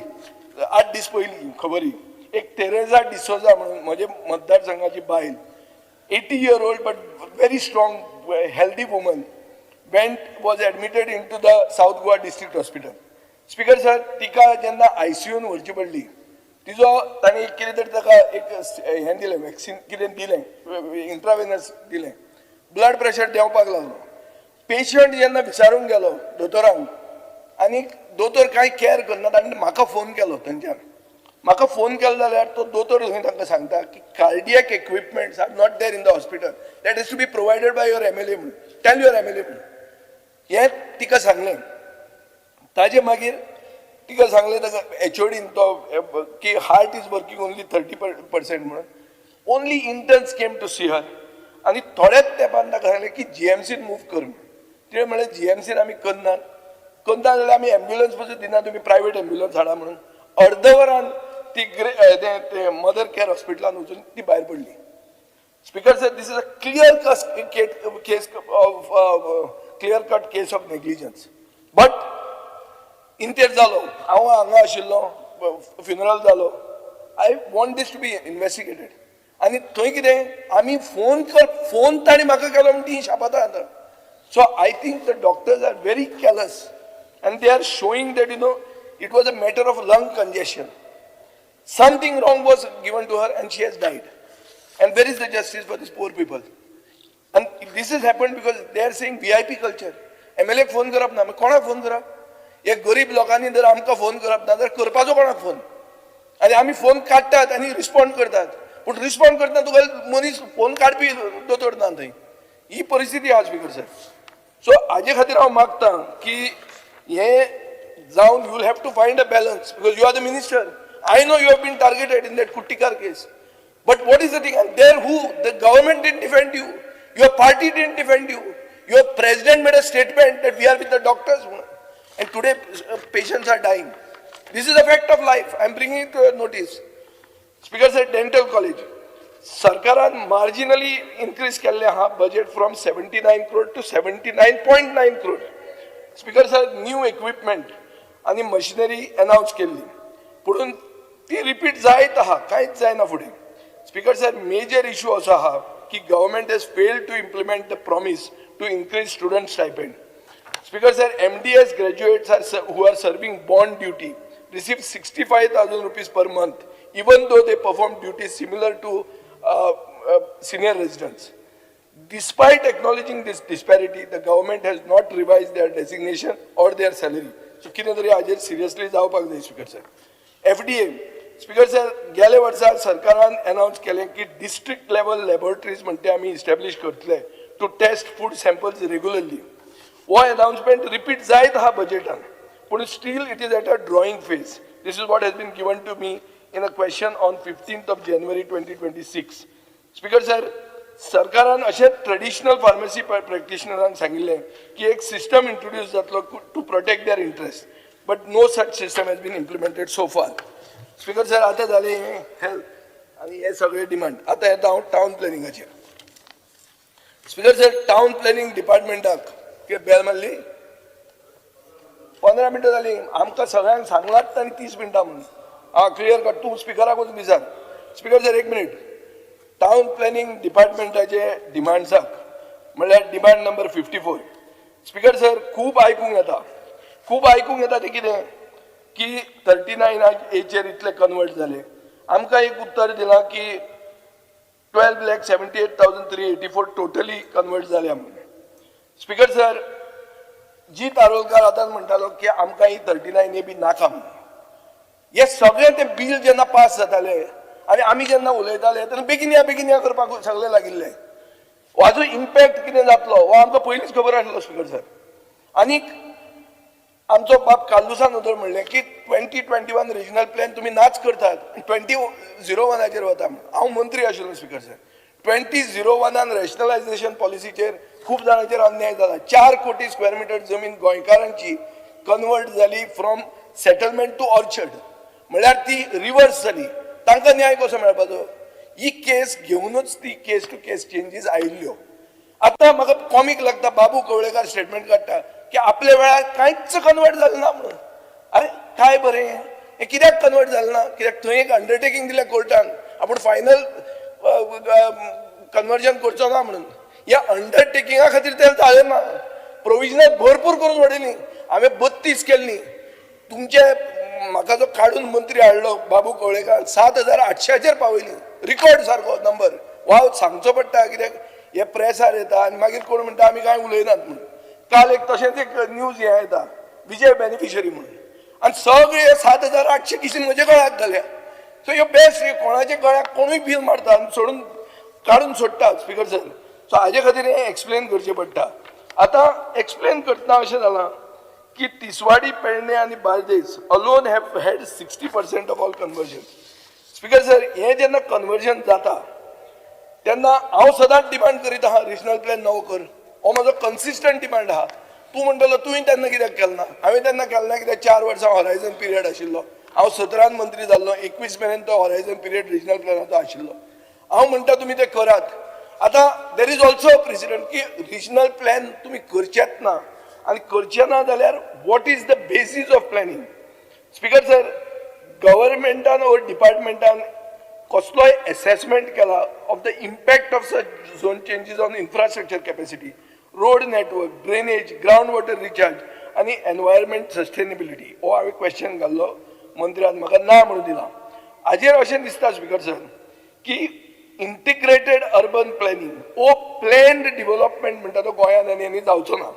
S19: 8 दीस पयलीं खबरी, एक तेरेजा डिसोजा म्हणून म्हजे मतदारसंघाची बायल, 80 year old but very strong, healthy woman, was admitted into the South Goa District Hospital. Speaker sir, तिका जेन्ना ICUन व्हरची पडली, तिजो ताणें कितें तरी ताका एक हें दिलें, वॅक्सीन कितें दिलें, इंट्रावेनस दिलें, ब्लड प्रेशर देंवपाक लागलो. पेशंट जेन्ना विचारूंक गेलो दोतोरांक, आनी दोतोर कांय केअर करना, ताणें म्हाका फोन केलो. थंयच्यान म्हाका फोन केलो जाल्यार तो दोतोर थंय तांकां सांगता की cardiac equipments are not there in the hospital, that is to be provided by your MLA म्हणून, टेल युअर MLA म्हणून. हें तिका सांगलें. ताजे मागीर तिका सांगलें ताका HODन तो की हार्ट इज वर्किंग ओन्ली 30% म्हणून. Only interns came to see her आनी थोड्याच तेंपान ताका सांगलें की GMCन मूव कर. तिणें म्हणलें GMCन आमी करना जाल्यार आमी एम्ब्युलन्स पसून दिना, तुमी प्रायवेट एम्ब्युलन्स हाडा म्हणून. अर्दवरान ती मदर केअर हॉस्पिटलान वचून ती भायर पडली. Speaker sir, this is a clear cut case of negligence. But इंतेर जालो, हांव हांगा आशिल्लो, फ्युनरल जालो. I want this to be investigated. आनी थंय कितें आमी फोन ताणें म्हाका केलो म्हणून ती शापाता आतां. So I think the doctors are very careless and they are showing that it was a matter of lung congestion. Something wrong was given to her and she has died. And where is the justice for these poor people? And this has happened because they are saying VIP culture. MLA phone करप ना, कोणाक phone करप? एक गरीब लोकांनी जर आमकां phone करप ना जाल्यार करपाचो कोणाक फोन? आनी आमी फोन काडटात आनी रिस्पॉन्ड करतात, पूण रिस्पॉन्ड करतना तुका मनीस फोन काडपी दोतोर ना थंय. ही परिस्थिती आहा स्पीकर सर. सो हाजे खातीर हांव मागतां की हे जावन you will have to find a balance because you are the minister. I know you have been targeted in that Kuttikar case. But what is the thing? And there who? The government didn't defend you. Your party didn't defend you. Your president made a statement that we are with the doctors. And today patients are dying. This is a fact of life. I am bringing it to your notice. Speaker said dental college. Sarkaran marginally increased keल्ले budget from 79 crore to 79.9 crore. Speaker said new equipment and machinery announced केल्ली. पुढून ती repeat जायत आहा कांयच जायना फुडें. Speaker sir major issue असो आहा की government has failed to implement the promise to increase student stipend. Speaker sir MDS graduates who are serving bond duty receive 65,000 rupees per month even though they perform duties similar to senior residents. Despite acknowledging this disparity, the government has not revised their designation or their salary. So कितें तरी हाजेर seriously जावपाक जाय speaker sir. FDA, speaker sir गेल्या वर्सा सरकारान announce केलें की डिस्ट्रिक्ट लेवल लॅबोरेटरीज म्हणटे आमी इस्टॅब्लिश करतले to test food samples regularly. हो अनाउन्समेंट रिपीट जायत आहा बजेटान पूण still it is at a drawing phase. This is what has been given to me in a question on 15th of January 2026. Speaker sir सरकारान अशें traditional pharmacy प्रॅक्टिशनरांक सांगिल्लें की एक सिस्टम इंट्रोड्यूस जातलो to protect their interest. But no such system has been implemented so far. Speaker sir, आता झाले health आणि हे सगळे डिमांड. आता येता हांव टाउन प्लॅनिंगाचेर. स्पीकर सर टाउन प्लॅनिंग डिपार्टमेंटाक कितें बेल मारली 15 मिनटां जाली. आमकां सगळ्यांक सांगलात आनी 30 मिनटां म्हणून. क्लियर कट तूं स्पिकराकूच विचार. स्पीकर सर एक मिनिट. टाउन प्लॅनिंग डिपार्टमेंटाचे डिमांड्साक म्हणल्यार डिमांड नंबर 54. स्पीकर सर खूब आयकूंक येता ते कितें की 39A इतले कन्वर्ट जाले. आमकां एक उत्तर दिलां की 12,78,384 टोटली कन्वर्ट जाल्या म्हणून. स्पीकर सर जी तारोलकार आतां म्हणटालो की आमकां ही 39A बी नाका म्हणून. हे सगळें तें बील जेन्ना पास जाताले आनी आमी जेन्ना उलयताले तेन्ना बेगिन्या करपाक सगळे लागिल्ले. हाजो इम्पॅक्ट कितें जातलो हो आमकां पयलींच खबर आसलो स्पीकर सर. आनीक आमचो बाब कालुसा नदर म्हणलें की 2021 रिजनल प्लॅन तुमी नाच करतात 2001 वता म्हणून. हांव मंत्री आशिल्लो स्पीकर सर. 2001 रॅशनलायझेशन पॉलिसीचेर खूब जाणांचेर अन्याय जाला. 4 कोटी स्क्वेअर मिटर जमीन गोंयकारांची कन्वर्ट जाली फ्रॉम सेटलमेंट टू ऑर्चर्ड. म्हळ्यार ती रिवर्स जाली. तांकां न्याय कसो मेळपाचो? ही केस घेवनूच ती केस टू केस चेंजीस आयिल्ल्यो. आतां म्हाका कॉमीक लागता बाबू कवळेकार स्टेटमेंट काडटा की आपल्या वेळार कांयच कन्वर्ट जालें ना म्हणून. अरे काय बरें हें कित्याक कन्वर्ट जालें ना? कित्याक थंय एक अंडरटेकींग दिलें कोर्टान आपूण फायनल कन्वर्जन करचो ना म्हणून. ह्या अंडरटेकिंगा खातीर तें जालें ना. प्रोविजनल भरपूर करून उडयलीं. हांवें 32 केल्लीं. तुमचे म्हाका जो काडून मंत्री हाडलो बाबू कवळेकार 7,800 पावयलीं. रिकॉर्ड सारको नंबर. वाव सांगचो पडटा कित्याक हे प्रेसार येता आनी मागीर कोण म्हणटा आमी कांय उलयनात म्हणून. काल एक तशेंच एक न्यूज हे येता विजय बेनिफिशरी म्हणून आनी सगळे 7,800 किसी म्हज्या गळ्याक घाल्या. सो ह्यो बेस्ट कोणाच्या गळ्याक कोणूय बील मारता आनी सोडून काडून सोडटा स्पीकर सर. सो हाजे खातीर हें एक्सप्लेन करचें पडटा. आतां एक्सप्लेन करतना अशें जालां की तिसवाडी पेडणे आनी Bardez alone have had 60% of all conversion. Speaker sir हें जेन्ना कन्वर्जन जाता तेन्ना हांव सदांच डिमांड करीत आहा रिजनल प्लॅन नवो कर. हो म्हजो कन्सिस्टंट डिमांड आहा. तूं म्हणटलो तुवें तेन्ना कित्याक केलें ना? हांवें तेन्ना केलें ना कित्याक 4 वर्सां हॉरायझन पिरियड आशिल्लो. हांव 17 मंत्री जाल्लो. 21 मेरेन तो हॉरायझन पिरियड रिजनल प्लॅनाचो आशिल्लो. हांव म्हणटा तुमी ते करात. आतां there is also a precedent की रिजनल प्लॅन तुमी करचेच ना आनी करचे ना जाल्यार what is the basis of planning? Speaker sir गव्हर्मेंटान ओर डिपार्टमेंटान कसलोय असेसमेंट केला of the impact of such zone changes on infrastructure capacity, road network, drainage, ground water recharge आनी एनवायरमेंट सस्टेनेबिलिटी? हो हांवें क्वेश्चन घाल्लो मंत्र्यान म्हाका ना म्हणून दिला. हाजेर अशें दिसता स्पीकर सर की इंटिग्रेटेड अर्बन प्लॅनिंग ओ प्लॅन्ड डेव्हलपमेंट म्हणटा तो गोंयान आनी जावचो ना.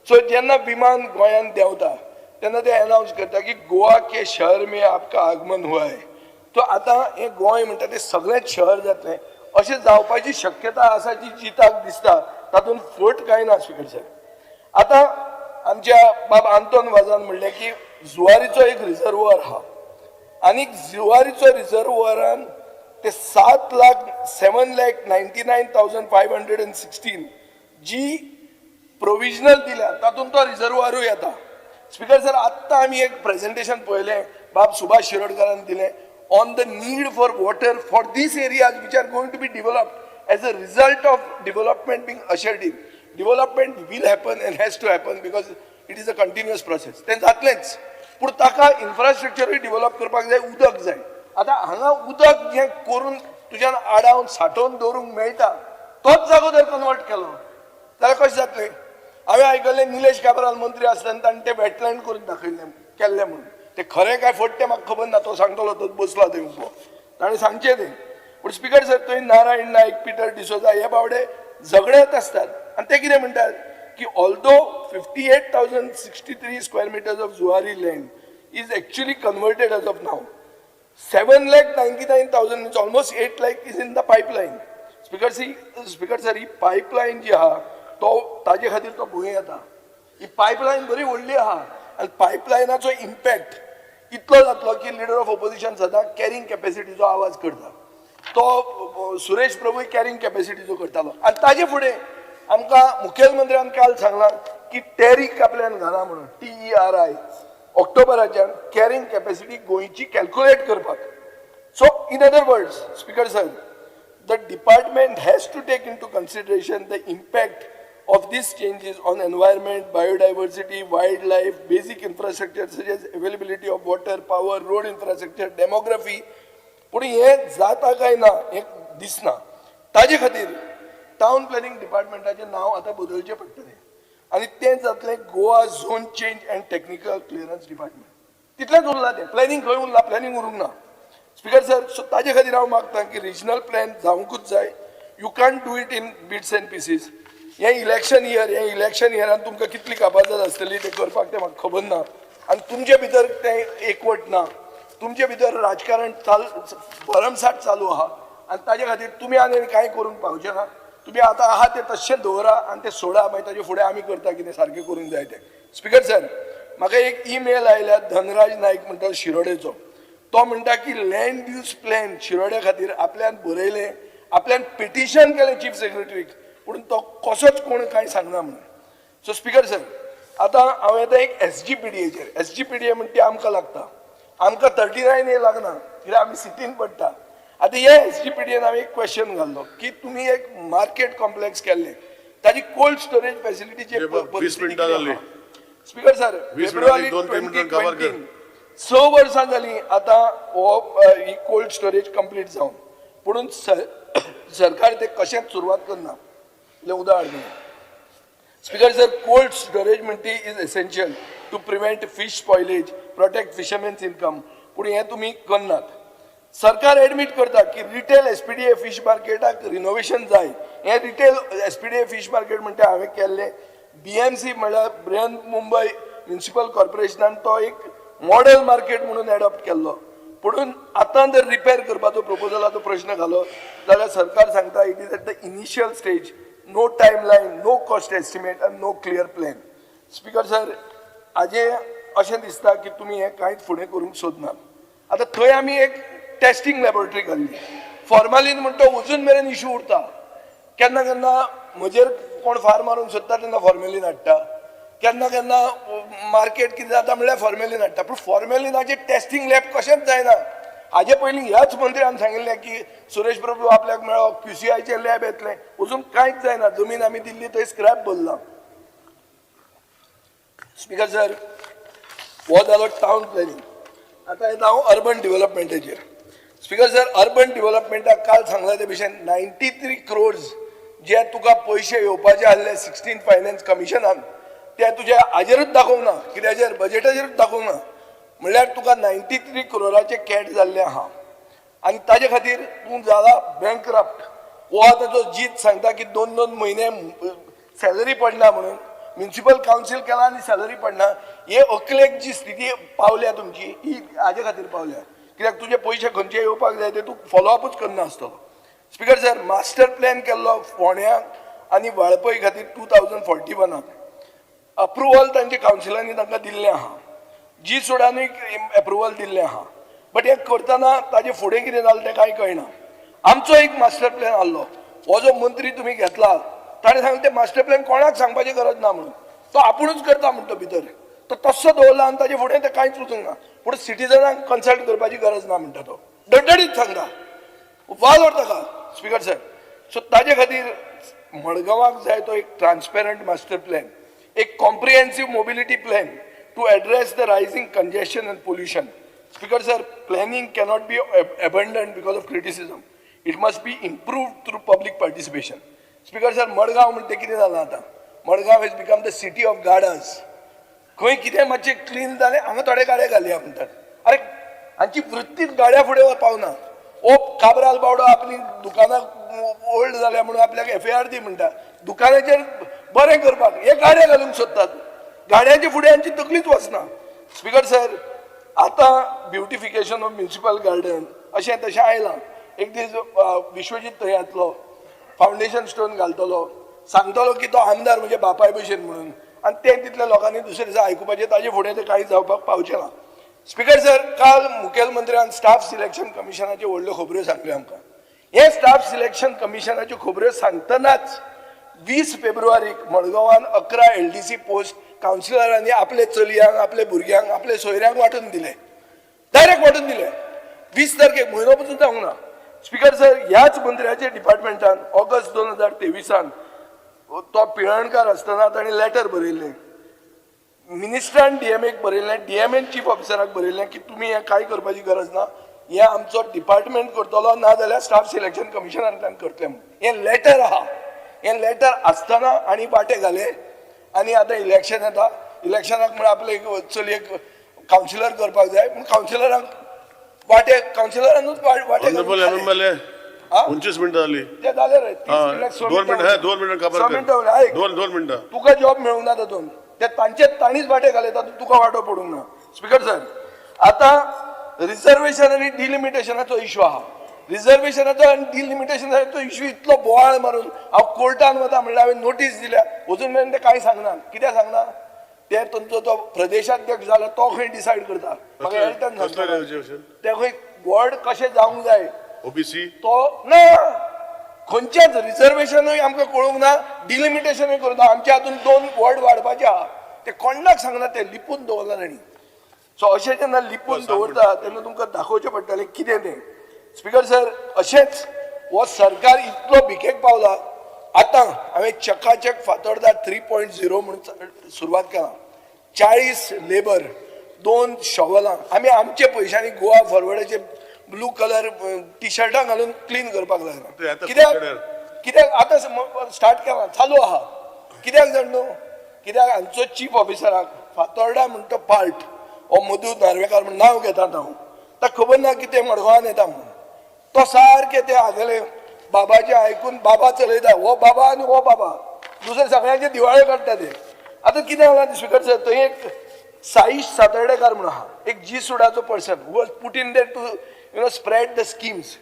S19: सो जेन्ना विमान गोंयान देंवता तेन्ना ते अनाउन्स करता की गोवा के शहर में आपका आगमन हुआ है. तो आतां हें गोंय म्हणटा तें सगळेंच शहर जातलें अशें जावपाची शक्यता आसा जी चिंताक दिसता. तातूंत फट कांय ना स्पीकर सर. आता आमच्या बाब आंतोन वाजान म्हणले की जुवारीचो एक रिझर्वोयर आहा आणि जुवारीचो रिझर्वोयरान ते 7,99,516 जी प्रोविजनल दिल्या तातूंत तो रिझर्वोयरूय येता. स्पीकर सर आत्ता आमी एक प्रेजेंटेशन पळयलें बाब सुभाष शिरोडकरान दिलें on the need for water for this areas which are going to be developed as a result of development being ushered in. Development will happen and has to happen because it is a continuous process. तें जातलेंच पूण ताका इन्फ्रास्ट्रक्चरूय डिव्हलप करपाक जाय, उदक जाय. आता हांगा उदक जें करून तुज्यान आडावन सांठोवन दवरूंक मेळटा तोच जागो जर कन्वर्ट केलो जाल्यार कशें जातलें. हांवें आयकल्लें निलेश काब्राल मंत्री आसतना ताणें तें वेटलँड करून दाखयलें केल्लें म्हणून. तें खरें काय फट तें म्हाका खबर ना, तो सांगतलो तो बसला थंय उबो, ताणें सांगचें तें. पूण स्पीकर सर थंय नारायण नायक, पिटर डिसोजा हे बावडे झगडत असतात आनी ते कितें म्हणटात की although 58,063 square metres of Zuari land is actually converted as of now. 7,99,000 means almost 8 lakh is in the pipeline. Speaker sir, ही पायपलायन जी आहा तो ताजे खातीर तो भंय येता. ही पायपलायन बरी व्हडली आहा आनी पायपलायनाचो इम्पॅक्ट इतलो जातलो की लिडर ऑफ ऑपोजिशन सदां कॅरिंग कॅपॅसिटीचो आवाज करता. तो सुरेश प्रभूय कॅरिंग कॅपॅसिटीचो करतालो आनी ताजे फुडें आमकां मुखेलमंत्र्यान काल सांगलां की टॅरीक आपल्यान घाला म्हणून TERI ऑक्टोबराच्यान कॅरिंग कॅपॅसिटी गोंयची कॅल्क्युलेट करपाक. So in other words speaker sir, the department has to take into consideration the impact of these changes on environment, biodiversity, wildlife, basic infrastructure such as availability of water, power, road infrastructure, demography. पूण हे जाता काय ना हे दिसना. ताजे खातीर town planning डिपार्टमेंटाचें नांव आतां बदलचें पडटलें आनी तें जातलें Goa zone change and technical clearance department. तितलेंच उरलां तें. प्लॅनिंग खंय उरलां, प्लॅनिंग उरूंक ना. स्पीकर सर, सो ताजे खातीर हांव मागतां की रिजनल प्लॅन जावंकूच जाय. You can't do it in bits and pieces. हे इलेक्शन इयरान तुमकां कितली कापाजत आसतली तें करपाक तें म्हाका खबर ना आनी तुमचे भितर तें एकवट ना. तुमचे भितर राजकारण भरमसाट चालू आहा आनी ताजे खातीर तुमी आनी कांय करूंक पावचे ना. तुमी आतां आहा तें तशें दवरा आनी तें सोडा, मागीर ताजे फुडें आमी करता कितें सारकें करूंक जाय तें. स्पीकर सर, म्हाका एक ईमेल आयल्या धनराज नायक म्हणटा शिरोडेचो. तो म्हणटा की लँड यूज प्लॅन शिरोड्या खातीर आपल्यान बरयलें, आपल्यान पिटिशन केलें चीफ सेक्रेटरीक, पूण तो कसोच कोण कांय सांगना म्हणून. सो स्पीकर सर, आतां हांव येता एक SGPDAचेर. SGPDA म्हणटा ती आमकां लागता. आमकां 39A लागना कित्याक आमी सिटीन पडटा. आतां हे SGPDAन हांवें एक क्वेश्चन घाल्लो की तुमी एक मार्केट कॉम्प्लेक्स केल्लें, ताजी कोल्ड स्टोरेज फॅसिलिटीची
S2: 20 मिनटां जाली.
S19: स्पीकर सर, फेब्रुवारी 2020 6 वर्सां जालीं आतां ही कोल्ड स्टोरेज कंप्लीट जावन, पुणून सरकार ते कशेंच सुरवात करना. उदाहरण स्पीकर सर, कोल्ड स्टोरेज म्हणटी is essential to prevent fish spoilage, protect fishermen's income. पूण हें तुमी करनात. सरकार एडमीट करता की रिटेल SPDA फिश मार्केटाक रिनोवेशन जाय. हें रिटेल SPDA फिश मार्केट म्हणटा हांवें केल्लें. BMC म्हणल्यार बृहन मुंबय म्युनिसिपल कॉर्पोरेशनान तो एक मॉडेल मार्केट म्हणून एडॉप्ट केल्लो. पुणून आतां जर रिपेर करपाचो प्रपोजलाचो प्रश्न घालो जाल्यार सरकार सांगता it is at the initial stage, no time line, no cost estimate आनी no clear plan. Speaker sir, हाजें अशें दिसता की तुमी हें कांयच फुडें करूंक सोदनात. आतां थंय आमी एक टेस्टिंग लॅबोरेटरी घाल्ली. फॉर्मालीन म्हणटा तो अजून मेरेन इशू उरता. केन्ना केन्ना म्हजेर कोण फार मारूंक सोदता तेन्ना फॉर्मेलीन हाडटा. केन्ना केन्ना मार्केट कितें जाता म्हणल्यार फॉर्मेलीन हाडटा. पूण फॉर्मेलिनाचें टेस्टिंग लॅब कशेंच जायना. हाजे पयलीं ह्याच मंत्र्यान सांगिल्लें की सुरेश प्रभू आपल्याक मेळ्ळो, QCIचें लॅब येतलें. अजून कांयच जायना. जमीन आमी दिल्ली थंय स्क्रॅप भरला. स्पीकर सर, हो जालो टावन प्लॅनिंग. आतां येता हांव अर्बन डेव्हलपमेंटाचेर. स्पीकर सर, अर्बन डेव्हलपमेंटाक काल सांगला ते भशेन 93 crores जे तुका पयशे येवपाचे आसले 16 फायनान्स कमिशनान, ते तुज्या हाजेरूच दाखोवना, कित्याचेर बजेटाचेरूच दाखोवना. म्हणल्यार तुका 93 crores कॅट जाल्लें आहा आनी ताजे खातीर तूं जाला बँकरप्ट. हो आतां जो जीत सांगता की 2-2 म्हयने सॅलरी पडना म्हणून, म्युनिसिपल कावन्सील केला आनी सॅलरी पडना. हे अकलेक जी स्थिती पावल्या तुमची ही हाजे खातीर पावल्या, कित्याक तुजे पयशे खंयचे येवपाक जाय ते तूं फॉलोअपच करना आसतलो. स्पीकर सर, मास्टर प्लॅन केल्लो फोंड्यां आनी वाळपय खातीर 2041. अप्रुवल तांचे कावन्सिलांनी तांकां दिल्लें आहा, जी सुडानूय अप्रुवल दिल्लें आहा, बट हे करतना ताजे फुडें कितें जालें तें कांय कळना. आमचो एक मास्टर प्लॅन आसलो, हो जो मंत्री तुमी घेतला ताणें सांगलें ते मास्टर प्लॅन कोणाक सांगपाची गरज ना म्हणून, तो आपुणूच करता म्हणटा भितर, तो तस्सो दवरला आनी ताजे फुडें तें कांयच वचूंक ना. पूण सिटिजनांक कन्सल्ट करपाची गरज ना म्हणटा तो, डडडीत सांगता, वालोर ताका स्पिकर सर. सो ताजे खातीर मडगांवाक जाय तो एक ट्रान्सपेरंट मास्टर प्लॅन, एक comprehensive mobility plan to address the rising congestion and pollution. Speaker sir, planning cannot be abandoned because of criticism. It must be improved through public participation. Speaker sir, Madgaon म्हणते कितें जालां आतां? Madgaon has become the city of gardens. खंय कितें मातशें clean जालें हांगा थोडे गाडे घालया म्हणटात. अरे हांची वृत्तीच गाड्या फुडें पावना. ओ काबराल बावडो आपली दुकानां ओल्ड जाल्या म्हणून आपल्याक FAR दी म्हणटा. दुकानाचेर बरें करपाक हे गाडे घालूंक सोदतात. गाड्यांच्या फुडें हांची तकलीच वचना. स्पिकर सर, आता ब्युटिफिकेशन ऑफ म्युनिसिपल गार्डन अशें तशें आयलां. एक दीस विश्वजीत थंय येतलो, फावंडेशन स्टोन घालतलो, सांगतलो की तो आमदार म्हणजे बापाय भशेन म्हणून, आनी ते तितल्या लोकांनी दुसरे दिसा आयकुपाचें ताजे फुडें तें कांय जावपाक पावचें ना. स्पिकर सर, काल मुखेलमंत्र्यान स्टाफ सिलेक्शन कमिशनाच्यो व्हडल्यो खबऱ्यो सांगल्यो आमकां. हे स्टाफ सिलेक्शन कमिशनाच्यो खबऱ्यो सांगतनाच 20 फेब्रुवारीक मडगांवान 11 LDC पोस्ट कावन्सिलरांनी आपले चलयांक, आपले भुरग्यांक, आपले सोयऱ्यांक वांटून दिले, डायरेक्ट वांटून दिले. 20 तारखेक म्हयनो पसून जावंक ना. स्पिकर सर, ह्याच मंत्र्याच्या डिपार्टमेंटान ऑगस्ट 2023 तो पिळणकार आसतना ताणें लेटर बरयल्लें, मिनिस्टरान DMAक बरयल्लें, DMAन चीफ ऑफिसराक बरयल्लें की तुमी हें कांय करपाची गरज ना, हें आमचो डिपार्टमेंट करतलो, ना जाल्यार स्टाफ सिलेक्शन कमिशनांतल्यान करतलें म्हणून. हें लेटर आहा. हें लेटर आसतना आनी वाटे घाले आनी आतां इलेक्शन येता. इलेक्शनाक म्हण आपले चलयेक कावन्सिलर करपाक जाय पूण कावन्सिलरांक कावन्सिलरानूच वाटे
S2: 25 मिनिटं झाली.
S19: ते जाले रे.
S2: 2 मिनिटं.
S19: तुका जॉब मेळूंक ना तातूंत, ते तांणीच वाटे घाले, तातूंत तुका वांटो पडूंक ना. स्पिकर सर, आतां रिजर्वेशन आनी डिलिमिटेशनाचो इश्यू आहा. रिजर्वेशनाचो आनी डिलिमिटेशनाचो इश्यू इतलो बोवाळ मारून हांव कोर्टान वता म्हणल्यार हांवें नोटीस दिल्या, अजून मेरेन ते कांय सांगना. कित्याक सांगना? ते तुमचो तो प्रदेशाध्यक्ष जाला तो खंय डिसायड करता. म्हाका एल्टन ते खंय वॉर्ड कशें जावंक जाय
S2: OBC
S19: तो ना, खंयचेच रिजर्वेशनूय आमकां कळूंक ना, डिलिमिटेशनूय करूं आमच्या हातून 2 वॉर्ड वाडपाचे आहा. ते कोणाक सांगना, ते लिपून दवरला तांणी. सो अशें जेन्ना लिपून दवरता तेन्ना तुमकां दाखोवचें पडटलें कितें तें. स्पिकर सर, अशेंच हो सरकार इतलो भिकेक पावला. आतां हांवें चकाचक फातोर्डा 3.0 म्हणून सुरवात केला. 40 लेबर, 2 शॉवलां आमी आमचे पयशांनी गोवा फॉरवर्डाचे ब्लू कलर टी-शर्टां घालून क्लीन करपाक लागला. कित्याक आतां स्टार्ट केला, चालू आहा. कित्याक जाण न्हू? कित्याक हांचो चीफ ऑफिसराक फातोर्डा म्हणटा पार्ट हो मधू नार्वेकार म्हण नांव घेता हांव, ताका खबर ना कितें मडगांवान येता म्हणून. तो सारके ते आगले बाबाचे आयकून बाबा चलयता, हो बाबा आनी हो बाबा दुसरे सगळ्यांचे दिवाळे काडटा ते. आतां कितें जालां स्पिकर सर, थंय एक साईश सातर्डेकार म्हणून आहा, एक जी सुडाचो person who was put in there to spread the schemes.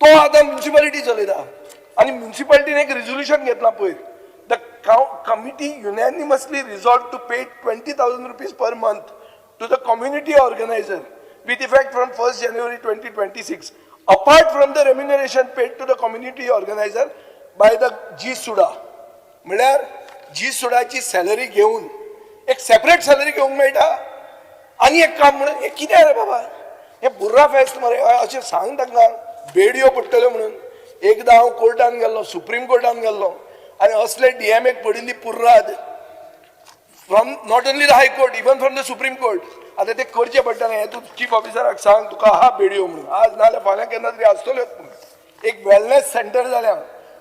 S19: तो आतां म्युनिसिपालिटी चलयता आनी म्युनिसिपालिटीन एक रिझोल्युशन घेतला पयर. The committee unanimously resolve to pay 20,000 rupees per month to the community organiser with effect from 1st January 2026, apart from the remuneration paid to the community organizer by the G Suda. म्हळ्यार जी सुडाची salary घेऊन एक separate salary घेवंक मेळटा आनी एक काम म्हणून. हे कितें रे बाबा, हे बुर्रा फेस्त मरे अशें सांग तांकां. बेडयो पडटल्यो म्हणून. एकदां हांव कोर्टान गेल्लो, सुप्रीम कोर्टान गेल्लो आनी असले DMAक पडिल्ली पुर्राद from not only the high court, even from the supreme court. आता ते करचे पडटलें. हे तू चीफ ऑफिसराक सांग तुका हा बेडयो म्हणून, आज नाल्यार फाल्यां केन्ना तरी आसतल्योच म्हणून. एक वेलनेस सेंटर जाल्या.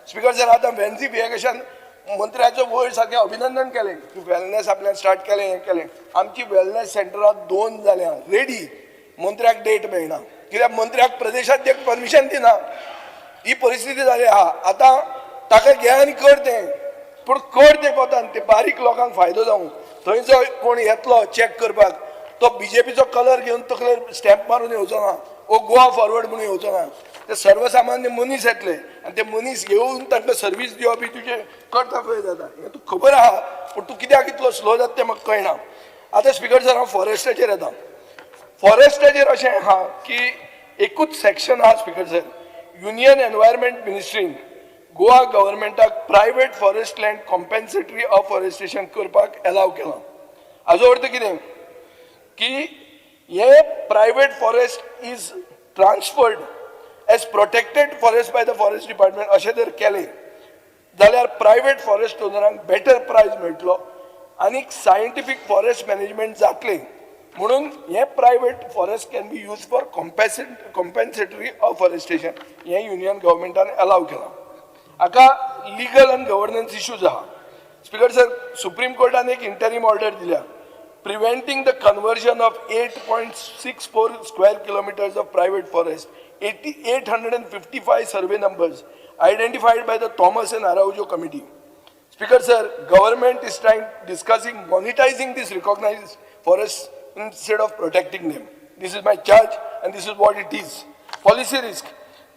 S19: स्पिकर सर, आतां वेन्सी फिएकेशन मंत्र्याचो वयर सारकें अभिनंदन केलें की वेलनेस आपल्यान स्टार्ट केलें, हें केलें. आमची वेलनेस सेंटरां 2 जाल्या रेडी. मंत्र्याक डेट मेळना कित्याक मंत्र्याक प्रदेशाध्यक्ष परमिशन दिना. ही परिस्थिती जाली आहा. आतां ताका घे आनी कर तें, पूण कर तें कोतान ते बारीक लोकांक फायदो जावं. थंयचो कोण येतलो चॅक करपाक तो BJPचो कलर घेवन तकलेर स्टॅम्प मारून येवचो ना. ओ गोवा फॉरवर्ड म्हणून येवचो ना ते सर्वसामान्य मनीस येतले आनी ते मनीस येवन तांकां सर्वीस दिवप तुजे करता खंय जाता हें तुका खबर आहा पूण तूं कित्याक इतलो स्लो जाता तें म्हाका कळना आतां स्पिकर सर हांव फॉरेस्टाचेर येता फॉरेस्टाचेर अशें आहा की एकूच सेक्शन आहा स्पिकर सर युनियन एनवायरमेंट मिनिस्ट्रीन गोवा गव्हर्मेंटाक private forest land compensatory afforestation करपाक एलाव केलां हाजो अर्थ कितें की हे private forest is transferred as protected forest by the forest department अशें जर केलें जाल्यार प्रायवेट फॉरेस्ट ओनरांक बेटर प्रायस मेळटलो आनी सायंटिफीक फॉरेस्ट मॅनेजमेंट जातलें म्हणून हे private forest can be use for compensatory afforestation हे युनियन गव्हर्मेंटान अलाव केलां हाका लिगल आनी गव्हर्नन्स इश्यूज आहा स्पिकर सर सुप्रीम कोर्टान एक इंटरीम ऑर्डर दिल्या preventing the conversion of 8.64 square kilometers of private forest, 855 survey numbers identified by the Thomas and Araujo committee. Speaker sir, government is discussing monetizing these recognized forests instead of protecting them. This is my charge and this is what it is. Policy risk.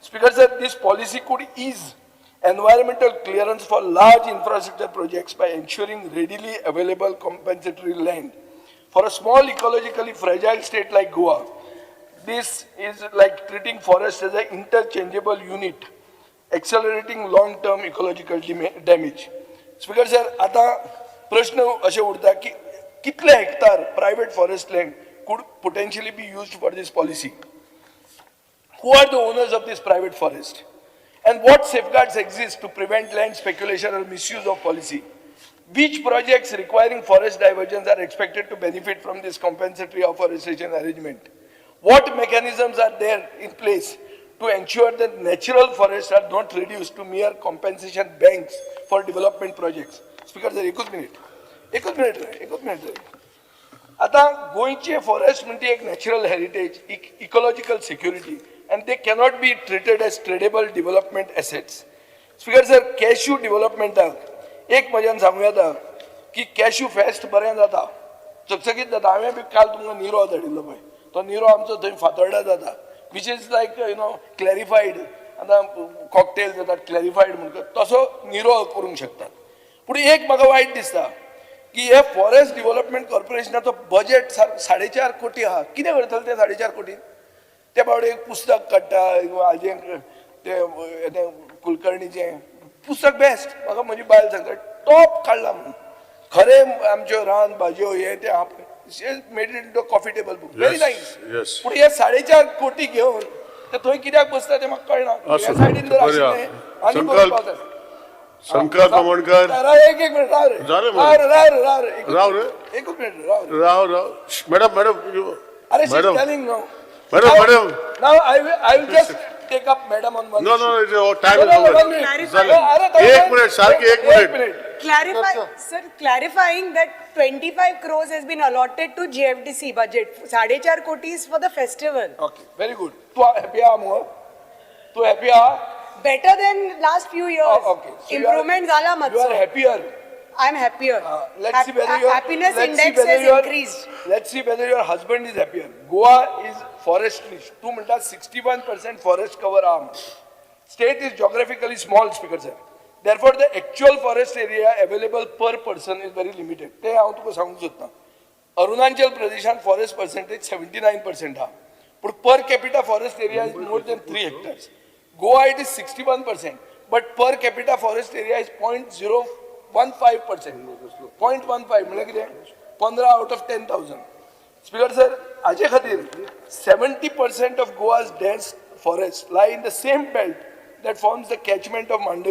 S19: Speaker sir, this policy could ease environmental clearance for large infrastructure projects by ensuring readily available compensatory land. For a small ecologically fragile state like Goa, this is like treating forest as an interchangeable unit, accelerating long-term ecological damage. Speaker sir, आता प्रश्न असे उरता की कितले hectare private forest land could potentially be used for this policy? Who are the owners of this private forest? And what safeguards exist to prevent land speculation or misuse of policy? Which projects requiring forest diversions are expected to benefit from this compensatory afforestation arrangement? What mechanisms are there in place to ensure that natural forests are not reduced to mere compensation banks for development projects? Speaker sir, एकूच minute. आता गोंयचे forest म्हणजे एक natural heritage, ecological security and they cannot be treated as tradable development assets. Speaker sir, cashew डेव्हलपमेंटाक एक म्हज्यान सांगूं येता की कॅश्यू फेस्ट बरें जाता चकचकीत जाता हांवें बी काल तुमकां निरो धाडिल्लो पळय तो निरो आमचो थंय फातोर्डा जाता वीच इज लायक क्लॅरिफायड आतां कॉकटेल जातात क्लॅरिफायड म्हणून तसो निरो करूंक शकतात पूण एक म्हाका वायट दिसता की हे फॉरेस्ट डेव्हलपमेंट कॉर्पोरेशनाचो बजेट 4.5 कोटी आहा कितें करतले ते 4.5 कोटी ते बाबडे एक पुस्तक काडटा हाजें ते कुलकर्णीचें पुस्तक बेस्ट म्हाका म्हजी बायल सांगता टॉप काडला म्हणून खरें आमच्यो रान भाजयो हे ते made it into coffee table book very nice पूण हे 4.5 कोटी घेवन ते थंय कित्याक बसता ते म्हाका कळना ह्या सायडीन जर आशिल्लें आनी बरें पावता
S2: शंकर कमोणकर
S19: एक मिनिट राव रे एकूच मिनिट
S2: राव मॅडम
S19: अरे she is telling no
S2: madam
S19: now I will just take up madam on one
S2: no time is over एक मिनिट सारखी एक minute
S14: clarifying that 25 crores has been allotted to GFDC budget 4.5 कोटी is for the festival.
S19: Okay, very good. Tu happy आहा मग तू happy आहा
S14: better than last few years.
S19: Okay, so
S14: improvement झाला
S19: मत you are happier.
S14: I'm happier.
S19: Let's see whether your
S14: happiness index has increased.
S19: Let's see whether your husband is happier. Goa is forest rich. तू म्हणटा 61% forest cover आहा. State is geographically small, speaker sir. Therefore, the actual forest area available per person is very limited. ते हांव तुका सांगूंक सोदता. Arunachal प्रदेशान forest percentage 79% आहा. But per capita forest area is more than 3 hectares. Goa it is 61%, but per capita forest area is 0.15%. 0.15 म्हणजे कितें 15 out of 10,000. Speaker sir हाजे खातीर 70% of Goa's dense forests lie in the same belt that forms the catchment of Mandvi.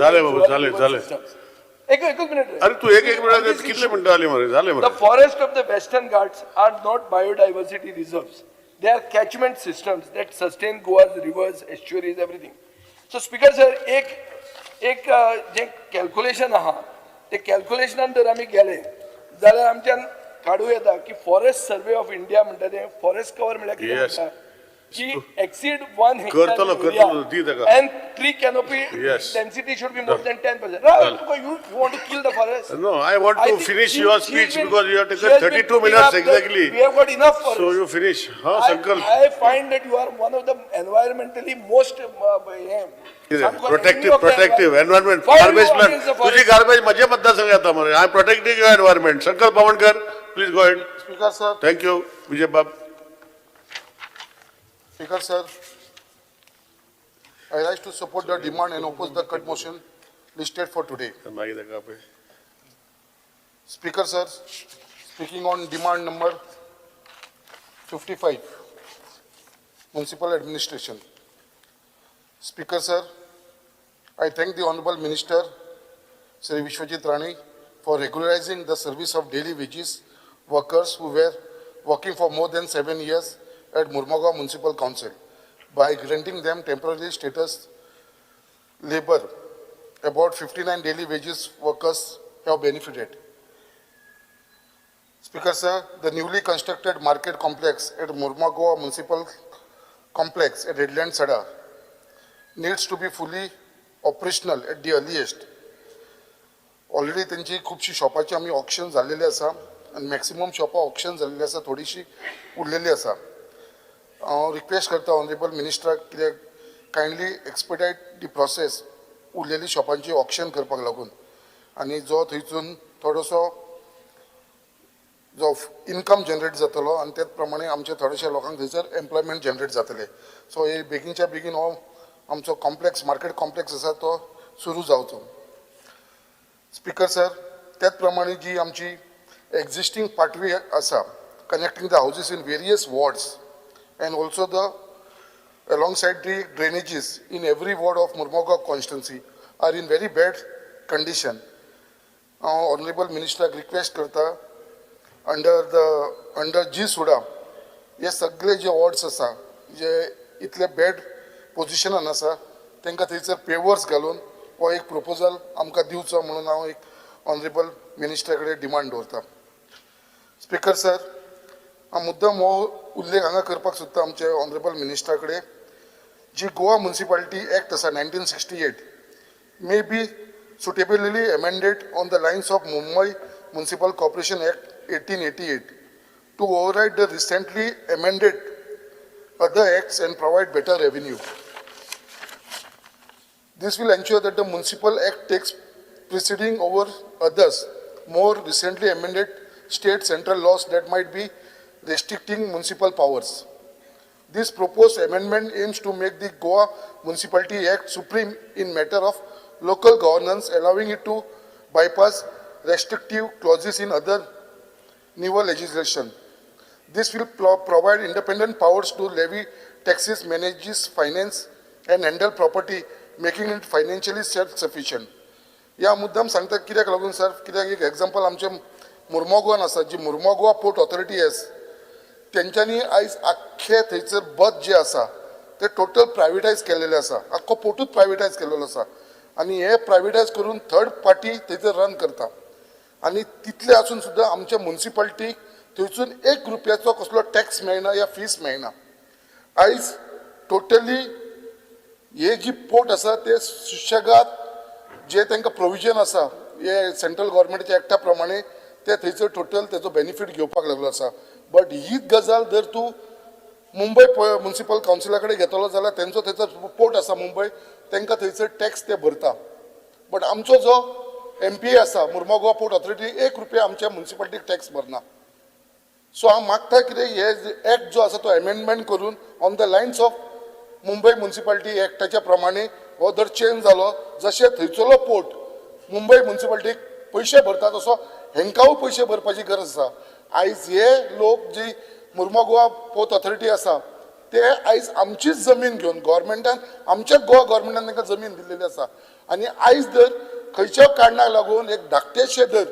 S19: एकूच minute
S2: अरे तू एक minute कितले मिनिटं आली मरे झाले
S19: The forest of the Western Ghats are not biodiversity reserves. They are catchment systems that sustain Goa's rivers, estuaries, everything. So speaker sir एक जे कॅल्क्युलेशन आहा ते कॅल्क्युलेशनान जर आमी गेले जाल्यार आमच्यान काडूं येता की फॉरेस्ट सर्वे ऑफ इंडिया म्हणटा ते फॉरेस्ट कवर म्हळ्यार कितें म्हणटा की exceed 1
S2: करतलो,
S19: hectare
S2: दी ताका.
S19: area and tree canopy
S2: Yes.
S19: density should be more than 10%. No, you want to kill the forest.
S2: No, I want to
S19: think
S2: finish
S19: she-
S2: your
S19: she's
S2: speech
S19: been-
S2: because you have
S19: she
S2: taken
S19: has been
S2: 32
S19: putting
S2: minutes
S19: up the-
S2: exactly.
S19: We have got enough forest.
S2: So you finish. Huh, Sankalp?
S19: I find that you are one of the environmentally most
S2: Protective environment,
S19: Why are you
S2: garbage plan.
S19: against the forest?
S2: तुझी garbage माझ्या मतदारसंघात येता मरे. I am protecting your environment. Sankalp Bavankar, please go ahead.
S8: Speaker sir,
S2: Thank you, Vijay Bab.
S8: Speaker sir, I rise to support the demand and oppose the cut motion listed for today.
S2: मागे देखा पे.
S8: Speaker sir, speaking on demand number 55, Municipal Administration. Speaker sir, I thank the Honorable Minister, Sri Vishwajit Rani, for regularizing the service of daily wages workers who were working for more than 7 years at Murmagaon Municipal Council by granting them temporary status labor. About 59 daily wages workers have benefited. Speaker sir, the newly constructed market complex at Murmagaon Municipal Complex at Redland Sada needs to be fully operational at the earliest. Already त्यांची खूपशी शॉपाची आम्ही auction झालेली आसा आणि maximum शॉपां auction झालेली आसा, थोडीशी उरलेली आसा. हांव रिक्वेस्ट करता ऑनरेबल मिनिस्टराक कित्याक कायंडली एक्सपेडायट दी प्रोसेस उरलेली शॉपांची ऑक्शन करपाक लागून आनी जो थंयसून थोडोसो जो इनकम जनरेट जातलो आनी त्याच प्रमाणे आमच्या थोड्याशा लोकांक थंयसर एम्प्लॉयमेंट जनरेट जातले. सो हे बेगीनच्या बेगीन हो आमचो कॉम्प्लेक्स मार्केट कॉम्प्लेक्स आसा तो सुरू जावचो. स्पीकर सर, त्याच प्रमाणे जी आमची एक्झिस्टिंग पाटवी आसा connecting the houses in various wards and also the alongside the drainages in every ward of Murmagaon constituency are in very bad condition. Honorable Minister request करता under G Suda हे सगळे जे wards आसा जे इतले bad पोजिशनान आसा तांकां थंयसर पेवर्स घालून हो एक प्रपोजल आमकां दिवचो म्हणून हांव एक ऑनरेबल मिनिस्टर कडेन डिमांड दवरता. स्पीकर सर, हांव मुद्दम हो उल्लेख हांगा करपाक सोदता आमचे ऑनरेबल मिनिस्टरा कडेन जी गोवा म्युनिसिपालिटी एक्ट आसा 1968 may be suitably amended on the lines of Mumbai Municipal Corporation Act 1888 to override the recently amended other acts and provide better revenue. This will ensure that the Municipal Act takes preceding over others more recently amended state central laws that might be restricting municipal powers. This proposed amendment aims to make the Goa Municipality Act supreme in matter of local governance, allowing it to bypass restrictive clauses in other newer legislation. This will provide independent powers to levy taxes, manage finance, and handle property, making it financially self-sufficient. या मुद्दाम सांगता कित्याक लागून sir, कित्याक एक example आमचे मुर्मगांवान आसा, जी Mormugao port authority आसा तेंच्यांनी आयज आख्खे थंयसर बस जे आसा ते टोटल प्रायवेटायज केलेले आसा, आख्खो पोर्टूच प्रायवेटायज केलेलो आसा आनी हे प्रायवेटायज करून थर्ड पार्टी थंयसर रन करता आनी तितले आसून सुद्दां आमच्या म्युनिसिपालिटीक थंयसून 1 रुपयाचो कसलो टॅक्स मेळना या फीस मेळना. आयज टोटली हे जी पोर्ट आसा ते सुशेगाद जे तांकां प्रोविजन आसा हे सेंट्रल गव्हर्मेंटाच्या एक्टा प्रमाणे ते थंयसर टोटल तेजो बेनिफीट घेवपाक लागलो आसा. बट हीच गजाल जर तूं मुंबय म्युनिसिपल कावन्सिला कडेन घेतलो जाल्यार तेंचो थंयसर पोर्ट आसा मुंबय, तांकां थंयसर टॅक्स ते भरता. बट आमचो जो MP आसा मुर्मगांव पोर्ट ऑथॉरिटी 1 रुपया आमच्या म्युनिसिपालिटीक टॅक्स भरना. सो हांव मागता कितें हे एक्ट जो आसा तो अमेंडमेंट करून on the lines of Mumbai municipality एक्टाच्या प्रमाणे हो जर चेंज जालो, जशें थंयचो पोर्ट मुंबय म्युनिसिपालिटीक पयशे भरता तसो हेंकांय पयशे भरपाची गरज आसा. आयज हे लोक जी मुर्मगांव पोर्ट ऑथॉरिटी आसा ते आयज आमचीच जमीन घेवन गव्हर्मेंटान आमच्याच गोवा गव्हर्मेंटान तांकां जमीन दिल्लेली आसा आनी आयज जर खंयच्या कारणाक लागून एक धाकटेशे जर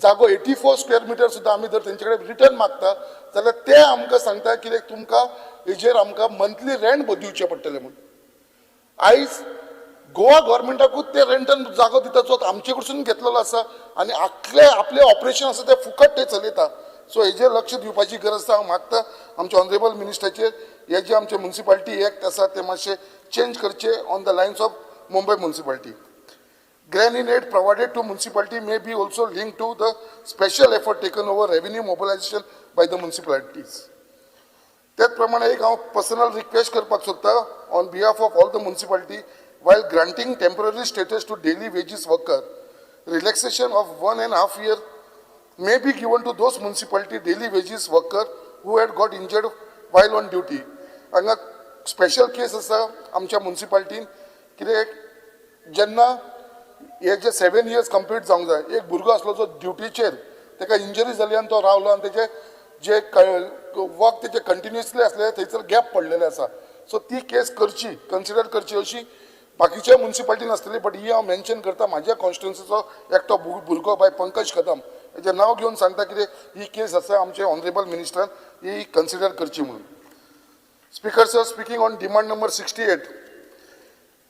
S8: जागो 84 स्क्वेअर मिटर सुद्दां आमी जर तेंचे कडेन रिटर्न मागता जाल्यार ते आमकां सांगता कित्याक तुमकां हेजेर आमकां मंथली रेंट दिवचें पडटलें म्हणून. आयज गोवा गव्हर्मेंटाकूच ते रेंटन जागो दिता जो आमचे कडसून घेतलेलो आसा आनी आपले ऑपरेशन आसा ते फुकट ते चलयता.
S20: सो हेजेर लक्ष दिवपाची गरज आसा. हांव मागता आमच्या ऑनरेबल मिनिस्टराचेर हे जे आमचे म्युनिसिपालिटी एक्ट आसा ते मातशे चेंज करचे on the lines of Mumbai municipality. Grant in aid provided to municipality may be also linked to the special effort taken over revenue mobilization by the municipalities. त्याचप्रमाणे एक हांव पर्सनल रिक्वेस्ट करपाक सोदता on behalf of all the municipality while granting temporary status to daily wages worker, relaxation of 1.5 years may be given to those municipality daily wages worker who had got injured while on duty. हांगा special केस आसा आमच्या म्युनिसिपालिटीन कित्याक जेन्ना हे जे 7 years complete जावंक जाय, एक भुरगो आसलो जो ड्युटीचेर ताका इंजरी जाली आनी तो रावलो आनी तेजे जे वर्क तेजे कंटिन्युअसली आसले थंयसर गॅप पडलेले आसा. सो ती केस करची, कन्सिडर करची अशी बाकीच्या म्युनिसिपालिटीन आसतली. बट ही हांव मेन्शन करता म्हाज्या कॉन्स्टिट्युन्सीचो एकटो भुरगो बाय पंकज कदम हेजें नांव घेवन सांगता कितें ही केस आसा आमचे ऑनरेबल मिनिस्टरान ही कन्सिडर करची म्हणून. Speaker sir, speaking on demand number 68,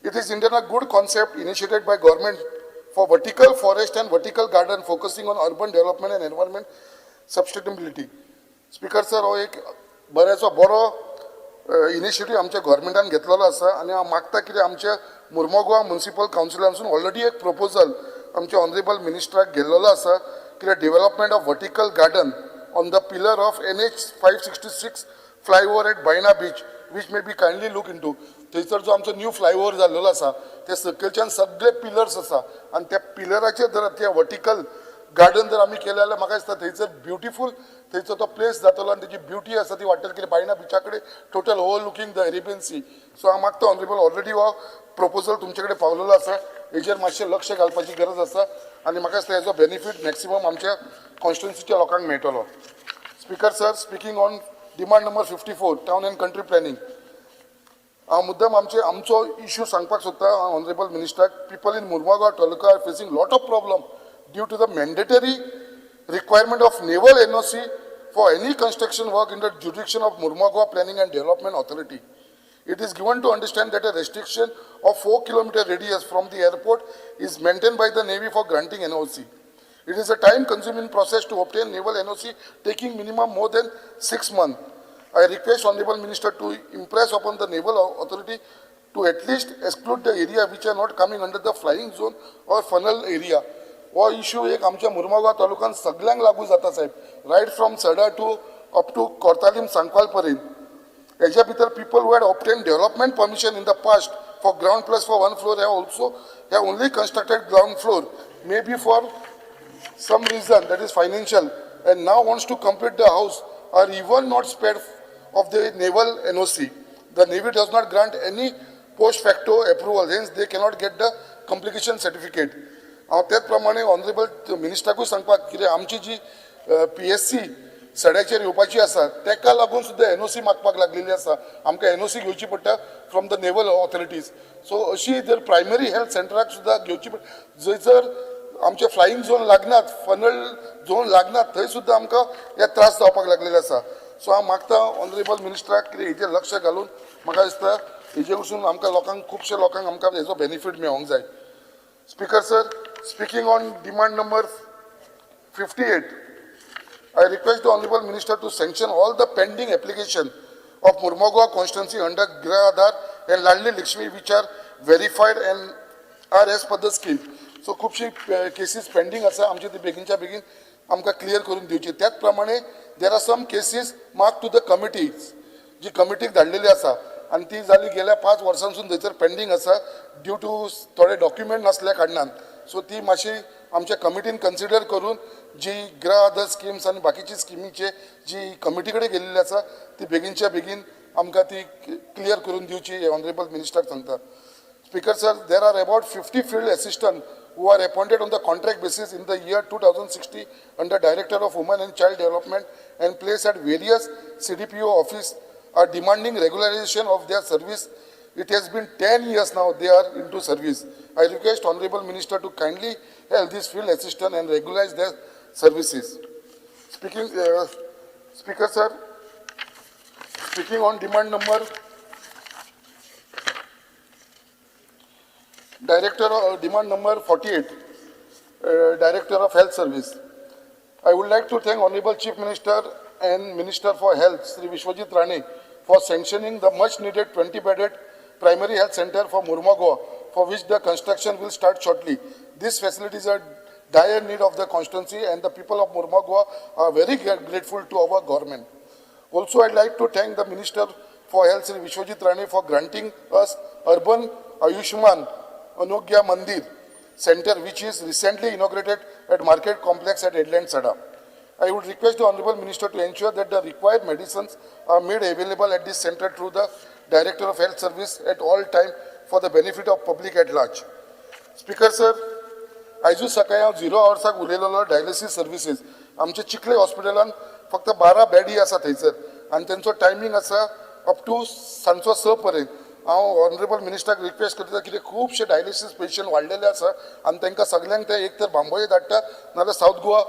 S20: it is indeed a good concept initiated by government for vertical forest and vertical garden focusing on urban development and environment sustainability. Speaker sir, हो एक बरेचो बरो initiative आमच्या गव्हर्मेंटान घेतलेलो आसा आनी हांव मागता कितें आमच्या मुर्मगांव म्युनिसिपल कावन्सिलानसून ऑलरेडी एक प्रपोजल आमच्या ऑनरेबल मिनिस्टराक गेल्लो आसा कितें development of vertical garden on the pillar of NH 566 flyover at Baina beach which may be kindly look into. थंयसर जो आमचो न्यू फ्लायओव्हर जाल्लो आसा ते सकयल्यान सगळे पिलर्स आसा आनी त्या पिलराचेर जर ते वर्टिकल गार्डन जर आमी केलें जाल्यार म्हाका दिसता थंयसर ब्युटिफूल थंयचो तो प्लेस जातलो आनी तेजी ब्युटी आसा ती वाडटली कितें बायना बिचा कडेन total over looking the Arabian sea. So हांव मागता ऑनरेबल ऑलरेडी हो प्रपोजल तुमचे कडेन पावलेलो आसा, हेजेर मातशें लक्ष घालपाची गरज आसा आनी म्हाका दिसता हेजो बेनिफीट मॅक्सिमम आमच्या कॉन्स्टिट्युन्सीच्या लोकांक मेळटलो. Speaker sir, speaking on demand number 54, town and country planning, हांव मुद्दम आमचो इश्यू सांगपाक सोदता ऑनरेबल मिनिस्टराक. People in Mormugao taluka are facing lot of problem due to the mandatory requirement of naval NOC for any construction work in the jurisdiction of Murmagaon Planning and Development Authority. It is given to understand that a restriction of 4 kilometer radius from the airport is maintained by the Navy for granting NOC. It is a time-consuming process to obtain naval NOC, taking minimum more than 6 months. I request Honorable Minister to impress upon the Naval Authority to at least exclude the area which are not coming under the flying zone or funnel area. हो issue एक आमच्या मुर्मगांव तालुक्यात सगळ्यांक लागू जाता साहेब, right from Sada to up to Cortalim Sancoale पर्यंत. हेच्या भितर people who had obtain development permission in the past for ground plus for 1 floor have only constructed ground floor, maybe for some reason that is financial, and now wants to complete the house or even not spared of the naval NOC. The Navy does not grant any post facto approval, hence they cannot get the completion certificate. हांव त्याच प्रमाणे honourable मिनिस्टराकूय सांगपाक कितें आमची जी PSC सड्याचेर येवपाची आसा तेका लागून सुद्दां NOC मागपाक लागलेली आसा. आमकां NOC घेवची पडटा from the naval authorities. So अशी जर प्रायमरी हेल्थ सेंटराक सुद्दां घेवची पडटा जंयसर आमचे फ्लायींग झोन लागनात, फनल झोन लागनात, थंय सुद्दां आमकां हे त्रास जावपाक लागलेले आसा. सो हांव मागता ऑनरेबल मिनिस्टराक कितें हेजेर लक्ष घालून म्हाका दिसता हेजे कडसून आमकां लोकांक खुबशे लोकांक आमकां हेजो बेनिफीट मेळोंक जाय. Speaker sir, speaking on demand number 58, I request the Honorable Minister to sanction all the pending application of Murmagaon constituency under Grah Aadhar and Ladli Lakshmi which are verified and are as per the scheme. So खूबशी cases pending आसा, आमचे ती बेगीनच्या बेगीन आमकां clear करून दिवची. त्याच प्रमाणे there are some cases mark to the committees, जी कमिटीक धाडलेली आसा आनी ती जाली गेल्या 5 वर्सांसून थंयसर पेंडिंग आसा ड्यू टू थोडे डॉक्युमेंट नासल्या कारणान. सो ती मातशी आमच्या कमिटीन कन्सिडर करून जी ग्रह आधार स्किम्स आणि बाकीची स्किमीचे जी कमिटी कडेन गेल्ली आसा ती बेगीनच्या बेगीन आमकां ती क्लियर करून दिवची ऑनरेबल मिनिस्टर सांगता. Speaker sir, there are about 50 field assistants who are appointed on the contract basis in the year 2060 under Director of Women and Child Development and placed at various CDPO office are demanding regularization of their service. It has been 10 years now they are into service. I request Honorable Minister to kindly help this field assistant and regularize their services. Speaker sir, speaking on demand number, demand number 48, Director of Health Service. I would like to thank Honorable Chief Minister and Minister for Health, Sri Vishwajit Rane, for sanctioning the much-needed 20-bedded primary health center for Murmagaon, for which the construction will start shortly. This facility is a dire need of the constituency, and the people of Murmagaon are very grateful to our government. Also, I'd like to thank the Minister for Health, Sri Vishwajit Rane, for granting us Urban Ayushman Anogya Mandir Center, which is recently inaugurated at Market Complex at Edland Sada. I would request the Honorable Minister to ensure that the required medicines are made available at this center through the Director of Health Service at all time for the benefit of public at large. Speaker sir, आयजू सकाळी हांव 0 hours उलयलोलो dialysis services. आमच्या चिखले हॉस्पिटलान फक्त 12 बेडी आसा थंयसर आनी तेंचो timing आसा अप टू सांजचो 6 पर्यंत. हांव ऑनरेबल मिनिस्टराक रिक्वेस्ट करता कितें खुबशे डायलिसीस पेशंट वाडलेले आसा आनी तांकां सगल्यांक ते एक तर बांबोये धाडटा नाजाल्यार सावथ गोवा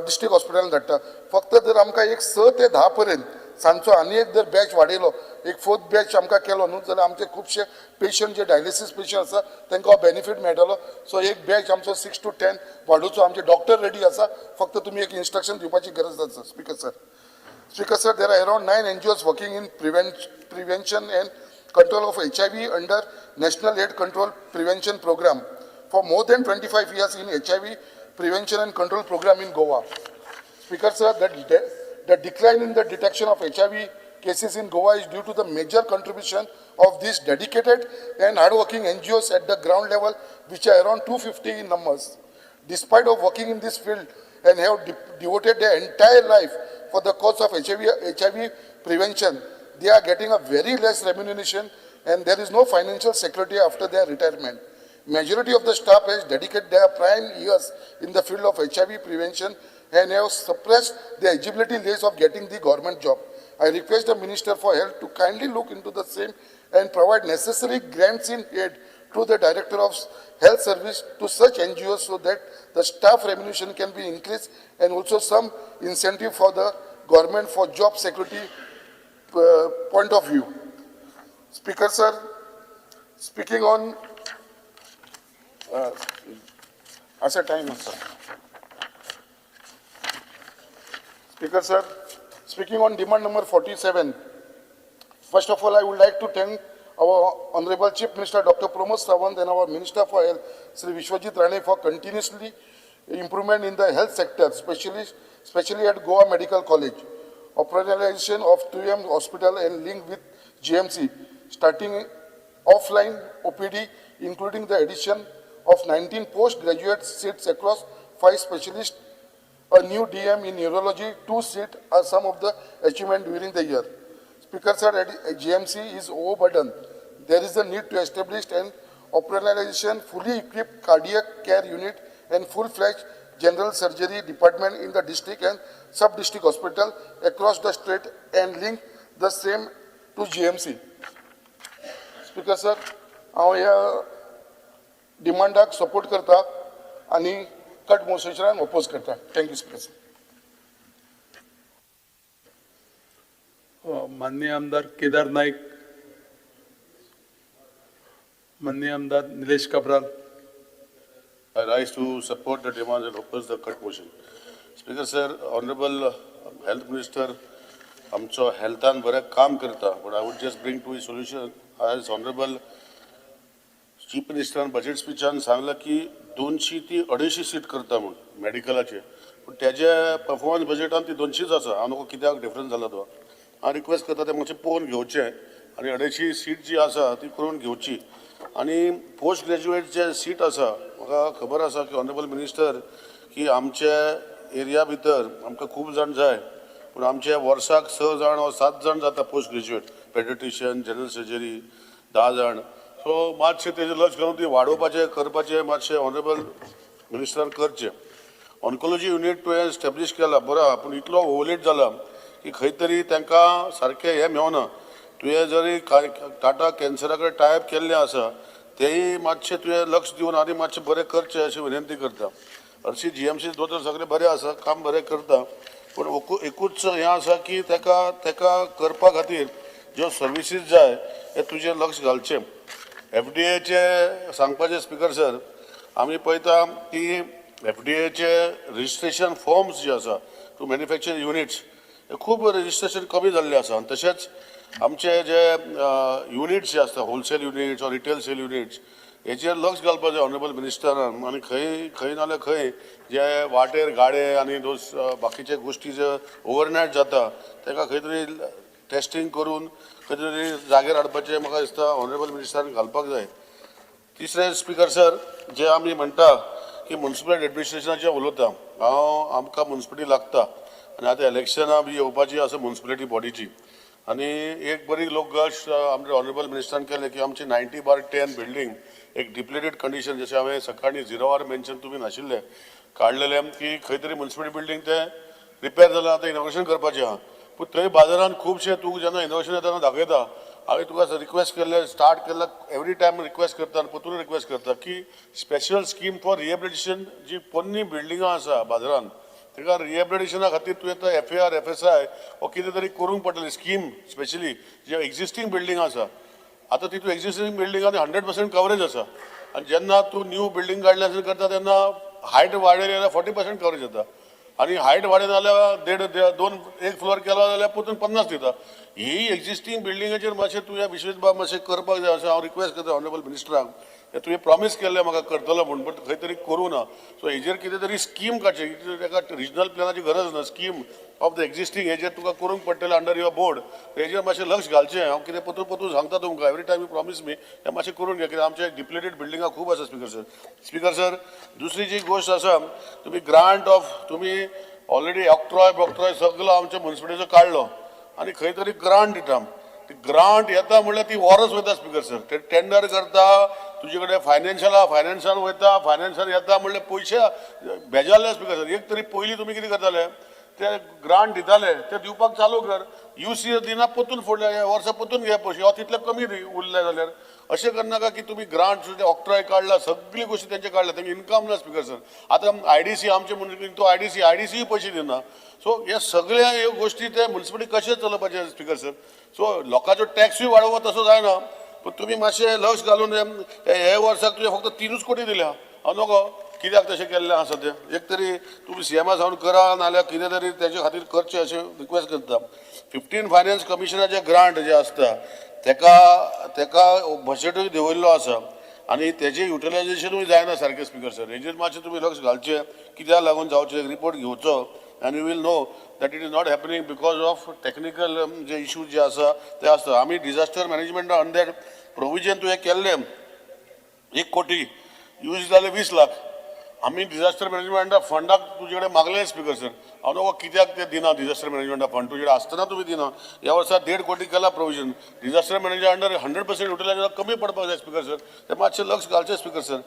S20: डिस्ट्रिक्ट हॉस्पिटलान धाडटा. फक्त जर आमकां एक 6 ते 10 पर्यंत सांजचो आनी एक जर बॅच वाडयलो, एक 4th बॅच आमकां केलो न्हू जाल्यार आमचे खुबशे पेशंट जे डायलिसीस पेशंट आसा तांकां बेनिफीट मेळटलो. सो एक बॅच आमचो 6 to 10 वाडोवचो. आमचे डॉक्टर रेडी आसा, फक्त तुमी एक इन्स्ट्रक्शन दिवपाची गरज आसा. Speaker sir, there are around 9 NGOs working in prevention and control of HIV under National AIDS Control Prevention Program for more than 25 years in HIV prevention and control program in Goa. Speaker sir, the decline in the detection of HIV cases in Goa is due to the major contribution of these dedicated and hardworking NGOs at the ground level, which are around 250 in numbers. Despite of working in this field and have devoted their entire life for the cause of HIV prevention, they are getting a very less remuneration and there is no financial security after their retirement. Majority of the staff has dedicated their prime years in the field of HIV prevention and have suppressed the eligibility list of getting the government job. I request the Minister for Health to kindly look into the same and provide necessary grants in aid to the Director of Health Service to such NGOs so that the staff remuneration can be increased and also some incentive for the government for job security point of view. Speaker sir, speaking on time, sir. Speaker sir, speaking on demand number 47, first of all, I would like to thank our Honorable Chief Minister Dr. Pramod Sawant and our Minister for Health, Sri Vishwajit Rane, for continuously improvement in the health sector, especially at Goa Medical College. Operationalization of 2M hospital and link with GMC, starting offline OPD, including the addition of 19 postgraduate seats across 5 specialists, a new DM in neurology, 2 seats are some of the achievements during the year. Speaker sir, GMC is overburdened. There is a need to establish an operationalization fully equipped cardiac care unit and full-fledged general surgery department in the district and sub-district hospital across the state and link the same to GMC. Speaker sir, हांव ह्या डिमांडाक support करता आनी cut मोशनाक oppose करता. Thank you speaker sir.
S17: माननीय आमदार केदार नाईक, माननीय आमदार Nilesh Cabral.
S2: I rise to support the demands and oppose the cut motion. Speaker sir, Honorable Health Minister, आमचो हेल्थान बरें काम करता, but I would just bring to a solution. As Honorable Chief Minister budget speechan सांगला की 200 ती 250 सीट करता म्हणून मेडिकलाचे, पण त्याच्या परफॉर्मन्स बजेटान ती 200च आसा. हांव नको कित्याक डिफरन्स जाला तो. हांव रिक्वेस्ट करता ते मातशें पळोवन घेवचें आनी 250 सीट जी आसा ती करून घेवची. आनी पोस्ट ग्रॅज्युएट जे सीट आसा, म्हाका खबर आसा की ऑनरेबल मिनिस्टर की आमच्या एरिया भितर आमकां खूब जाण जाय, पूण आमचे वर्साक 6 जाण वा 7 जाण जाता post graduate, paediatrician, general surgery 10 जाण. सो मातशें तेजेर लक्ष घालून ती वाडोवपाचें करपाचें मातशें ऑनरेबल मिनिस्टर करचें. ऑन्कोलॉजी युनिट तुवें एस्टॅब्लीश केला बरो आहा, पूण इतलो ओवरलेट जाला की खंय तरी तांकां सारकें हें मेळना. तुवें जरी टाटा कॅन्सरा कडेन टायप केल्लें आसा तेंय मातशें तुवें लक्ष दिवन आनी मातशें बरें करचें अशी विनंती करता. हरशीं GMC दोतोर सगळें बरें आसा, काम बरें करता, पूण एकूच हें आसा की तेका करपा खातीर ज्यो सर्विसीस जाय हे तुजें लक्ष घालचें. FDA चे सांगपाचें स्पीकर सर, आमी पळयता की FDAचे रजिस्ट्रेशन फॉर्म्स जे आसा टू मॅन्युफॅक्चर युनिट्स हे खूब रजिस्ट्रेशन कमी जाल्ले आसा आनी तशेंच आमचे जे युनिट्स जे आसता wholesale units or retail sale units हेचेर लक्ष घालपाक जाय ऑनरेबल मिनिस्टरान आनी खंय नाल्यार खंय जे वाटेर गाडे आनी दोस बाकीचे गोश्टी जे ओवरनायट जाता ताका खंय तरी टेस्टिंग करून खंय तरी जाग्यार हाडपाचें म्हाका दिसता ऑनरेबल मिनिस्टरान घालपाक जाय. तिसरें स्पिकर सर जे आमी म्हणटा की म्युनिसिपल एडमिनिस्ट्रेशनाचें उलयता आमकां म्युनिसिपालिटी लागता आनी आतां इलेक्शनां बी येवपाची आसा म्युनिसिपालिटी बॉडीची आनी एक बरी लोकगश्ट आमच्या ऑनरेबल मिनिस्टरान केलें की आमची 90/10 बिल्डींग एक डिप्लेटेड कंडिशन जशें हांवें सकाळी 0 आवर मेन्शन तुमी नाशिल्लें काडलेलें की खंय तरी म्युनिसिपालिटी बिल्डींग तें रिपेर जालां आतां इनोग्रेशन करपाचें आहा पूण थंय बाजारांत खुबशे तूं जेन्ना इनोग्रेशन येताना दाखयता हांवें तुका रिक्वेस्ट केल्लें स्टार्ट केल्लें एवरी टायम रिक्वेस्ट करता आनी परतून रिक्वेस्ट करता की स्पेशल स्कीम फॉर रिहेबिलिटेशन जी पोन्नी बिल्डिंगां आसा बाजारांत ताका रिहेबिलिटेशना खातीर तुवें तो FAR FSI हो कितें तरी करूंक पडटलें स्कीम स्पेशली जे एक्जिस्टींग बिल्डिंग आसा आतां तितून एक्जिस्टींग बिल्डिंगांनी 100% कवरेज आसा आनी जेन्ना तूं न्यू बिल्डींग काडल्यानंतर करता तेन्ना हायट वाडयली जाल्यार 40% कवरेज जाता आनी हायट वाडयना जाल्यार एक फ्लोर केलो जाल्यार परतून 50 दिता. ही एक्जिस्टींग बिल्डिंगाचेर मातशें तुवें विशेष बाब मातशें करपाक जाय अशें हांव रिक्वेस्ट करता ऑनरेबल मिनिस्टराक. तुवें प्रॉमीस केल्लें म्हाका करतलो म्हणून बट खंय तरी करूं ना. सो हेजेर कितें तरी स्कीम काडची ताका रिजनल प्लॅनाची गरज ना स्कीम ऑफ द एक्जिस्टींग हेजेर तुका करूंक पडटलें अंडर युअर बोर्ड हेजेर मातशें लक्ष घालचें. हांव कितें परतून सांगता तुमकां एवरी टायम यू प्रॉमीस मी हें मातशें करून घ्या कित्याक आमचे डिप्लेटेड बिल्डिंगां खूब आसा स्पिकर सर. दुसरी जी गोश्ट आसा तुमी ग्रांट ऑफ तुमी ऑलरेडी ऑक्ट्रॉय सगळो आमच्या म्युनिसिपालिटीचो काडलो आनी खंय तरी ग्रांट दिता ती ग्रांट येता म्हणल्यार ती वॉरस वयता स्पिकर सर ते टेंडर करता तुजे कडेन फायनान्सान वयता फायनान्सान येता म्हणल्यार पयशे बेजारले स्पिकर सर. एक तरी पयलीं तुमी कितें करताले ते ग्रांट दिताले ते दिवपाक चालू कर UC दिना परतून फुडल्या वर्सा परतून घे पयशे हो तितले कमी उरले जाल्यार अशें करनाका की तुमी ग्रांट ऑक्ट्रॉय काडला सगळी गोश्टी तेंचे काडल्या तेंगे इन्कम ना स्पिकर सर. आतां IDC आमचे म्युनिसिपालिटी तो IDC पयशे दिना. सो हे सगळ्या ह्यो गोश्टी ते म्युनिसिपालिटी कशें चलोवपाचे स्पिकर सर. सो लोकांचो टॅक्सूय वाडोवप तसो जायना पूण तुमी मातशें लक्ष घालून हे वर्साक तुवें फक्त 3 कोटी दिल्या हांव नको कित्याक तशें केल्लें आसा तें एक तरी तुमी CMA सावन करा नाल्यार कितें तरी तेजे खातीर करचें अशें रिक्वेस्ट करता. 15 फायनान्स कमिशनाचे ग्रांट जे आसता तेका बजेटूय दवरलो आसा आनी तेजें युटिलायजेशनूय जायना सारकें स्पिकर सर. हेजेर मातशें तुमी लक्ष घालचें कित्याक लागून जावचें रिपोर्ट घेवचो and you will know that it is not happening because of technical जे issues जे आसा ते आसता. आमी डिजास्टर मॅनेजमेंटा अंडर प्रोविजन तुवें केल्लें 1 कोटी यूज जाले 20 लाख आमी डिजास्टर मॅनेजमेंटा फंडाक तुजे कडेन मागले स्पिकर सर. हांव नको कित्याक ते दिना डिजास्टर मॅनेजमेंटा फंड तुजे कडेन आसतना तुमी दिना. ह्या वर्सा 1.5 कोटी केला प्रोविजन डिजास्टर मॅनेजमेंटा अंडर 100% युटिलायजेशन कमी पडपाक जाय स्पिकर सर. ते मातशें लक्ष घालचें स्पिकर सर.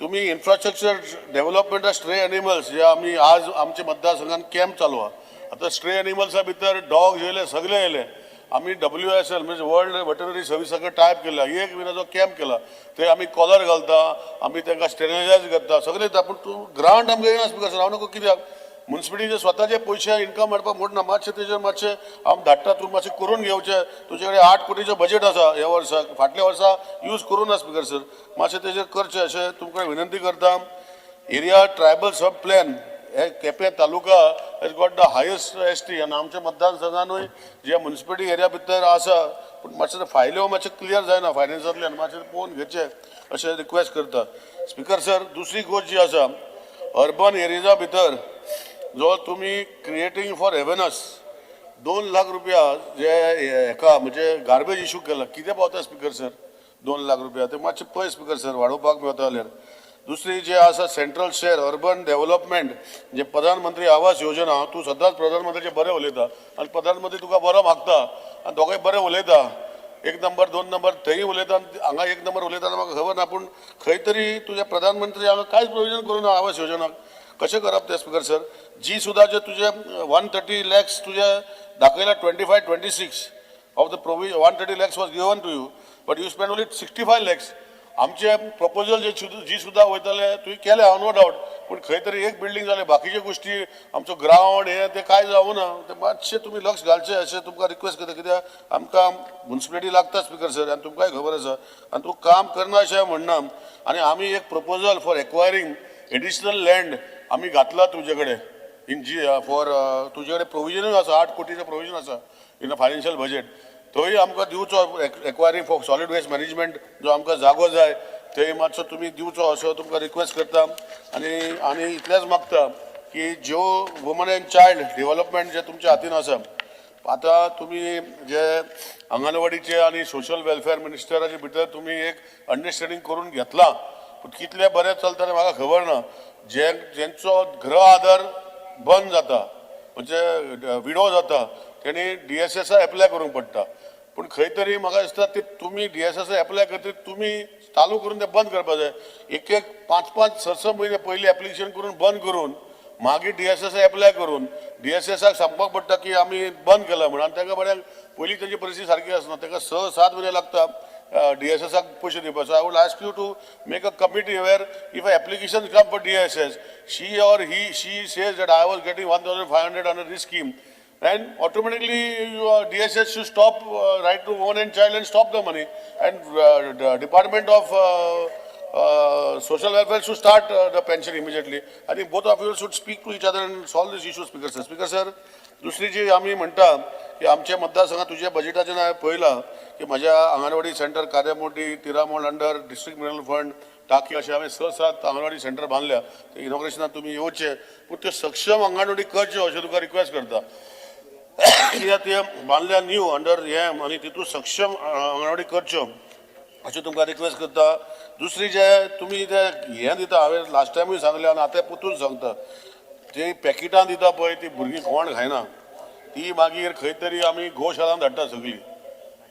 S2: तुम्ही infrastructure development of stray animals जे आम्ही आज आमचे मतदारसंघात कॅम्प चालू आहे आता स्ट्रे एनिमल्सा भितर डॉग येले सगळे येले आम्ही WSL म्हणजे वर्ल्ड वेटरनरी सर्व्हिस सगळं टायप केला एक महिन्याचो कॅम्प केला ते आम्ही कॉलर घालता आम्ही त्यांना स्टेरिलायज करता सगळे पूण तूं ग्रांट आमकां येना स्पिकर सर. हांव नको कित्याक म्युनिसिपालिटीचे स्वताचे पयशे इन्कम हाडपाक म्हणना मातशें तेजेर मातशें हांव धाडटा तूं मातशें करून घेवचें. तुजे कडेन 8 कोटीचें बजेट आसा ह्या वर्साक फाटल्या वर्सा यूज करूं ना स्पिकर सर. मातशें तेजेर करचें अशें तुमकां विनंती करता. एरिया ट्रायबल सब प्लॅन हे Quepem taluka has got the highest ST आनी आमच्या मतदारसंघानूय जे म्युनिसिपालिटी एरिया भितर आसा पूण मातशें फायल्यो मातशें क्लियर जायना फायनान्सांतल्यान मातशें पळोवन घेचें अशें रिक्वेस्ट करता स्पिकर सर. दुसरी गोश्ट जी आसा अर्बन एरिया भितर जो तुम्ही क्रिएटिंग फॉर एवेनस 2 लाख रुपया जे हेका म्हणजे गार्बेज इशू केला कितें पावता स्पिकर सर 2 लाख रुपया ते मातशें पळय स्पिकर सर वाडोवपाक मेळता जाल्यार. दुसरी जे आसा सेंट्रल शेअर अर्बन डेव्हलपमेंट जे प्रधानमंत्री आवास योजना तूं सदांच प्रधानमंत्रीचे बरें उलयता आनी प्रधानमंत्री तुका बरो मागता आनी दोगांय बरें उलयता 1 नंबर 2 नंबर थंय उलयता हांगा 1 नंबर उलयता म्हाका खबर ना पूण खंय तरी तुजे प्रधानमंत्री हांगा कांयच प्रोविजन करूं ना आवास योजनाक कशें करप ते स्पिकर सर. जी सुद्धा जे तुझे 130 lakhs तुझे दाखयला 25-26 of the provision 130 lakhs was given to you but you spend only 65 lakhs. आमचे प्रपोजल जे जी सुद्धा वयतले तुवें केले हांव नो डावट पूण खंय तरी एक बिल्डींग जाले बाकीचे गोश्टी आमचो ग्रावंड हे ते कांय जावना ते मातशें तुमी लक्ष घालचें अशें तुमकां रिक्वेस्ट करता कित्याक आमकां म्युनिसिपालिटी लागता स्पिकर सर आनी तुमकांय खबर आसा आनी तूं काम करना अशें म्हणना. आनी आमी एक प्रपोजल फॉर एक्वायरींग एडिशनल लँड आम्ही घातला तुझे कडेन इन जी फॉर तुजे कडेन प्रोविजनूय आसा 8 कोटीचें प्रोविजन आसा इन अ फायनान्शियल बजेट थंय आमकां दिवचो एक्वायरींग फॉर सॉलिड वेस्ट मॅनेजमेंट जो आमकां जागो जाय थंय मातसो तुमी दिवचो असो तुमकां रिक्वेस्ट करता आनी इतलेंच मागता की ज्यो वुमन एंड चायल्ड डेव्हलपमेंट जे तुमच्या हातीन आसा आता तुम्ही जे अंगणवाडीचे आणि सोशल वेलफेअर मिनिस्टराचे भितर तुम्ही एक अंडरस्टँडिंग करून घेतला पण कितले बरें चलता तें म्हाका खबर ना जेंचो गृह आधार बंद जाता म्हणजे विडो जाता तेणी DSS एप्लाय करूंक पडटा पूण खंय तरी म्हाका दिसता ते तुमी DSS एप्लाय करता तुमी चालू करून ते बंद करपाक जाय एक 5-5 6 म्हयने पयलीं एप्लिकेशन करून बंद करून मागीर DSS एप्लाय करून DSSक सांगपाक पडटा की आमी बंद केला म्हणून आनी ताका बऱ्याक पयलीं तेजी परिस्थिती सारकी आसना ताका 6-7 म्हयने लागता DSSक पयशे दिवपाक so I would ask you to make a committee where if application come for DSS she or she says that I was getting 1,500 under this scheme and automatically DSS should stop right to women and child and stop the money and the Department of Social Welfare should start the pension immediately. I think both of you should speak to each other and solve this issue, Speaker sir. Speaker sir, दुसरी जी आम्ही म्हणटा की आमच्या मतदारसंघात तुझ्या बजेटाचे हांवें पळयलां की म्हज्या आंगणवाडी सेंटर कार्यामोटी तिरामोळ अंडर डिस्ट्रिक्ट मिनरल फंड टाकी अशें हांवें 6-7 आंगणवाडी सेंटर बांदल्या ते इनॉग्रेशनाक तुमी येवचे पूण त्यो सक्षम आंगणवाडी करच्यो अशें तुका रिक्वेस्ट करता कित्याक ते बांदल्या न्यू अंडर हे आनी तितून सक्षम अंगणवाडी करच्यो अशें तुमकां रिक्वेस्ट करता दुसरी जे तुमी ते हें दिता हांवें लास्ट टायमूय सांगलें आनी आतां परतून सांगता ती पॅकेटां दिता पळय ती भुरगीं कोण खायना ती मागीर खंय तरी आमी गोशाळांत धाडटा सगळीं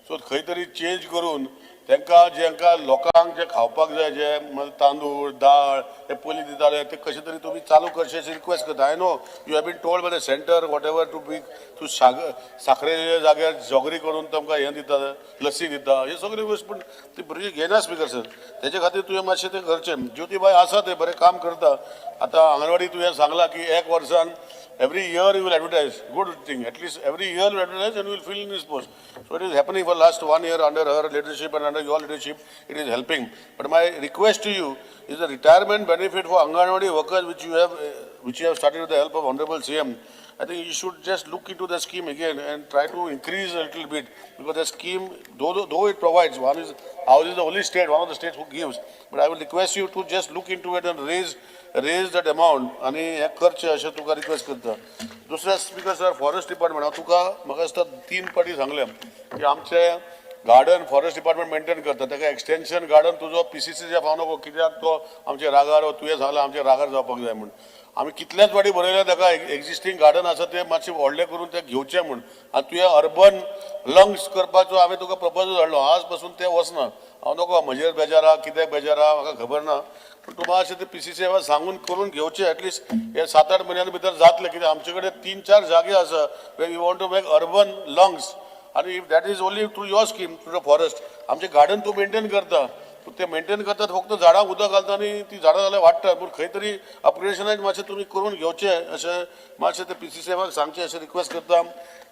S2: सो खंय तरी चेंज करून तांकां जेंकां लोकांक जे खावपाक जाय जे तांदूळ दाळ हे पयलीं दिताले ते कशें तरी तुमी चालू करचे अशी रिक्वेस्ट करता I know you have been told by the centre whatever to be to साखरेच्या जाग्यार जोगरी करून तांकां हें दिता लस्सी दिता हे सगळ्यो गोश्टी पूण ती भुरगीं घेना स्पिकर सर तेजे खातीर तुवें मातशें तें करचें ज्योतिबाई आसा ते बरें काम करता आतां आंगणवाडी तुवें सांगलां की 1 वर्सान every year you will advertise, good thing, at least every year you advertise and you will fill in this post. So it is happening for last 1 year under her leadership and under your leadership, it is helping. But my request to you is the retirement benefit for Anganwadi workers which you have started with the help of Honorable CM. I think you should just look into the scheme again and try to increase a little bit because the scheme, though it provides, ours is the only state, one of the states who gives, but I will request you to just look into it and raise that amount आणि हे करचे अशें तुका request करता दुसऱ्या speaker sir forest department हांव तुका म्हाका दिसता 3 फावटी सांगलें की आमचे गार्डन फॉरेस्ट डिपार्टमेंट मेंटेन करता ताका एक्सटेंशन गार्डन तुजो PCC जे फाव नको कित्याक तो आमचे रागार तुवें सांगलें आमचे रागार जावपाक जाय म्हूण आमी कितलेच फावटी बरयलें ताका एक्जिस्टींग गार्डन आसा ते मातशें व्हडलें करून ते घेवचें म्हूण आनी तुवें अर्बन लंग्स करपाचो हांवें तुका प्रपोजल धाडलो आज पासून ते वचना हांव नको म्हजेर बेजार आहा कित्याक बेजार आहा म्हाका खबर ना पूण तूं मातशें ते PCC सांगून करून घेवचें एटलिस्ट हे 7-8 म्हयन्यां भितर जातलें कित्याक आमचे कडेन 3-4 जागे आसा where you want to make urban lungs आणि if that is only through your scheme through the forest आमचे गार्डन तूं मेंटेन करता ते मेंटेन करतात फक्त झाडांक उदक घालता आनी ती झाडां जाल्यार वाडटात पूण खंय तरी अपग्रेडेशनाक मातशें तुमी करून घेवचें अशें मातशें ते PCC सांगचें अशें रिक्वेस्ट करता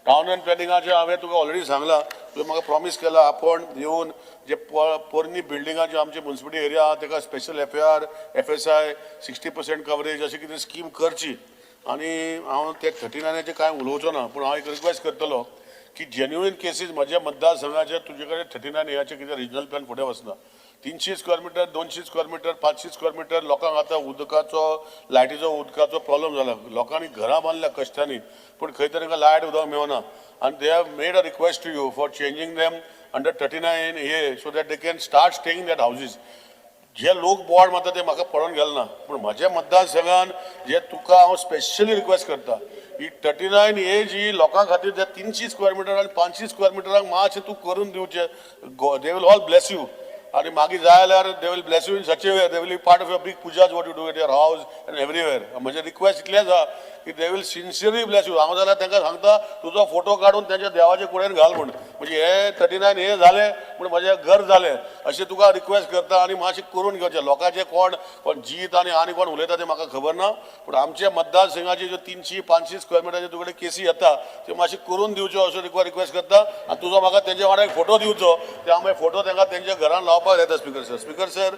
S2: टावन एंड प्लॅनिंगाचें हांवें तुका ऑलरेडी सांगलां तुवें म्हाका प्रॉमीस केला आपण येवन जे पोरणी बिल्डिंगां जे आमचे म्युनिसिपालिटी एरिया आहा ताका स्पेशल FAR FSI 60% कवरेज अशी कितें स्कीम करची आनी हांव ते 39चे कांय उलोवचो ना पूण हांव एक रिक्वेस्ट करतलो की जेन्युइन केसीस म्हज्या मतदारसंघाचे तुजे कडेन 39 एयाचे कितें रिजनल प्लॅन फुडें वचना 300 square metre 200 square metre 500 square metre लोकांक आतां उदकाचो लायटीचो उदकाचो प्रॉब्लेम जाला लोकांनी घरां बांदल्या कश्टांनी पूण खंय तरी तांकां लायट उदक मेळना आनी they have made a request to you for changing them under 39 A so that they can start staying in that houses जे लोक बोर्ड मारता ते म्हाका पडोवन गेले ना पूण म्हज्या मतदारसंघान जे तुका हांव स्पेशली रिक्वेस्ट करता ही 39 ए जी लोकां खातीर जे 300 स्क्वेअर मिटर आनी 500 स्क्वेअर मिटराक मातशें तूं करून दिवचें they will all bless you आणि मागीर जाय जाल्यार they will bless you in such a way they will be part of your big pujas what you do at your house and everywhere म्हजें रिक्वेस्ट इतलेंच आहा की they will sincerely bless you हांव जाल्यार तांकां सांगता तुजो फोटो काडून तेंच्या देवाचे कुडीन घाल म्हूण म्हणजे हे 39 ए जालें म्हूण म्हजें घर जालें अशें तुका रिक्वेस्ट करता आनी मातशें करून घेवचें लोकांचे कोण जीत आनी कोण उलयता तें म्हाका खबर ना पूण आमच्या मतदारसंघाचे ज्यो 300-500 स्क्वेअर मिटराचे तुजे कडेन केसी येता त्यो मातशें करून दिवच्यो अशें रिक्वेस्ट करता आनी तुजो म्हाका तेंच्या वांगडा एक फोटो दिवचो ते हांव मागीर फोटो तांकां तेंच्या घरान लावपाक जावपाक येता स्पीकर सर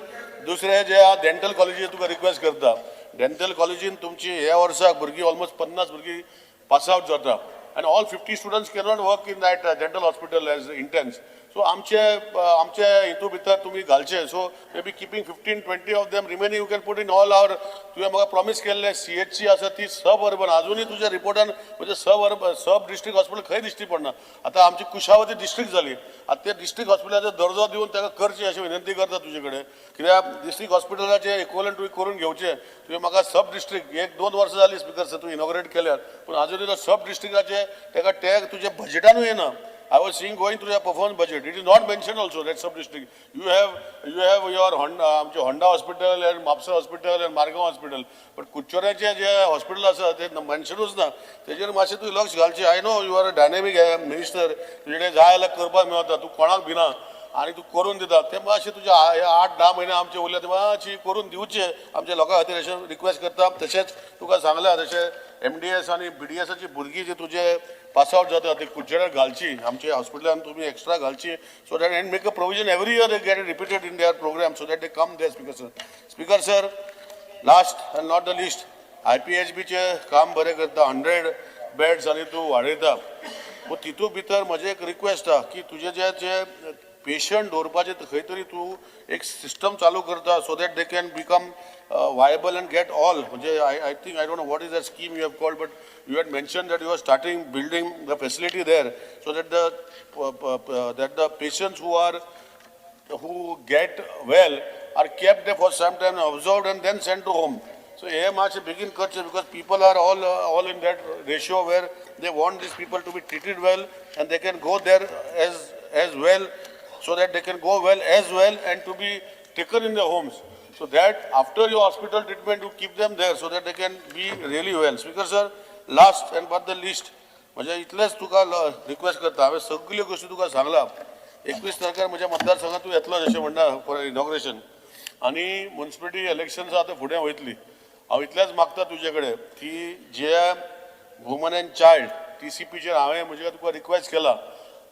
S2: दुसरे जे डेंटल कॉलेजीन तुका रिक्वेस्ट करता डेंटल कॉलेजीन तुमची ह्या वर्साक भुरगीं ऑलमोस्ट 50 भुरगीं पास आउट जाता and all 50 students cannot work in that dental hospital as interns. So आमचे हितू भितर तुम्ही घालचे so may be keeping 15-20 of them remaining you can put in all our तुवें म्हाका प्रॉमिस केल्ले CHC आसा ती सब अर्बन अजूनही तुझ्या रिपोर्टान म्हणजे सब डिस्ट्रिक्ट हॉस्पिटल खंय दिश्टी पडना आता आमची कुशावती डिस्ट्रिक्ट जाली आता त्या डिस्ट्रिक्ट हॉस्पिटलाचो दर्जो दिवन ताका करची अशी विनंती करता तुजे कडेन कित्याक डिस्ट्रिक्ट हॉस्पिटलाचे इक्वलंट तुवें करून घेवचे तुवें म्हाका सब डिस्ट्रिक्ट 1-2 वर्सां जाली स्पीकर सर तूं इनॉग्रेट केल्यार पूण अजूनही सब डिस्ट्रिक्टाचे ताका टॅग तुजे बजेटानूय येना. I was seeing going through your performance budget. It is not mentioned also that sub-district. You have your Honda hospital and Mapsa hospital and Margaon hospital. But Kuchoryaचे जे hospital आसा ते mentionूच ना. तेजेर मातशें तूं लक्ष घालचें. I know you are a dynamic minister. तुझे जाय जाल्यार करपाक मेळटा. तूं कोणाक भिना आनी तूं करून दिता. ते मातशें तुज्या 8-10 म्हयने आमचे उरले ते मातशी करून दिवचे आमच्या लोकां खातीर अशें रिक्वेस्ट करता. तशेंच तुका सांगलां तशें MDS आनी BDSची भुरगीं जे तुजे पास आउट जाता ते कुचेड्यार घालची आमच्या हॉस्पिटलान तुम्ही एक्स्ट्रा घालची so that and make a provision every year they get repeated in their programme so that they come there speaker sir last and not the list IPHBचे काम बरें करता 100 बेड्स आनी तूं वाडयता पूण तितू भितर म्हजें एक रिक्वेस्ट आहा की तुजे जे पेशंट दवरपाचें खंय तरी तूं एक सिस्टम चालू करता so that they can become viable and get all. I think, I don't know what is that scheme you have called, but you had mentioned that you are starting building the facility there so that the patients who get well are kept there for some time, observed and then sent to home. So here much begin culture because people are all in that ratio where they want these people to be treated well and they can go there as well so that they can go well as well and to be taken in their homes. So that after your hospital treatment, you keep them there so that they can be really well. Speaker sir, last and but the least, म्हणजे इतलेच तुका request करता हांवें सगळ्यो गोश्टी तुका सांगला 21 तारखेर म्हज्या मतदारसंघात तूं येतलो जशें म्हणटा फॉर इनॉग्रेशन आनी म्युनिसिपालिटी इलेक्शन्स आतां फुडें वयतली हांव इतलेंच मागता तुजे कडेन की जे वुमन एंड चायल्ड TCPचेर हांवें म्हजे तुका रिक्वेस्ट केला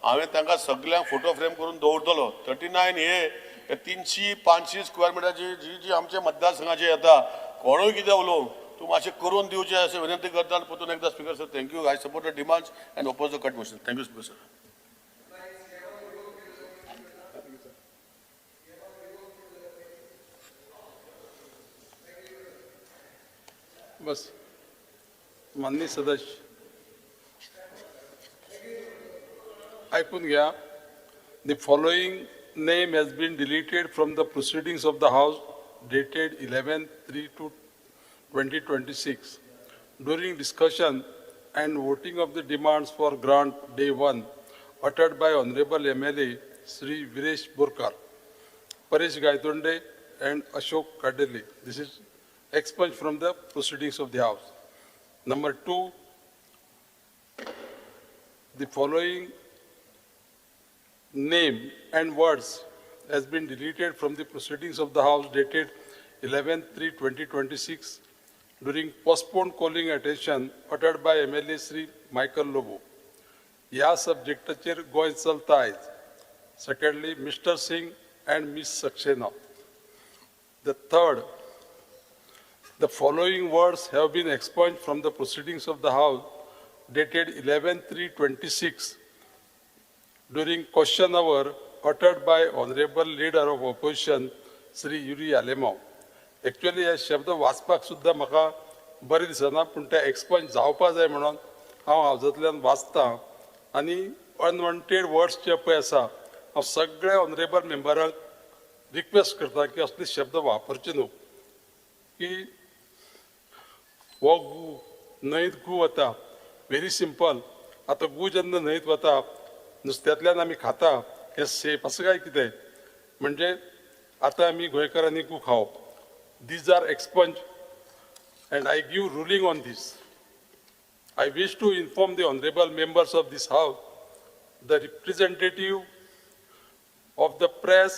S2: हांवें तांकां सगळ्यांक फोटो फ्रेम करून दवरतलो 39A 300-500 स्क्वेअर मिटरची जी आमच्या मतदारसंघाचे येता कोणूय कितें उलोव तूं मातशें करून दिवचें अशें विनंती करता आनी परतून एकदा speaker sir thank you I support the demands and oppose the cut motion thank you speaker sir.
S21: बस माननीय सदस्य ऐकून घ्या. The following name has been deleted from the proceedings of the House dated 11/3/2026. During discussion and voting of the demands for grant day 1 uttered by Honorable MLA Sri Viresh Borkar, Paresh Gaitonde and Ashok Kadele. This is expunged from the proceedings of the House. Number 2, the following name and words has been deleted from the proceedings of the House dated 11/3/2026 during postponed calling attention uttered by MLA Sri Michael Lobo. या subjectचेर गोंय चलता आयज. Secondly, Mr. Singh and Ms. Saxena. The third, the following words have been expunged from the proceedings of the House dated 11/3/26 during question hour uttered by Honorable Leader of Opposition, Sri Yuri Alemov. Actually, हे शब्द वाचपाक सुद्दां म्हाका बरें दिसना पूण ते expunge जावपा जाय म्हणून हांव हावजांतल्यान वाचतां आनी अनवॉन्टेड वर्ड्स जे पळय आसा हांव सगळ्या ऑनरेबल मेंबरांक रिक्वेस्ट करता की असले शब्द वापरचे न्हू. की हो गू न्हंयत गू वता व्हेरी सिंपल. आतां गू जेन्ना न्हंयत वता नुस्त्यांतल्यान आमी खाता हें सेफ असं काय कितें म्हणजे आतां आमी गोंयकारांनी गू खावप. These are expunged and I give ruling on this. I wish to inform the honorable members of this House, the representative of the press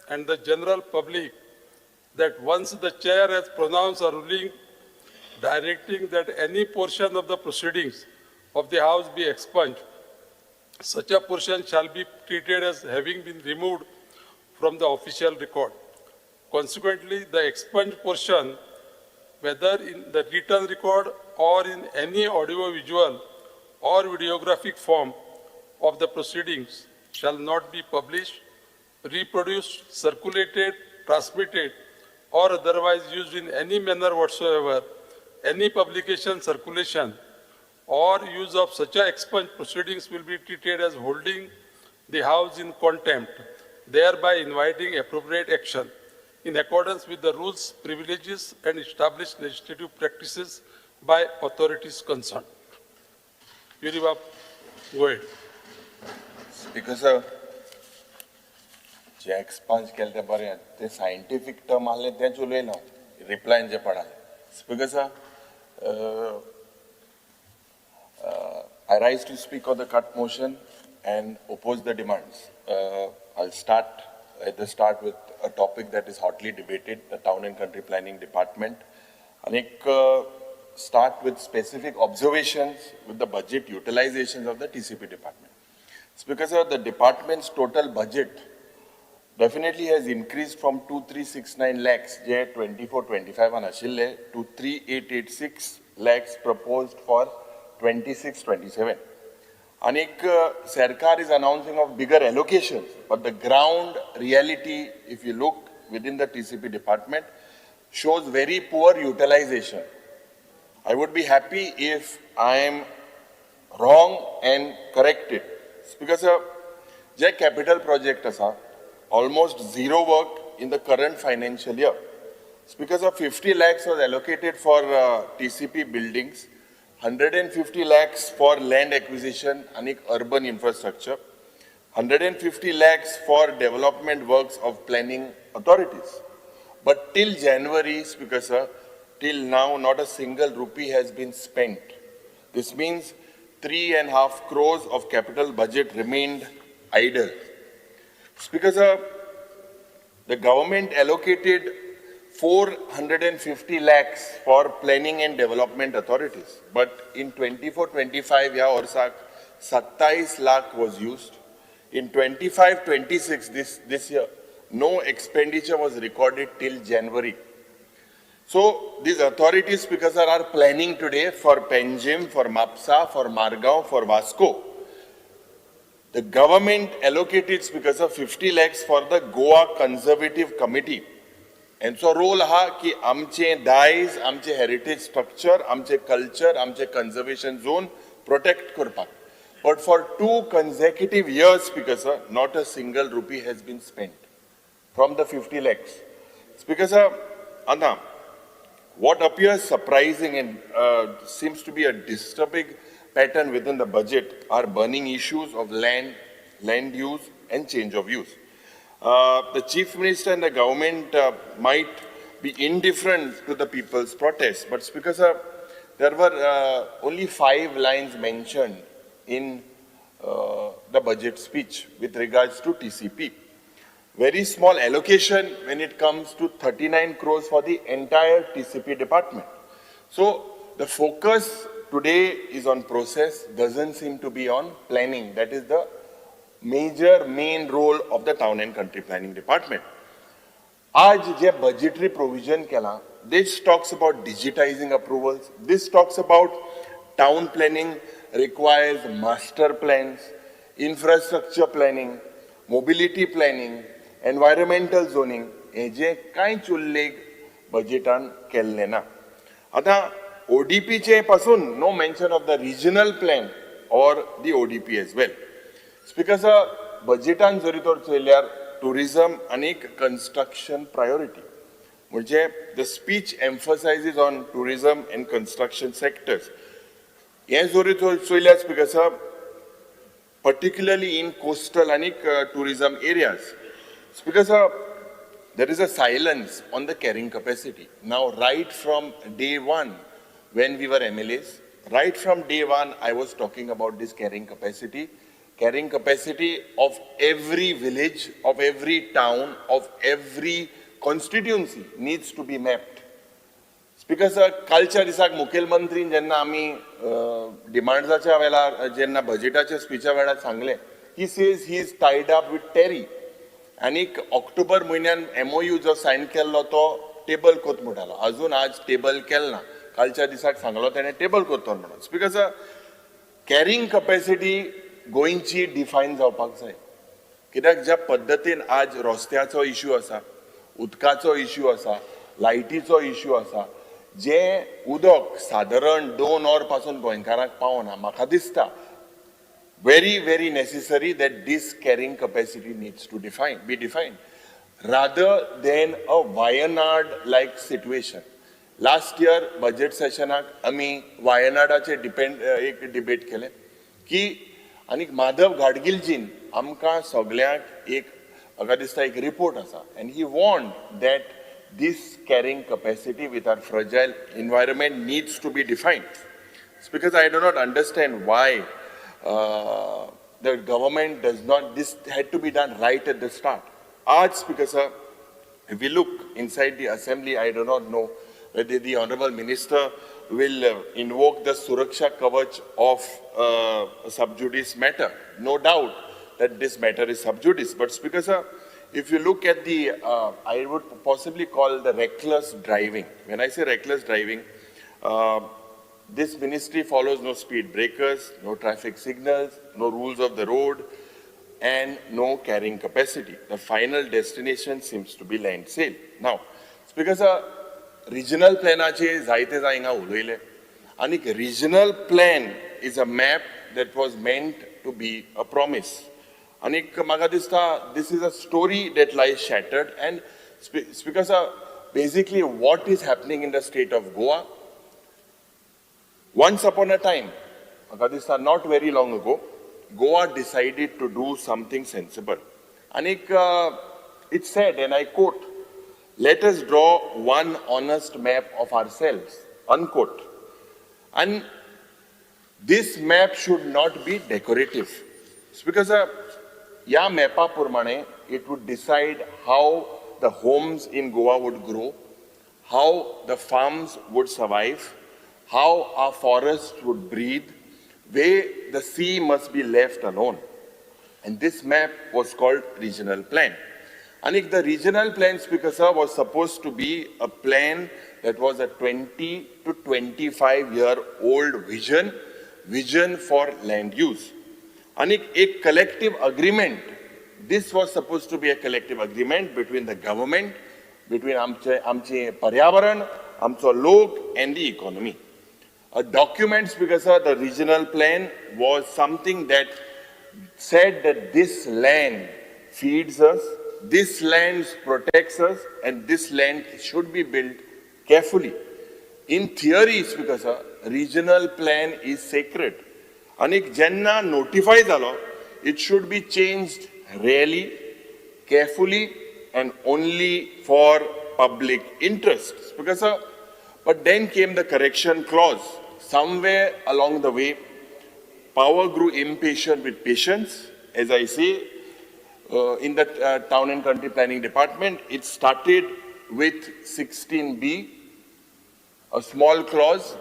S21: and the general public that once the chair has pronounced a ruling directing that any portion of the proceedings of the House be expunged, such a portion shall be treated as having been removed from the official record. Consequently, the expunged portion, whether in the written record or in any audio-visual or videographic form of the proceedings, shall not be published, reproduced, circulated, transmitted, or otherwise used in any manner whatsoever. Any publication, circulation, or use of such a expunged proceedings will be treated as holding the House in contempt, thereby inviting appropriate action in accordance with the rules, privileges, and established legislative practices by authorities concerned. Yuribab, go ahead.
S1: Speaker sir, जे XPeng केले ते बरें ते scientific term आहले तेच उलयलो रिप्लायन जे पडाले. Speaker sir, I rise to speak on the cut motion and oppose the demands. I'll start at the start with a topic that is hotly debated, the Town and Country Planning Department. And start with specific observations with the budget utilizations of the TCP department. Speaker sir, the department's total budget definitely has increased from 2369 lakhs, 24-25 on Ashille, to 3886 lakhs proposed for 26-27. Anik Sarkar is announcing of bigger allocations, but the ground reality, if you look within the TCP department, shows very poor utilization. I would be happy if I am wrong and corrected. Because the capital project asa, almost zero work in the current financial year. Because 50 lakhs was allocated for TCP buildings, 150 lakhs for land acquisition and urban infrastructure, 150 lakhs for development works of planning authorities. But till January, Speaker sir, till now not a single rupee has been spent. This means 3.5 crores of capital budget remained idle. Speaker sir, the government allocated 450 lakhs for planning and development authorities. But in 24-25, yeah, Orsak, 27 lakh was used. In 25-26, this year, no expenditure was recorded till January. So these authorities, Speaker sir, are planning today for Panjim, for Mapsa, for Margao, for Vasco. The government allocated, Speaker sir, 50 lakhs for the Goa Conservative Committee. And so role ha ki amche dais, amche heritage structure, amche culture, amche conservation zone protect kurpak. But for 2 consecutive years, Speaker sir, not a single rupee has been spent from the 50 lakhs. Speaker sir, Anna, what appears surprising and seems to be a disturbing pattern within the budget are burning issues of land use and change of use. The Chief Minister and the government might be indifferent to the people's protests, but Speaker sir, there were only 5 lines mentioned in the budget speech with regards to TCP. Very small allocation when it comes to 39 crores for the entire TCP department. So the focus today is on process, doesn't seem to be on planning. That is the main role of the Town and Country Planning Department. Aaj je budgetary provision kela, this talks about digitizing approvals. This talks about town planning requires master plans, infrastructure planning, mobility planning, environmental zoning. हे जे कांयच उल्लेख बजेटान केल्ले ना. आता ODPचे पासून no mention of the regional plan or the ODP as well. Speaker sir, बजेटान जरी तर चयल्यार tourism आणि construction priority. म्हणजे the speech emphasizes on tourism and construction sectors. हे जरी तर चयल्यार Speaker sir, particularly in coastal and tourism areas. Speaker sir, there is a silence on the carrying capacity. Now, right from day one, when we were MLAs, right from day one, I was talking about this carrying capacity of every village, of every town, of every constituency needs to be mapped. Speaker sir, कालच्या दिसाक मुखेलमंत्रीन जेन्ना आमी डिमांड्साच्या वेळार जेन्ना बजेटाच्या स्पीचा वेळार सांगले, he says he is tied up with Terry. आणि October म्हयन्यान MOU जो सायन केल्लो तो टेबल कोत म्हणटालो, अजून आज टेबल केल ना. कालच्या दिसाक सांगलो तेणें टेबल कोत्तोर म्हणून. बिकॉज कॅरिंग कॅपेसिटी गोंयची डिफायन जावपाक जाय. कित्याक ज्या पद्दतीन आज रस्त्याचो इश्यू आसा, उदकाचो इश्यू आसा, लायटीचो इश्यू आसा, जे उदक सादारण 2 वर पासून गोंयकारांक पावना, म्हाका दिसता very necessary that this carrying capacity needs to be defined rather than a Wayanad-like situation. Last year budget sessionak आमी वायनाडाचे एक डिबेट केले की आनी माधव गाडगिलजीन आमकां सगळ्यांक एक म्हाका दिसता एक रिपोर्ट आसा and he warned that this carrying capacity with our fragile environment needs to be defined. It's because I do not understand why the government does not, this had to be done right at the start. आज because if we look inside the assembly, I do not know whether the honorable minister will invoke the Suraksha Kavach of sub judice matter. No doubt that this matter is sub judice, but because if you look at the, I would possibly call the reckless driving. When I say reckless driving, this ministry follows no speed breakers, no traffic signals, no rules of the road, and no carrying capacity. The final destination seems to be land sale. Now, it's because regional planache zaite zainga uloile. And regional plan is a map that was meant to be a promise. And this is a story that lies shattered, and it's because basically what is happening in the state of Goa. Once upon a time, not very long ago, Goa decided to do something sensible. And it said, and I quote, "Let us draw one honest map of ourselves," unquote. And this map should not be decorative. It's because ya mapa purmane, it would decide how the homes in Goa would grow, how the farms would survive, how our forests would breathe, where the sea must be left alone. And this map was called regional plan. And if the regional plan, Speaker sir, was supposed to be a plan that was a 20 to 25-year-old vision for land use. And a collective agreement, this was supposed to be a collective agreement between the government, between amche Paryavaran, amcho lok, and the economy. A document, because the regional plan was something that said that this land feeds us, this land protects us, and this land should be built carefully. In theory, because regional plan is sacred. And if Jenna notifies Allah, it should be changed rarely, carefully, and only for public interests. Because, but then came the correction clause. Somewhere along the way, power grew impatient with patience. As I say, in the Town and Country Planning Department, it started with 16B, a small clause,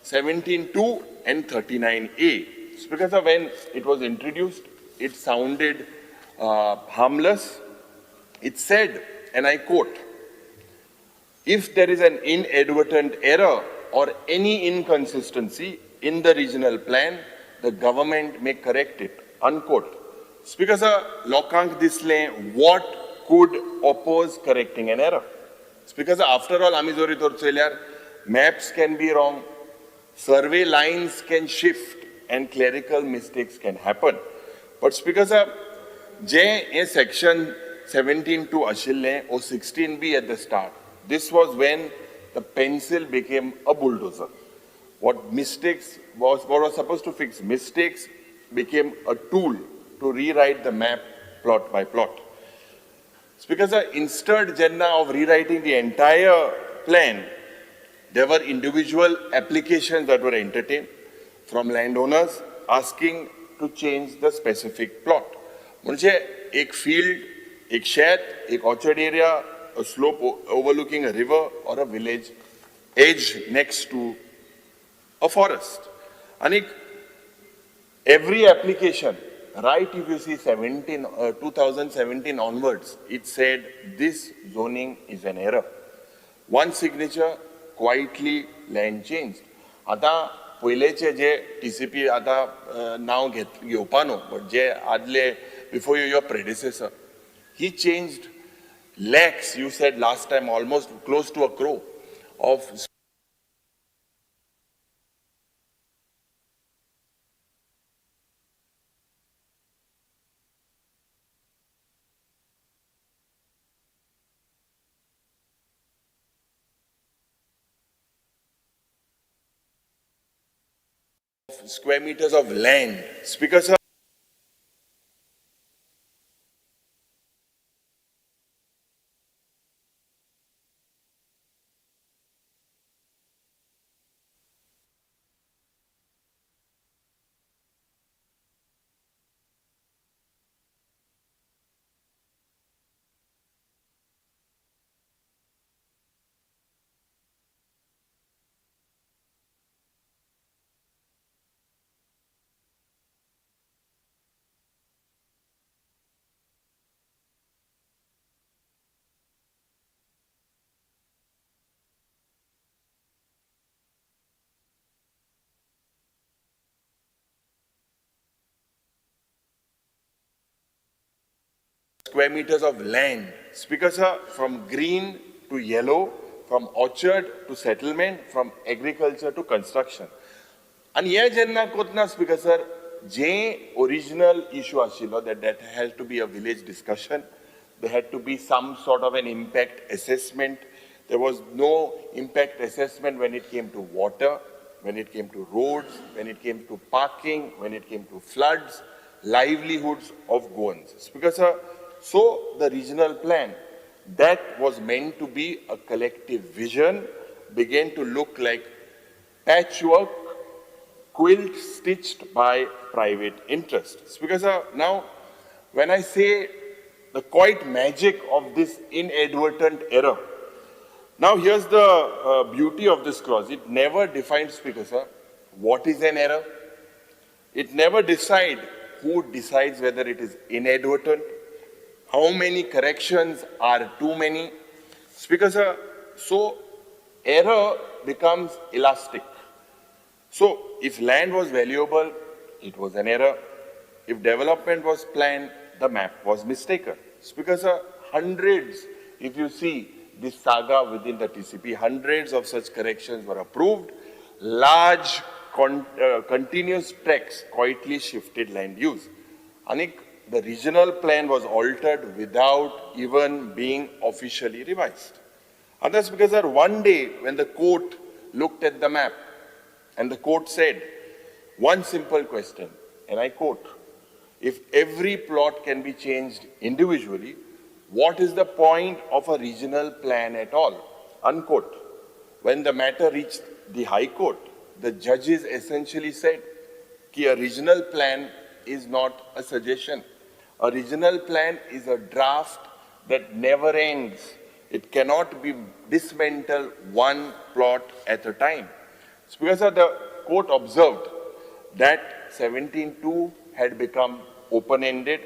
S1: 17.2 and 39A. It's because when it was introduced, it sounded harmless. It said, and I quote, "If there is an inadvertent error or any inconsistency in the regional plan, the government may correct it," unquote. Speaker sir, lokank disle what could oppose correcting an error? Speaker sir, after all, amizori torchelyar, maps can be wrong, survey lines can shift, and clerical mistakes can happen. But Speaker sir, a section 17.2 ashille or 16B at the start, this was when the pencil became a bulldozer. What was supposed to fix mistakes became a tool to rewrite the map plot by plot. Speaker sir, instead Jenna of rewriting the entire plan, there were individual applications that were entertained from landowners asking to change the specific plot. म्हणजे एक field, एक शेत, एक orchard area, a slope overlooking a river or a village edge next to a forest. And every application right if you see 2017 onwards, it said this zoning is an error. One signature, quietly land changed. आता पयलेचे जे TCP आता नाव घेवपा न्हू, but जे आदले before you, your predecessor, he changed lakhs, you said last time, almost close to 1 crore of square meters of land. Speaker sir, square meters of land. Speaker sir, from green to yellow, from orchard to settlement, from agriculture to construction. And here jenna kotna speaker sir, J original issue ashilo that had to be a village discussion. There had to be some sort of an impact assessment. There was no impact assessment when it came to water, when it came to roads, when it came to parking, when it came to floods, livelihoods of Goans. Speaker sir, so the regional plan that was meant to be a collective vision began to look like patchwork, quilt stitched by private interests. Because now, when I say the quite magic of this inadvertent error, now here's the beauty of this clause. It never defines, Speaker sir, what is an error. It never decides who decides whether it is inadvertent, how many corrections are too many. Speaker sir, so error becomes elastic. So if land was valuable, it was an error. If development was planned, the map was mistaken. Speaker sir, hundreds, if you see this saga within the TCP, hundreds of such corrections were approved. Large continuous tracks quietly shifted land use. Anik, the regional plan was altered without even being officially revised. And that's because one day when the court looked at the map and the court said one simple question, and I quote, if every plot can be changed individually, what is the point of a regional plan at all? Unquote. When the matter reached the High Court, the judges essentially said that a regional plan is not a suggestion. A regional plan is a draft that never ends. It cannot be dismantled one plot at a time. Because the court observed that 17.2 had become open-ended.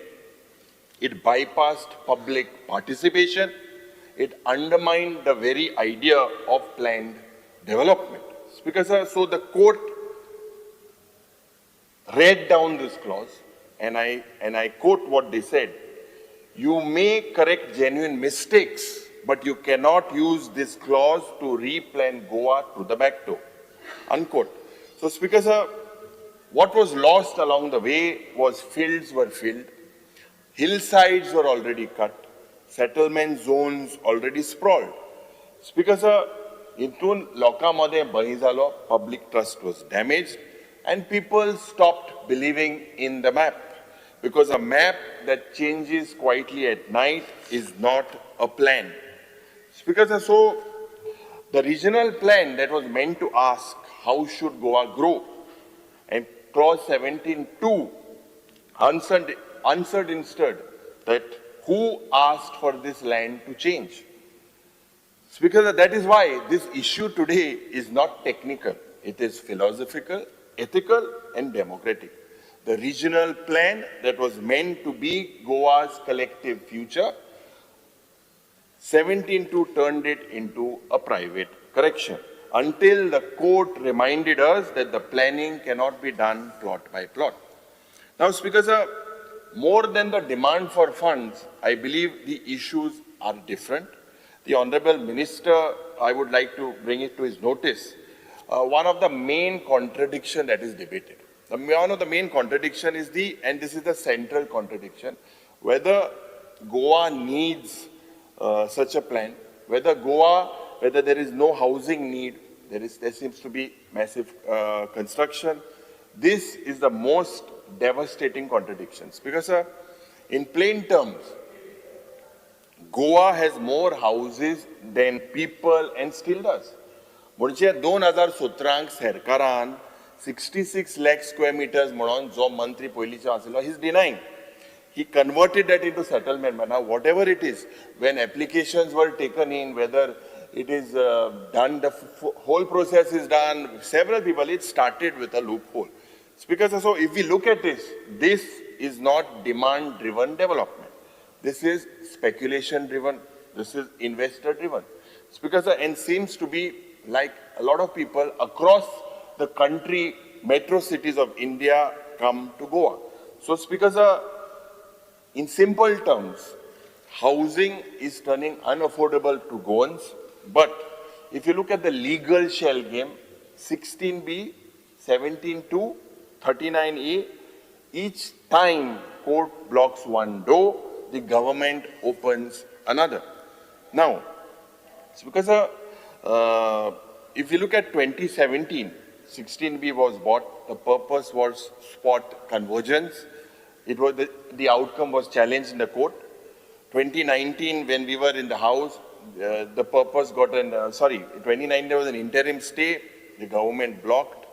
S1: It bypassed public participation. It undermined the very idea of planned development. Because so the court read down this clause, and I quote what they said: you may correct genuine mistakes, but you cannot use this clause to replan Goa to the back door. Unquote. So, Speaker sir, what was lost along the way was fields were filled, hillsides were already cut, settlement zones already sprawled. Speaker sir, intun lokaमध्ये बळी झालो, public trust was damaged, and people stopped believing in the map, because a map that changes quietly at night is not a plan. Speaker sir, so the regional plan that was meant to ask how should Goa grow, and clause 17.2 answered instead that who asked for this land to change. Speaker, that is why this issue today is not technical. It is philosophical, ethical, and democratic. the regional plan that was meant to be Goa's collective future, 17-2 turned it into a private correction until the court reminded us that the planning cannot be done plot by plot. Now, Speaker Sir, more than the demand for funds, I believe the issues are different. The Honorable Minister, I would like to bring it to his notice, one of the main contradiction that is debated. One of the main contradiction is and this is the central contradiction, whether Goa needs such a plan, whether there is no housing need, there seems to be massive construction. This is the most devastating contradictions. Because in plain terms, Goa has more houses than people and still does. म्हणजे 2017 सरकारान 66 lakh square meters म्हणून जो मंत्री पयलींचो आसलो, he is denying. He converted that into settlement. Now, whatever it is, when applications were taken in, whether it is done, the whole process is done, several people, it started with a loophole. Speaker, so if we look at this is not demand-driven development. This is speculation-driven. This is investor-driven. Speaker, and seems to be like a lot of people across the country, metro cities of India come to Goa. So, Speaker, in simple terms, housing is turning unaffordable to Goans. But if you look at the legal shell game, 16B, 17-2, 39A, each time court blocks one door, the government opens another. Now, because if you look at 2017, 16B was bought. The purpose was spot convergence. It was the outcome was challenged in the court. 2019, when we were in the House, the purpose got 2019 there was an interim stay. The government blocked.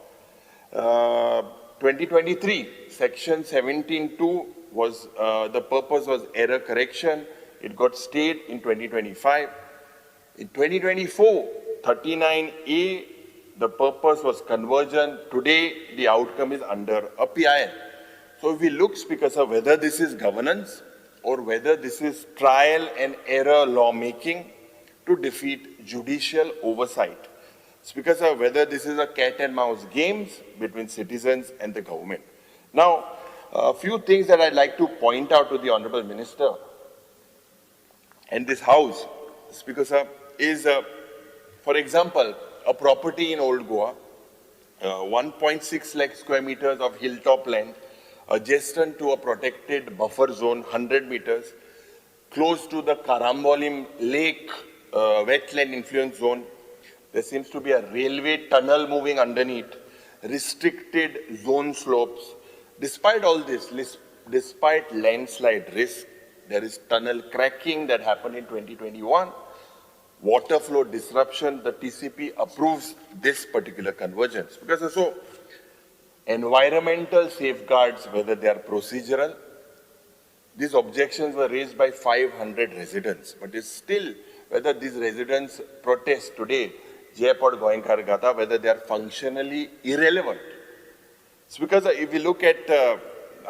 S1: 2023, Section 17(2) was the purpose was error correction. It got stayed in 2025. In 2024, 39A, the purpose was conversion. Today, the outcome is under a PIL. So if we look, Speaker, sir, whether this is governance or whether this is trial and error lawmaking to defeat judicial oversight. Speaker, sir, whether this is a cat and mouse games between citizens and the government. Now, a few things that I'd like to point out to the Honorable Minister and this House, Speaker, sir, is, for example, a property in Old Goa, 1.6 lakh square meters of hilltop land, adjacent to a protected buffer zone, 100 meters, close to the Karambolim Lake wetland influence zone. There seems to be a railway tunnel moving underneath, restricted zone slopes. Despite all this, despite landslide risk, there is tunnel cracking that happened in 2021. Water flow disruption, the TCP approves this particular convergence. Because so, environmental safeguards, whether they are procedural, these objections were raised by 500 residents, but it's still whether these residents protest today, Jayapad Goenkar Gata, whether they are functionally irrelevant. It's because if we look at,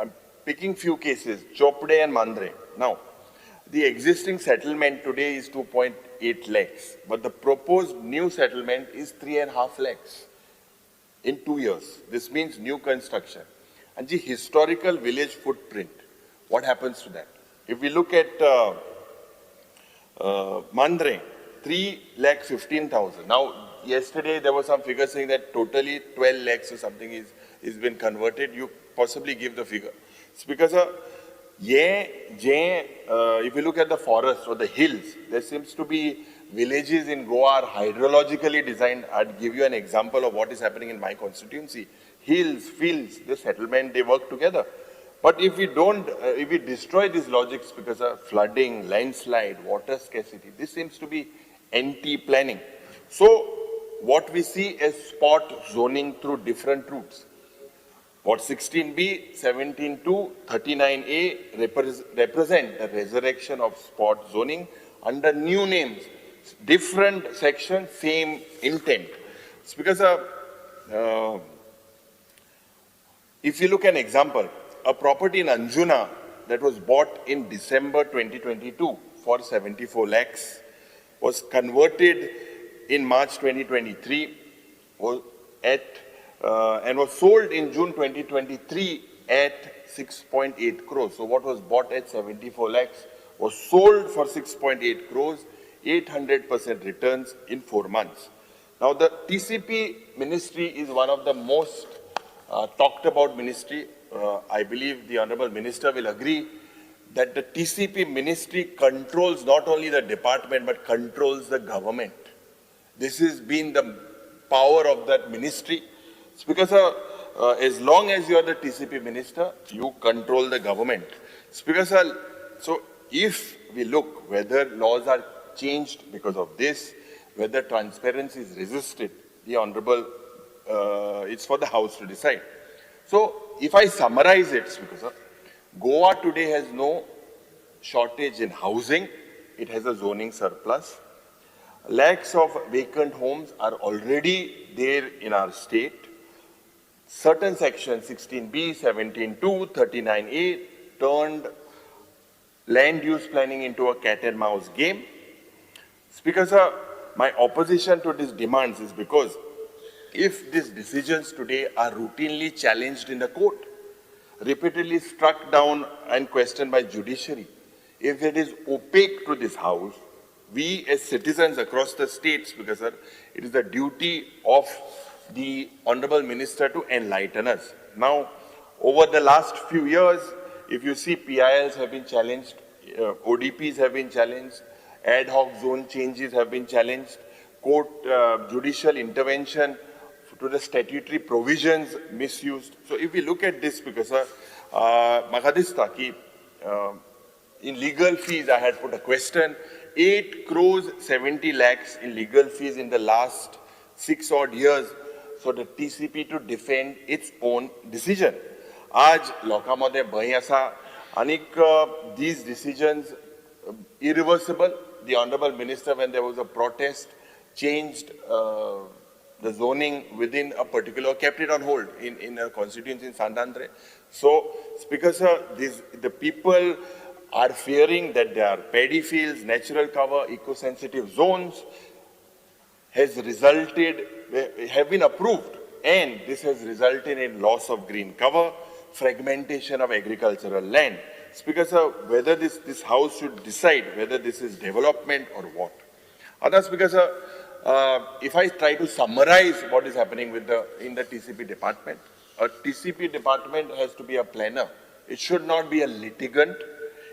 S1: I'm picking few cases, Chopde and Mandre. Now, the existing settlement today is 2.8 lakhs, but the proposed new settlement is 3.5 lakhs in 2 years. This means new construction. And the historical village footprint, what happens to that? If we look at Mandre, 3,15,000. Now, yesterday there was some figure saying that totally 12 lakhs or something is been converted. You possibly give the figure. It's because if you look at the forest or the hills, there seems to be villages in Goa are hydrologically designed. I'd give you an example of what is happening in my constituency. Hills, fields, the settlement, they work together. But if we don't, if we destroy these logics because of flooding, landslide, water scarcity, this seems to be anti-planning. So what we see is spot zoning through different routes. What 16B, 17-2, 39A represent the resurrection of spot zoning under new names, different sections, same intent. It's because If you look at an example, a property in Anjuna that was bought in December 2022 for 74 lakhs was converted in March 2023 and was sold in June 2023 at 6.8 crores. So what was bought at 74 lakhs was sold for 6.8 crores, 800% returns in 4 months. Now the TCP ministry is one of the most talked about ministry. I believe the Honorable Minister will agree that the TCP ministry controls not only the department but controls the government. This has been the power of that ministry. It's because as long as you are the TCP minister, you control the government. Speaker Sir, so if we look whether laws are changed because of this, whether transparency is resisted, the Honorable, it's for the House to decide. So if I summarize it, Speaker Sir, Goa today has no shortage in housing. It has a zoning surplus. Lakhs of vacant homes are already there in our state. Certain sections, 16B, 17.2, 39A, turned land use planning into a cat and mouse game. Speaker Sir, my opposition to these demands is because if these decisions today are routinely challenged in the court, repeatedly struck down and questioned by judiciary, if it is opaque to this House, we as citizens across the states, Speaker Sir, it is the duty of the Honorable Minister to enlighten us. Now, over the last few years, if you see PILs have been challenged, ODPs have been challenged, ad hoc zone changes have been challenged, court judicial intervention to the statutory provisions misused. So if we look at this, because in legal fees, I had put a question, 8 crores 70 lakhs in legal fees in the last 6 odd years for the TCP to defend its own decision. Aj लोकांमध्ये भय आसा anik these decisions irreversible. The Honorable Minister, when there was a protest, changed the zoning within a particular, kept it on hold in a constituency in Sandandre. So, Speaker Sir, the people are fearing that there are paddy fields, natural cover, eco-sensitive zones have been approved, and this has resulted in loss of green cover, fragmentation of agricultural land. Speaker Sir, whether this House should decide whether this is development or what. Other Speaker Sir, if I try to summarize what is happening in the TCP department, a TCP department has to be a planner. It should not be a litigant.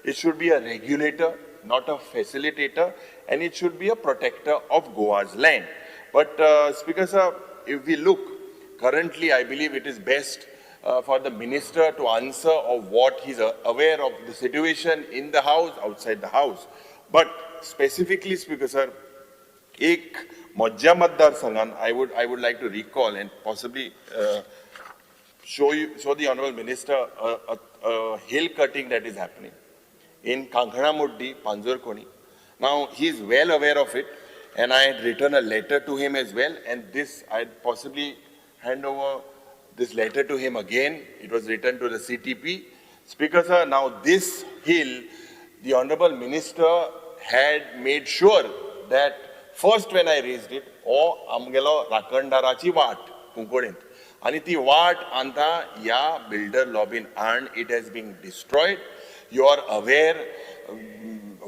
S1: It should be a regulator, not a facilitator, and it should be a protector of Goa's land. But Speaker Sir, if we look, currently I believe it is best for the minister to answer of what he's aware of the situation in the House, outside the House. But specifically, Speaker Sir, ek Majja Matdar Sanghan, I would like to recall and possibly show the Honorable Minister a hill cutting that is happening in Kankhana Muddi, Panjurkoni. Now, he is well aware of it, and I had written a letter to him as well, and this I'd possibly hand over this letter to him again. It was written to the CTP. Speaker Sir, now this hill, the Honorable Minister had made sure that first when I raised it, amgelo Rakandarachi Wat, Kunkodint. And the Wat anta ya builder lobin and it has been destroyed. You are aware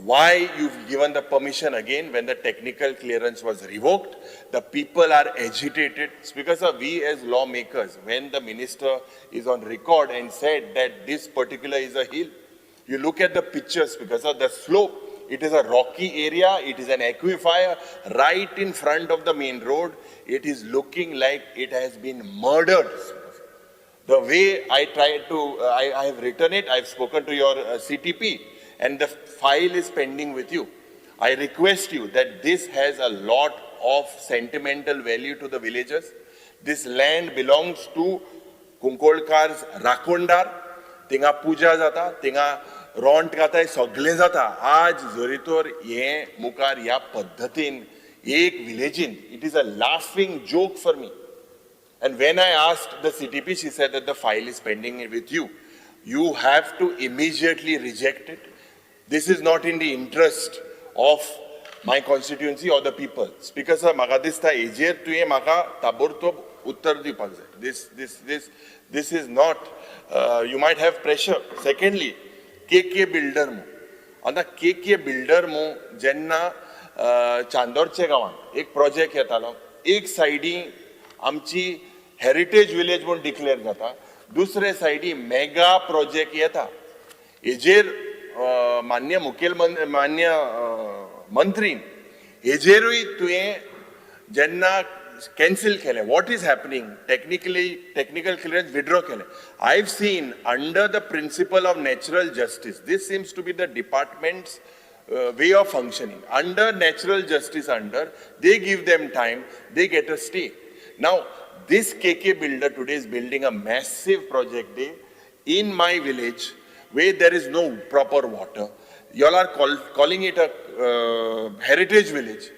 S1: why you've given the permission again when the technical clearance was revoked. The people are agitated. Speaker Sir, we as lawmakers, when the minister is on record and said that this particular is a hill, you look at the pictures, Speaker Sir, the slope, it is a rocky area, it is an aquifer right in front of the main road. It is looking like it has been murdered. The way I tried to, I have written it, I've spoken to your CTP, and the file is pending with you. I request you that this has a lot of sentimental value to the villagers. This land belongs to Kunkolkar's Rakondar. Tinga puja jata, tinga ront katay sagle jata. Aaj zoritor ye mukar ya paddhatin ek villagin. It is a laughing joke for me. And when I asked the CTP, she said that the file is pending with you. You have to immediately reject it. This is not in the interest of my constituency or the people. Speaker sir, म्हाका दिसता हेजेर तुवें म्हाका ताबडतोब उत्तर दिवपाक जाय. This is not, you might have pressure. Secondly, KK Builder mu. आता KK Builder mu जेन्ना चांदोरचे गांवांत एक प्रोजेक्ट येतालो, एक सायडी आमची हेरिटेज विलेज म्हणून डिक्लेअर जाता, दुसरे सायडी मेगा प्रोजेक्ट येता. हेजेर मान्य मंत्रीन हेजेरूय तुवें जेन्ना कॅन्सल केलें, what is happening? Technical clearance withdraw केलें. I've seen under the principle of natural justice, this seems to be the department's way of functioning. Under natural justice, they give them time, they get a stay. Now, this KK Builder today is building a massive project there in my village where there is no proper water. You all are calling it a heritage village,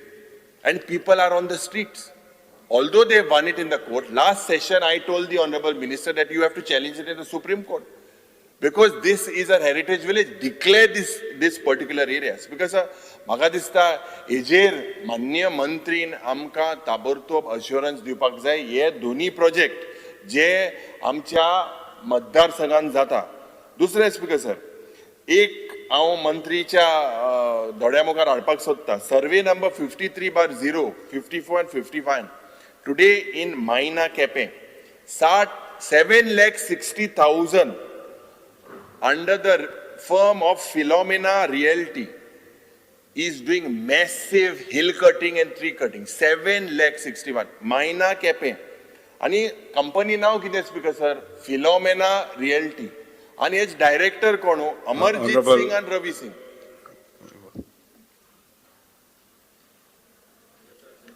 S1: and people are on the streets. Although they won it in the court, last session I told the Honorable Minister that you have to challenge it in the Supreme Court. Because this is a heritage village, declare this particular areas. Because म्हाका दिसता हेजेर मान्य मंत्रीन आमकां ताबडतोब assurance दिवपाक जाय. हे दोन्ही प्रोजेक्ट जे आमच्या मतदारसंघात जाता. दुसरें स्पीकर सर, एक हांव मंत्रीच्या दोळ्या हाडपाक सोदता. Survey number 53/0, 54 and 55. Today in Maina Kepe, 7,60,000 under the firm of Philomena Realty is doing massive hill cutting and tree cutting. 7,61,000. Maina Kepe. आणि कंपनी नाव कितें स्पीकर सर? Philomena realty. आणि हेच डायरेक्टर कोण? अमरजीत सिंग आणि रवी Singh.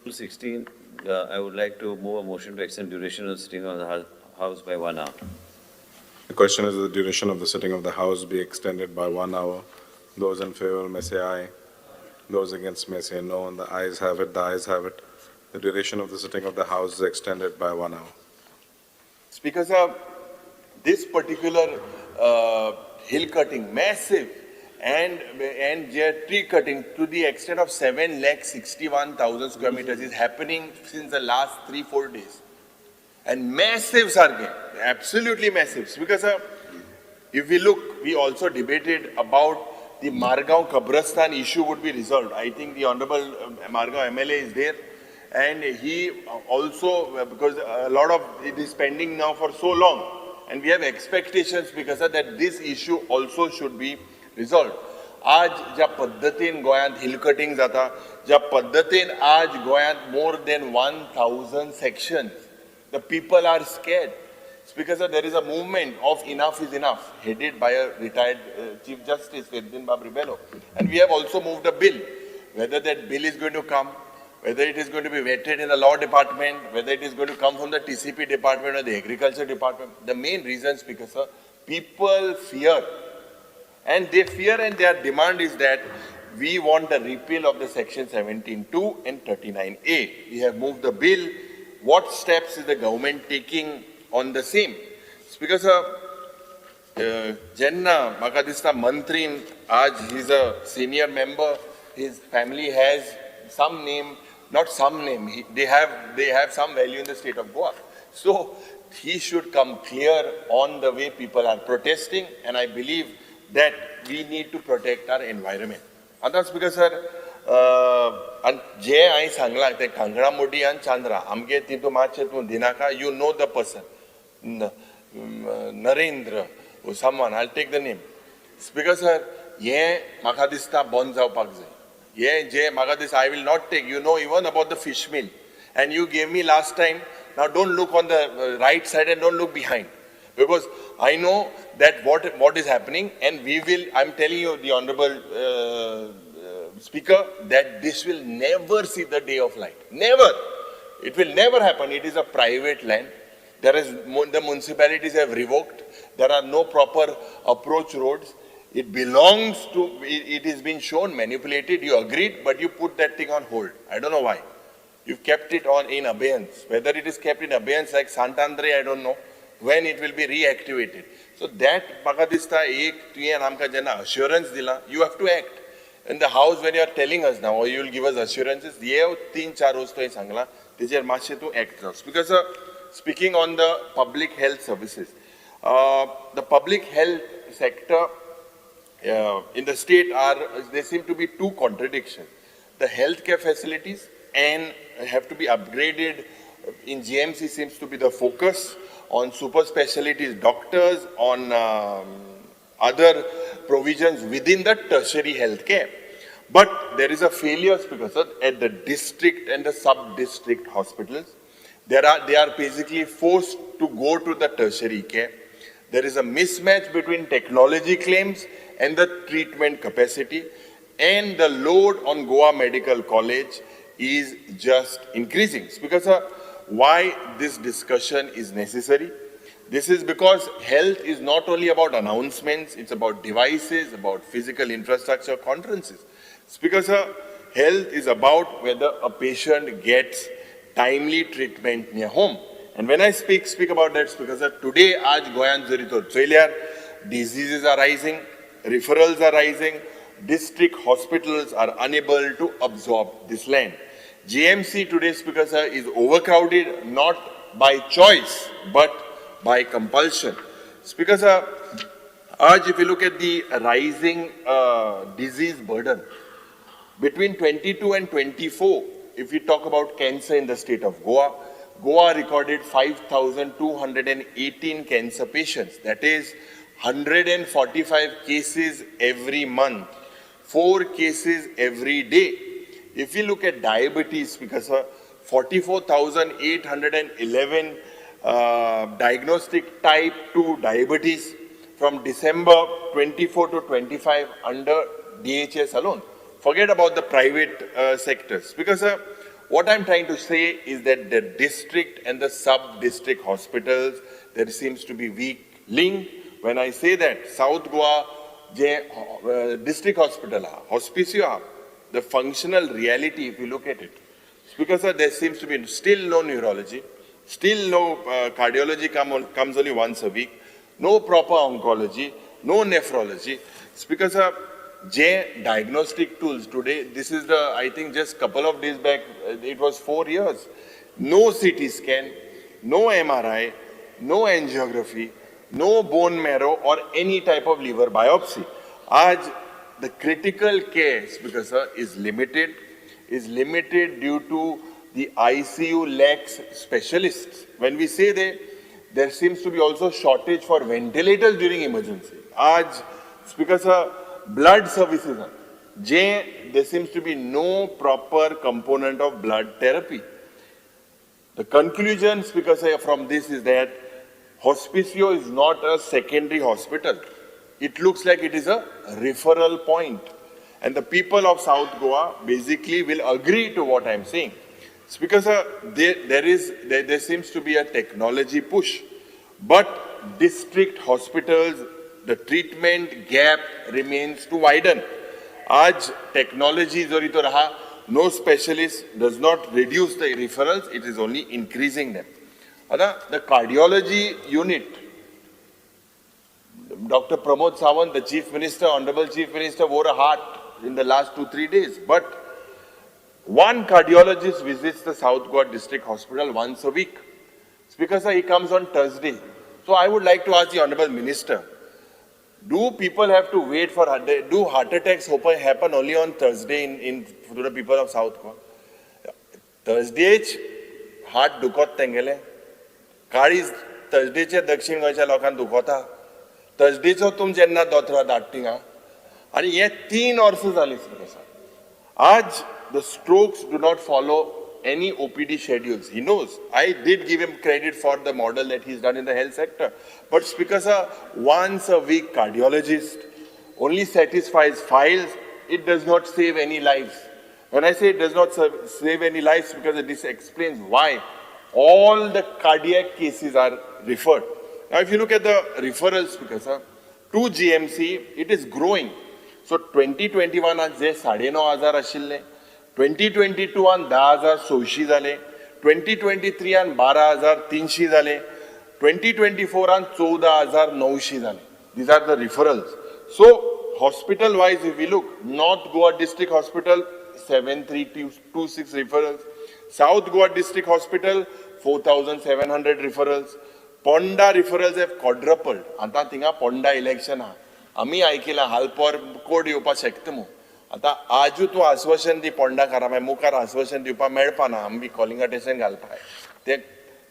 S6: 16, I would like to move a motion to extend duration of sitting of the House by 1 hour.
S10: The question is the duration of the sitting of the House be extended by 1 hour. Those in favor may say aye. Those against may say no. And the ayes have it. The ayes have it. The duration of the sitting of the House is extended by 1 hour.
S1: Speaker sir, this particular hill cutting, massive, and tree cutting to the extent of 7,61,000 square meters is happening since the last 3-4 days. And massive, Sarge, absolutely massive. Because if we look, we also debated about the Margaon Kabristan issue would be resolved. I think the Honorable Margaon MLA is there. And he also, because a lot of it is pending now for so long, and we have expectations because of that this issue also should be resolved. आज ज्या पद्धतीन गोयांत hill cutting जाता, ज्या पद्धतीन आज गोयांत more than 1,000 sections, the people are scared. It's because there is a movement of enough is enough, headed by a retired Chief Justice, Ferdinand Babri Bello. And we have also moved a bill. Whether that bill is going to come, whether it is going to be vetted in the law department, whether it is going to come from the TCP department or the agriculture department, the main reason, Speaker sir, people fear. And they fear and their demand is that we want the repeal of the section 17(2) and 39A. We have moved the bill. What steps is the government taking on the same? Speaker sir, Jenna Makadista Mantrin, Aj, he's a senior member. His family has some name, not some name. They have some value in the state of Goa. So he should come clear on the way people are protesting, and I believe that we need to protect our environment. Other Speaker sir, जे हांवें सांगलां ते कांगडा मोडी आनी चांद्रा आमगे तितून मातशें तूं दिनाका, you know the person, Narendra or someone, I'll take the name. Speaker sir, हें म्हाका दिसता बंद जावपाक जाय. हें जे म्हाका दिसता I will not take, you know even about the fish mill, and you gave me last time. Now don't look on the right side and don't look behind. Because I know that what is happening, and we will, I'm telling you, the Honorable Speaker, that this will never see the day of light. Never. It will never happen. It is a private land. The municipalities have revoked. There are no proper approach roads. It belongs to, it has been shown, manipulated, you agreed, but you put that thing on hold. I don't know why. You've kept it on in abeyance. Whether it is kept in abeyance like Santander, I don't know, when it will be reactivated. So that म्हाका दिसता एक तुवें आमकां जेन्ना assurance दिला, you have to act. In the House, when you are telling us now, or you will give us assurances, ये 3-4 रोज तुवें सांगला, तेजेर मातशें तूं act कर. Because speaking on the public health services, the public health sector in the state there seem to be two contradictions. The healthcare facilities and have to be upgraded in GMC seems to be the focus on super specialties, doctors, on other provisions within the tertiary healthcare. But there is a failure because at the district and the sub-district hospitals, they are basically forced to go to the tertiary care. There is a mismatch between technology claims and the treatment capacity, and the load on Goa Medical College is just increasing. Because why this discussion is necessary? This is because health is not only about announcements, it's about devices, about physical infrastructure, conferences. It's because health is about whether a patient gets timely treatment near home. And when I speak about that, it's because today, aaj Goyan Zarito failure, diseases are rising, referrals are rising, district hospitals are unable to absorb this land. GMC today, Speaker sir, is overcrowded not by choice but by compulsion. Speaker sir, if you look at the rising disease burden, between 22 and 24, if we talk about cancer in the state of Goa, Goa recorded 5,218 cancer patients. That is 145 cases every month, 4 cases every day. If we look at diabetes, because 44,811 diagnostic type 2 diabetes from December 24 to 25 under DHS alone. Forget about the private sectors. Because what I'm trying to say is that the district and the sub-district hospitals, there seems to be weak link. When I say that, South Goa, district hospital, hospicio, the functional reality, if you look at it, because there seems to be still no neurology, still no cardiology comes only once a week, no proper oncology, no nephrology. It's because diagnostic tools today, this is the, I think just couple of days back, it was 4 years. No CT scan, no MRI, no angiography, no bone marrow or any type of liver biopsy. Aaj the critical care because is limited due to the ICU lacks specialists. When we say there seems to be also shortage for ventilators during emergency. Aaj because blood services, there seems to be no proper component of blood therapy. The conclusion because from this is that Hospicio is not a secondary hospital. It looks like it is a referral point. And the people of South Goa basically will agree to what I'm saying. It's because there seems to be a technology push. But district hospitals, the treatment gap remains to widen. Aaj technology zorito raha, no specialist does not reduce the referrals, it is only increasing them. The cardiology unit, Dr. Pramod Sawant, the Chief Minister, Honorable Chief Minister, wore a heart in the last 2-3 days. But one cardiologist visits the South Goa District Hospital once a week. It's because he comes on Thursday. So I would like to ask the Honorable Minister, do people have to wait for, do heart attacks happen only on Thursday to the people of South Goa? Thursday, heart dukot tengele. काळीज थर्सडेचे दक्षिण गोंयच्या लोकांक दुखोता थर्सडेचो तुम जेन्ना दोतोर धाडटिंगा आनी हे 3 वर्सां जालीं आज the strokes do not follow any OPD schedules. He knows. I did give him credit for the model that he's done in the health sector. But because a once a week cardiologist only satisfies files, it does not save any lives. When I say it does not save any lives, because this explains why all the cardiac cases are referred. Now, if you look at the referrals, because to GMC, it is growing. So 2021 as 9,500 ashille, 2022 10,600 जाले, 2023 12,300 जाले, 2024 14,900 जाले. These are the referrals. So hospital wise, if we look, North Goa District Hospital 7,326 referrals, South Goa District Hospital 4,700 referrals. Ponda referrals have quadrupled. Anta tinga Ponda election ha. Ami aikila halpor code yopa shektamo. Ata aju tu आश्वासन दी पोंडा करा मैं मुखार आश्वासन दिवपा मेळपा ना आमी calling attention घालपाय ते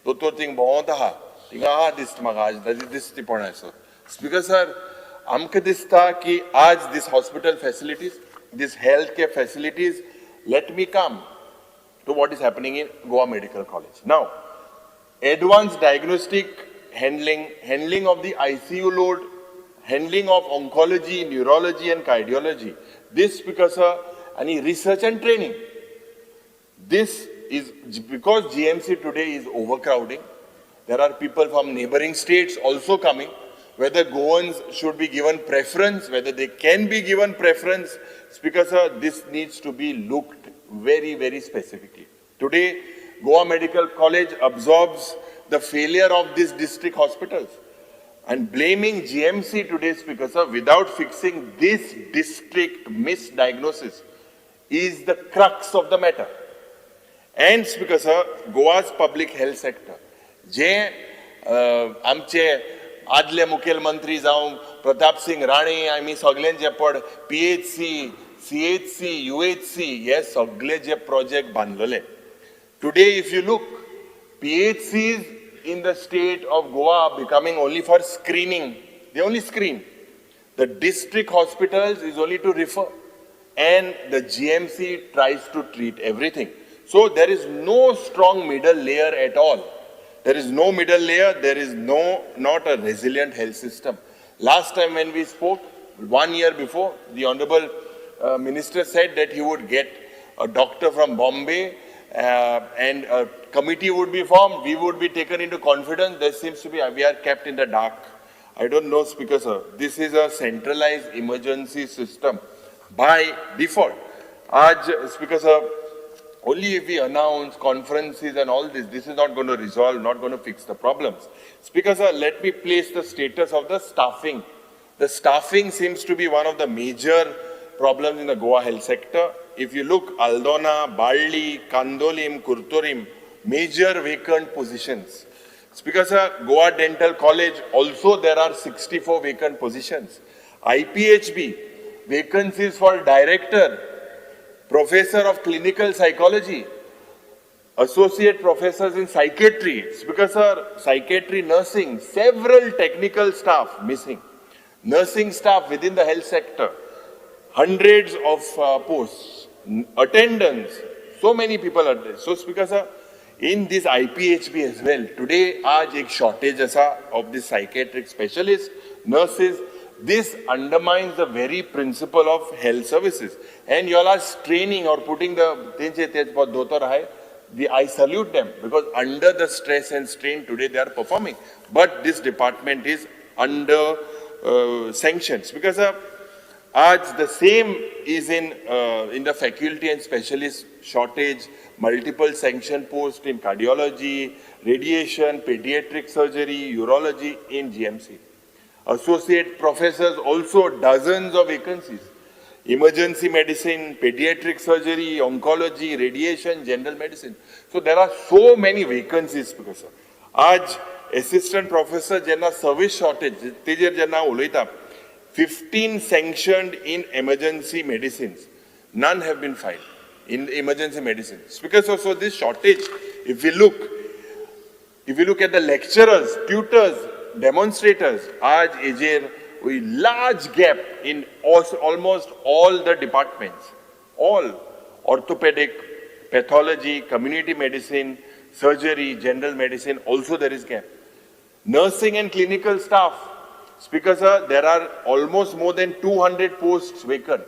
S1: दोतोर थिंग भोंवता हा थिंगा दिसता म्हाका आज दिसती पोंडाचो स्पीकर सर आमकां दिसता की आज this hospital facilities this health care facilities let me come to what is happening in Goa Medical College. Now, advanced diagnostic handling of the ICU load, handling of oncology, neurology and cardiology. This because any research and training. This is because GMC today is overcrowding. There are people from neighboring states also coming. Whether Goans should be given preference, whether they can be given preference, Speaker sir, this needs to be looked very, very specifically. Today, Goa Medical College absorbs the failure of these district hospitals. And blaming GMC today, Speaker sir, without fixing this district misdiagnosis is the crux of the matter. And Speaker sir, Goa's public health sector, आमचे आदले मुखेलमंत्री जावं प्रताप सिंग राणे आमी सगळ्यांचे पड PHC, CHC, UHC हे सगळे जे प्रोजेक्ट बांधलेले. Today if you look, PHCs in the state of Goa are becoming only for screening. They only screen. The district hospitals is only to refer. And the GMC tries to treat everything. So there is no strong middle layer at all. There is no middle layer, there is not a resilient health system. Last time when we spoke, 1 year before, the Honorable Minister said that he would get a doctor from Bombay and a committee would be formed, we would be taken into confidence. There seems to be, we are kept in the dark. I don't know, Speaker sir, this is a centralized emergency system by default. Speaker sir, only if we announce conferences and all this, this is not going to resolve, not going to fix the problems. Speaker sir, let me place the status of the staffing. The staffing seems to be one of the major problems in the Goa health sector. If you look, Aldona, Balli, Kandolim, Kurtorim, major vacant positions. Speaker sir, Goa Dental College, also there are 64 vacant positions. IPHB, vacancies for director, Professor of Clinical Psychology, Associate Professors in Psychiatry, Speaker sir, Psychiatry Nursing, several technical staff missing. Nursing staff within the health sector, hundreds of posts, attendance, so many people are there. So Speaker sir, in this IPHB as well, today aaj ek shortage of the psychiatric specialists, nurses. This undermines the very principle of health services. And you all are straining or putting I salute them because under the stress and strain today they are performing. But this department is under sanctions because the same is in the faculty and specialist shortage, multiple sanction posts in cardiology, radiation, pediatric surgery, urology in GMC. Associate professors also dozens of vacancies. Emergency medicine, pediatric surgery, oncology, radiation, general medicine. So there are so many vacancies, Professor. Aaj assistant professor jenna service shortage, tejer jenna uloita, 15 sanctioned in emergency medicines. None have been filed in emergency medicine. Because so this shortage, if we look at the lecturers, tutors, demonstrators, aaj ejer a large gap in almost all the departments. All orthopedic, pathology, community medicine, surgery, general medicine, also there is gap. Nursing and clinical staff, Speaker sir, there are almost more than 200 posts vacant.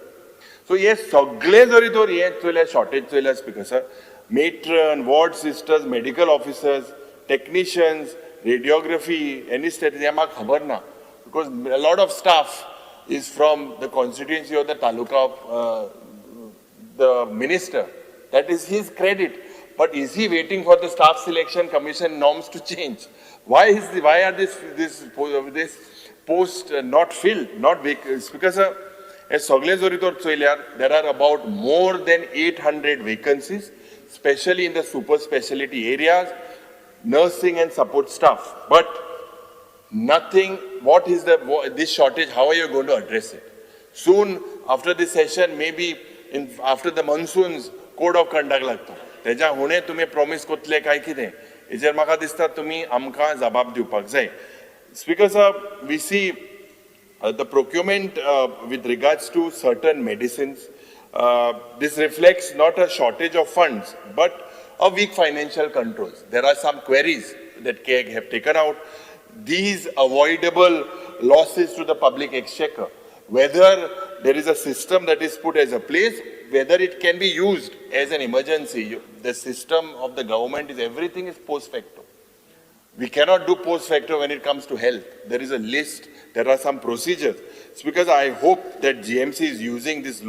S1: So yes, sagle jari to shortage chayla, Speaker sir. Matron, ward sisters, medical officers, technicians, radiography, anesthesia, because a lot of staff is from the constituency of the taluka of the minister. That is his credit. But is he waiting for the staff selection commission norms to change? Why are this post not filled, not vacant? Because as Sogle Zoritor Tsoilyar, there are about more than 800 vacancies, especially in the super specialty areas, nursing and support staff. But nothing, what is this shortage, how are you going to address it? Soon, after this session, maybe after the monsoons, code of conduct लागतो. तेजा हुणे तुम्ही promise कोतले काय कितें? हेजेर म्हाका दिसता तुम्ही आमकां जबाब दिवपाक जाय. Speaker sir, we see the procurement with regards to certain medicines. This reflects not a shortage of funds, but a weak financial controls. There are some queries that KEG have taken out. These avoidable losses to the public exchequer, whether there is a system that is put as a place, whether it can be used as an emergency. The system of the government is everything is post facto. We cannot do post facto when it comes to health. There is a list, there are some procedures. It's because I hope that GMC is using this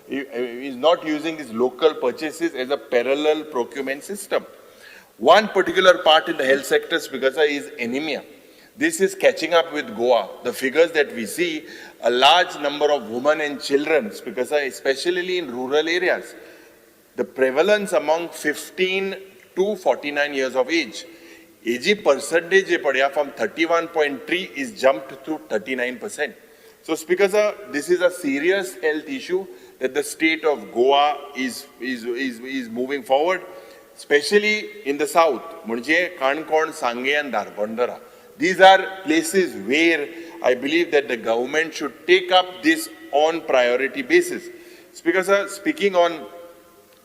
S1: is not using these local purchases as a parallel procurement system. One particular part in the health sector, because is anemia. This is catching up with Goa. The figures that we see, a large number of women and children, because especially in rural areas, the prevalence among 15 to 49 years of age, AG percentage from 31.3 is jumped to 39%. So Speaker sir, this is a serious health issue that the state of Goa is moving forward, especially in the south, Munje, Kankon, Sangay and Darbandara. These are places where I believe that the government should take up this on priority basis. Speaker sir, speaking on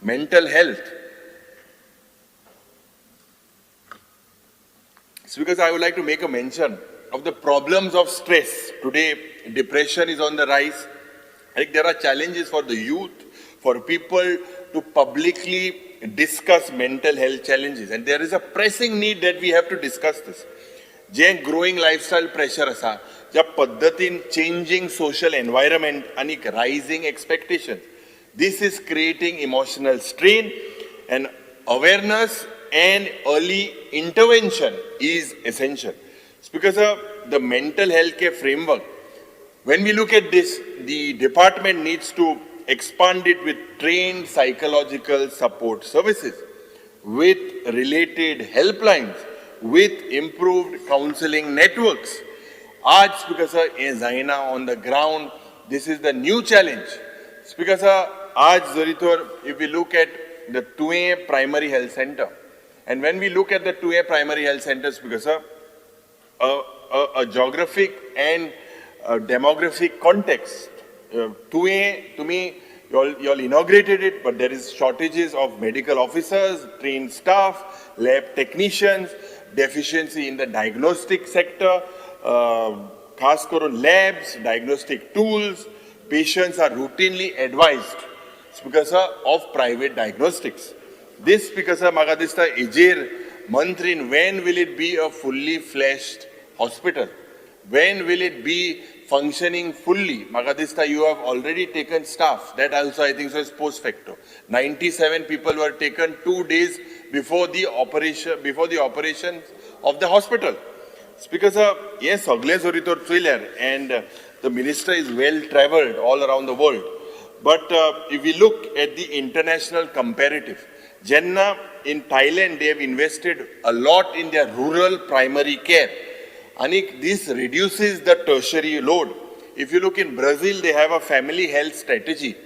S1: mental health, because I would like to make a mention of the problems of stress. Today, depression is on the rise. I think there are challenges for the youth, for people to publicly discuss mental health challenges. And there is a pressing need that we have to discuss this. जे growing lifestyle pressure असा, ज्या पद्धतीन changing social environment आणि rising expectations. This is creating emotional strain, and awareness and early intervention is essential. It's because of the mental health care framework. When we look at this, the department needs to expand it with trained psychological support services, with related helplines, with improved counseling networks. Aaj, Speaker sir, in Zaina on the ground, this is the new challenge. Speaker sir, aaj Zoritor, if we look at the 2A primary health center, and when we look at the 2A primary health centers, because a geographic and demographic context, 2A, to me, you all inaugurated it, but there is shortages of medical officers, trained staff, lab technicians, deficiency in the diagnostic sector, khas karon labs, diagnostic tools. Patients are routinely advised because of private diagnostics. This because Magadista Ejir Mantrin, when will it be a fully fleshed hospital? When will it be functioning fully? Magadista, you have already taken staff. That also I think so is post facto. 97 people were taken 2 days before the operation of the hospital. Because yes, Sogle Zoritor Twiler, and the minister is well traveled all around the world. But if we look at the international comparative, Jenna in Thailand, they have invested a lot in their rural primary care. And this reduces the tertiary load. If you look in Brazil, they have a family health strategy.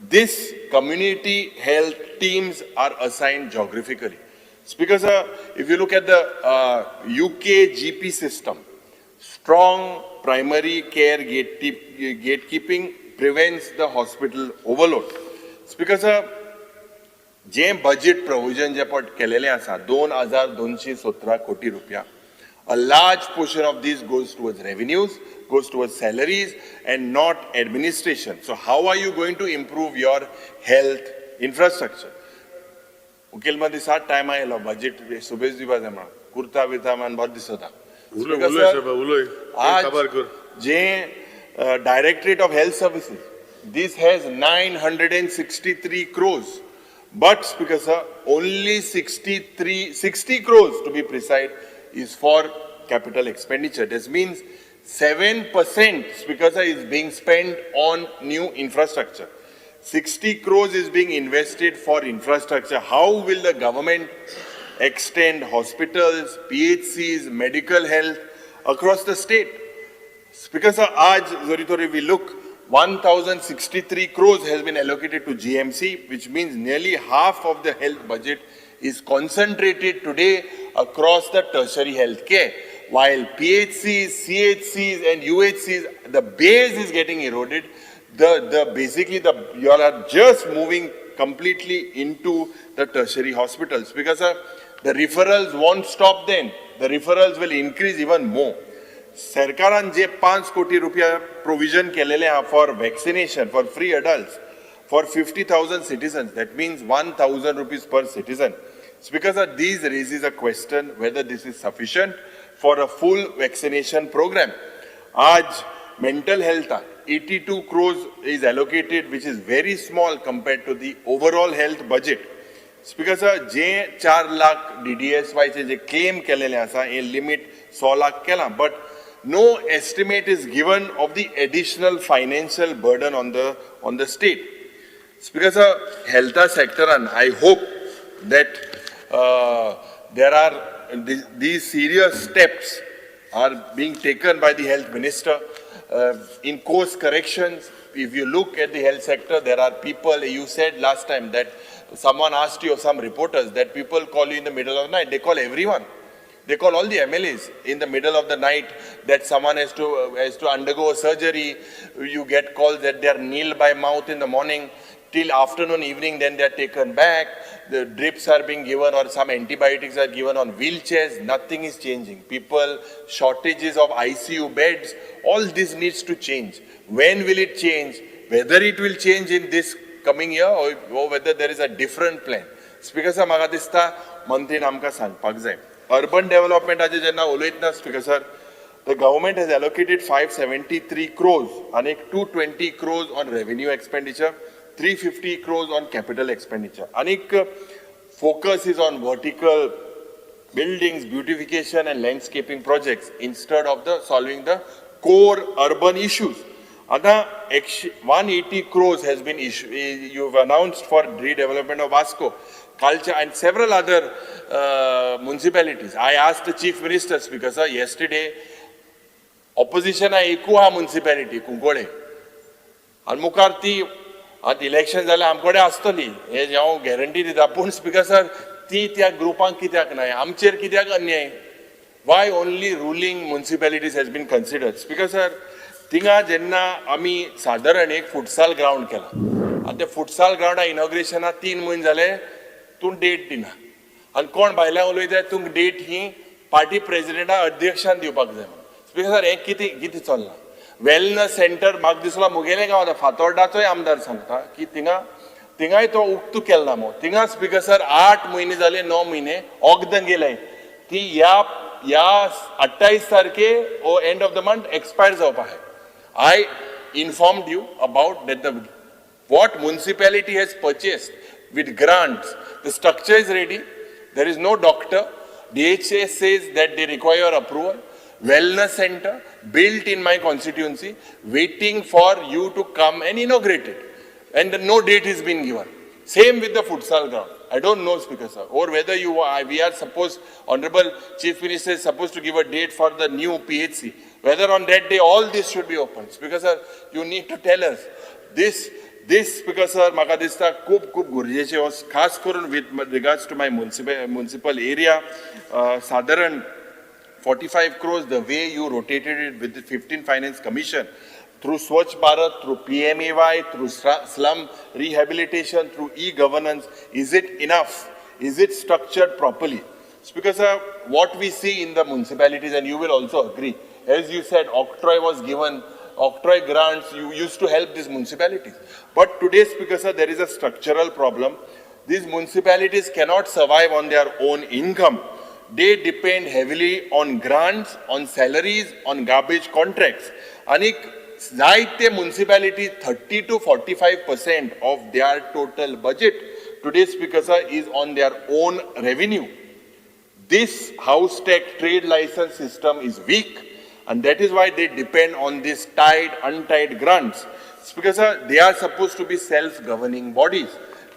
S1: This community health teams are assigned geographically. It's because if you look at the UK GP system, strong primary care gatekeeping prevents the hospital overload. It's because जे budget provision जे पट केलेले आसा 2,217 कोटी रुपया, a large portion of this goes towards revenues, goes towards salaries and not administration. So how are you going to improve your health infrastructure? उकेल मध्ये 7 time आयलो budget सुबेज दिवा जमा कुर्ता बिता मान बहुत दिसता आज जे Directorate of Health Services, this has 963 crores But, Speaker Sir, only 60 crores to be precise is for capital expenditure. This means 7%, Speaker Sir, is being spent on new infrastructure. 60 crores is being invested for infrastructure. How will the government extend hospitals, PHCs, medical health across the state? Speaker Sir, aaj zori thori we look, 1,063 crores has been allocated to GMC, which means nearly half of the health budget is concentrated today across the tertiary health care. While PHCs, CHCs and UHCs, the base is getting eroded. You all are just moving completely into the tertiary hospitals. Because the referrals won't stop then. The referrals will increase even more. Sarkaran je 5 koti rupiya provision kelele for vaccination for free adults for 50,000 citizens. That means 1,000 rupees per citizen. Because these raises a question whether this is sufficient for a full vaccination program. Aaj mental health 82 crores is allocated, which is very small compared to the overall health budget. Speaker sir, je 4 lakh DDSY che je claim kelele asa, a limit 100 lakh kela, but no estimate is given of the additional financial burden on the state. Speaker sir, health sector, and I hope that there are these serious steps are being taken by the health minister. In course corrections, if you look at the health sector, there are people, you said last time that someone asked you, some reporters, that people call you in the middle of the night. They call everyone. They call all the MLAs in the middle of the night that someone has to undergo a surgery. You get calls that they are kneel by mouth in the morning till afternoon, evening, then they are taken back. The drips are being given or some antibiotics are given on wheelchairs. Nothing is changing. People, shortages of ICU beds, all this needs to change. When will it change? Whether it will change in this coming year or whether there is a different plan. Speaker sir, म्हाका दिसता मंत्रीन आमकां सांगपाक जाय. Urban development aje jenna uloyतना, Speaker sir, the government has allocated 573 crores and 220 crores on revenue expenditure, 350 crores on capital expenditure. Anik focus is on vertical buildings, beautification and landscaping projects instead of solving the core urban issues. Ada 180 crores has been you've announced for redevelopment of Vasco, culture and several other municipalities. I asked the Chief Minister, Speaker sir, yesterday, opposition ekuha municipality, Kunkode. And Mukarti, at elections जाल्यार आमकडे आसतली हे हांव guarantee दिता पूण speaker sir ती त्या ग्रुपांक कित्याक नाय आमचेर कित्याक अन्याय why only ruling municipalities has been considered speaker sir थिंगा जेन्ना आमी सादारण एक फुटसाल ग्राउंड केला आनी ते फुटसाल ग्राउंडा इनॉग्रेशना 3 म्हयने जाले तूं डेट दिना आनी कोण भायल्यान उलयता तूं डेट ही पार्टी प्रेसिडेंटा अध्यक्षान दिवपाक जाय स्पीकर सर हें कितें चल्लां वेलनेस सेंटर म्हाका दिसलो मुगेले गांव फातोर्डाचोय आमदार सांगता की थिंगाय तो उक्तो केला मो थिंगा स्पीकर सर 8 म्हयने जाले 9 म्हयने वखदां गेलाय ती ह्या 28 तारखे ओ end of the month expire जावपाक आहाय I informed you about that what municipality has purchased with grants. The structure is ready. There is no doctor. DHA says that they require approval. Wellness center built in my constituency, waiting for you to come and inaugurate it. And no date has been given. Same with the futsal ground. I don't know, Speaker sir, or whether we are supposed, Honorable Chief Minister is supposed to give a date for the new PHC. Whether on that day all this should be open. Speaker sir, you need to tell us. This Speaker sir, म्हाका दिसता खूब गरजेचें was खास करून with regards to my municipal area, साधारण 45 crores, the way you rotated it with the 15 Finance Commission, through Swachh Bharat, through PMAY, through slum rehabilitation, through e-governance, is it enough? Is it structured properly? Speaker sir, what we see in the municipalities, and you will also agree, as you said, octroi was given, octroi grants, you used to help these municipalities. But today, Speaker sir, there is a structural problem. These municipalities cannot survive on their own income. They depend heavily on grants, on salaries, on garbage contracts. Anik जायते municipality 30 to 45% of their total budget today, Speaker sir, is on their own revenue. This house tech trade license system is weak, and that is why they depend on these tied, untied grants. Speaker sir, they are supposed to be self-governing bodies.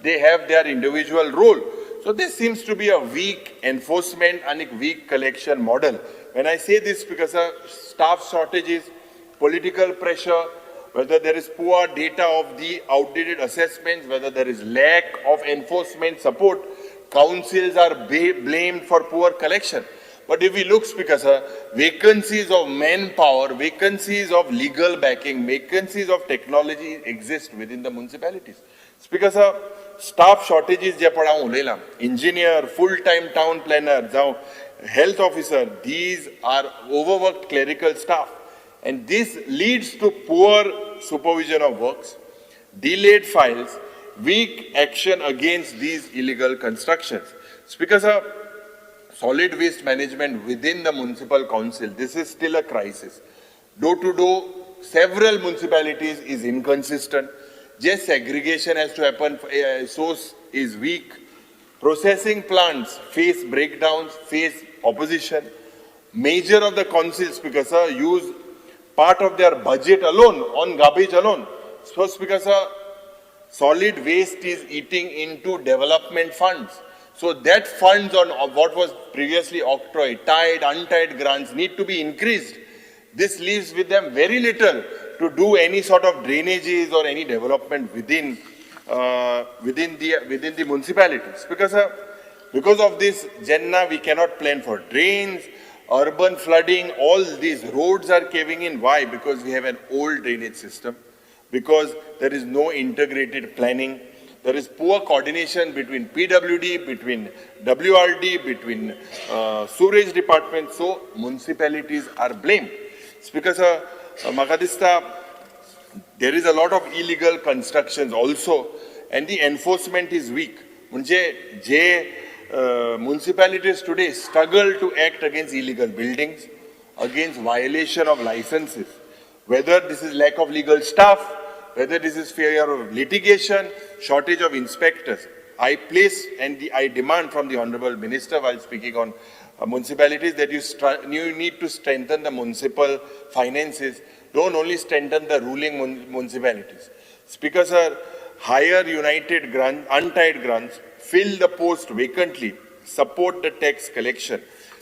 S1: They have their individual role. So there seems to be a weak enforcement and a weak collection model. When I say this, Speaker sir, staff shortages, political pressure, whether there is poor data of the outdated assessments, whether there is lack of enforcement support, councils are blamed for poor collection. But if we look, Speaker sir, vacancies of manpower, vacancies of legal backing, vacancies of technology exist within the municipalities. Speaker sir, staff shortages जे पण हांव उलयलां, engineer, full-time town planner, जावं health officer, these are overworked clerical staff. And this leads to poor supervision of works, delayed files, weak action against these illegal constructions. Speaker sir, solid waste management within the municipal council, this is still a crisis. Door to door, several municipalities is inconsistent. Just segregation has to happen, source is weak. Processing plants face breakdowns, face opposition. Major of the councils, Speaker sir, use part of their budget alone on garbage alone. So, Speaker sir, solid waste is eating into development funds. So that funds on what was previously octroi, tied, untied grants need to be increased. This leaves with them very little to do any sort of drainages or any development within the municipalities. Because of this, Jenna, we cannot plan for drains, urban flooding, all these roads are caving in. Why? Because we have an old drainage system, because there is no integrated planning. There is poor coordination between PWD, between WRD, between sewage department. So municipalities are blamed. Speaker sir, म्हाका दिसता there is a lot of illegal constructions also, and the enforcement is weak. म्हणजे जे municipalities today struggle to act against illegal buildings, against violation of licenses, whether this is lack of legal staff, whether this is fear of litigation, shortage of inspectors. I place and I demand from the Honorable Minister while speaking on municipalities that you need to strengthen the municipal finances. Don't only strengthen the ruling municipalities. Speaker sir, hire united grant, untied grants, fill the post vacantly, support the tax collection.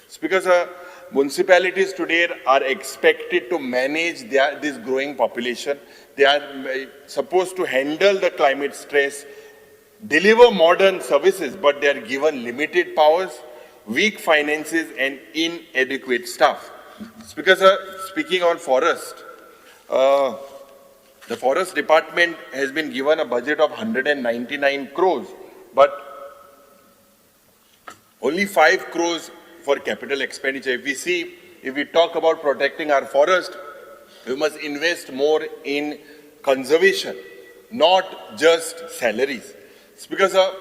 S1: Speaker sir, municipalities today are expected to manage this growing population. They are supposed to handle the climate stress, deliver modern services, but they are given limited powers, weak finances and inadequate staff. Speaker sir, speaking on forest, the forest department has been given a budget of 199 crores, but only 5 crores for capital expenditure. If we talk about protecting our forest, we must invest more in conservation, not just salaries. Speaker sir,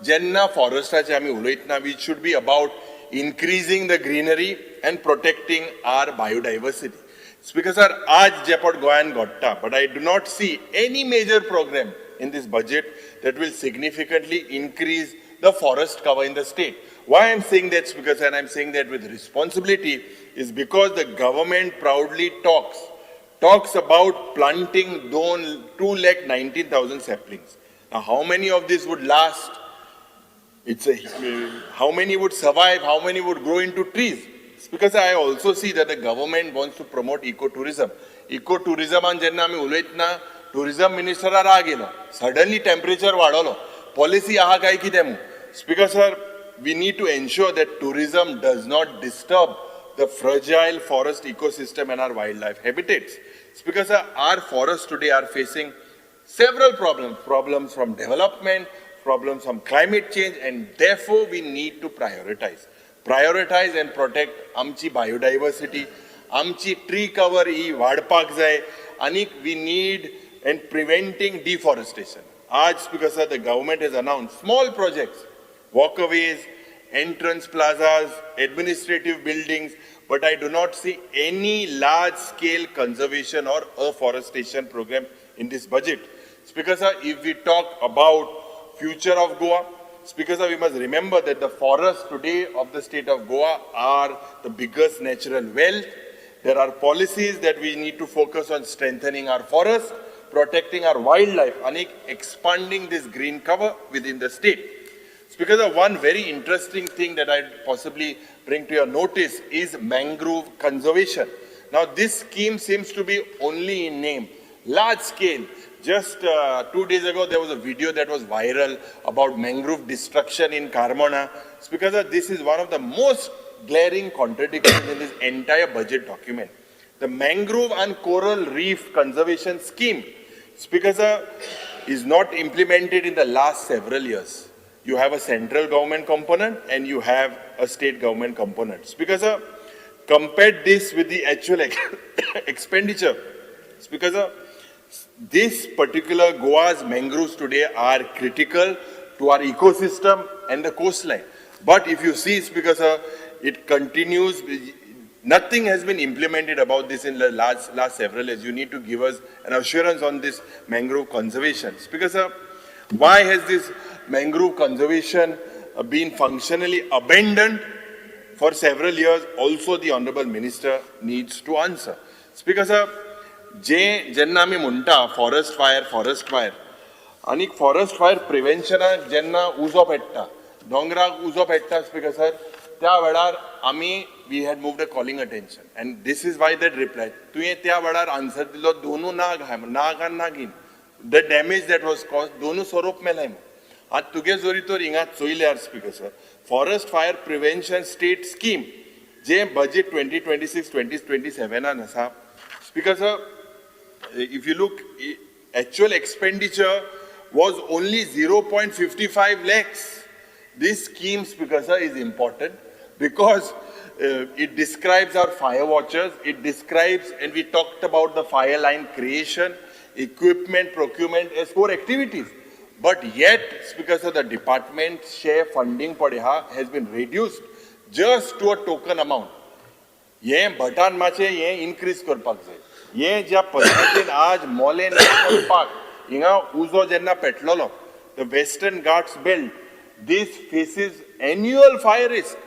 S1: Jenna forestache आमी उलयतना, we should be about increasing the greenery and protecting our biodiversity. Speaker sir, आज जेपट गोयान घडटा, but I do not see any major program in this budget that will significantly increase the forest cover in the state. Why I'm saying that, Speaker sir, and I'm saying that with responsibility, is because the government proudly talks about planting 219,000 saplings. Now, how many of these would last? How many would survive? How many would grow into trees? Because I also see that the government wants to promote ecotourism. Ecotourism and jenna ami ulaytna tourism minister राग yellow. Suddenly temperature वाढलो. Policy aha kai ki demu. Speaker sir, we need to ensure that tourism does not disturb the fragile forest ecosystem and our wildlife habitats. Speaker sir, our forests today are facing several problems from development, problems from climate change, and therefore we need to prioritize and protect आमची biodiversity, आमची tree cover ही वाढपाक जाय, आणि we need and preventing deforestation. आज, Speaker sir, the government has announced small projects, walkways, entrance plazas, administrative buildings, but I do not see any large-scale conservation or afforestation program in this budget. Speaker sir, if we talk about future of Goa. Speaker sir, we must remember that the forests today of the state of Goa are the biggest natural wealth. There are policies that we need to focus on strengthening our forests, protecting our wildlife, and expanding this green cover within the state. Speaker sir, one very interesting thing that I'd possibly bring to your notice is mangrove conservation. Now this scheme seems to be only in name, large scale. Just 2 days ago, there was a video that was viral about mangrove destruction in Carmona. Speaker sir, this is one of the most glaring contradictions in this entire budget document. The mangrove and coral reef conservation scheme, Speaker sir, is not implemented in the last several years. You have a central government component and you have a state government component. Speaker sir, compare this with the actual expenditure. Speaker sir, this particular Goa's mangroves today are critical to our ecosystem and the coastline. But if you see, Speaker sir, it continues. Nothing has been implemented about this in the last several years. You need to give us an assurance on this mangrove conservation. Speaker sir, why has this mangrove conservation been functionally abandoned for several years? Also, the Honorable Minister needs to answer. Speaker sir, जेन्ना आमी म्हणटा forest fire आनी forest fire प्रिव्हेन्शनाक जेन्ना उजो पेट्टा दोंगराक उजो पेट्टा speaker sir त्या वेळार आमी we had moved a calling attention and this is why that reply तुवें त्या वेळार आन्सर दिलो दोनू नाग आनी नागीन the damage that was cause दोनू सोरोप मेलाय आतां तुगे जोरी तर हिंगा चोयल्यार speaker sir forest fire prevention state scheme जे बजेट 2026-2027 आसा speaker sir if you look, actual expenditure was only 0.55 lakhs. This scheme, Speaker sir, is important because it describes our fire watchers, it describes, and we talked about the fire line creation, equipment, procurement as core activities. But yet, Speaker sir, the department share funding for DEHA has been reduced just to a token amount. ये बटान माचे ये increase करपाक जाय. ये ज्या पद्दतीन आज मोले पाक हिंगा उजो जेन्ना पेटलोलो the Western Ghats belt this faces annual fire risk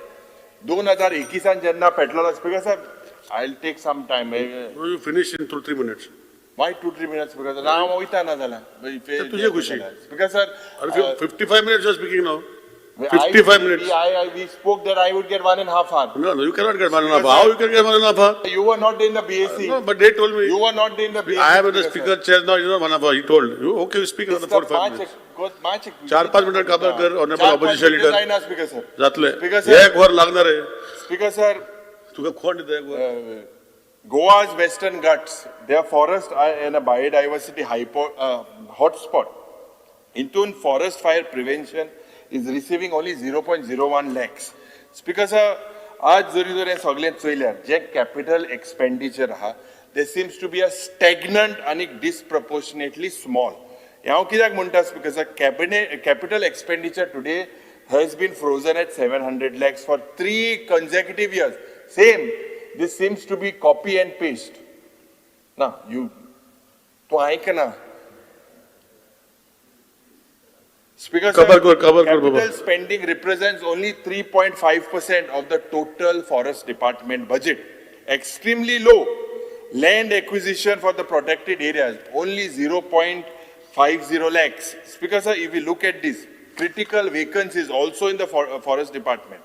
S1: 2021 जेन्ना पेटलोलो speaker sir I will take some time
S2: you finish in 2-3 minutes
S1: why 2-3 minutes speaker sir हांव वयता ना जाल्यार
S2: तुजे खुशी
S1: speaker sir
S2: 55 minutes you are speaking now 55 minutes.
S1: We spoke that I would get 1.5 hours.
S2: No, you cannot get 1.5 hours. How you can get 1.5 hours?
S1: You were not in the BAC.
S2: No, but they told me.
S1: You were not in the BAC.
S2: I am in the speaker chair now. You know 1.5 hours. He told you. Okay, you speak another 4-5 minutes. 4-5 minutes काबर कर honorable opposition leader.
S1: Speaker sir.
S2: जातले.
S1: Speaker sir.
S2: एक वर लागणार आहे.
S1: Speaker sir.
S2: तुका कोण दिता एक वर?
S1: Goa's Western Ghats, their forests are in a biodiversity hotspot. Intun forest fire prevention is receiving only 0.01 lakhs. Speaker sir, आज जरी जरी सगळें चोयल्यार जे कॅपिटल एक्सपेंडिचर आहा there seems to be a stagnant and disproportionately small. हांव कित्याक म्हणटा speaker sir capital expenditure today has been frozen at 700 lakhs for 3 consecutive years. Same, this seems to be copy and paste. Now, तूं आयकना. Speaker sir, capital spending represents only 3.5% of the total forest department budget. Extremely low. Land acquisition for the protected areas, only 0.50 lakhs. Speaker sir, if we look at this, critical vacancies also in the forest department.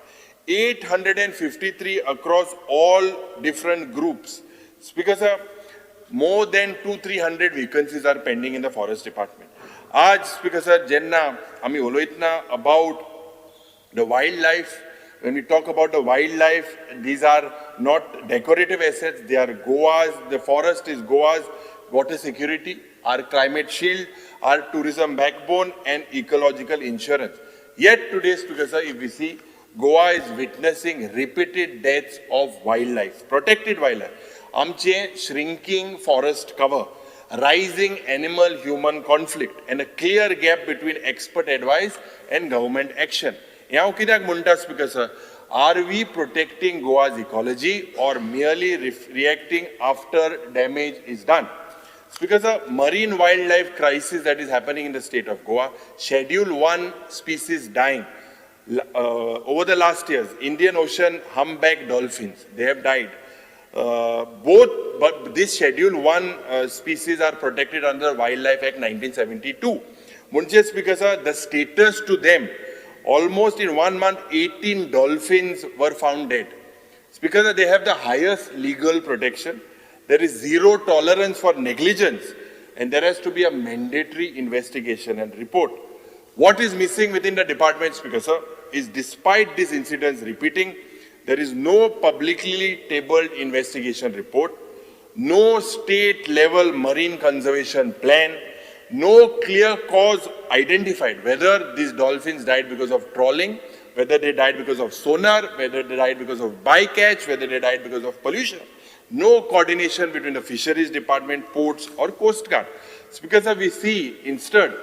S1: 853 across all different groups. Speaker sir, more than 200-300 vacancies are pending in the forest department. आज speaker sir जेन्ना आमी उलयतना about the wildlife, when we talk about the wildlife, these are not decorative assets, they are Goa's, the forest is Goa's water security, our climate shield, our tourism backbone and ecological insurance. Yet today, Speaker sir, if we see, Goa is witnessing repeated deaths of wildlife, protected wildlife. Amche shrinking forest cover, rising animal-human conflict and a clear gap between expert advice and government action. Now, kidak munta Speaker sir, are we protecting Goa's ecology or merely reacting after damage is done? Speaker, sir, marine wildlife crisis that is happening in the state of Goa, Schedule 1 species dying. Over the last years, Indian Ocean humpback dolphins, they have died. But this Schedule 1 species are protected under Wildlife Act 1972. Munche, Speaker, sir, the status to them, almost in 1 month, 18 dolphins were found dead. Speaker, sir, they have the highest legal protection. There is zero tolerance for negligence, and there has to be a mandatory investigation and report. What is missing within the department, Speaker, sir, is despite these incidents repeating, there is no publicly tabled investigation report, no state-level marine conservation plan, no clear cause identified, whether these dolphins died because of trawling, whether they died because of sonar, whether they died because of bycatch, whether they died because of pollution. No coordination between the fisheries department, ports or coast guard. Speaker, sir, we see instead,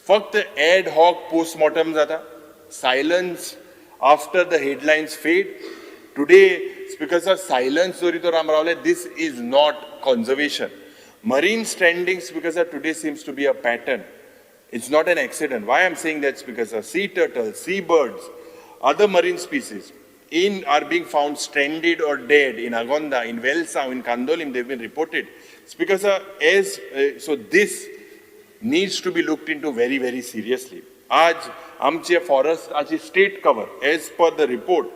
S1: फक्त ad hoc postmortem zata, silence after the headlines fade. Today, Speaker, sir, silence Zorito Ramravale, this is not conservation. Marine stranding, Speaker, sir, today seems to be a pattern. It's not an accident. Why I'm saying that, Speaker, sir, sea turtles, seabirds, other marine species are being found stranded or dead in Agonda, in Velsa, in Kandolim, they've been reported. Speaker, sir, so this needs to be looked into very, very seriously. Aj amche forest achi state cover, as per the report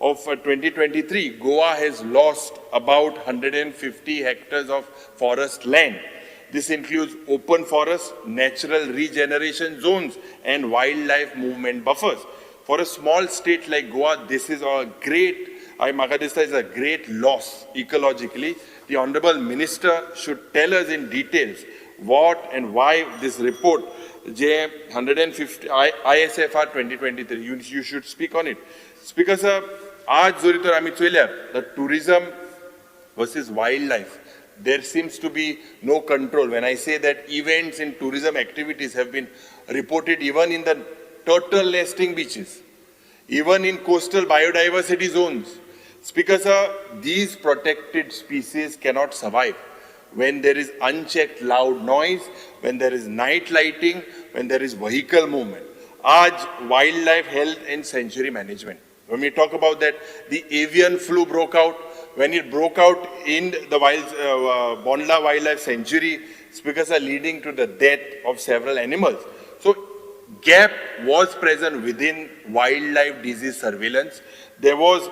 S1: of 2023, Goa has lost about 150 hectares of forest land. This includes open forest, natural regeneration zones, and wildlife movement buffers. For a small state like Goa, this is a great, Magadista is a great loss ecologically. The Honorable Minister should tell us in details what and why this report, J 150 ISFR 2023, you should speak on it. Speaker, sir, aaj Zorito Rami Chwelya, the tourism versus wildlife, there seems to be no control. When I say that events in tourism activities have been reported even in the turtle nesting beaches, even in coastal biodiversity zones. Speaker, sir, these protected species cannot survive when there is unchecked loud noise, when there is night lighting, when there is vehicle movement. Aaj wildlife health and sanctuary management. When we talk about that, the avian flu broke out. When it broke out in the Bondla Wildlife Sanctuary, speakers are leading to the death of several animals. So gap was present within wildlife disease surveillance. There were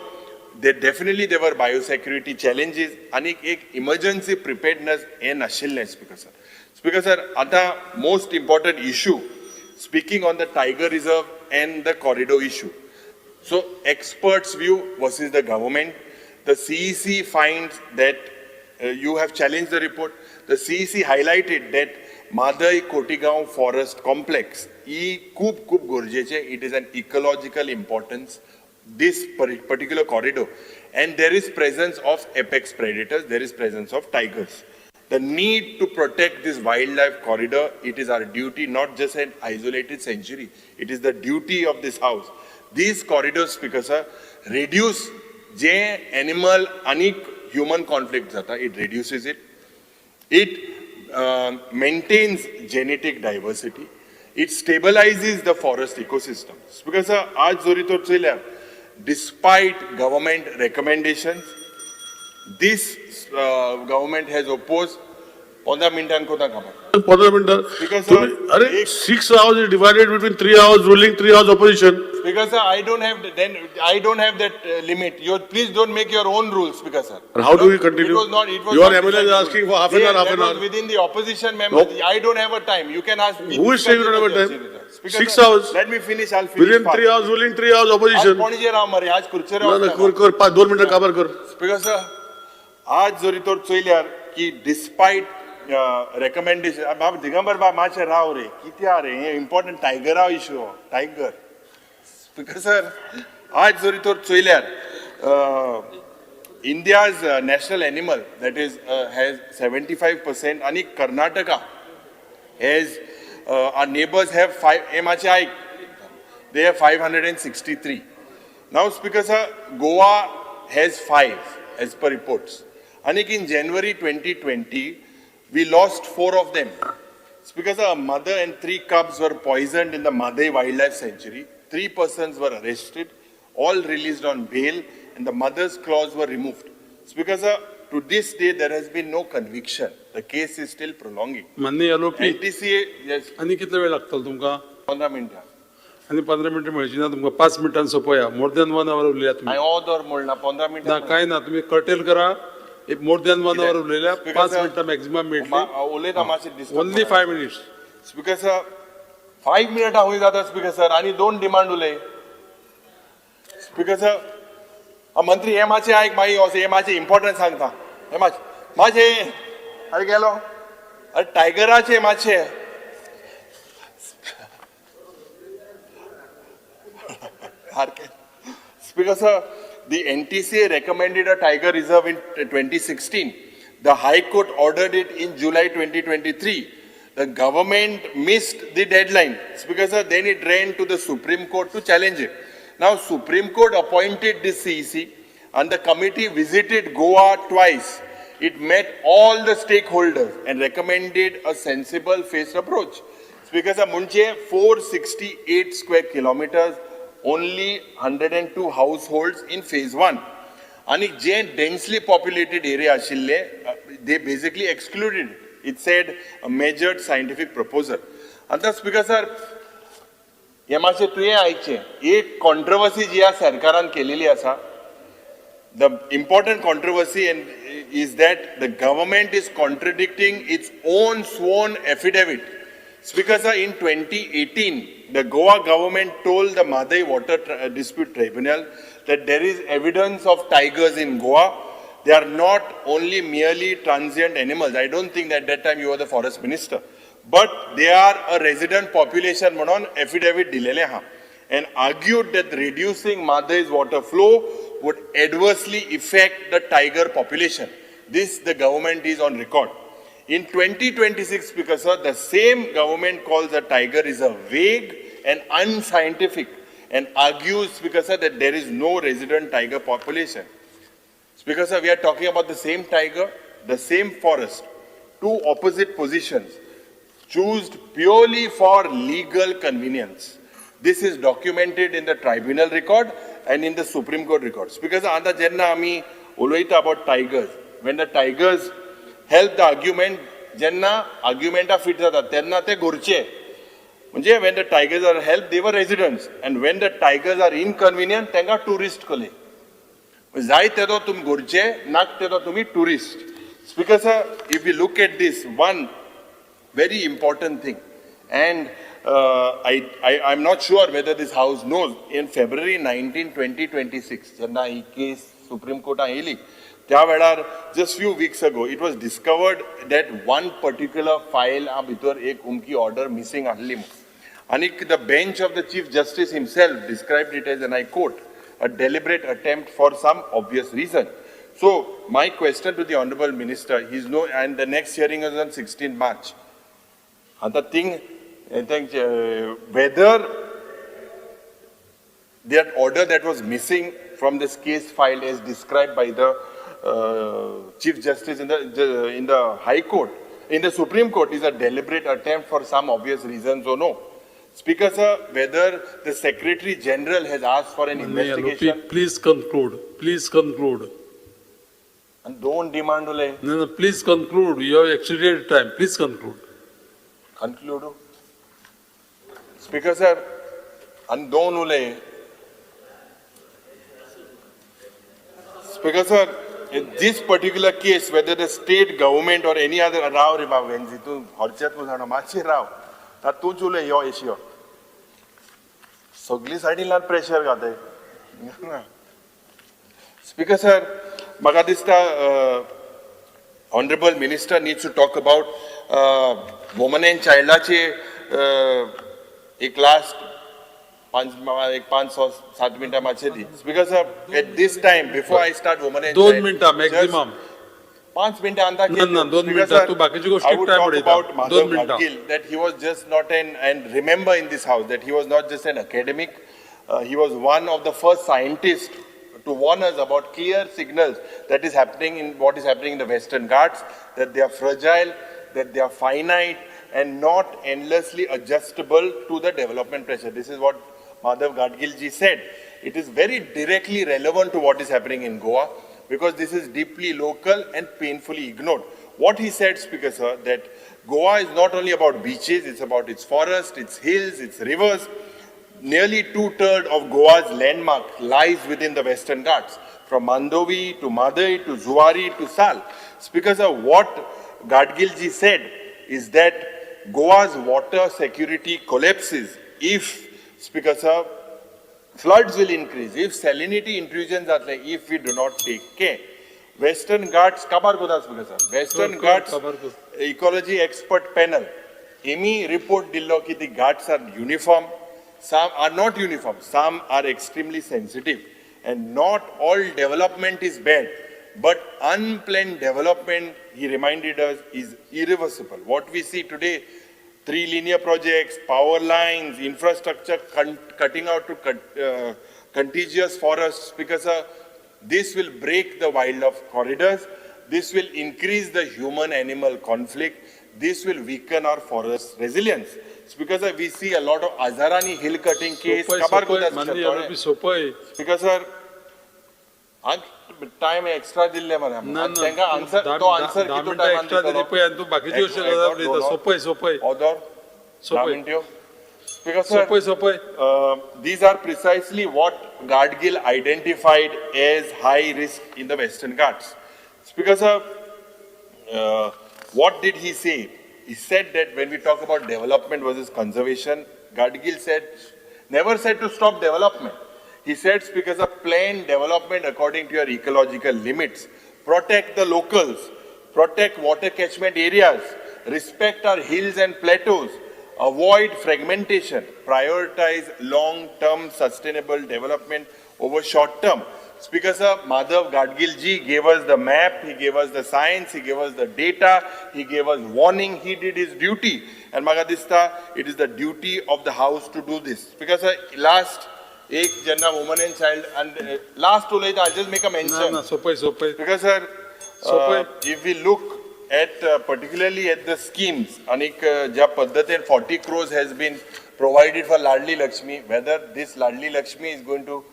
S1: biosecurity challenges and एक emergency preparedness and ashilness, Speaker sir. Speaker sir, other most important issue, speaking on the tiger reserve and the corridor issue. So experts' view versus the government. The CEC finds that you have challenged the report. The CEC highlighted that Madai Kotigaon Forest Complex, it is an ecological importance, this particular corridor. And there is presence of apex predators, there is presence of tigers. The need to protect this wildlife corridor, it is our duty, not just an isolated sanctuary. It is the duty of this house. These corridors, Speaker sir, reduce animal and human conflict, it reduces it. It maintains genetic diversity. It stabilizes the forest ecosystem. Speaker sir, aaj Zorito Chwelya, despite government recommendations, this government has opposed 15 minutes ko ta kama.
S2: 15 minutes. 6 hours is divided between 3 hours ruling, 3 hours opposition.
S1: Speaker sir, I don't have that limit. Please don't make your own rules, Speaker sir.
S2: And how do we continue? Your MLA is asking for half an hour.
S1: Within the opposition members, I don't have a time. You can ask me.
S2: Who is saying you don't have a time?
S1: Speaker
S2: 6
S1: sir,
S2: hours.
S1: Let me finish. I'll finish.
S2: Within 3 hours ruling, 3 hours opposition. कर 2 minute काबर कर.
S1: Speaker sir, आज Zorito Chwelya की despite recommendation, अब दिगंबर बा माचे राव रे किती आ रे ये important tiger issue tiger. Speaker sir, आज Zorito Chwelya, India's national animal that is has 75%, and Karnataka has our neighbors have they have 563. Now, Speaker sir, Goa has 5 as per reports. And in January 2020, We lost 4 of them. It's because a mother and 3 cubs were poisoned in the Madhe Wildlife Sanctuary. 3 persons were arrested, all released on bail, and the mother's claws were removed. It's because to this day there has been no conviction. The case is still prolonging.
S21: माननीय आरोपी
S1: NTCA, yes,
S21: आनी कितलो वेळ लागतलो तुमकां
S1: 15 minutes.
S21: आनी 15 मिनटां मेळची ना तुमकां 5 मिनटांन सोंपया मोर दॅन 1 hour उलयल्या
S1: I
S21: तुम्ही
S1: order molna 15 minutes.
S21: ना काय ना तुम्ही कर्टेल करा एक more than 1 hour उलयल्या
S1: Speaker
S21: 5
S1: sir,
S21: मिनटां मॅक्झिमम मेळटली
S1: उलयता मातशें disturb
S21: only 5 minutes
S1: Speaker sir, 5 minutes हूंय जाता Speaker sir, आनी 2 डिमांड उलय. Speaker sir, मंत्री हे मातशें आयक मागीर हे मातशें इम्पॉर्टंट सांगता. हे मातशें अरे गेलो अरे टायगराचे मातशें Speaker sir, the NTCA recommended a tiger reserve in 2016. The High Court ordered it in July 2023. The government missed the deadline. Speaker sir, then it ran to the Supreme Court to challenge it. Now Supreme Court appointed this CEC and the committee visited Goa twice. It met all the stakeholders and recommended a sensible phased approach. Speaker sir, Munche 468 square kilometers, only 102 households in phase 1. And जे densely populated area ashille, they basically excluded it. It said a measured scientific proposal. And the Speaker sir, हे मातशें तुवें आयकचें, एक controversy जी ह्या सरकारान केलेली आसा, the important controversy is that the government is contradicting its own sworn affidavit. Speaker sir, in 2018, the Goa government told the Madai Water Dispute Tribunal that there is evidence of tigers in Goa. They are not only merely transient animals. I don't think that at that time you were the forest minister. But they are a resident population म्हणून affidavit दिलेले हा, and argued that reducing Madai's water flow would adversely affect the tiger population. This the government is on record. In 2026, Speaker sir, the same government calls the tiger reserve vague and unscientific and argues, Speaker sir, that there is no resident tiger population. Speaker sir, we are talking about the same tiger, the same forest, 2 opposite positions, chosen purely for legal convenience. This is documented in the tribunal record and in the Supreme Court record. Speaker sir, आता जेन्ना आमी उलयता about tigers, when the tigers help the argument, जेन्ना argumenta fit जातात तेन्ना ते घुरचे. म्हणजे when the tigers are helped, they were residents, and when the tigers are inconvenient, तांकां tourist कले. जाय तेदो तुम घुरचे, नाक तेदो तुमी tourist. Speaker sir, if we look at this, one very important thing, and I'm not sure whether this house knows, in February 19, 2026, जेन्ना ही case Supreme Court oily, त्या वेळार just few weeks ago, it was discovered that one particular file भितर एक उमकी order missing आहली. And the bench of the Chief Justice himself described it as, and I quote, a deliberate attempt for some obvious reason. So my question to the Honorable Minister, and the next hearing is on 16 March. And the thing, I think, whether that order that was missing from this case file as described by the Chief Justice in the High Court, in the Supreme Court, is a deliberate attempt for some obvious reasons or no. Speaker sir, whether the Secretary General has asked for an investigation.
S21: Please conclude. Please conclude.
S1: And don't demand ulay.
S21: No, please conclude. You have exceeded time. Please conclude.
S1: Conclude. Speaker sir, and don't ulay. Speaker sir, in this particular case, whether the state government or any other Rao Riba Venzitu, Horchat Muzana Machi Rao, that tu chule yo issue. Sogli side in pressure gate. Speaker sir, Magadista Honorable Minister needs to talk about woman and child एक last 5-7 minutes माचे the. Speaker sir, at this time, before I start woman and
S21: 2 minutes maximum.
S1: 5 minutes anda
S21: No, 2 minutes. Tu बाकीची गोष्टी
S1: I would talk about Madhav Gadgil, that he was just not and remember in this house that he was not just an academic, he was one of the first scientists to warn us about clear signals that is happening in what is happening in the Western Ghats, that they are fragile, that they are finite and not endlessly adjustable to the development pressure. This is what Madhav Gadgilji said. It is very directly relevant to what is happening in Goa because this is deeply local and painfully ignored. What he said, Speaker Sir, that Goa is not only about beaches, it's about its forest, its hills, its rivers. Nearly 2/3 of Goa's landmark lies within the Western Ghats, from Mandovi to Madai to Zuari to Sal. Speaker Sir, what Gadgilji said is that Goa's water security collapses if, Speaker Sir, floods will increase, if salinity intrusions are like, if we do not take care. Western Ghats, Kabar Goda, Speaker Sir. Western Ghats Ecology Expert Panel, EMI report dillo ki the Ghats are uniform, some are not uniform, some are extremely sensitive, and not all development is bad, but unplanned development, he reminded us, is irreversible. What we see today, 3 linear projects, power lines, infrastructure cutting out to contiguous forests, because this will break the wildlife corridors, this will increase the human-animal conflict, this will weaken our forest resilience. It's because we see a lot of Azharani hill cutting case. Because time extra dille mara. Answer to answer kito time extra dille pay and tu baki jo sopai. Odor. Because these are precisely what Gadgil identified as high risk in the Western Ghats. Because what did he say? He said that when we talk about development versus conservation, Gadgil said, never said to stop development. He said, because of planned development according to your ecological limits, protect the locals, protect water catchment areas, respect our hills and plateaus, avoid fragmentation, prioritize long-term sustainable development over short-term. Speaker Sir, Madhav Gadgilji gave us the map, he gave us the science, he gave us the data, he gave us warning, he did his duty. And Magadista, it is the duty of the House to do this. Speaker Sir, last, ek gender, woman and child, and last I'll just make a mention. Because Sir, if we look at particularly at the schemes, Anik ja paddhaten 40 crores has been provided for Ladli Lakshmi, whether this Ladli Lakshmi is going to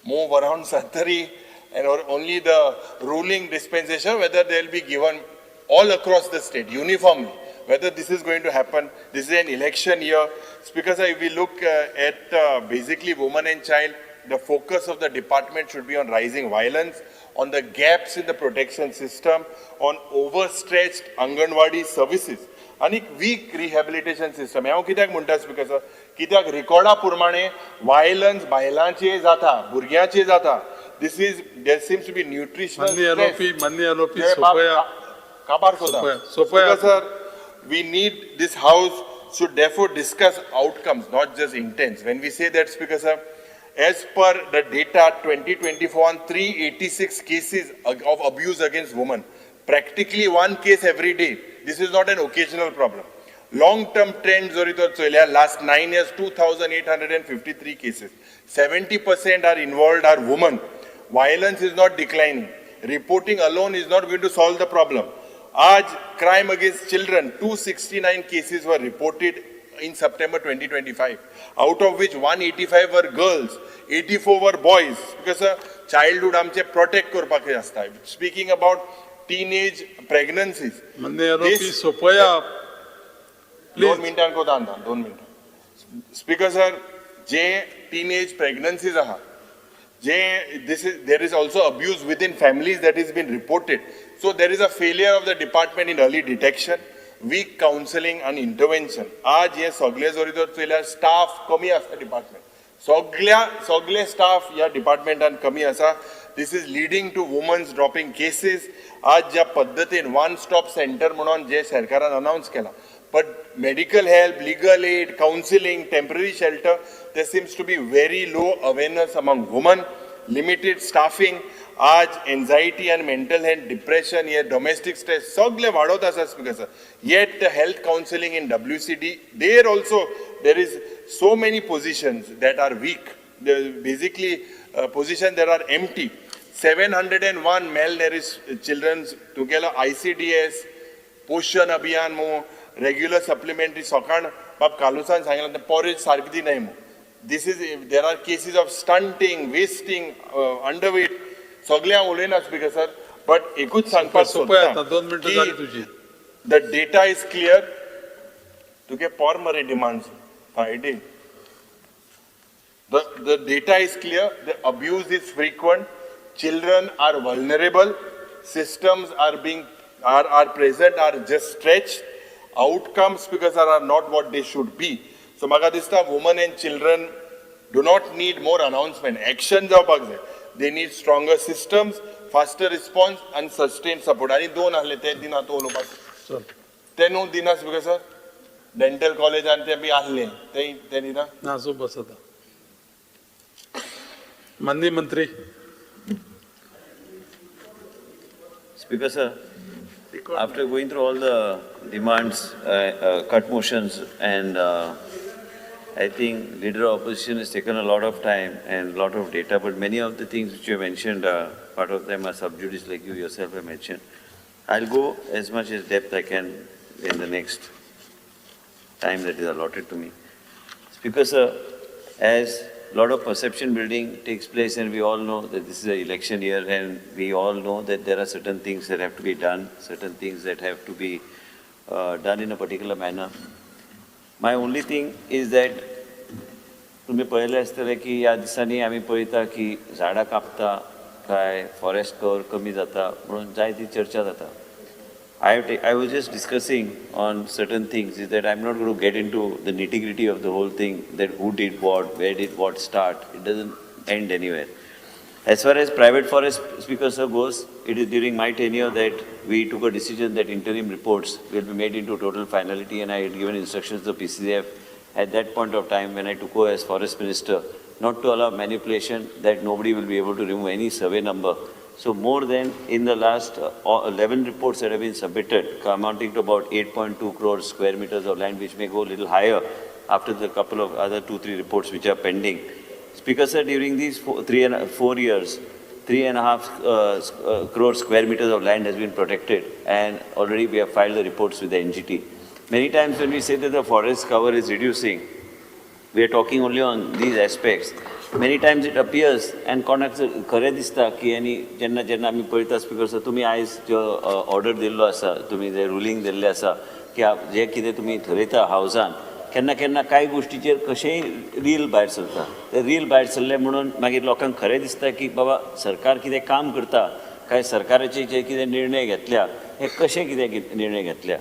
S1: move around Sattari and or only the ruling dispensation, whether they will be given all across the state uniformly, whether this is going to happen. This is an election year. Speaker Sir, if we look at basically women and child, the focus of the department should be on rising violence, on the gaps in the protection system, on overstretched Anganwadi services, and weak rehabilitation system. हांव कित्याक म्हणटा Speaker Sir, कित्याक रिकॉर्डा प्रमाणे violence बायलांचे जाता, भुरग्यांचे जाता. This is, there seems to be nutritional stress. Speaker Sir, we need, this House should therefore discuss outcomes, not just intents. When we say that, Speaker Sir, as per the data 2024 on 386 cases of abuse against women, practically 1 case every day. This is not an occasional problem. Long-term trends, last 9 years, 2,853 cases. 70% are involved are women. Violence is not declining. Reporting alone is not going to solve the problem. Aaj, crime against children, 269 cases were reported in September 2025, out of which 185 were girls, 84 were boys, because childhood amche protect korpake asta. Speaking about teenage pregnancies, this, 2 minutes ko danda, 2 minutes. Speaker Sir, je teenage pregnancies aha, there is also abuse within families that has been reported. So there is a failure of the department in early detection, weak counseling and intervention. आज ये सगळे जोरीतोर चोयल्यार staff कमी आसा department. सगळे staff या departmentan कमी आसा. This is leading to women's dropping cases. आज ज्या पद्धतीन one stop center म्हणून जे सरकारान announce केला. But medical help, legal aid, counseling, temporary shelter, there seems to be very low awareness among women, limited staffing. आज anxiety and mental health, depression, yeah, domestic stress, सगळे वाढत आसा Speaker Sir. Yet the health counseling in WCD, there also there is so many positions that are weak. Basically, positions that are empty. 701 malnourished children together, ICDS, पोषण अभियान मो regular supplementary सकाळ बाब कालुसान सांगितलं porridge सारकी दी नाही मो this is there are cases of stunting wasting underweight सगळ्या उलयना स्पीकर सर बट एकूच सांगपाक सोदता
S21: 2 मिनटं झाली तुझी.
S1: the data is clear तुगे por मरे demands Friday the data is clear, the abuse is frequent, children are vulnerable, systems are present, are just stretched, outcomes because are not what they should be. So maga dista women and children do not need more announcement, action जावपाक जाय. They need stronger systems, faster response and sustained support. आणि दोन आहले ते दिना तो उलोवपाक ते न्हू दिना स्पीकर सर डेंटल कॉलेज आणि ते बी आहले ते दिना
S21: ना सो बस आता माननीय मंत्री.
S6: Speaker sir, after going through all the demands, cut motions, and I think leader of opposition has taken a lot of time and a lot of data, but many of the things which you mentioned, part of them are sub judice, like you yourself have mentioned. I'll go as much as depth I can in the next time that is allotted to me. Speaker sir, as a lot of perception building takes place, and we all know that this is an election year, and we all know that there are certain things that have to be done, certain things that have to be done in a particular manner. My only thing is that तुम्ही पळयलें आसतलें की ह्या दिसांनी आमी पळयता की झाडां कापता काय फॉरेस्ट कवर कमी जाता म्हणून जायती चर्चा जाता. I was just discussing on certain things is that I'm not going to get into the nitty-gritty of the whole thing, that who did what, where did what start. It doesn't end anywhere. As far as private forest, Speaker sir, goes, it is during my tenure that we took a decision that interim reports will be made into total finality, and I had given instructions to PCCF at that point of time when I took over as forest minister not to allow manipulation, that nobody will be able to remove any survey number. So more than in the last 11 reports that have been submitted, amounting to about 8.2 crore square meters of land, which may go a little higher after the couple of other 2-3 reports which are pending. Speaker sir, during these 4 years, 3.5 crore square meters of land has been protected, and already we have filed the reports with the NGT. Many times when we say that the forest cover is reducing, we are talking only on these aspects. Many times it appears, and कोणाक खरें दिसता की आनी जेन्ना जेन्ना आमी पळयता speaker sir, तुमी आयज जो ऑर्डर दिल्लो आसा, तुमी जे रुलींग दिल्लें आसा की जे कितें तुमी थरयता हावजान, केन्ना केन्ना कांय गोश्टीचेर कशेंय रील भायर सरता. ते रील भायर सरले म्हणून मागीर लोकांक खरें दिसता की बाबा सरकार कितें काम करता, काय सरकाराचे जे कितें निर्णय घेतल्या हे कशें कितें निर्णय घेतल्या.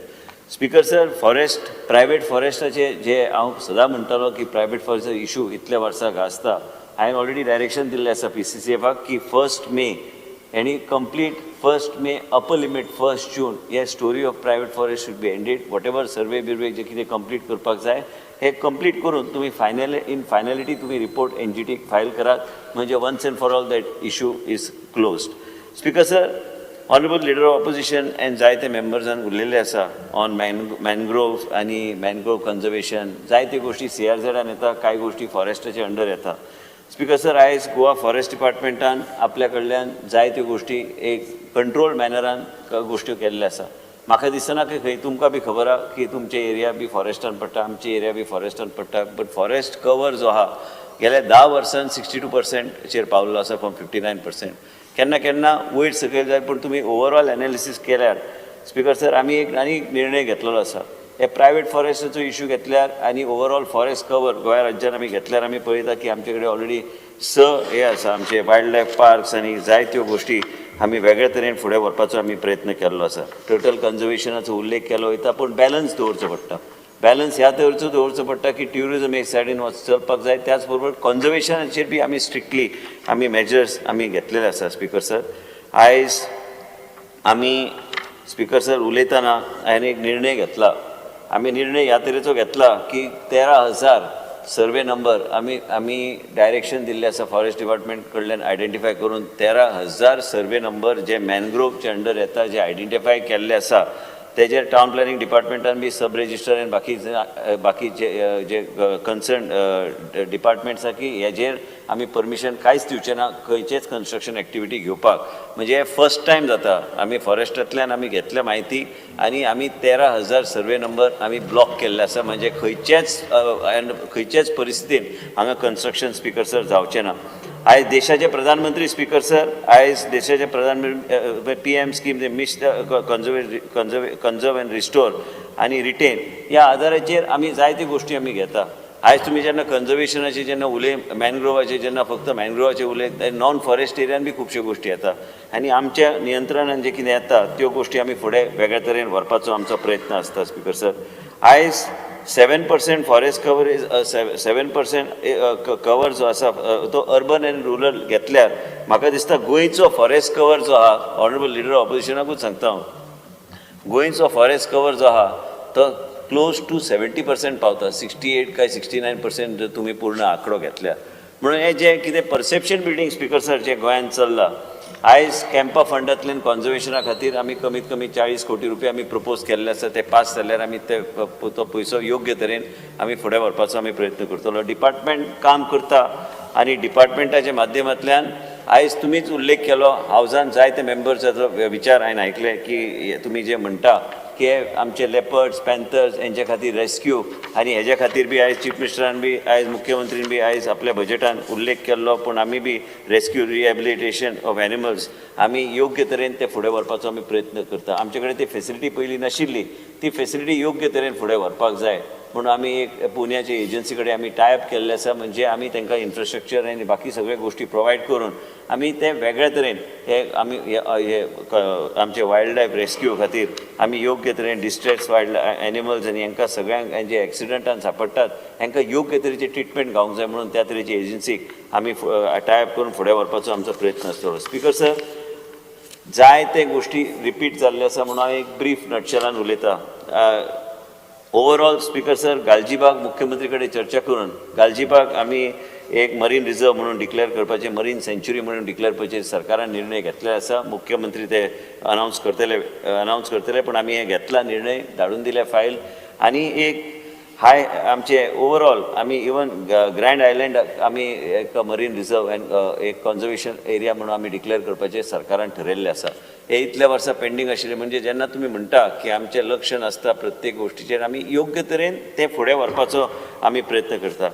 S6: स्पीकर सर, फॉरेस्ट, प्रायवेट फॉरेस्टाचे जे हांव सदां म्हणटालो की प्रायवेट फॉरेस्ट इशू इतल्या वर्सां आसता, हांवें ऑलरेडी डायरेक्शन दिल्लें आसा PCCFाक की 1 मे आणि कंप्लीट 1 मे अपर लिमीट 1 जून हे story of private forest should be ended. Whatever survey बिर्वे जे कितें कंप्लीट करपाक जाय हे कंप्लीट करून तुम्ही फायनॅलिटी तुम्ही रिपोर्ट NGTक फायल करात, म्हणजे once and for all that issue is closed. Speaker sir, honourable leader of opposition and जायते मेंबर्सान उरलेले आसा ऑन मॅनग्रोव्ह आणि मॅनग्रोव्ह कन्झर्वेशन. जायते गोष्टी CRZान येता, कांय गोष्टी फॉरेस्टाचे अंडर येता. स्पीकर सर, आयज गोवा फॉरेस्ट डिपार्टमेंटान आपल्या कडल्यान जायत्यो गोष्टी एक कंट्रोल मॅनरान गोश्ट्यो केल्ल्यो आसा. म्हाका दिसना की खंय तुमकां बी खबर आहा की तुमचे एरिया बी फॉरेस्टान पडटा, आमचे एरिया बी फॉरेस्टान पडटा, बट फॉरेस्ट कवर जो आहा गेल्या 10 वर्सांत 62%चेर पावल्लो आसा फ्रॉम 59%. केन्ना केन्ना वयर सकयल जाय, पूण तुमी ओवरऑल एनालिसीस केल्यार स्पीकर सर आमी एक आनी निर्णय घेतलेलो आसा. हे प्रायवेट फॉरेस्टाचो इशू घेतल्यार आनी ओवरऑल फॉरेस्ट कवर गोंया राज्यान आमी घेतल्यार आमी पळयता की आमचे कडेन ऑलरेडी हे आसा, आमचे वायल्ड लायफ पार्क्स आनी जायत्यो गोश्टी आमी वेगळ्या तरेन फुडें व्हरपाचो आमी प्रयत्न केल्लो आसा. टोटल कन्झर्वेशनाचो उल्लेख केलो वयता, पूण बॅलन्स दवरचो पडटा. बॅलन्स ह्या तरेचो दवरचो पडटा की ट्युरिजम एक सायडीन चलपाक जाय, त्याच बरोबर कन्झर्वेशनाचेर बी आमी स्ट्रिक्टली आमी मेजर्स आमी घेतलेले आसा. स्पीकर सर, आयज आमी स्पीकर सर उलयतना हांवें एक निर्णय घेतला. आमी निर्णय ह्या तरेचो घेतला की 13,000 सर्वे नंबर आमी डायरेक्शन दिल्लें आसा फॉरेस्ट डिपार्टमेंट कडल्यान आयडेंटिफाय करून 13,000 सर्वे नंबर जे मॅनग्रोवचे अंडर येता, जे आयडेंटिफाय केल्ले आसा, तेजेर टावन प्लॅनिंग डिपार्टमेंटान बी सब रेजिस्टर आनी बाकीचे जे कन्सर्न डिपार्टमेंट्स आसा की हेजेर आमी परमिशन कांयच दिवचें ना खंयचेच कन्स्ट्रक्शन एक्टिविटी घेवपाक. म्हणजे हे फर्स्ट टायम जाता. आमी फॉरेस्टांतल्यान आमी घेतल्या म्हायती आनी आमी 13,000 सर्वे नंबर आमी ब्लॉक केल्ले आसा. म्हणजे खंयचेच परिस्थितीन हांगा कन्स्ट्रक्शन स्पीकर सर जावचें ना. आयज देशाचे प्रधानमंत्री स्पीकर सर आयज देशाचे प्रधानमंत्री PM scheme conserve and restore आनी रिटेन ह्या आदाराचेर आमी जायत्यो गोश्टी आमी घेता. आयज तुमी जेन्ना कन्झर्वेशनाचे जेन्ना मॅनग्रोवाचे जेन्ना फक्त मॅनग्रोवाचे उलयता नॉन फॉरेस्ट एरियान बी खुबश्यो गोश्टी येता आनी आमच्या नियंत्रणान जे कितें येता त्यो गोश्टी आमी फुडें वेगळ्या तरेन व्हरपाचो आमचो प्रयत्न आसता स्पीकर सर. आयज 7% फॉरेस्ट कवर इज 7% कवर जो आसा तो अर्बन एंड रुरल घेतल्यार म्हाका दिसता गोंयचो फॉरेस्ट कवर जो आहा ऑनरेबल लिडर ऑपोजिशनाकूच सांगता हांव गोंयचो फॉरेस्ट कवर जो आहा तो क्लोज टू 70% पावता. 68 काय 69% जर तुमी पूर्ण आंकडो घेतल्यार. म्हणून हे जे कितें परसेप्शन बिल्डींग स्पीकर सर जे गोंयांत चल्लां आयज कॅम्पा फंडांतल्यान कॉन्झर्वेशना खातीर आमी कमीत कमी 40 कोटी रुपया आमी प्रपोज केल्ले आसा. ते पास जाल्यार आमी तो पयसो योग्य तरेन आमी फुडें व्हरपाचो आमी प्रयत्न करतलो. डिपार्टमेंट काम करता आनी डिपार्टमेंटाच्या माध्यमांतल्यान आयज तुमीच उल्लेख केलो हावजान जायते मेंबर्साचो विचार हांवें आयकले की तुमी जे म्हणटा की आमचे लेपर्ड्स पॅन्थर्स हेंचे खातीर रेस्क्यू आनी हेज्या खातीर बी आयज चीफ मिनिस्टरान बी आयज मुख्यमंत्रीन बी आयज आपल्या बजेटान उल्लेख केल्लो. पूण आमी बी रेस्क्यू रिहॅबिलिटेशन ऑफ एनिमल्स आमी योग्य तरेन ते फुडें व्हरपाचो आमी प्रयत्न करता. आमचे कडेन ती फेसिलिटी पयलीं नाशिल्ली ती फेसिलिटी योग्य तरेन फुडें व्हरपाक जाय म्हणून आमी एक पुण्याचे एजन्सी कडेन आमी टायअप केल्ले आसा. म्हणजे आमी तांकां इन्फ्रास्ट्रक्चर आनी बाकी सगळे गोश्टी प्रोवायड करून आमी ते वेगळ्या तरेन हे आमी आमचे वायल्ड लायफ रेस्क्यू खातीर आमी योग्य तरेन डिस्ट्रेस वायल्ड एनिमल्स आनी हांकां सगळ्यांक जे एक्सिडंटान सांपडटात हांकां योग्य तरेची ट्रिटमेंट गावंक जाय म्हणून त्या तरेची एजन्सीक आमी टायअप करून फुडें व्हरपाचो आमचो प्रयत्न आसतलो. स्पीकर सर जायते गोश्टी रिपीट जाल्ले आसा म्हणून हांव एक ब्रीफ नटशेलान उलयतां. ओवरऑल स्पीकर सर गालजीबाग मुख्यमंत्री कडेन चर्चा करून गालजीबाग आमी एक मरीन रिजर्व म्हणून डिक्लेअर करपाचें मरीन सेंच्युरी म्हणून डिक्लेअर करपाचेर सरकारान निर्णय घेतलेलो आसा. मुख्यमंत्री ते अनावन्स करतले पूण आमी हे घेतला निर्णय धाडून दिल्या फायल आनी एक आमचे ओवरऑल आमी इवन ग्रँड आयलँड आमी एक मरीन रिजर्व एंड एक कन्झर्वेशन एरिया म्हणून आमी डिक्लेअर करपाचें सरकारान ठरयल्लें आसा. हे इतल्या वर्सां पेंडींग आशिल्लें. म्हणजे जेन्ना तुमी म्हणटा की आमचें लक्ष नासता प्रत्येक गोश्टीचेर आमी योग्य तरेन तें फुडें व्हरपाचो आमी प्रयत्न करता.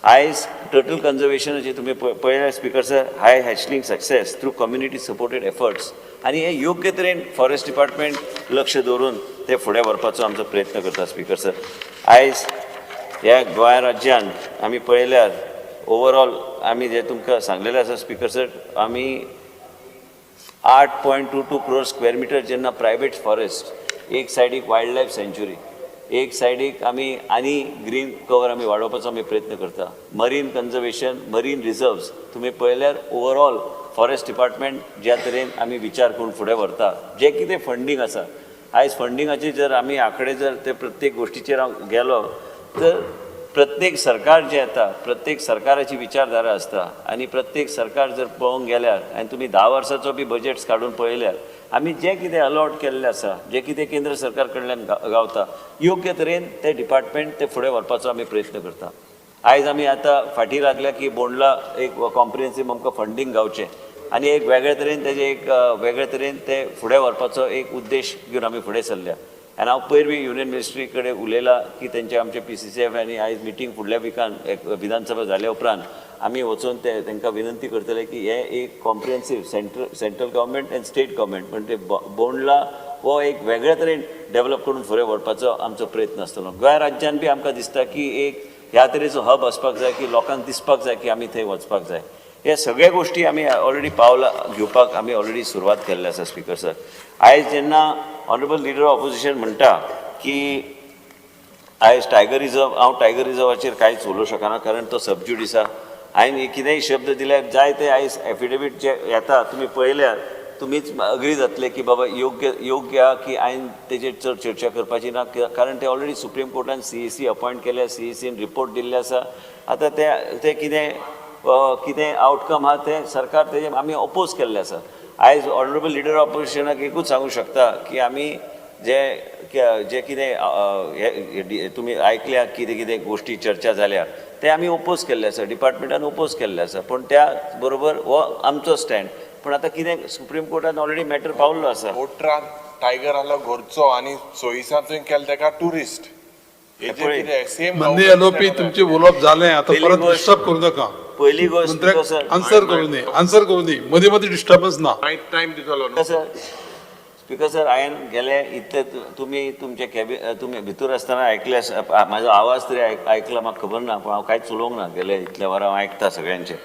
S6: आयज टर्टल कन्झर्वेशनाचे तुमी पळयल्यार speaker sir high hatchling success through community supported efforts आनी हे योग्य तरेन फॉरेस्ट डिपार्टमेंट लक्ष दवरून ते फुडें व्हरपाचो आमचो प्रयत्न करता. स्पीकर सर आयज ह्या गोंय राज्यान आमी पळयल्यार ओवरऑल आमी जे तुमकां सांगलेलें आसा स्पीकर सर आमी 8.22 crore स्क्वेअर मिटर जेन्ना प्रायवेट फॉरेस्ट एक सायडीक वायल्ड लायफ सेंच्युरी एक सायडीक आमी आनी ग्रीन कवर आमी वाडोवपाचो आमी प्रयत्न करता. मरीन कन्झर्वेशन मरीन रिजर्व्स तुमी पळयल्यार ओवरऑल फॉरेस्ट डिपार्टमेंट ज्या तरेन आमी विचार करून फुडें व्हरता जे कितें फंडींग आसा आयज फंडिंगाचे जर आमी आंकडे जर ते प्रत्येक गोश्टीचेर हांव गेलो तर प्रत्येक सरकार जे येता प्रत्येक सरकाराची विचारधारा आसता आनी प्रत्येक सरकार जर पळोवंक गेल्यार आनी तुमी 10 वर्साचो बी बजेट्स काडून पळयल्यार आमी जे कितें अलॉट केल्लें आसा जे कितें केंद्र सरकार कडल्यान गावता योग्य तरेन ते डिपार्टमेंट ते फुडें व्हरपाचो आमी प्रयत्न करता. आयज आमी आतां फाटीं लागल्या की बोंडला एक कॉम्प्रिहेन्सीव आमकां फंडींग गावचें आनी एक वेगळे तरेन तेजे एक वेगळे तरेन ते फुडें व्हरपाचो एक उद्देश घेवन आमी फुडें सरल्या. आनी हांव पयर बी युनियन मिनिस्ट्री कडेन उलयलां की तेंचे आमचे PCCF आनी आयज मिटींग फुडल्या विकान विधानसभा जाल्या उपरांत आमी वचून ते तांकां विनंती करतले की हे एक comprehensive central government and state government म्हणजे बोंडला हो एक वेगळे तरेन डेव्हलप करून फुडें व्हरपाचो आमचो प्रयत्न आसतलो. गोंय राज्यान बी आमकां दिसता की एक ह्या तरेचो हब आसपाक जाय की लोकांक दिसपाक जाय की आमी थंय वचपाक जाय. हे सगळे गोश्टी आमी ऑलरेडी पावलां घेवपाक आमी ऑलरेडी सुरवात केल्ली आसा. स्पीकर सर आयज जेन्ना ऑनरेबल लिडर ऑफ ऑपोजिशन म्हणटा की आयज टायगर रिजर्व हांव टायगर रिजर्वाचेर कांयच उलोवंक शकना कारण तो सबज्युडीस आसा. हांवें कितेंय शब्द दिल्यार जाय ते आयज एफिडेवीट जे येता तुमी पळयल्यार तुमीच अग्री जातले की बाबा योग्य आहा की हांवें तेजेर चड चर्चा करपाची ना कारण ते ऑलरेडी सुप्रीम कोर्टान CAC अपॉयंट केल्या CACन रिपोर्ट दिल्ले आसा. आतां ते कितें आउटकम आहा ते सरकार तेजे आमी अपोज केल्ले आसा. आयज ऑनरेबल लिडर ऑफ ऑपोजिशनाक एकूच सांगूंक शकता की आमी जे जे कितें तुमी आयकल्या कितें कितें गोश्टी चर्चा जाल्या ते आमी ओपोज केल्ले आसा, डिपार्टमेंटान ओपोज केल्ले आसा, पण त्या बरोबर हो आमचो स्टँड. पण आतां कितें सुप्रीम कोर्टान ऑलरेडी मॅटर पावल्लो आसा.
S1: कोर्टान टायगर आलो घरचो आनी सोयीसा थंय केले ताका टुरिस्ट.
S21: मंदी एलओपी तुमचे उलोवप जालें, आतां परत डिस्टर्ब करूं नाका.
S6: पयली गोष्ट
S21: आन्सर करूं दी, मदीं मदीं डिस्टर्बन्स ना.
S1: टायम दितलो न्हू.
S6: स्पीकर सर, हांवें गेले इतले तुमी तुमचे तुमी भितर आसतना आयकले, म्हाजो आवाज तरी आयकला म्हाका खबर ना, पूण हांव कांयच उलोवंक ना. गेले इतल्या वरां हांव आयकता सगळ्यांचे.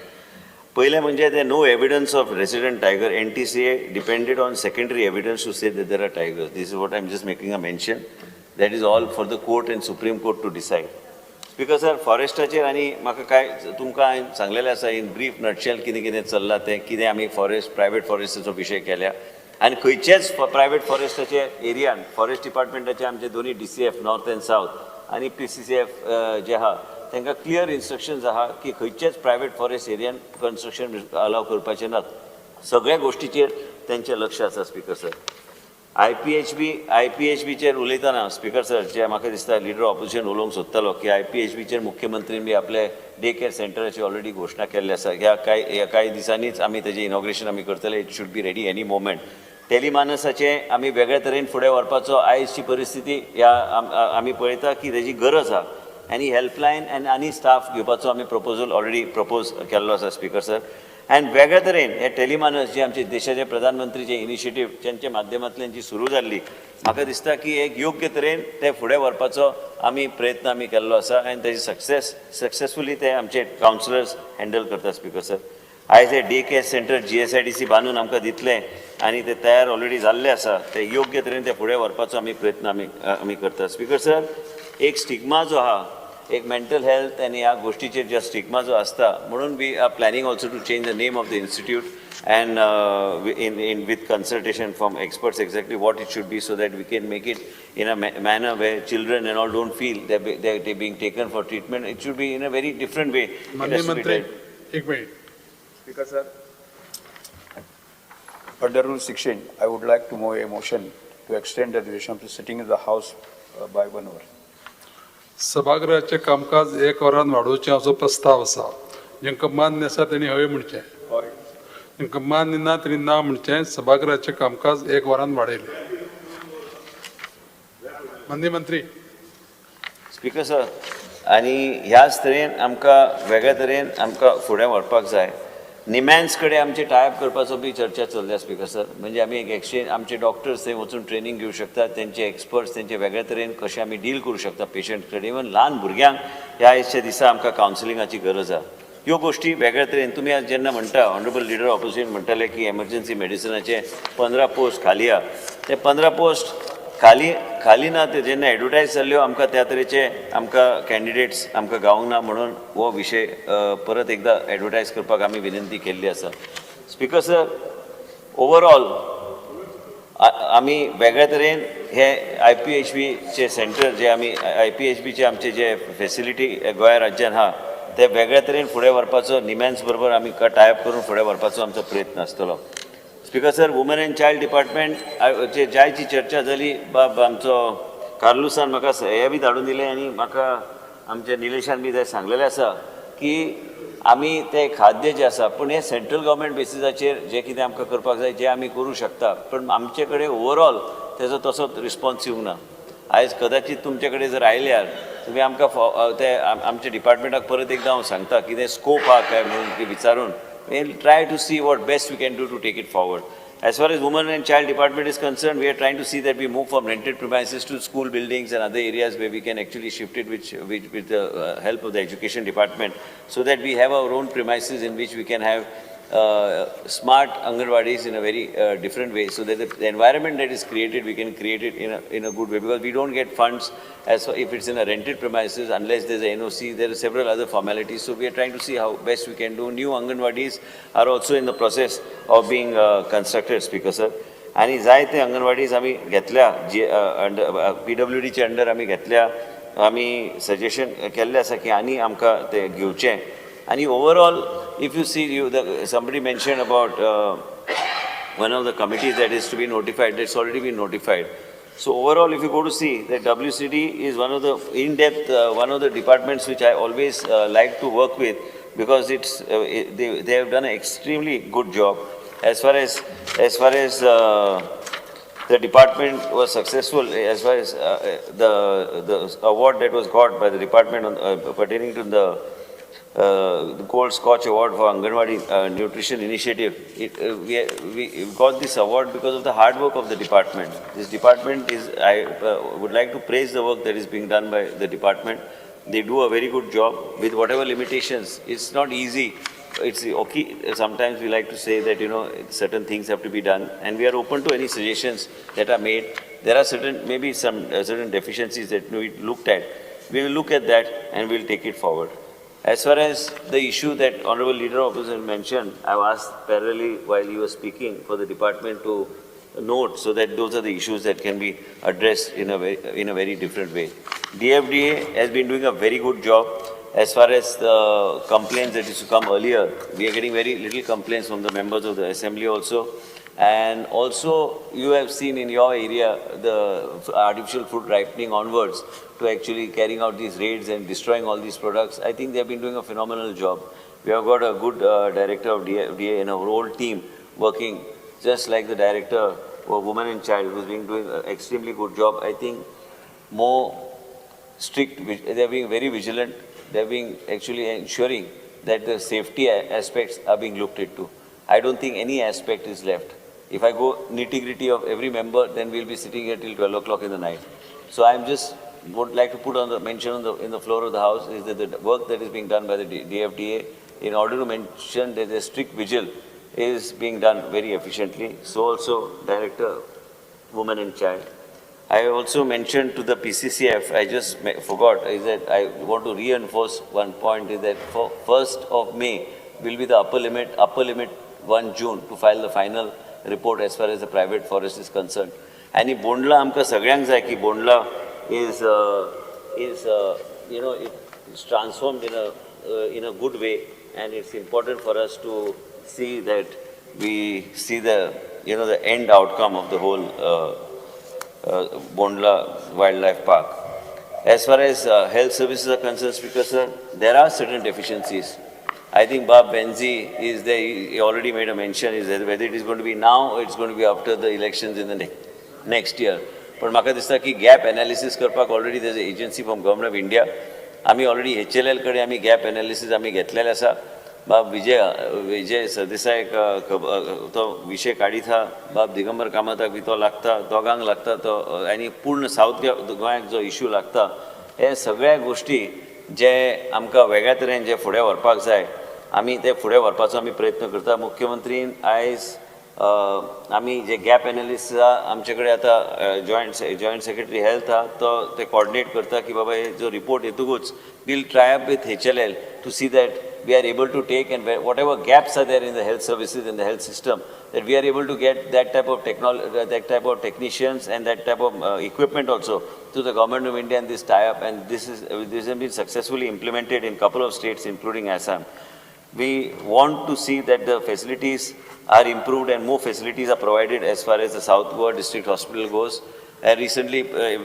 S6: पयलें म्हणजे ते no evidence of resident tiger, NTCA depended on secondary evidence to say there are tigers. This is what I am just making a mention. That is all for the court and Supreme Court to decide. Speaker sir, फॉरेस्टाचेर आनी म्हाका काय तुमकां हांवें सांगलेलें आसा in brief nutshell कितें कितें चल्लां तें, कितें आमी प्रायवेट फॉरेस्टाचो विशय केल्या आनी खंयचेच प्रायवेट फॉरेस्टाचे एरियान फॉरेस्ट डिपार्टमेंटाचे आमचे दोन्ही DCF नॉर्थ एंड सावथ आनी PCCF जे आहा तांकां क्लियर इन्स्ट्रक्शन्स आहा की खंयचेच प्रायवेट फॉरेस्ट एरियान कन्स्ट्रक्शन अलाव करपाचें नात. सगळ्या गोश्टीचेर तेंचें लक्ष आसा. स्पीकर सर, IPHBचेर उलयतना स्पीकर सर, जे म्हाका दिसता लिडर ऑपोजिशन उलोवंक सोदतालो की IPHBचेर मुख्यमंत्रीन बी आपले डे केअर सेंटराची ऑलरेडी घोशणा केल्ली आसा. ह्या कांय दिसांनीच आमी तेजें इनॉग्रेशन आमी करतले. It should be ready any moment. टेलिमानसाचें आमी वेगळ्या तरेन फुडें व्हरपाचो आयजची परिस्थिती ह्या आमी पळयता की तेजी गरज आहा आनी हेल्पलायन आनी स्टाफ घेवपाचो आमी प्रपोजल ऑलरेडी प्रपोज केल्लो आसा. स्पीकर सर, आनी वेगळ्या तरेन हे टेलिमानस जे आमचे देशाचे प्रधानमंत्रीचे इनिशिएटीव ज्यांच्या माध्यमांतल्यान जी सुरू जाल्ली, म्हाका दिसता की एक योग्य तरेन ते फुडें व्हरपाचो आमी प्रयत्न आमी केल्लो आसा आनी तेजी सक्सेसफुली ते आमचे कावन्सिलर्स हँडल करता. स्पीकर सर, आयज हे डे केअर सेंटर GSIDC बांदून आमकां दितले आनी ते तयार ऑलरेडी जाल्ले आसा. ते योग्य तरेन ते फुडें व्हरपाचो आमी प्रयत्न आमी करता. स्पीकर सर, एक स्टिग्मा जो आहा, एक मेंटल हेल्थ आनी ह्या गोष्टीचेर जो स्टिग्मा जो आसता, म्हणून we are planning also to change the name of the institute and in with consultation from experts exactly what it should be, so that we can make it in a manner where children and all don't feel they're being taken for treatment. It should be in a very different way.
S21: माननीय मंत्री, एक minute.
S4: Speaker sir, under Rule 16, I would like to move a motion to extend the duration of the sitting in the House by 1 hour.
S21: सभागृहाचे कामकाज 1 वरान वाडोवचें असो प्रस्ताव आसा. जेंकां मान्य आसा तेणी हवे म्हणचें, जेंकां मान्य ना तेणी ना म्हणचें. सभागृहाचें कामकाज 1 वरान वाडयलें. माननीय मंत्री.
S6: स्पीकर सर, आनी ह्याच तरेन आमकां वेगळ्या तरेन आमकां फुडें व्हरपाक जाय. निमॅन्स कडेन आमचे टायप करपाचो बी चर्चा चल्ल्या. स्पीकर सर, म्हणजे आमी एक एक्सचेंज, आमचे डॉक्टर्स थंय वचून ट्रेनिंग घेवं शकतात, तेंचे एक्सपर्ट्स तेंचे वेगळ्या तरेन कशें आमी डील करूं शकता पेशंट कडेन. इवन ल्हान भुरग्यांक ह्या आयजच्या दिसा आमकां कावन्सिलिंगाची गरज आहा. ह्यो गोश्टी वेगळ्या तरेन तुमी आज जेन्ना म्हणटा, ऑनरेबल लिडर ऑपोजिशन म्हणटाले की एमर्जन्सी मेडिसिनाचे 15 पोस्ट खाली आहा. ते 15 पोस्ट खाली ना, ते जेन्ना एडवर्टायज जाल्ल्यो आमकां त्या तरेचे आमकां कॅन्डिडेट्स आमकां गावूंक ना, म्हणून हो विशय परत एकदा एडवर्टायज करपाक आमी विनंती केल्ली आसा. स्पीकर सर, ओवरऑल आमी वेगळ्या तरेन हे IPHBचे सेंटर जे आमी IPHBचे आमचे जे फेसिलिटी गोंय राज्यान आहा ते वेगळ्या तरेन फुडें व्हरपाचो, निमॅन्स बरोबर आमी टायप करून फुडें व्हरपाचो आमचो प्रयत्न आसतलो. Speaker sir, woman end child department जायची चर्चा जाली. आमचो कार्लुसान म्हाका हे बी धाडून दिले आनी म्हाका आमच्या निलेशान बी सांगलेलें आसा की आमी ते खाद्य जे आसा, पूण हे सेंट्रल गव्हर्मेंट बेसिसाचेर जे कितें आमकां करपाक जाय जे आमी करूं शकता, पण आमचे कडेन ओवरऑल तेजो तसोच रिस्पॉन्स येवंक ना. आयज कदाचित तुमचे कडेन जर आयल्यार तुमी आमकां ते आमच्या डिपार्टमेंटाक परत एकदां हांव सांगता कितें स्कोप आहा काय म्हणून ते विचारून we'll try to see what best we can do to take it forward. As far as women and child department is concerned, we are trying to see that we move from rented premises to school buildings and other areas where we can actually shift it with the help of the education department, so that we have our own premises in which we can have smart Anganwadis in a very different way, so that the environment that is created, we can create it in a good way, because we don't get funds as if it's in a rented premises unless there's a NOC. There are several other formalities, so we are trying to see how best we can do. New Anganwadis are also in the process of being constructed, Speaker sir. आणि जायते अंगणवाडीज आमी घेतल्या, PWDचे under आमी घेतल्या. आमी suggestion केल्लें आसा की आनी आमकां ते घेवचें. And overall, if you see, somebody mentioned about one of the committees that is to be notified, that's already been notified. So overall, if you go to see that WCD is one of the in-depth, one of the departments which I always like to work with, because they have done an extremely good job. As far as the department was successful, as far as the award that was got by the department pertaining to the Gold Scotch Award for Anganwadi Nutrition Initiative. We got this award because of the hard work of the department. This department is, I would like to praise the work that is being done by the department. They do a very good job with whatever limitations. It's not easy. It's okay. Sometimes we like to say that, certain things have to be done, and we are open to any suggestions that are made. There are maybe some certain deficiencies that we looked at. We will look at that and we'll take it forward. As far as the issue that Honorable Leader of Opposition mentioned, I've asked parallelly while he was speaking for the department to note, so that those are the issues that can be addressed in a very different way. DFDA has been doing a very good job. As far as the complaints that used to come earlier, we are getting very little complaints from the members of the assembly also. And also, you have seen in your area the artificial fruit ripening onwards to actually carrying out these raids and destroying all these products. I think they have been doing a phenomenal job. We have got a good director of DFDA and our whole team working just like the director for Women and Child, who's been doing an extremely good job. I think more strict, they are being very vigilant. They are being actually ensuring that the safety aspects are being looked into. I don't think any aspect is left. If I go nitty-gritty of every member, then we'll be sitting here till 12 o'clock in the night. So I'm just would like to put on the mention in the floor of the House is that the work that is being done by the DFDA, in order to mention that the strict vigil is being done very efficiently. So also Director Women and Child. I also mentioned to the PCCF, I just forgot, is that I want to reinforce one point, is that for 1st of May will be the upper limit 1 June to file the final report as far as the private forest is concerned. And in Bondla, amka sagrang zay ki Bondla is it's transformed in a good way, and it's important for us to see that we see the the end outcome of the whole Bondla Wildlife Park. As far as health services are concerned, Speaker Sir, there are certain deficiencies. I think Bob Benzi is there, he already made a mention, is that whether it is going to be now or it's going to be after the elections in the next year. But म्हाका दिसता की gap analysis करपाक already there's an agency from Government of India. आमी already HLL कडे आमी gap analysis आमी घेतलेले आसा. बाब विजय सरदेसायक तो विषय काडीत आहा. बाब दिगंबर कामताक बी तो लागता, दोगांक लागता तो, आनी पूर्ण साऊथ गोंयाक जो इश्यू लागता, हे सगळ्या गोष्टी जे आमकां वेगळ्या तरेन जे फुडें व्हरपाक जाय, आमी ते फुडें व्हरपाचो आमी प्रयत्न करता. मुख्यमंत्रीन आयज आमी जे गॅप एनालिसीस आमचे कडेन आतां जॉयंट सेक्रेटरी हेल्थ आहा तो ते कोऑर्डिनेट करता की बाबा हे जो रिपोर्ट येतकूच we'll try up with HLL to see that we are able to take, and whatever gaps are there in the health services in the health system, that we are able to get that type of technology, that type of technicians and that type of equipment also to the Government of India, and this tie-up, and this has been successfully implemented in a couple of states, including Assam. We want to see that the facilities are improved and more facilities are provided as far as the South Goa District Hospital goes. Recently,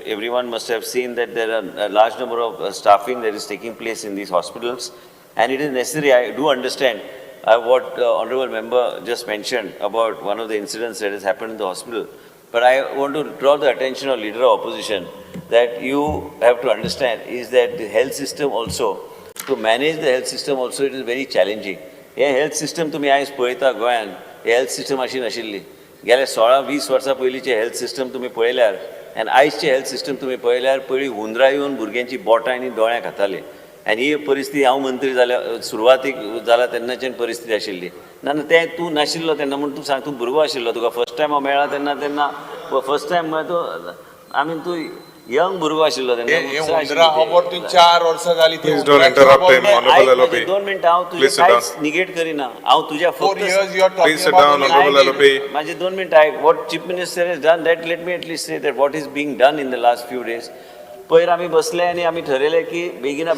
S6: everyone must have seen that there are a large number of staffing that is taking place in these hospitals, and it is necessary. I do understand what Honourable Member just mentioned about one of the incidents that has happened in the hospital, but I want to draw the attention of Leader of Opposition that you have to understand is that the health system also, to manage the health system also, it is very challenging. हे health system तुम्ही आयज पळयता गोंयान, health system अशी नाशिल्ली. गेल्या 16-20 वर्सां पयलींचे हेल्थ सिस्टम तुम्ही पळयल्यार आनी आयजचे हेल्थ सिस्टम तुम्ही पळयल्यार पयलीं हुंदरां येवन भुरग्यांची बोटां आनी दोळ्यां खाताले. आनी ही परिस्थिती हांव मंत्री जाल्या सुरवातीक जाला तेन्नाच्यान परिस्थिती आशिल्ली. ना तें तूं नाशिल्लो तेन्ना म्हूण तूं सांग, तूं भुरगो आशिल्लो, तुका फर्स्ट टायम हांव मेळ्ळा तेन्ना फर्स्ट टायम म्हळ्यार तूं आमी तूं यंग भुरगो आशिल्लो तेन्ना.
S1: 4 वर्सां जाली.
S10: Please don't interrupt him, Honorable LOP.
S6: 2 मिनटां हांव तुजें कांयच निगेट करिना. हांव तुज्या फक्त
S10: Please sit down, Honorable LOP.
S6: माझे 2 मिनटां आयक. What Chief Minister has done, that let me at least say that what is being done in the last few days. पयर आमी बसले आनी आमी ठरयलें की बेगीन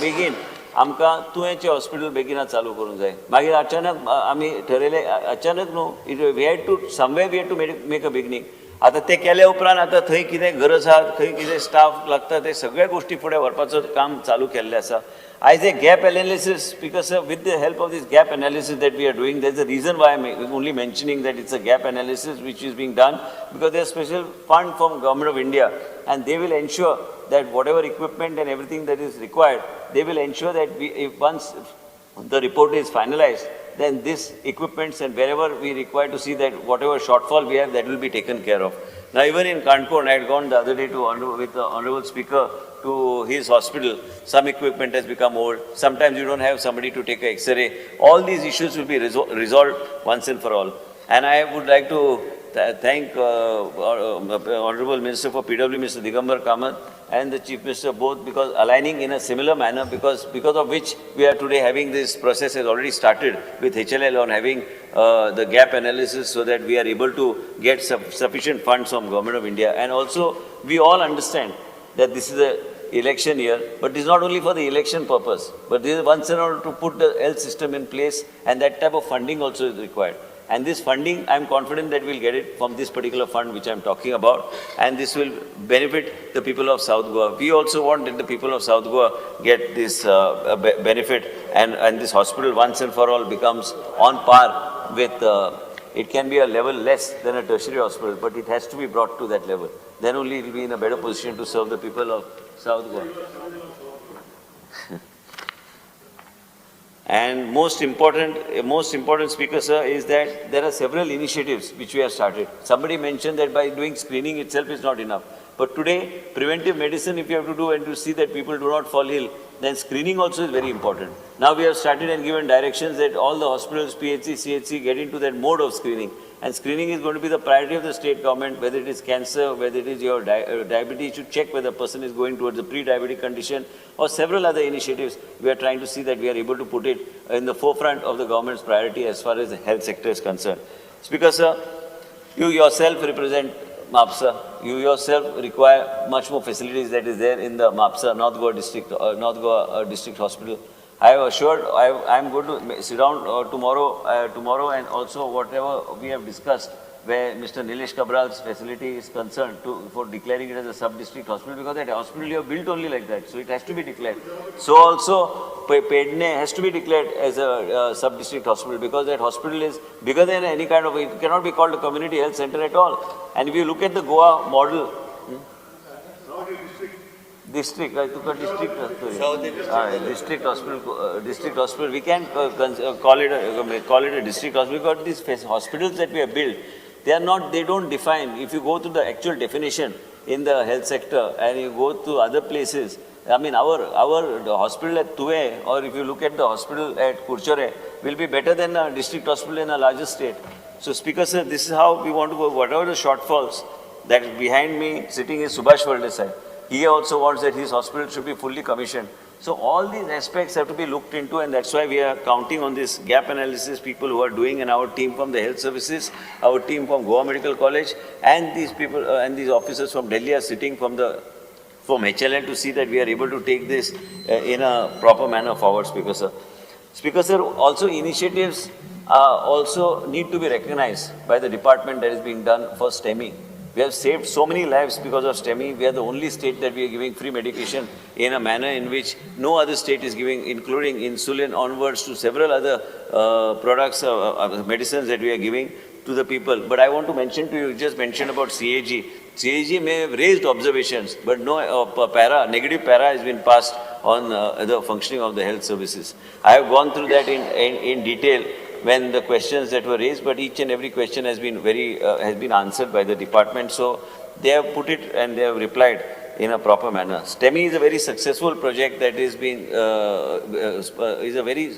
S6: आमकां तुयेंचें हॉस्पिटल बेगिना चालू करूंक जाय. मागीर अचानक आमी ठरयलें, अचानक न्हू, we had to somewhere we had to make a beginning. आता ते केल्या उपरांत आता थंय कितें गरज आहा, खंय कितें स्टाफ लागता ते सगळ्या गोष्टी फुडें व्हरपाचो काम चालू केल्लें आसा. As a gap analysis, because with the help of this gap analysis that we are doing, there's a reason why I'm only mentioning that it's a gap analysis which is being done, because there's special fund from Government of India, and they will ensure that whatever equipment and everything that is required, they will ensure that if once the report is finalized, then this equipments and wherever we require to see that whatever shortfall we have, that will be taken care of. Now, even in Kanpur, I had gone the other day with the Honorable Speaker to his hospital. Some equipment has become old. Sometimes you don't have somebody to take an X-ray. All these issues will be resolved once and for all. And I would like to thank Honorable Minister for PW, Mr. Digambar Kamath, and the Chief Minister both, because aligning in a similar manner, because of which we are today having this process has already started with HLL on having the gap analysis, so that we are able to get sufficient funds from Government of India. And also, we all understand that this is a election year, but it is not only for the election purpose, but this is once in order to put the health system in place, and that type of funding also is required. And this funding, I am confident that we'll get it from this particular fund which I am talking about, and this will benefit the people of South Goa. We also want that the people of South Goa get this benefit, and this hospital once and for all becomes on par with, it can be a level less than a tertiary hospital, but it has to be brought to that level. Then only it will be in a better position to serve the people of South Goa. And most important, Speaker, sir, is that there are several initiatives which we have started. Somebody mentioned that by doing screening itself is not enough. But today, preventive medicine, if you have to do and to see that people do not fall ill, then screening also is very important. Now we have started and given directions that all the hospitals, PHC, CHC, get into that mode of screening. And screening is going to be the priority of the state government, whether it is cancer, whether it is your diabetes, to check whether a person is going towards a pre-diabetic condition, or several other initiatives. We are trying to see that we are able to put it in the forefront of the government's priority as far as the health sector is concerned. Speaker, sir, you yourself represent MAPSA. You yourself require much more facilities that is there in the MAPSA, North Goa District Hospital. I have assured, I am going to sit down tomorrow, and also whatever we have discussed, where Mr. Nilesh Kabral's facility is concerned, for declaring it as a sub-district hospital, because that hospital you have built only like that, so it has to be declared. So also, Pedne has to be declared as a sub-district hospital, because that hospital is bigger than any kind of, it cannot be called a community health center at all. And if you look at the Goa model, district hospital, we can call it a district hospital, because these hospitals that we have built, they don't define. If you go to the actual definition in the health sector and you go to other places, I mean, our hospital at Tuve, or if you look at the hospital at Kurchare, will be better than a district hospital in a larger state. So, Speaker, sir, this is how we want to go. Whatever the shortfalls, that behind me sitting is Subhash Valdesai. He also wants that his hospital should be fully commissioned. So all these aspects have to be looked into, and that's why we are counting on this gap analysis people who are doing, and our team from the health services, our team from Goa Medical College, and these people and these officers from Delhi are sitting from HLL to see that we are able to take this in a proper manner forward, Speaker, sir. Speaker, sir, also initiatives also need to be recognized by the department that is being done for STEMI. We have saved so many lives because of STEMI. We are the only state that we are giving free medication in a manner in which no other state is giving, including insulin onwards to several other products, medicines that we are giving to the people. But I want to mention to you, just mentioned about CAG. CAG may have raised observations, but no negative para has been passed on the functioning of the health services. I have gone through that in detail when the questions that were raised, but each and every question has been answered by the department. So they have put it and they have replied in a proper manner. STEMI is a very successful project that is a very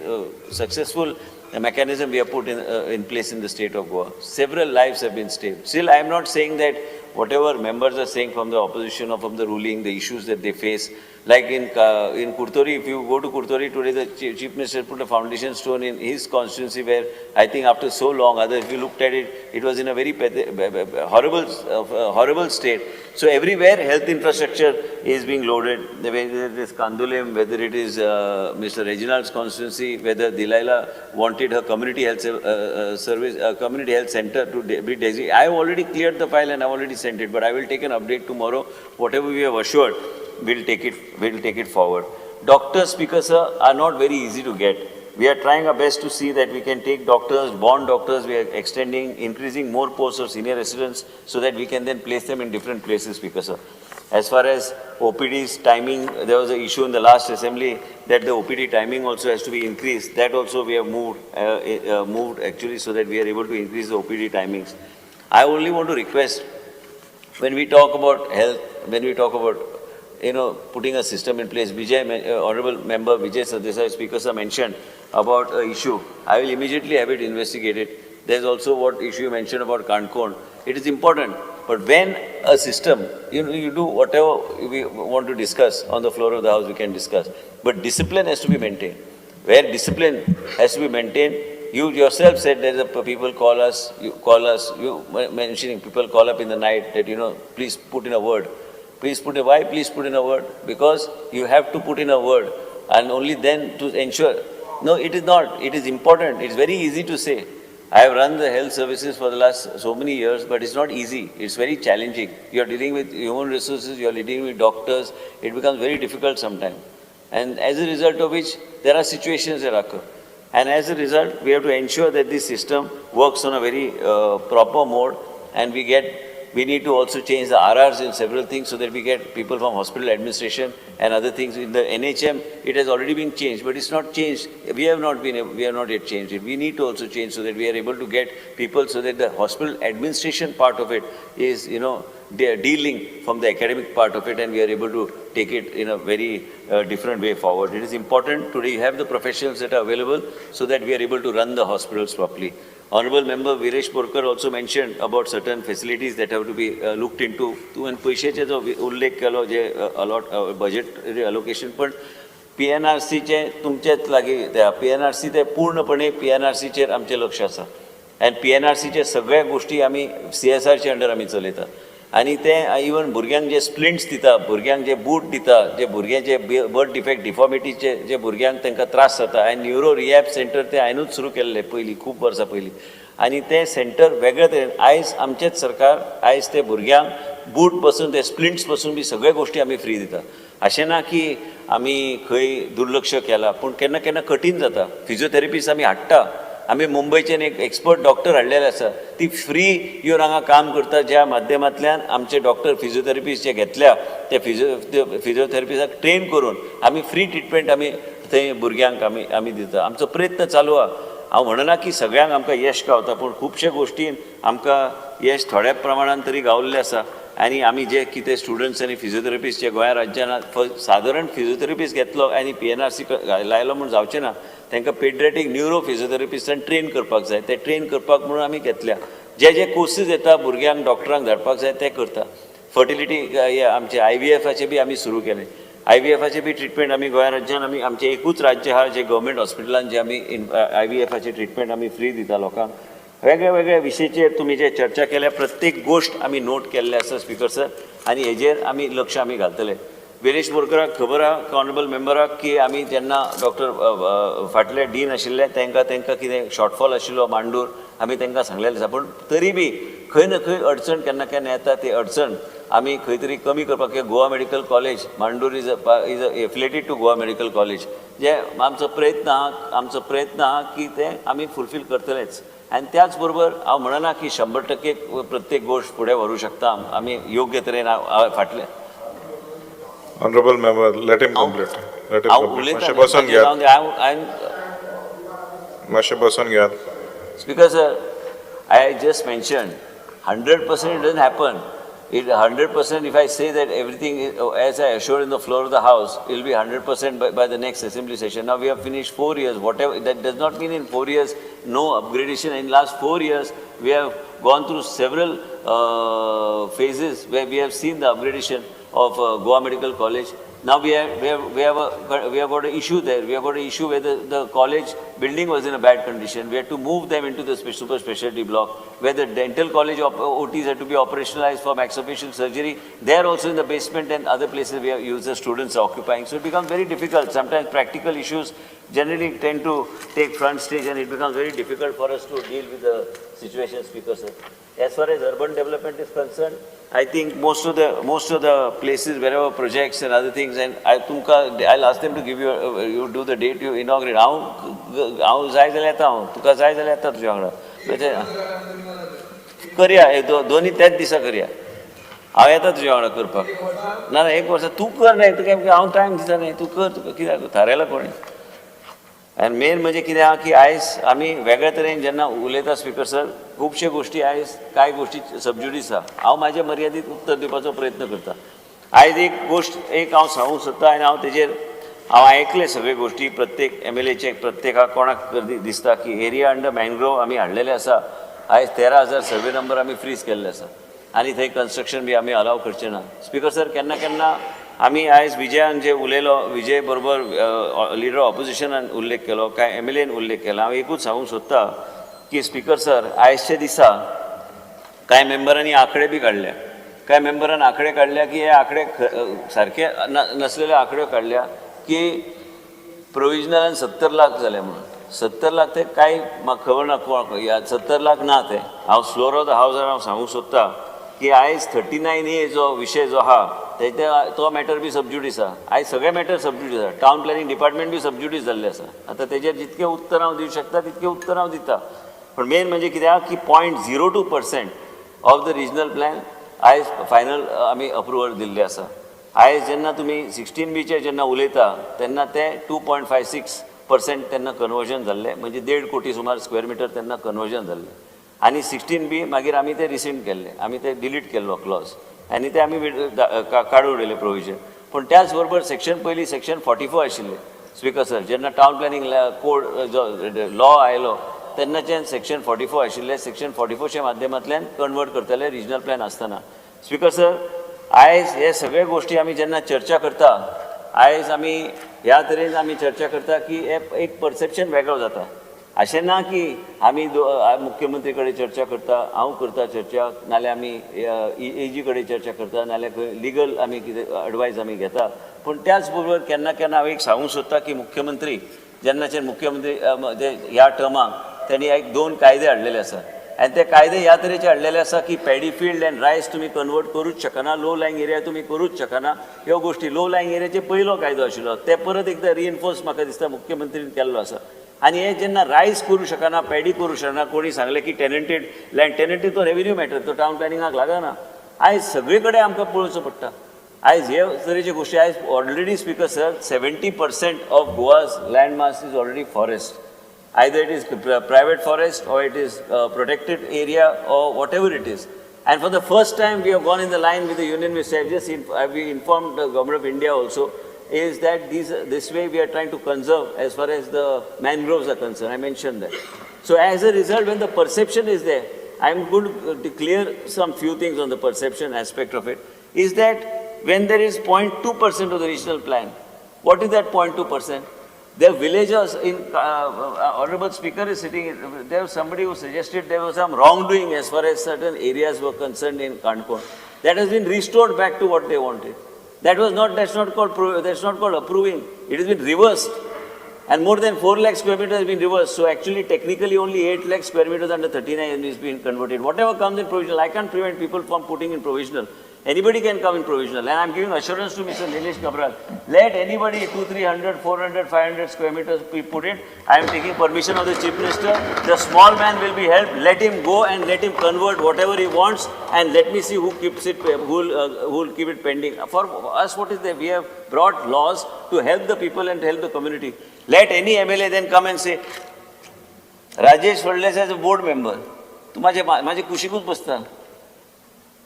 S6: successful mechanism we have put in place in the state of Goa. Several lives have been saved. Still, I am not saying that whatever members are saying from the opposition or from the ruling, the issues that they face. Like in Kurtori, if you go to Kurtori today, the Chief Minister put a foundation stone in his constituency where I think after so long, if you looked at it, it was in a very horrible state. So everywhere health infrastructure is being loaded, whether it is Kandulem, whether it is Mr. Reginald's constituency, whether Delilah wanted her community health community health center to be designated. I have already cleared the file and I have already sent it, but I will take an update tomorrow. Whatever we have assured, we'll take it forward. Doctors, Speaker Sir, are not very easy to get. We are trying our best to see that we can take doctors, born doctors, we are increasing more posts of senior residents so that we can then place them in different places, Speaker Sir. As far as OPD's timing, there was an issue in the last assembly that the OPD timing also has to be increased. That also we have moved actually so that we are able to increase the OPD timings. I only want to request, when we talk about health, when we talk about putting a system in place, Honorable Member Vijay Sardesai, Speaker Sir, mentioned about an issue. I will immediately have it investigated. There's also what issue you mentioned about Kankon. It is important, but when a system, you do whatever we want to discuss on the floor of the House, we can discuss. But discipline has to be maintained. Where discipline has to be maintained, you yourself said that people call us, you mentioning people call up in the night that, please put in a word. Why please put in a word? Because you have to put in a word and only then to ensure. No, it is not. It is important. It's very easy to say. I have run the health services for the last so many years, but it's not easy. It's very challenging. You are dealing with human resources, you are dealing with doctors. It becomes very difficult sometimes. And as a result of which, there are situations that occur. And as a result, we have to ensure that this system works on a very proper mode, and we need to also change the RRs in several things so that we get people from hospital administration and other things. In the NHM, it has already been changed, but it's not changed. We have not yet changed it. We need to also change so that we are able to get people so that the hospital administration part of it is, they are dealing from the academic part of it, and we are able to take it in a very different way forward. It is important today you have the professionals that are available so that we are able to run the hospitals properly. Honorable Member Viresh Borkar also mentioned about certain facilities that have to be looked into. तुवें पैशाचे जो उल्लेख केलो जे budget allocation पण PNRCचे तुमचेच लागीं PNRC ते पूर्णपणे PNRCचेर आमचें लक्ष आसा. आनी PNRCचे सगळ्या गोष्टी आमी CSRचे अंडर आमी चलयतात. आनी ते इवन भुरग्यांक जे स्प्लिंट्स दिता, भुरग्यांक जे बूट दिता, जे भुरग्यांचे बर्थ डिफेक्ट डिफॉर्मिटीचे जे भुरग्यांक तांकां त्रास जाता, आनी न्यूरो रिहॅब सेंटर ते हांवेंच सुरू केल्ले पयलीं, खूब वर्सां पयलीं. आनी ते सेंटर वेगळे तरेन आयज आमचेच सरकार आयज ते भुरग्यांक बूट पासून ते स्प्लिंट्स पासून बी सगळे गोश्टी आमी फ्री दिता. अशें ना की आमी खंय दुर्लक्ष केलां, पूण केन्ना केन्ना कठीण जाता. फिजिओथेरपिस्ट आमी हाडटा. आमी मुंबयच्यान एक एक्सपर्ट डॉक्टर हाडलेले आसा, ती फ्री येवन हांगा काम करता, ज्या माध्यमांतल्यान आमचे डॉक्टर फिजिओथेरपिस्ट जे घेतल्या ते फिजिओथेरपिस्टाक ट्रेन करून आमी फ्री ट्रिटमेंट आमी थंय भुरग्यांक आमी दिता. आमचो प्रयत्न चालू आहा. हांव म्हणना की सगळ्यांक आमकां यश गावता, पूण खुबशे गोश्टीन आमकां यश थोड्या प्रमाणान तरी गावल्लें आसा. आनी आमी जे कितें स्टुडंट्स आनी फिजिओथेरपिस्ट जे गोंया राज्यान सादारण फिजिओथेरपिस्ट घेतलो आनी PNRC लायलो म्हूण जावचें ना. तांकां पेडियाट्रीक न्यूरो फिजिओथेरपिस्टान ट्रेन करपाक जाय. ते ट्रेन करपाक म्हणून आमी घेतल्या. जे कोर्सीस येता भुरग्यांक डॉक्टरांक धाडपाक जाय ते करता. फर्टिलिटी आमचे IVFचे बी आमी सुरू केले. IVFचे बी ट्रिटमेंट आमी गोंया राज्यान आमचें एकूच राज्य आहा जे गव्हर्मेंट हॉस्पिटलान जे आमी IVFचे ट्रिटमेंट आमी फ्री दिता लोकांक. वेगळ्या वेगळ्या विशयाचेर तुमी जे चर्चा केल्या प्रत्येक गोश्ट आमी नोट केल्ले आसा स्पीकर सर, आनी हेजेर आमी लक्ष आमी घालतले. विरेश बोरकराक खबर आहा ऑनरेबल मेंबराक की आमी जेन्ना डॉक्टर फाटले डीन आशिल्ले तांकां कितें शॉर्टफॉल आशिल्लो मांडूर आमी तांकां सांगलेलें आसा. पूण तरी बी खंय ना खंय अडचण केन्ना केन्ना येता. ती अडचण आमी खंय तरी कमी करपाक Goa medical college Mandur is affiliated to Goa medical college जे आमचो प्रयत्न आहा की ते आमी फुलफील करतलेच. आनी त्याच बरोबर हांव म्हणना की 100% प्रत्येक गोश्ट फुडें व्हरूं शकता आमी योग्य तरेन फाटले.
S10: Honorable Member, let him complete. Mashe Boson Gyat.
S6: Speaker sir, I just mentioned 100% it doesn't happen. 100% if I say that everything is, as I assured in the floor of the House, it will be 100% by the next assembly session. Now we have finished 4 years. Whatever, that does not mean in 4 years no upgradation. In last 4 years, We have gone through several phases where we have seen the upgradation of Goa Medical College. Now we have got an issue there. We have got an issue where the college building was in a bad condition. We had to move them into the super specialty block, where the dental college OTs had to be operationalized for maxillofacial surgery. They are also in the basement, and other places we have used the students occupying. So it becomes very difficult. Sometimes practical issues generally tend to take front stage, and it becomes very difficult for us to deal with the situation, Speaker sir. As far as urban development is concerned, I think most of the places wherever projects and other things, and I'll ask them to give you you do the date you inaugurate. हांव जाय जाल्यार येता, तुका जाय जाल्यार येता तुज्या वांगडा. करया दोन्ही त्याच दिसा करया. हांव येता तुज्या वांगडा करपाक. ना एक वर्स तूं कर नाही, तुका हांव टायम दिता नाही, तूं कर, तुका कित्याक थारायला कोणी. आनी मेन म्हणजे कितें आहा की आयज आमी वेगळ्या तरेन जेन्ना उलयता स्पिकर सर, खुबशे गोश्टी आयज कांय गोश्टी सबज्युडीस आहा. हांव म्हाजें मर्यादीत उत्तर दिवपाचो प्रयत्न करता. आयज एक गोश्ट हांव सांगूंक सोदता, आनी हांव आयकले सगळे गोश्टी प्रत्येक MLAचे प्रत्येकाक कोणाक दिसता की एरिया अंडर मॅनग्रोव आमी हाडलेले आसा. आयज 13,000 सर्वे नंबर आमी फ्रीज केल्ले आसा, आनी थंय कन्स्ट्रक्शन बी आमी अलाव करचे ना. स्पिकर सर, केन्ना केन्ना आमी आयज विजयान जे उलयलो, विजय बरोबर लिडर ऑपोजिशनान उल्लेख केलो, कांय MLAन उल्लेख केला. हांव एकूच सांगूंक सोदता की स्पिकर सर, आयजच्या दिसा कांय मेंबरांनी आंकडे बी काडल्या. कांय मेंबरान आंकडे काडल्या की हे आंकडे सारके नसलेले आंकडे काडल्या की प्रोविजनलान 70 लाख जाले म्हणून. 70 लाख ते कांय म्हाका खबर ना, 70 लाख ना ते. हांव फ्लोर ऑफ द हावजान हांव सांगूंक सोदता की आयज 39A जो विशय जो आहा तो मॅटर बी सबज्युडीस आहा. आयज सगळे मॅटर सबज्युडीस आहा. टावन प्लॅनिंग डिपार्टमेंट बी सबज्युडीस जाल्ले आसा. आतां तेजेर जितकें उत्तर हांव दिवंक शकता तितकें उत्तर हांव दिता. पण मेन म्हणजे कितें आहा की 0.02% ऑफ द रिजनल प्लॅन आयज फायनल आमी अप्रुवल दिल्ले आसा. आयज जेन्ना तुमी 16B जेन्ना उलयता तेन्ना ते 2.56% तेन्ना कन्वर्जन जाल्लें, म्हणजे 1.5 कोटी सुमार स्क्वेअर मिटर तेन्ना कन्वर्जन जाल्लें. आनी 16B मागीर आमी ते रिसेंट केल्ले, आमी ते डिलीट केल्लो क्लॉज, आनी ते आमी काडून उडयले प्रोविजन. पण त्याच बरोबर पयलीं सेक्शन 44 आशिल्लें स्पिकर सर. जेन्ना टावन प्लॅनिंग कोड जो लॉ आयलो तेन्नाच्यान सेक्शन 44 आशिल्लें. सेक्शन 44च्या माध्यमांतल्यान कन्वर्ट करताले रिजनल प्लॅन आसतना. स्पिकर सर, आयज हे सगळे गोश्टी आमी जेन्ना चर्चा करता, आयज आमी ह्या तरेन आमी चर्चा करता की एक परसेप्शन वेगळो जाता. अशें ना की आमी मुख्यमंत्री कडेन चर्चा करता, हांव करता चर्चा, नाल्यार आमी AG कडेन चर्चा करता, नाल्यार खंय लिगल आमी कितें एडवायस आमी घेता. पूण त्याच बरोबर केन्ना केन्ना हांव एक सांगूंक सोदता की मुख्यमंत्री जेन्नाचे मुख्यमंत्री ह्या टर्माक तेणी 2 कायदे हाडलेले आसा. आनी ते कायदे ह्या तरेचे हाडलेले आसा की पॅडी फील्ड अँड रायस तुमी कन्वर्ट करूच शकना, लो लायंग एरिया तुमी करूच शकना. ह्यो गोश्टी लो लायंग एरियाचे पयलो कायदो आशिल्लो, ते परत एकदां रिएनफोर्स म्हाका दिसता मुख्यमंत्रीन केल्लो आसा. आनी हे जेन्ना रायस करूं शकना, पॅडी करूं शकना, कोणी सांगलें की टेनंटेड लँड, टेनंटेड तो रेव्हेन्यू मॅटर, तो टावन प्लॅनिंगाक लागना. आयज सगळे कडेन आमकां पळोवचो पडटा. आयज हे तरेचे गोश्टी आयज already speaker sir 70% of Goa's land mass is already forest. Either it is private forest or it is protected area or whatever it is. And for the first time we have gone in the line with the Union Ministry. We informed the Government of India also, is that this way we are trying to conserve as far as the mangroves are concerned. I mentioned that. So as a result, when the perception is there, I am going to clear some few things on the perception aspect of it, is that when there is 0.2% of the regional plan, what is that 0.2%? There are villagers in, Honorable Speaker is sitting, there was somebody who suggested there was some wrongdoing as far as certain areas were concerned in Kanpur. That has been restored back to what they wanted. That's not called approving. It has been reversed. And more than 4 lakh square meters has been reversed. So actually, technically, only 8 lakh square meters under 39 is being converted. Whatever comes in provisional, I can't prevent people from putting in provisional. Anybody can come in provisional. And I'm giving assurance to Mr. Nilesh Kabral. Let anybody 200, 300, 400, 500 square meters be put in. I am taking permission of the Chief Minister. The small man will be helped. Let him go and let him convert whatever he wants. And let me see who keeps it, who will keep it pending. For us, what is there? We have brought laws to help the people and to help the community. Let any MLA then come and say, Rajesh Fadles as a board member, तू माझे कुशीकूच बसता.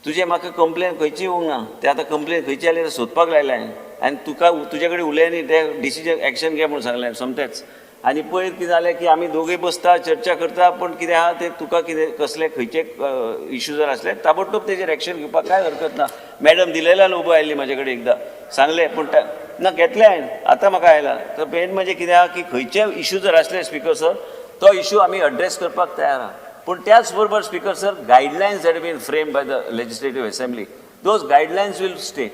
S6: तुझे म्हाका complain खंयची येवंक ना. ते आतां complain खंयची जाल्यार सोदपाक लायलाय. आनी तुका तुजे कडेन उलयनी ते डिसिजन एक्शन घे म्हणून सांगलें सोमतेच. आनी पयर कितें जालें की आमी दोगूय बसता चर्चा करता पूण कितें आहा तें तुका कितें कसले खंयचे इश्यू जर आसले ताबडतोब तेजेर एक्शन घेवपाक कांय हरकत ना. मॅडम दिलेल्यान उबो आयिल्ली म्हाजे कडेन एकदां सांगलें पूण ना घेतलें हांवें आतां म्हाका आयला. तर मेन म्हणजे कितें आहा की खंयचे इश्यू जर आसले स्पिकर सर तो इश्यू आमी अड्रेस करपाक तयार आहा. पूण त्याच बरोबर speaker sir guidelines that been frame by the legislative assembly those guidelines will stay.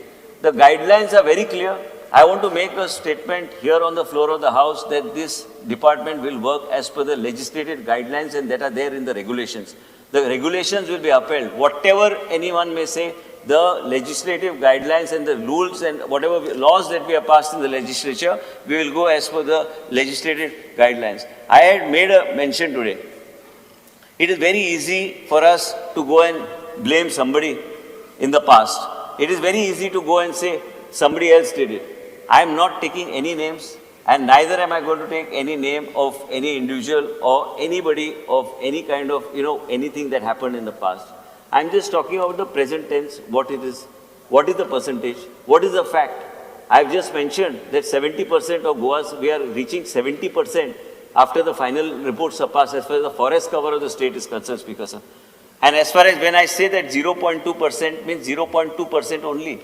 S6: The guidelines are very clear. I want to make a statement here on the floor of the House that this department will work as per the legislated guidelines and that are there in the regulations. The regulations will be upheld. Whatever anyone may say, the legislative guidelines and the rules and whatever laws that we have passed in the legislature, we will go as per the legislative guidelines. I had made a mention today. It is very easy for us to go and blame somebody in the past. It is very easy to go and say somebody else did it. I am not taking any names and neither am I going to take any name of any individual or anybody of any kind of, anything that happened in the past. I am just talking about the present tense, what it is, what is the percentage, what is the fact. I have just mentioned that 70% of Goa's, we are reaching 70% after the final reports are passed as far as the forest cover of the state is concerned, Speaker sir. And as far as when I say that 0.2% means 0.2% only.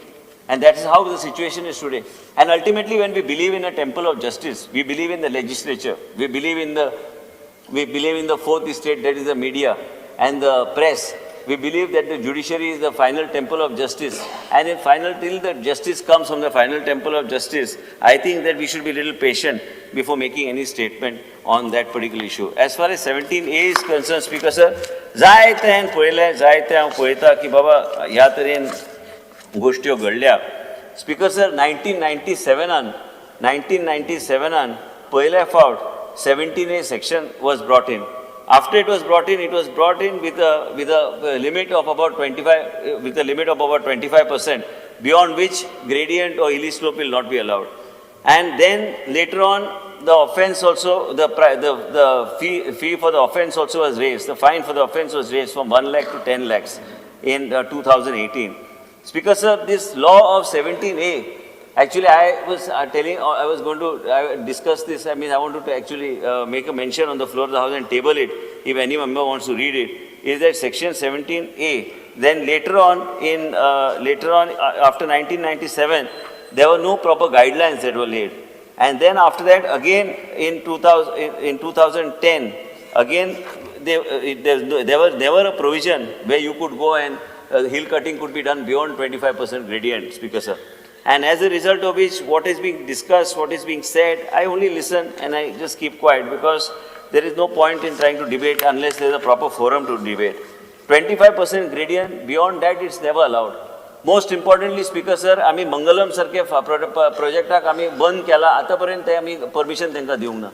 S6: And that is how the situation is today. And ultimately, when we believe in a temple of justice, we believe in the legislature, we believe in the fourth estate, that is the media and the press. We believe that the judiciary is the final temple of justice. And in final, till the justice comes from the final temple of justice, I think that we should be a little patient before making any statement on that particular issue. As far as 17A is concerned, Speaker sir, जायते हांवें पळयलें, जायते हांव पळयता की बाबा ह्या तरेन गोष्टी घडल्या. स्पीकर सर 1997 पयल्या फावट 17A section was brought in. After it was brought in with a limit of about 25%, beyond which gradient or hilly slope will not be allowed. And then later on, the offence also, the fee for the offence also was raised. The fine for the offence was raised from 1 lakh to 10 lakhs in 2018. Speaker sir, this law of 17A, actually I was going to discuss this. I wanted to actually make a mention on the floor of the House and table it, if any member wants to read it, is that section 17A. Then later on, after 1997, there were no proper guidelines that were laid. And then after that, again in 2010, again there were a provision where you could go and hill cutting could be done beyond 25% gradient, Speaker sir. And as a result of which, what is being discussed, what is being said, I only listen and I just keep quiet because there is no point in trying to debate unless there is a proper forum to debate. 25% gradient, beyond that it's never allowed. Most importantly, Speaker sir, आम्ही मंगलम सारखे प्रोजेक्टाक आम्ही बंद केला, आतापर्यंत आम्ही permission त्यांना दिवंक ना.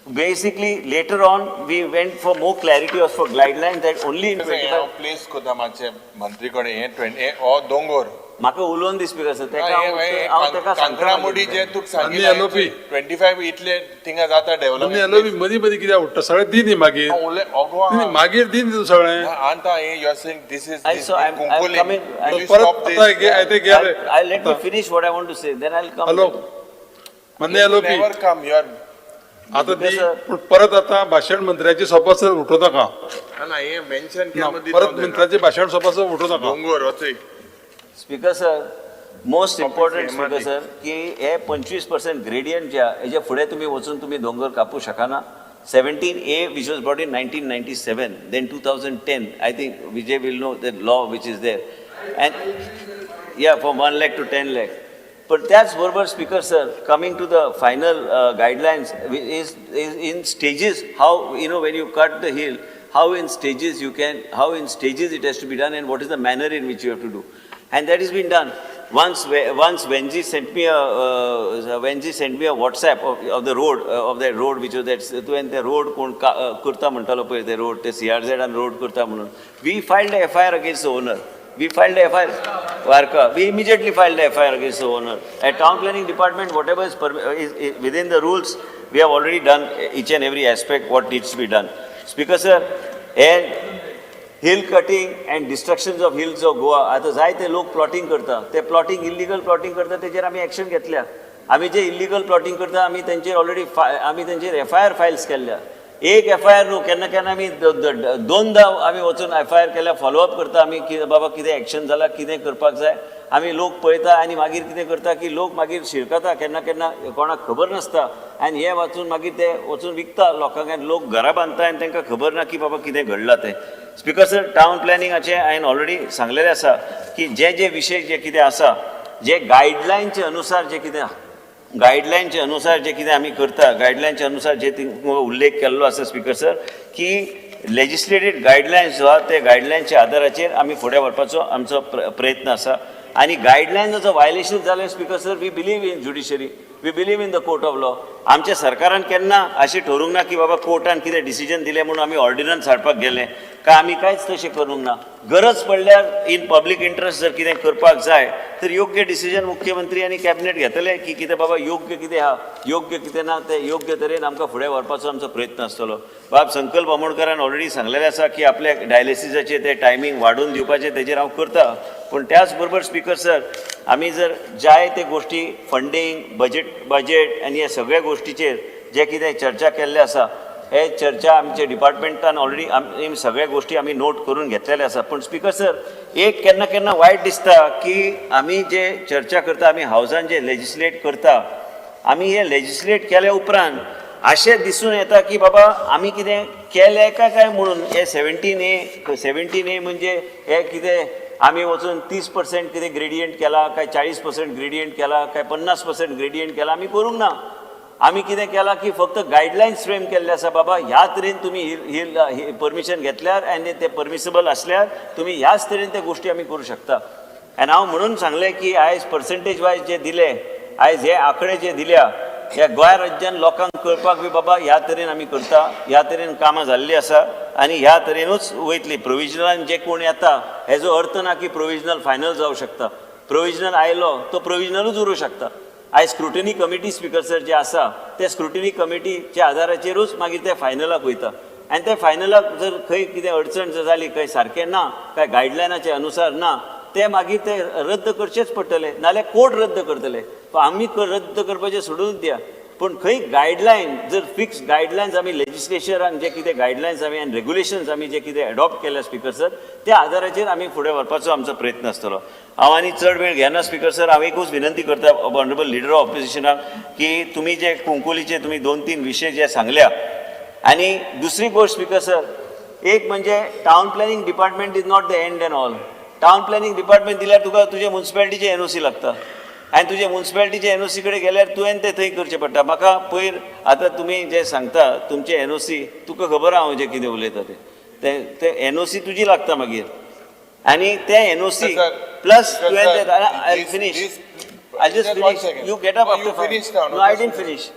S6: Basically, later on, we went for more clarity or for guidelines that only in 25...
S1: Place कोता माचे मंत्री कडे हे 20 or दोंगर.
S6: म्हाका उलोवन दी स्पीकर सर
S1: कांकरामोडी जे तूं सांगितलें 25 इतले थिंगा जाता डेव्हलपमेंट
S21: मदी कितें उठता सगळें दी न्ही मागीर दी न्ही सगळें
S1: आंता हे you are saying this is
S6: I'll let me finish what I want to say, then I'll come.
S21: Hello.
S1: Never come, you are
S21: आता परत आता भाषण मंत्र्याची सभासद उठवू नका.
S1: हे मेन्शन
S21: परत मंत्र्याचे भाषण सभासद उठवू नका.
S6: Speaker sir, most important speaker sir की हे 25% ग्रेडियंट ज्या हेच्या फुडें तुम्ही वचून तुम्ही दोंगर कापू शकना. 17A which was brought in 1997, then 2010, I think Vijay will know the law which is there, and from 1 lakh to 10 lakh. But that's borobar, Speaker sir, coming to the final guidelines is in stages. How, when you cut the hill, how in stages it has to be done, and what is the manner in which you have to do, and that has been done. Once Venji sent me a WhatsApp of the road which was that when the road kurta mantalo pay the road the CRZ and road kurta म्हणून. We filed a FIR against the owner. We filed a FIR, Varka. We immediately filed a FIR against the owner. At Town Planning Department, whatever is within the rules, we have already done each and every aspect what needs to be done. Speaker sir, and hill cutting and destructions of hills of Goa. आता जायते लोक plotting करता, ते plotting illegal plotting करता, तेजेर आमी action घेतल्या. आमी जे इल्लिगल प्लॉटिंग करता आमी तेंचेर ऑलरेडी आमी तेंचेर FIR फायल्स केल्ल्या. एक FIR न्हू, केन्ना केन्ना आमी दोनदा आमी वचून FIR केल्या, फॉलोअप करता आमी कितें बाबा कितें एक्शन जाला, कितें करपाक जाय. आमी लोक पळयता आनी मागीर कितें करता की लोक मागीर शिरकता, केन्ना केन्ना कोणाक खबर नासता आनी हे वाचून मागीर ते वचून विकता लोकांक आनी लोक घरा बांदता आनी तांकां खबर ना की बाबा कितें घडलां तें. स्पिकर सर, टावन प्लॅनिंगाचें हांवें ऑलरेडी सांगलेलें आसा की जे विशय जे कितें आसा, जे गायडलायनचे अनुसार जे कितें गायडलायनचे अनुसार जे कितें आमी करता, गायडलायनचे अनुसार जे उल्लेख केल्लो आसा स्पिकर सर, की लेजिस्लेटेड गायडलायन्स जो आसा ते गायडलायनच्या आदाराचेर आमी फुडें व्हरपाचो आमचो प्रयत्न आसा. आणि गायडलायन्साचो वायलेशन जालें speaker sir, we believe in judiciary, we believe in the court of law. आमच्या सरकारान केन्ना अशें ठरूंक ना की बाबा कोर्टान कितें डिसिजन दिलें म्हणून आमी ऑर्डिनन्स हाडपाक गेले, काय आमी कांयच तशें करूंक ना. गरज पडल्यार इन पब्लीक इंट्रस्ट जर कितें करपाक जाय तर योग्य डिसिजन मुख्यमंत्री आनी कॅबिनेट घेतले की कितें बाबा योग्य कितें आहा, योग्य कितें ना तें योग्य तरेन आमकां फुडें व्हरपाचो आमचो प्रयत्न आसतलो. बाब संकल्प बामोणकरान ऑलरेडी सांगलेलें आसा की आपल्या डायलिसिसाचें तें टायमींग वाडोवन दिवपाचें तेजेर हांव करता. पूण त्याच बरोबर स्पिकर सर, आमी जर जाय ते गोश्टी फंडींग, बजेट आनी ह्या सगळ्या गोश्टीचेर जे कितें चर्चा केल्ले आसा, हे चर्चा आमच्या डिपार्टमेंटान ऑलरेडी आमी सगळ्या गोश्टी आमी नोट करून घेतलेले आसा. पूण स्पिकर सर, एक केन्ना केन्ना वायट दिसता की आमी जे चर्चा करता, आमी हावजान जे लेजिस्लेट करता, आमी हे लेजिस्लेट केल्या उपरांत अशें दिसून येता की बाबा आमी कितें केलें काय म्हणून. हे 17A म्हणजे हे कितें आमी वचून 30% कितें ग्रेडियंट केला, काय 40% ग्रेडियंट केला, काय 50% ग्रेडियंट केला, आमी करूंक ना. आमी कितें केलां की फक्त गायडलायन्स फ्रेम केल्ले आसा, बाबा ह्या तरेन तुमी ही परमिशन घेतल्यार आनी ते परमिसिबल आसल्यार तुमी ह्याच तरेन ते गोश्टी आमी करूं शकता. आनी हांव म्हणून सांगलें की आयज पर्संटेज वायज जे दिले, आयज हे आंकडे जे दिल्या, ह्या गोंय राज्यान लोकांक कळपाक बी बाबा ह्या तरेन आमी करता, ह्या तरेन कामां जाल्लीं आसा आनी ह्या तरेनूच वयतली. प्रोविजनलान जे कोण येता हेजो अर्थ ना की प्रोविजनल फायनल जावं शकता. प्रोविजनल आयलो तो प्रोविजनलूच उरूं शकता. आयज स्क्रुटिनी कमिटी स्पिकर सर जे आसा, ते स्क्रुटिनी कमिटीच्या आदाराचेरूच मागीर ते फायनलाक वयता. आनी ते फायनलाक जर खंय कितें अडचण जर जाली, खंय सारकें ना, काय गायडलायनाचे अनुसार ना, ते मागीर ते रद्द करचेच पडटले, नाल्यार कोर्ट रद्द करतले. आमी रद्द करपाचें सोडून दिया. पूण खंय गायडलायन जर फिक्स गायडलायन्स आमी लेजिस्लेचरान जे कितें गायडलायन्स आमी आनी रेग्युलेशन्स आमी जे कितें एडॉप्ट केल्या स्पिकर सर, त्या आदाराचेर आमी फुडें व्हरपाचो आमचो प्रयत्न आसतलो. हांव आनी चड वेळ घेना स्पिकर सर. हांव एकूच विनंती करता ऑनरेबल लिडर ऑफ ऑपोजिशनाक की तुमी जे कुंकुलीचे तुमी 2-3 विशय जे सांगल्या, आनी दुसरी गोश्ट स्पिकर सर, एक म्हणजे town planning department is not the end end all. Town planning department दिल्यार तुका तुजे म्युन्सिपालिटीचे NOC लागता आनी तुजे म्युन्सिपालिटीचे NOC कडेन गेल्यार तुवें ते थंय करचें पडटा. म्हाका पयर आतां तुमी जे सांगता तुमचे NOC, तुका खबर आहा हांव जे कितें उलयता ते NOC तुजी लागता मागीर. आनी ते NOC प्लस तुवें ते I finish, I just finish, you get up after 5. No, I didn't finish.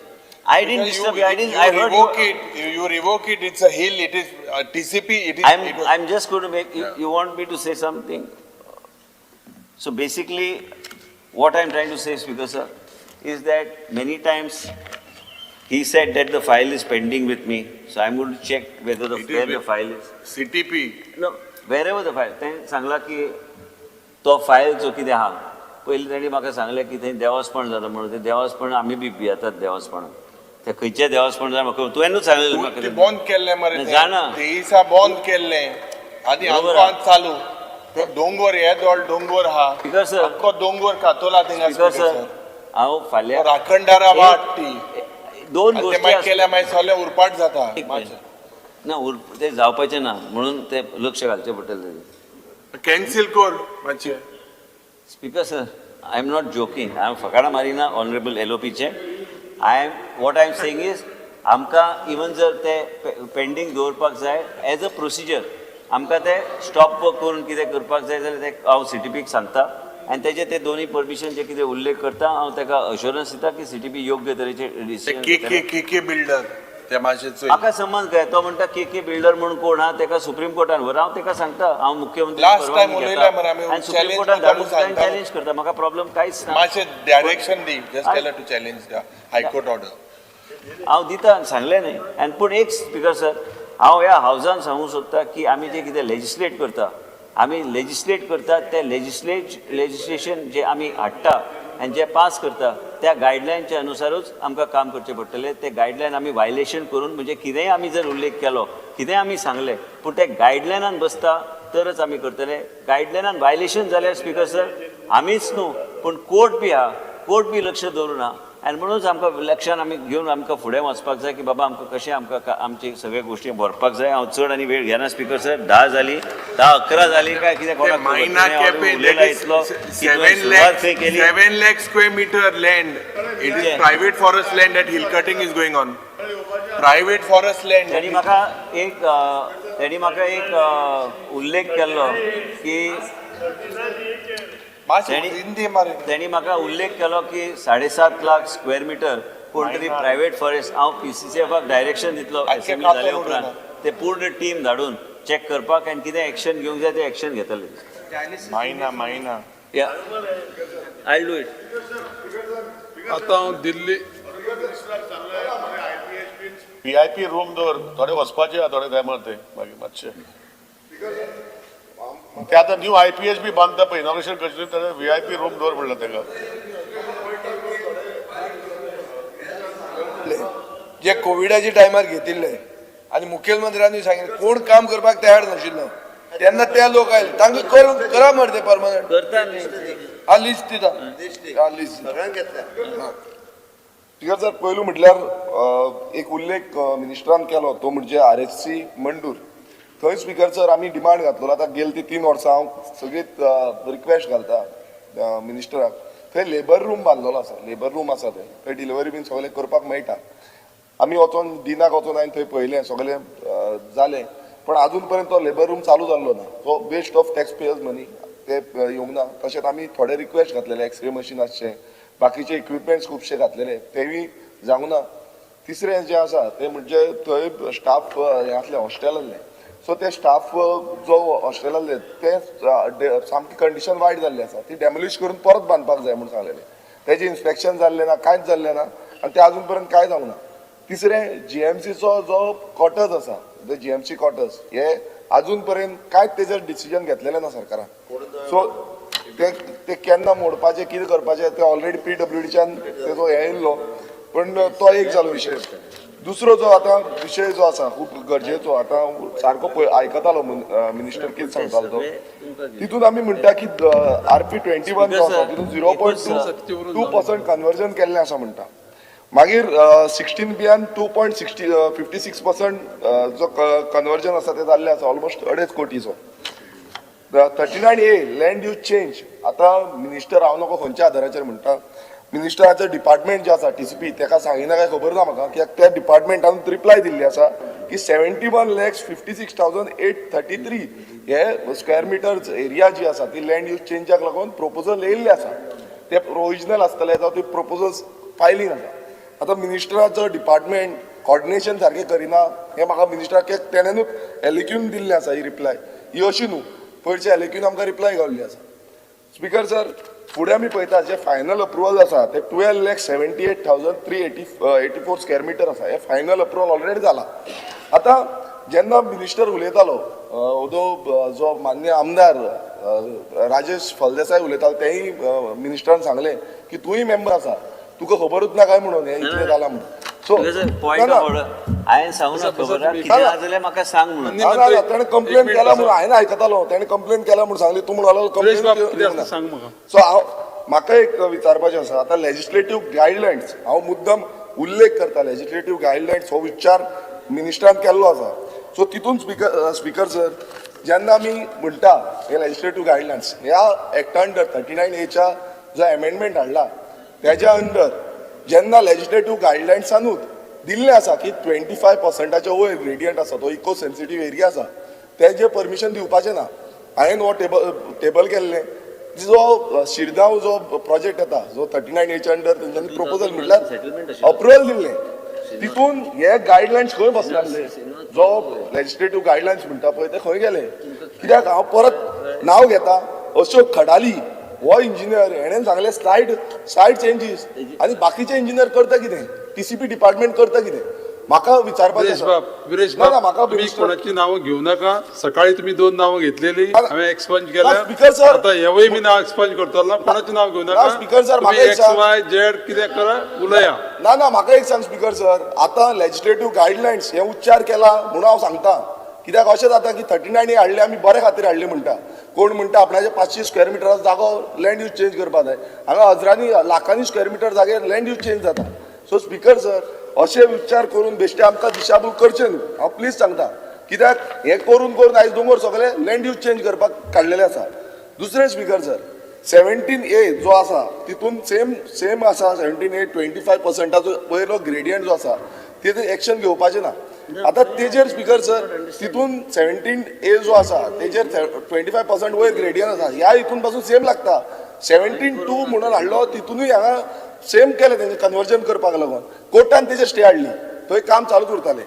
S6: I didn't disturb you. I didn't. I heard you.
S1: You revoke it. It's a hill. It is TCP. It is.
S6: I'm just going to make. You want me to say something? So basically, what I'm trying to say, Speaker sir, is that many times he said that the file is pending with me. So I'm going to check whether where the file is.
S1: CTP.
S6: No, wherever the file. तें सांगला की तो file जो कितें आहा, पयलीं ताणी म्हाका सांगलें की थंय देवासपण जाता म्हणून. ते देवासपण आमी बी भियेतात देवासपणाक. ते खंयचे देवासपण जाय म्हाका तुवेंनूच सांगलेलें म्हाका.
S1: ते बंद केल्लें मरे.
S6: जाणा.
S1: ते दिसा बंद केल्लें आनी आमकां चालू. तो दोंगर हे दोंगर आहा.
S6: स्पिकर सर,
S1: आख्खो दोंगर कातोला थिंगा.
S6: स्पिकर सर, हांव फाल्यां
S1: राखणदारा वाट ती
S6: 2 गोश्टी
S1: मागीर केल्या मागीर सगळें उरपाट जाता.
S6: ना, ते जावपाचें ना म्हणून ते लक्ष घालचें पडटलें.
S1: कॅन्सील कर मातशें.
S6: Speaker sir, I am not joking. हांवें फकाणां मारिना ऑनरेबल LOPचे. What I am saying is, आमकां इवन जर ते पेंडींग दवरपाक जाय एज अ प्रोसिजर, आमकां ते स्टॉप करून कितें करपाक जाय जाल्यार ते हांव CTPक सांगता आनी तेजे ते दोनूय परमिशन जे कितें उल्लेख करता, हांव ताका अश्युरन्स दिता की CTP योग्य तरेचे डिसिजन.
S1: KK बिल्डर ते मातशें चोय.
S6: म्हाका समज काय तो म्हणटा KK बिल्डर म्हणून कोण आहा, ताका सुप्रीम कोर्टान व्हर. हांव ताका सांगता, हांव मुख्यमंत्री आनी सुप्रीम कोर्टान धाडून चॅलेंज करता. म्हाका प्रॉब्लेम कांयच ना.
S1: मातशें डायरेक्शन दी. Just tell to challenge the high court order.
S6: हांव दिता, सांगलें न्ही. आनी पूण एक स्पिकर सर, हांव ह्या हावजान सांगूं सोदता की आमी जे कितें लेजिस्लेट करता, आमी लेजिस्लेट करतात ते लेजिस्लेशन जे आमी हाडटा आनी जे पास करता त्या गायडलायनच्या अनुसारूच आमकां काम करचें पडटलें. ते गायडलायन आमी वायलेशन करून म्हणजे कितेंय आमी जर उल्लेख केलो, कितेंय आमी सांगलें, पूण ते गायडलायनान बसता तरच आमी करतले. गायडलायनान वायलेशन जाल्यार स्पीकर सर आमीच न्हू पूण कोर्ट बी आहा, कोर्ट बी लक्ष दवरुना. आनी म्हणूनच आमकां लक्षान आमी घेवन आमकां फुडें वचपाक जाय की बाबा आमकां कशें आमकां आमची सगळे गोश्टी व्हरपाक जाय. हांव चड आनी वेळ घेना स्पीकर सर. 10 जाली, 10-11 जाली काय कितें कोणाक
S1: Maina Cafe,
S6: उलयला इतलो
S1: 7 lakh square meter land. It is private forest land that hill cutting is going on. Private forest land.
S6: तेणी म्हाका एक उल्लेख केल्लो की तेणी म्हाका उल्लेख केलो की 7.5 लाख स्क्वेअर मिटर कोण तरी प्रायव्हेट फॉरेस्ट. हांव PCCFाक डायरेक्शन दितलो असेंब्ली जाले उपरांत ते पूर्ण टीम धाडून चॅक करपाक आनी कितें एक्शन घेवंक जाय तें एक्शन घेतले.
S1: मायना
S6: या आय डू इट.
S21: आता हांव दिल्ली
S2: VIP रूम दवर थोडे वचपाचे थोडे टायमार ते मागीर मातशे ते आतां न्यू IPH बी बांदता पळय इनॉग्रेशन करचे थोडे VIP रूम दवर म्हणलं तेका.
S19: जे कोविडाच्या टायमार घेतिल्ले आनी मुखेलमंत्र्यांनी सांगिल्लें कोण काम करपाक तयार नाशिल्लो तेन्ना ते लोक आयले तांकां करून करा मरे ते परमनंट
S6: करता.
S19: हा लिस्ट दिता लिस्ट
S3: स्पीकर सर पयलू म्हटल्यार एक उल्लेख मिनिस्टरान केलो तो म्हणजे RFC मंडूर. थंय स्पीकर सर आमी डिमांड घातलो. आतां गेली ती 3 वर्सां हांव सगळीच रिक्वेस्ट घालता मिनिस्टराक. थंय लेबर रूम बांदलेलो आसा, लेबर रूम आसा थंय डिलिव्हरी बीन सगळें करपाक मेळटा. आमी वचोन दिनाक वचोन हांवें थंय पळयलें सगळें जालें पण अजून पर्यंत तो लेबर रूम चालू जाल्लो ना. तो waste of tax payers money ते येवंक ना. तशेंच आमी थोडे रिक्वेस्ट घातलेले एक्सरे मशीन आसचे बाकीचे इक्विपमेंट्स खुबशे घातलेले तेवूय जावंक ना. तिसरें जें आसा तें म्हणजे थंय स्टाफ हें आसलें हॉस्टेल आसलें. सो ते स्टाफ जो हॉस्टेल आसले ते सामकी कंडिशन वायट जाल्ली आसा. ती डेमोलिश करून परत बांदपाक जाय म्हणून सांगलेलें. तेजें इन्स्पेक्शन जाल्लें ना, कांयच जाल्लें ना आनी तें अजून पर्यंत कांय जावंक ना. तिसरें GMCचो जो क्वॉर्टर्स आसा जे GMC क्वॉर्टर्स हे अजून पर्यंत कांयच तेजेर डिसिजन घेतलेलें ना सरकारान. सो ते केन्ना मोडपाचें कितें करपाचें ते ऑलरेडी PWDच्यान तेजो हे येयल्लो पण तो एक जालो विशय. दुसरो जो आतां विशय जो आसा खूब गरजेचो आतां सारको आयकतालो मिनिस्टर कितें सांगतालो तो तितून आमी म्हणटा की RP21 जो आसा तितून 0.2% कन्वर्जन केल्लें आसा म्हणटा. मागीर 16Bन 2.56% जो कन्वर्जन आसा ते जाल्लें आसा almost 2.5 कोटीचो. 39A land use change. आतां मिनिस्टर हांव नको खंयच्या आदाराचेर म्हणटा मिनिस्टराचो डिपार्टमेंट जे आसा TCP तेका सांगिना काय खबर ना म्हाका कित्याक त्या डिपार्टमेंटान रिप्लाय दिल्ली आसा की 71,56,833 हे स्क्वेअर मिटर एरिया जी आसा ती लँड यूज चेंजाक लागून प्रपोजल येयल्ले आसा. ते ओरिजिनल आसतले जावं ते प्रपोजल्स फायलींग आसा. आतां मिनिस्टराचो डिपार्टमेंट कॉर्डिनेशन सारकें करिना हें म्हाका मिनिस्टराक तेणेनूच एलिक्यून दिल्लें आसा ही रिप्लाय. ही अशी न्हू पयरचे एलिक्यून आमकां रिप्लाय गावल्ली आसा. स्पीकर सर फुडें आमी पळयता जे फायनल अप्रुवल आसा ते 12,78,384 स्क्वेअर मिटर आसा. हे फायनल अप्रुवल ऑलरेडी जाला. आतां जेन्ना मिनिस्टर उलयतालो जो मान्य आमदार राजेश फळदेसाय उलयतालो तेंय मिनिस्टरान सांगलें की तूंय मेंबर आसा तुका खबरूच ना काय म्हणून हें इतलें जालां म्हणून. सो
S6: पॉयंट हांवें सांगू ना खबर कितें जाल्यार म्हाका सांग म्हणून.
S3: ताणें कंप्लेन केला म्हणून हांवें आयकतालो ताणें कंप्लेन केला म्हणून सांगली तूं म्हणून कंप्लेन. सो हांव म्हाका एक विचारपाचें आसा आतां लेजिस्लेटिव्ह गायडलायन्स हांव मुद्दम उल्लेख करता लेजिस्लेटिव्ह गायडलायन्स हो विचार मिनिस्टरान केल्लो आसा. सो तितून स्पीकर सर जेन्ना आमी म्हणटा हे लेजिस्लेटिव्ह गायडलायन्स ह्या एक्टा अंडर 39A जो एमेंडमेंट हाडला तेज्या अंडर जेन्ना लेजिस्लेटिव्ह गायडलायन्सानूच दिल्लें आसा की 25%च्या वयर ग्रेडियंट आसा तो इको सेन्सिटीव एरिया आसा तेजें परमिशन दिवपाचें ना. हांवें हो टेबल केल्लें जो शिरगांव जो प्रोजेक्ट येता जो 39A अंडर तेंच्यांनी प्रपोजल म्हटल्यार अप्रुवल दिल्लें तितून हे गायडलायन्स खंय बसनासले. जो लेजिस्लेटिव्ह गायडलायन्स म्हणटा पळय ते खंय गेले. कित्याक हांव परत नांव घेता अशोक खडाली हो इंजिनियर हेणें सांगलें सायड चेंजीस आनी बाकीचे इंजिनियर करता कितें TCP डिपार्टमेंट करता कितें.
S21: विरेश
S3: विचारपाचें
S21: बाब तुम्ही कोणाची नावं घेऊ नका. सकाळी तुम्ही 2 नावं घेतलेली हांवें एक्सपंज केल्या.
S3: स्पीकर सर
S21: आता हेवूय मी नाव एक्सपंज करतलो ना. कोणाची नाव घेऊ नका.
S3: स्पीकर सर
S21: तुम्ही
S3: म्हाका
S21: एक्स वाय झेड कितें करा उलया.
S3: ना म्हाका एक सांग स्पीकर सर, आतां लेजिस्लेटिव्ह गायडलायन्स हे उच्चार केला म्हणून हांव सांगता. कित्याक अशें जाता की 39 हाडले आमी बरे खातीर हाडले म्हणटा. कोण म्हणटा आपणाचे 500 स्क्वेअर मिटराचो जागो लँड यूज चेंज करपा जाय. हांगा हजारांनी लाखांनी स्क्वेअर मिटर जाग्यार लँड यूज चेंज जाता. सो स्पीकर सर अशे विचार करून बेश्टे आमकां दिशाभूल करचे न्हू. हांव प्लीज सांगता. कित्याक हे करून आयज दोंगर सगळे लँड यूज चेंज करपाक काडलेले आसा. दुसरे स्पीकर सर 17A जो आसा तितून सेम आसा 17A 25%ाचो पयलो ग्रेडियंट जो आसा तेजेर एक्शन घेवपाचें ना. आता तेजेर स्पीकर सर तितून 17A जो आसा तेजेर 25% वयर ग्रेडियंट आसा. ह्या हितून पासून सेम लागता. 17-2 म्हणून हाडलो तितूनय हांगा सेम केलें तेंचें कन्वर्जन करपाक लागून कोर्टान तेजेर स्टे हाडली. थंय काम चालू उरतालें.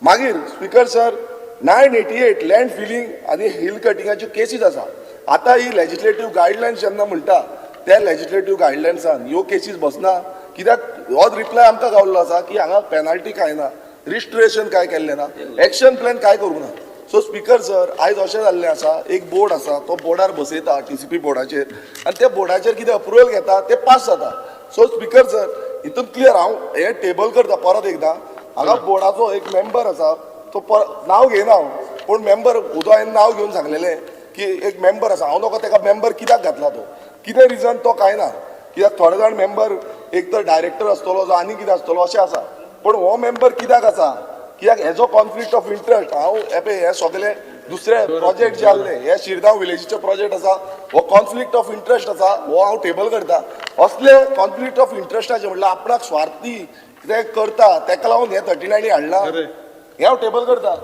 S3: मागीर स्पीकर सर 988 लँड फिलिंग आनी हिल कटिंगाच्यो केसीस आसा. आतां ही लेजिस्लेटिव्ह गायडलायन्स जेन्ना म्हणटा त्या लेजिस्लेटिव्ह गायडलायन्सान ह्यो केसीस बसना. कित्याक हो रिप्लाय आमकां गावल्लो आसा की हांगा पेनाल्टी कांय ना, रिस्ट्रेशन काय केल्लें ना, एक्शन प्लॅन काय करूं ना. सो स्पीकर सर आयज अशें जाल्लें आसा एक बोर्ड आसा तो बोर्डार बसयता TCP बोर्डाचेर आनी त्या बोर्डाचेर कितें अप्रुवल घेता ते पास जाता. सो स्पीकर सर हितून क्लियर हांव हे टेबल करता परत एकदां. हांगा बोर्डाचो एक मेंबर आसा तो नांव घेयना हांव पूण मेंबर उदो हांवें नांव घेवन सांगलेलें की एक मेंबर आसा. हांव नोको ताका मेंबर कित्याक घातला तो कितें रिजन तो कांय ना. कित्याक थोडे जाण मेंबर एक तर डायरेक्टर आसतलो जो आनी कितें आसतलो अशें आसा. पूण हो मेंबर कित्याक आसा कित्याक हेजो कॉन्फ्लिक्ट ऑफ इंट्रस्ट हांव हे सगळे दुसरे प्रोजेक्ट जे आहले हे शिरगांव विलेजीचे प्रोजेक्ट आसा हो कॉन्फ्लिक्ट ऑफ इंट्रस्ट आसा हो हांव टेबल करता. असले कॉन्फ्लिक्ट ऑफ इंट्रस्टाचे म्हणल्यार आपणाक स्वार्थी कितें करता ताका लागून हे 39 हाडला हे हांव टेबल करता.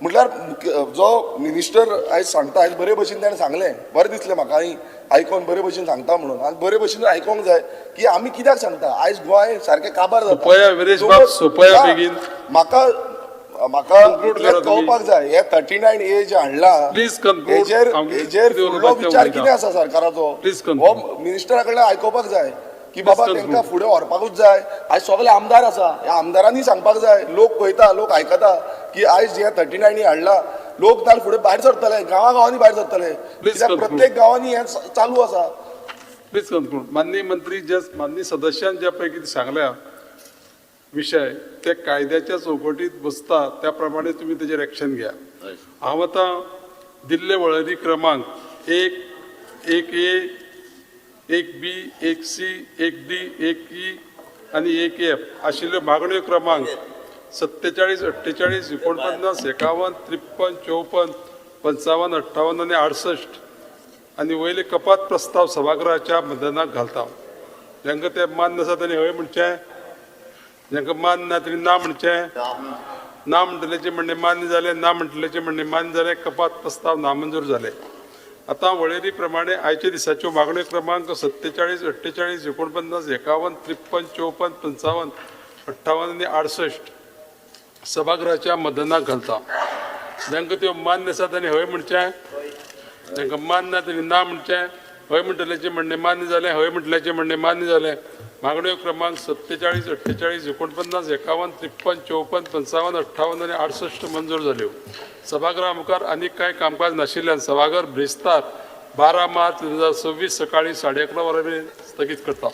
S3: म्हटल्यार जो मिनिस्टर आयज सांगता आयज बरे भशेन ताणें सांगलें बरें दिसलें म्हाका आयकोन बरे भशेन सांगता म्हणून. आनी बरे भशेन आयकोंक जाय की आमी कित्याक सांगता. आयज गोंय सारकें काबार जाता. म्हाका कळपाक जाय हे 39A जे हाडला हेजेर फुडलो विचार कितें आसा सरकाराचो हो मिनिस्टरा कडल्यान आयकोपाक जाय की बाबा तांकां फुडें व्हरपाकूच जाय. आयज सगळे आमदार आसा ह्या आमदारांनी सांगपाक जाय. लोक पळयता लोक आयकता की आयज हे 39 हाडला लोक नाल्यार फुडें भायर सरतले गांवांनी भायर सरतले. कित्याक प्रत्येक गांवांनी हे चालू आसा.
S21: Please conclude. माननीय मंत्री माननीय सदस्यान ज्या पैकी सांगल्या विषय ते कायद्याच्या चौकटीत बसता त्या प्रमाणे तुम्ही तेजेर एक्शन घ्या. हांव आतां दिल्ले वळेरी क्रमांक 1, 1A, 1B, 1C, 1D, 1E आनी 1F आशिल्ल्यो मागण्यो क्रमांक 47, 48, 49, 51, 53, 54, 55, 58 आनी 68 आनी वयले कपात प्रस्ताव सभागृहाच्या मतदानाक घालता. जांकां ते मान्य आसा तांणी हय म्हणचें, जांकां मान्य ना तांणी ना म्हणचें. ना म्हणटलेचे म्हणणे मान्य जाले, ना म्हणटलेचे म्हणणे मान्य जाले. कपात प्रस्ताव नामंजूर जाले. आतां वळेरी प्रमाणे आयच्या दिसाच्यो मागण्यो क्रमांक 47, 48, 49, 51, 53, 54, 55, 58 आनी 68 सभागृहाच्या मतदानाक घालता. जांकां त्यो मान्य आसा तांणी हय म्हणचें, जांकां मान्य ना तांणी ना म्हणचें. हय म्हणटलेचे म्हणणे मान्य जाले, हय म्हणटल्याचे म्हणणे मान्य जाले. मागण्यो क्रमांक 47, 48, 49, 51, 53, 54, 55, 58 आनी 68 मंजूर जाल्यो. सभागृहा मुखार आनीक कांय कामकाज नाशिल्ल्यान सभाघर ब्रेस्तार 12 मार्च 2026 सकाळी 11:30 वरांचेर स्थगीत करता.